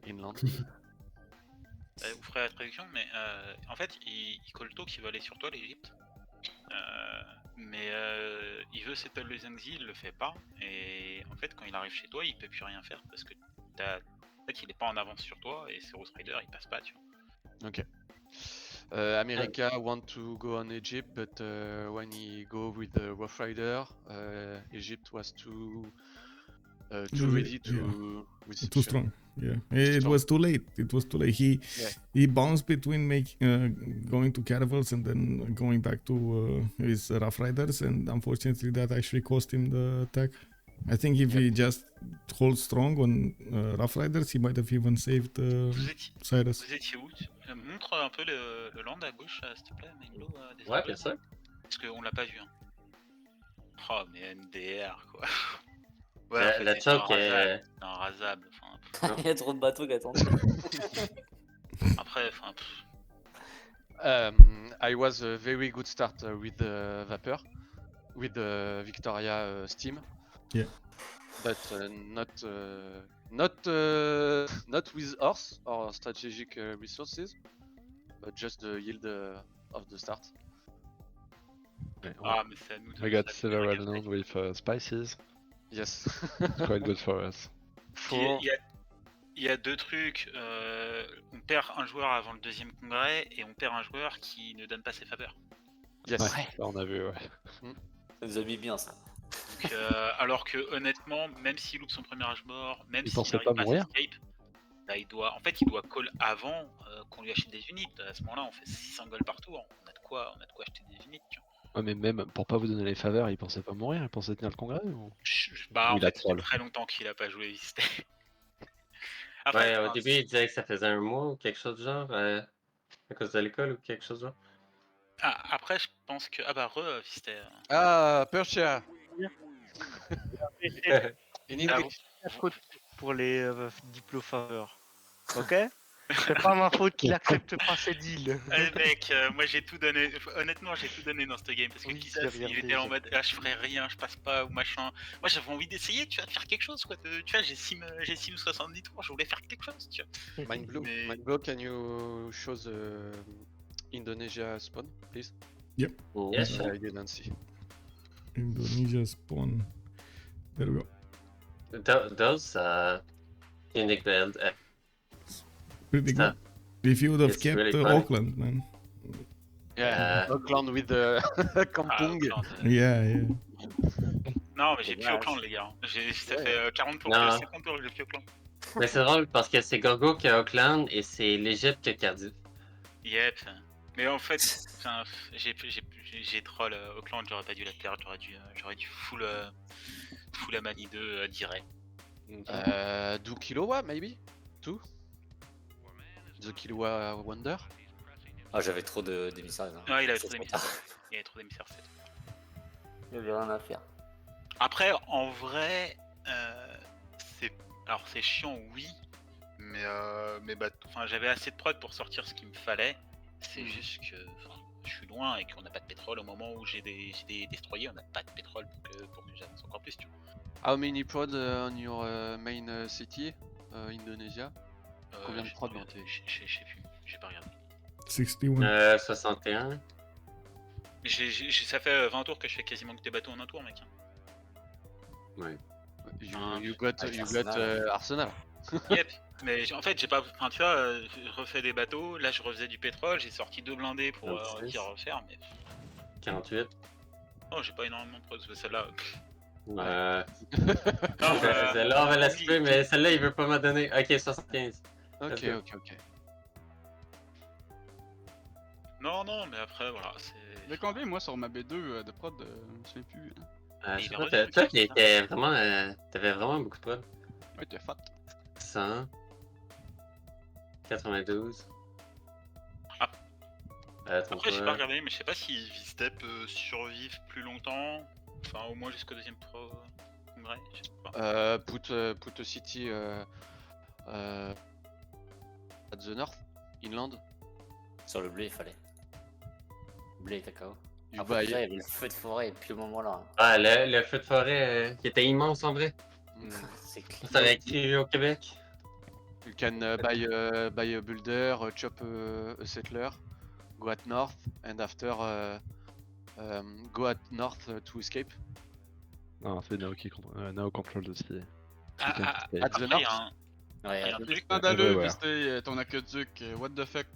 Inland. Vous ferez la traduction, mais en fait, il call talk qu'il veut aller sur toi, l'Egypte. Mais il veut settle les Zangzi, il le fait pas. Et en fait, quand il arrive chez toi, il peut plus rien faire parce que en fait, il est pas en avance sur toi et Cyrus Rider, il passe pas, tu vois. Ok. America want to go on Egypt, but when he go with the Rough Rider, Egypt was too ready to. Yeah. Too strong. Yeah, it was too late. It was too late. He bounced between going to caravels and then going back to his Rough Riders, and unfortunately that actually cost him the attack. I think if he just holds strong on Rough Riders, he might have even saved Cyrus. Vous étiez où? Montre un peu le land à gauche, s'il te plaît, Menglo. Ouais, bien sûr. Parce qu'on l'a pas vu. Hein. Oh, mais MDR, quoi. Ouais, la choc est... Non, rasable. Il y a trop de bateaux qui attendent. Après, I was a very good start with the Vapor, with the Victoria steam. Yeah. But not with horse or strategic resources, but just the yield of the start. mais c'est à nous de. We got several known with spices. Yes. Quite good for us. Il y a 2 trucs. On perd un joueur avant le 2e congrès et on perd un joueur qui ne donne pas ses faveurs. Yes. Ouais, ça on a vu, ouais. Ça nous a mis bien ça. Donc, alors que honnêtement, même s'il loupe son premier âge mort, même s'il pensait n'arrive pas pas à mourir. escape, bah, il doit call avant qu'on lui achète des unités. À ce moment-là, on fait 600 gold par tour. On a de quoi acheter des unités. Tu vois. Ouais, mais même pour pas vous donner les faveurs, il pensait pas mourir, il pensait tenir le congrès ou... Bah, en Il a fait, ça fait troll. très longtemps qu'il a pas joué Vistay. Ouais, au début, il disait que ça faisait un mois ou quelque chose du genre, à cause de l'école ou quelque chose du genre. Après, je pense que... Ah bah, Vistay. Persia. In English. la faute pour les diplofaveurs. Ok? C'est pas ma faute qu'il accepte pas ces deals. Eh mec, moi j'ai tout donné. Honnêtement, j'ai tout donné dans ce game parce que Oui, Kisame, j'ai il regardé, était en j'ai- mode ah, je ferai rien, je passe pas ou machin. Moi j'avais envie d'essayer, tu vois, de faire quelque chose quoi. Tu vois, j'ai sim 70 tours, je voulais faire quelque chose, tu vois. Mindblow, Mais- Mindblow, can you show the Indonesia spawn, please? Yep. Yeah, sure. I didn't see. Indonesia spawn. There we go. Those unique build. Pretty good. Stuff. If you would have It's kept really funny. Auckland, man. Yeah, Auckland with the Ah, Kampung. Auckland, Yeah. Non, mais j'ai plus Dommage. Auckland, les gars. Ça Ouais. fait 40 tours, Non. 50 tours que j'ai plus Auckland. Mais c'est drôle parce que c'est Gorgo qui a Auckland et c'est l'Égypte qui a Cardiff. Yep. Mais en fait, enfin, j'ai troll Auckland, j'aurais pas dû la perdre, j'aurais dû full la manie 2 direct. 2 kilowatt, maybe? 2? The kilowatt wonder? Ah, j'avais trop d'émissaires. Hein. Ouais, il avait C'est trop trop d'émissaires. tard. Il avait trop d'émissaires, c'est tout. Il y avait rien à faire. Après, en vrai, alors c'est chiant, oui, mais bah, j'avais assez de prod pour sortir ce qu'il me fallait. C'est juste que je suis loin et qu'on n'a pas de pétrole au moment où j'ai des destroyers, on n'a pas de pétrole pour que j'avance encore plus, tu vois. How many prod on your main city, Indonesia? Combien de prod dans tes... Je sais plus, j'ai pas regardé. 61. 61. Ça fait 20 tours que je fais quasiment que des bateaux en un tour, mec. Ouais. You got Arsenal. Yep, mais en fait j'ai pas, enfin tu vois, je refais des bateaux, là je refaisais du pétrole, j'ai sorti 2 blindés pour refaire, mais 48. non j'ai pas énormément de prod, celle-là. Ouais. Non, Celle-là, on va la skipper, mais celle-là, il veut pas m'en donner. Ok, 75. Ok. Non, mais après voilà, c'est. Mais combien moi sur ma B2 de prod, je me souviens plus. Je sais pas, toi qui étais vraiment. T'avais vraiment beaucoup de prod. Ouais, t'es fat. 100. 92. Après j'ai pas regardé, mais je sais pas si Vistay peut survivre plus longtemps, enfin au moins jusqu'au deuxième congrès, je sais pas. Put a city at the north, inland. Sur le blé, il fallait. Blé et cacao. You Après, buy- il y avait le feu de forêt et puis le moment là. Ah, le feu de forêt qui était immense en vrai. C'est clair. Ça aurait écrit au Québec. You can buy a builder, chop a settler, go at north, and after go at north to escape. Non, c'est Nao qui contrôle aussi. At the Après, north. il y a un Ouais, truc. Scandaleux, Ouais. Vistay, ton aqueduc, what the fuck.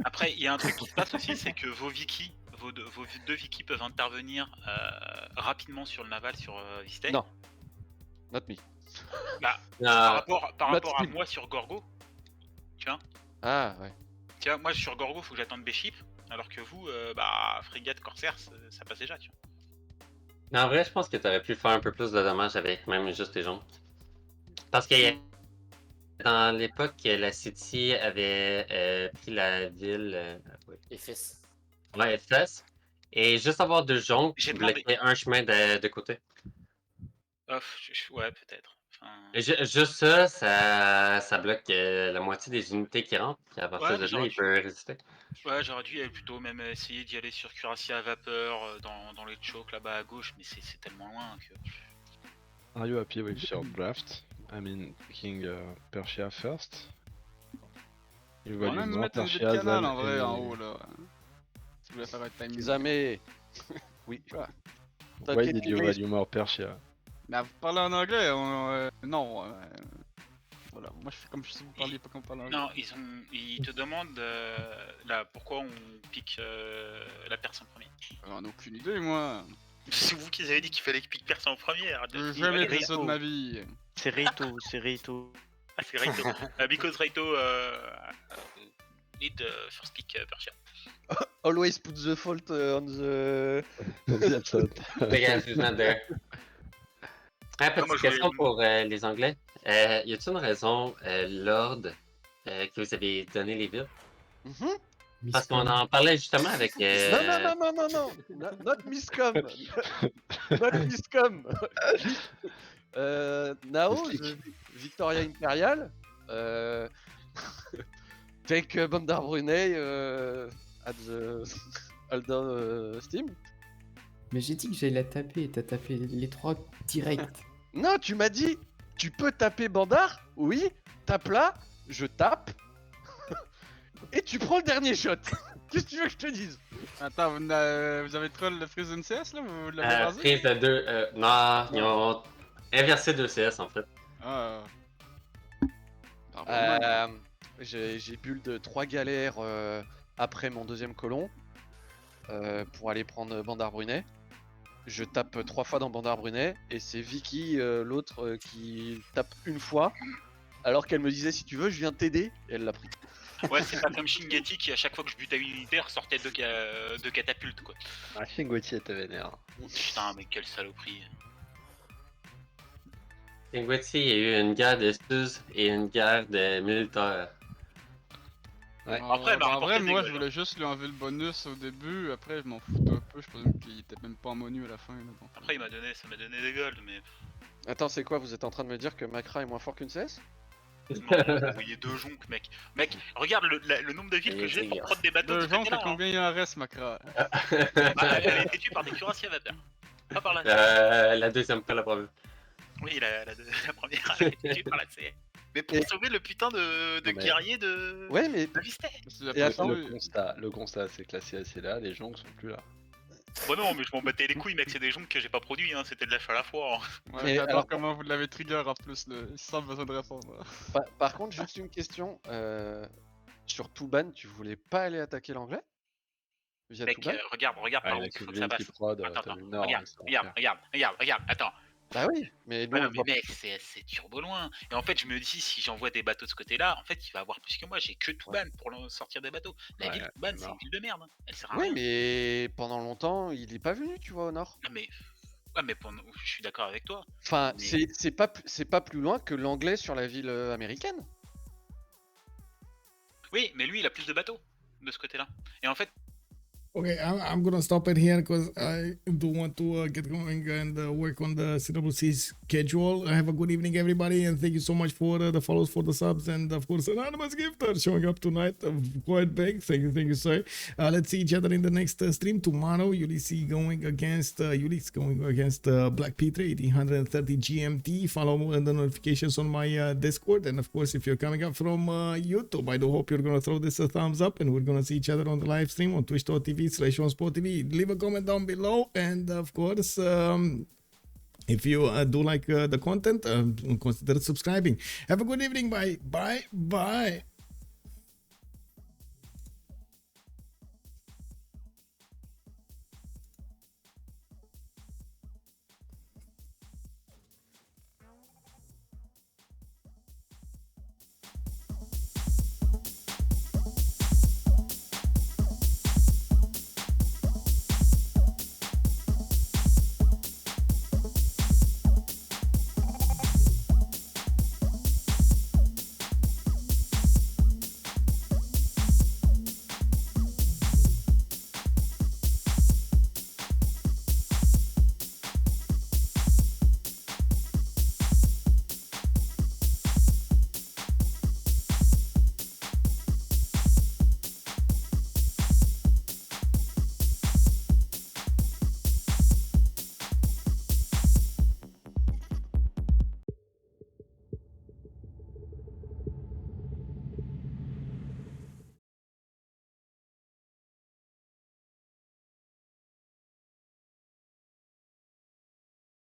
Après, il y a un truc qui se passe aussi, c'est que vos deux vikis peuvent intervenir rapidement sur le naval sur Vistay. Non. Not me. Bah, Non. par rapport à Not moi sur Gorgo, tu vois. Ah ouais. Tu vois, moi sur Gorgo, faut que j'attende B-Ship, alors que vous, frégate, corsaire, ça passe déjà, tu vois. Mais en vrai, je pense que t'aurais pu faire un peu plus de dommages avec même juste les gens. Parce que dans l'époque, la City avait pris la ville. Ephes. Ouais, Ephes. Et juste avoir deux jonques J'ai qui demandé. bloquaient un chemin de côté. Ouais, peut-être. Enfin... Et juste ça bloque la moitié des unités qui rentrent. Puis à partir Ouais, de là, j'aurais il peut résister. Ouais, j'aurais dû plutôt même essayer d'y aller sur cuirassier à vapeur dans les chokes là-bas à gauche, mais c'est tellement loin que. Are you happy with your draft? I mean, picking Persia first. You On va value même more mettre une Persia vide canal than en vrai any- en haut là. Si vous voulez faire un timing. Kisame. Oui. Quoi? Why did you value more Persia? Bah, vous parlez en anglais, non. Voilà, moi je fais comme si vous parliez pas comme vous parlez anglais. Non, ils te demandent là, pourquoi on pique la Perse en premier. J'en ai aucune idée moi. C'est vous qui avez dit qu'il fallait que pique Perse en premier. J'ai jamais fait ça de ma vie. C'est Raiito, c'est Raiito. Ah, c'est Raiito. Because Raiito need first pick Persia. Always put the fault on the... The guy who's not there. Petite question pour les Anglais. Y a-t-il une raison, Lord, que vous avez donné les villes? Parce qu'on en parlait justement avec. Non. Not miscom. Not miscom. Nao, Victoria Imperial. Take Bandar Brunei at the Aldo Steam. Mais j'ai dit que j'allais la taper et t'as tapé les 3 direct. Non, tu m'as dit, tu peux taper Bandar? Oui, tape là, je tape. Et tu prends le dernier shot. Qu'est-ce que tu veux que je te dise? Attends, vous avez troll le freeze d'une CS là? Vous l'avez rasé? Prise de 2. Non, ils ont inversé 2 CS en fait. Ah. J'ai build 3 galères après mon deuxième colon pour aller prendre Bandar Brunei. Je tape 3 fois dans Bandar Brunei et c'est Vicky, l'autre, qui tape une fois. Alors qu'elle me disait si tu veux, je viens t'aider. Et elle l'a pris. Ouais, c'est pas comme Shingeki qui, à chaque fois que je butais une unité, ressortait de catapultes quoi. Ah, Shingeki était vénère. Putain, mais quelle saloperie. Shingeki, il y a eu une guerre de Suz et une guerre de militaires. Ouais. Après, en vrai, moi je voulais juste lui enlever le bonus au début, après je m'en foutais un peu, je présume qu'il était même pas en menu à la fin. Là, donc. Après, ça m'a donné des golds, mais. Attends, c'est quoi? Vous êtes en train de me dire que Macra est moins fort qu'une CS? Non, vous voyez 2 jonques, mec. Mec, regarde le nombre de villes que j'ai pour prendre des bateaux. 2 jonques, combien il en reste, Macra? Elle a été tuée par des cuirassiers à vapeur. Pas par la. La deuxième, pas la première. Oui, la première, elle a été tuée par la CS. Mais pour sauver le putain de guerrier de. Ouais, mais. De Vistay. Et attends, le constat, c'est que la CS est là, les jonques sont plus là. Bah non, mais je m'en battais les couilles, mec, c'est des jonques que j'ai pas produits, hein, c'était de l'achat à la fois. Hein. Ouais, j'adore comment vous l'avez trigger en plus, sans besoin de répondre. Par contre, juste une question. Sur Touban, tu voulais pas aller attaquer l'anglais? Mec, regarde par où il faut que ça passe. Regarde, attends. Bah oui, mais nous, non, mais mec, c'est turbo loin. Et en fait, je me dis, si j'envoie des bateaux de ce côté-là, en fait, il va avoir plus que moi. J'ai que Touban pour sortir des bateaux. La ville de Touban, c'est une ville de merde. Hein. Elle sert à rien. Oui, mais pendant longtemps, il est pas venu, tu vois, au nord. Ah, mais... Ouais, mais je suis d'accord avec toi. Enfin, mais... c'est pas plus loin que l'anglais sur la ville américaine. Oui, mais lui, il a plus de bateaux de ce côté-là. Et en fait... Okay, I'm gonna stop it here because I do want to get going and work on the CWC schedule. Have a good evening, everybody, and thank you so much for the follows, for the subs, and of course, anonymous gifter showing up tonight. Quite big. Thank you, sir. Let's see each other in the next stream tomorrow. Ulysses going against Black Peter 1830 GMT. Follow the notifications on my Discord, and of course, if you're coming up from YouTube, I do hope you're gonna throw this a thumbs up, and we're gonna see each other on the live stream on Twitch.tv/OnSpotTV. Leave a comment down below, and of course, if you do like the content, consider subscribing. Have a good evening. Bye.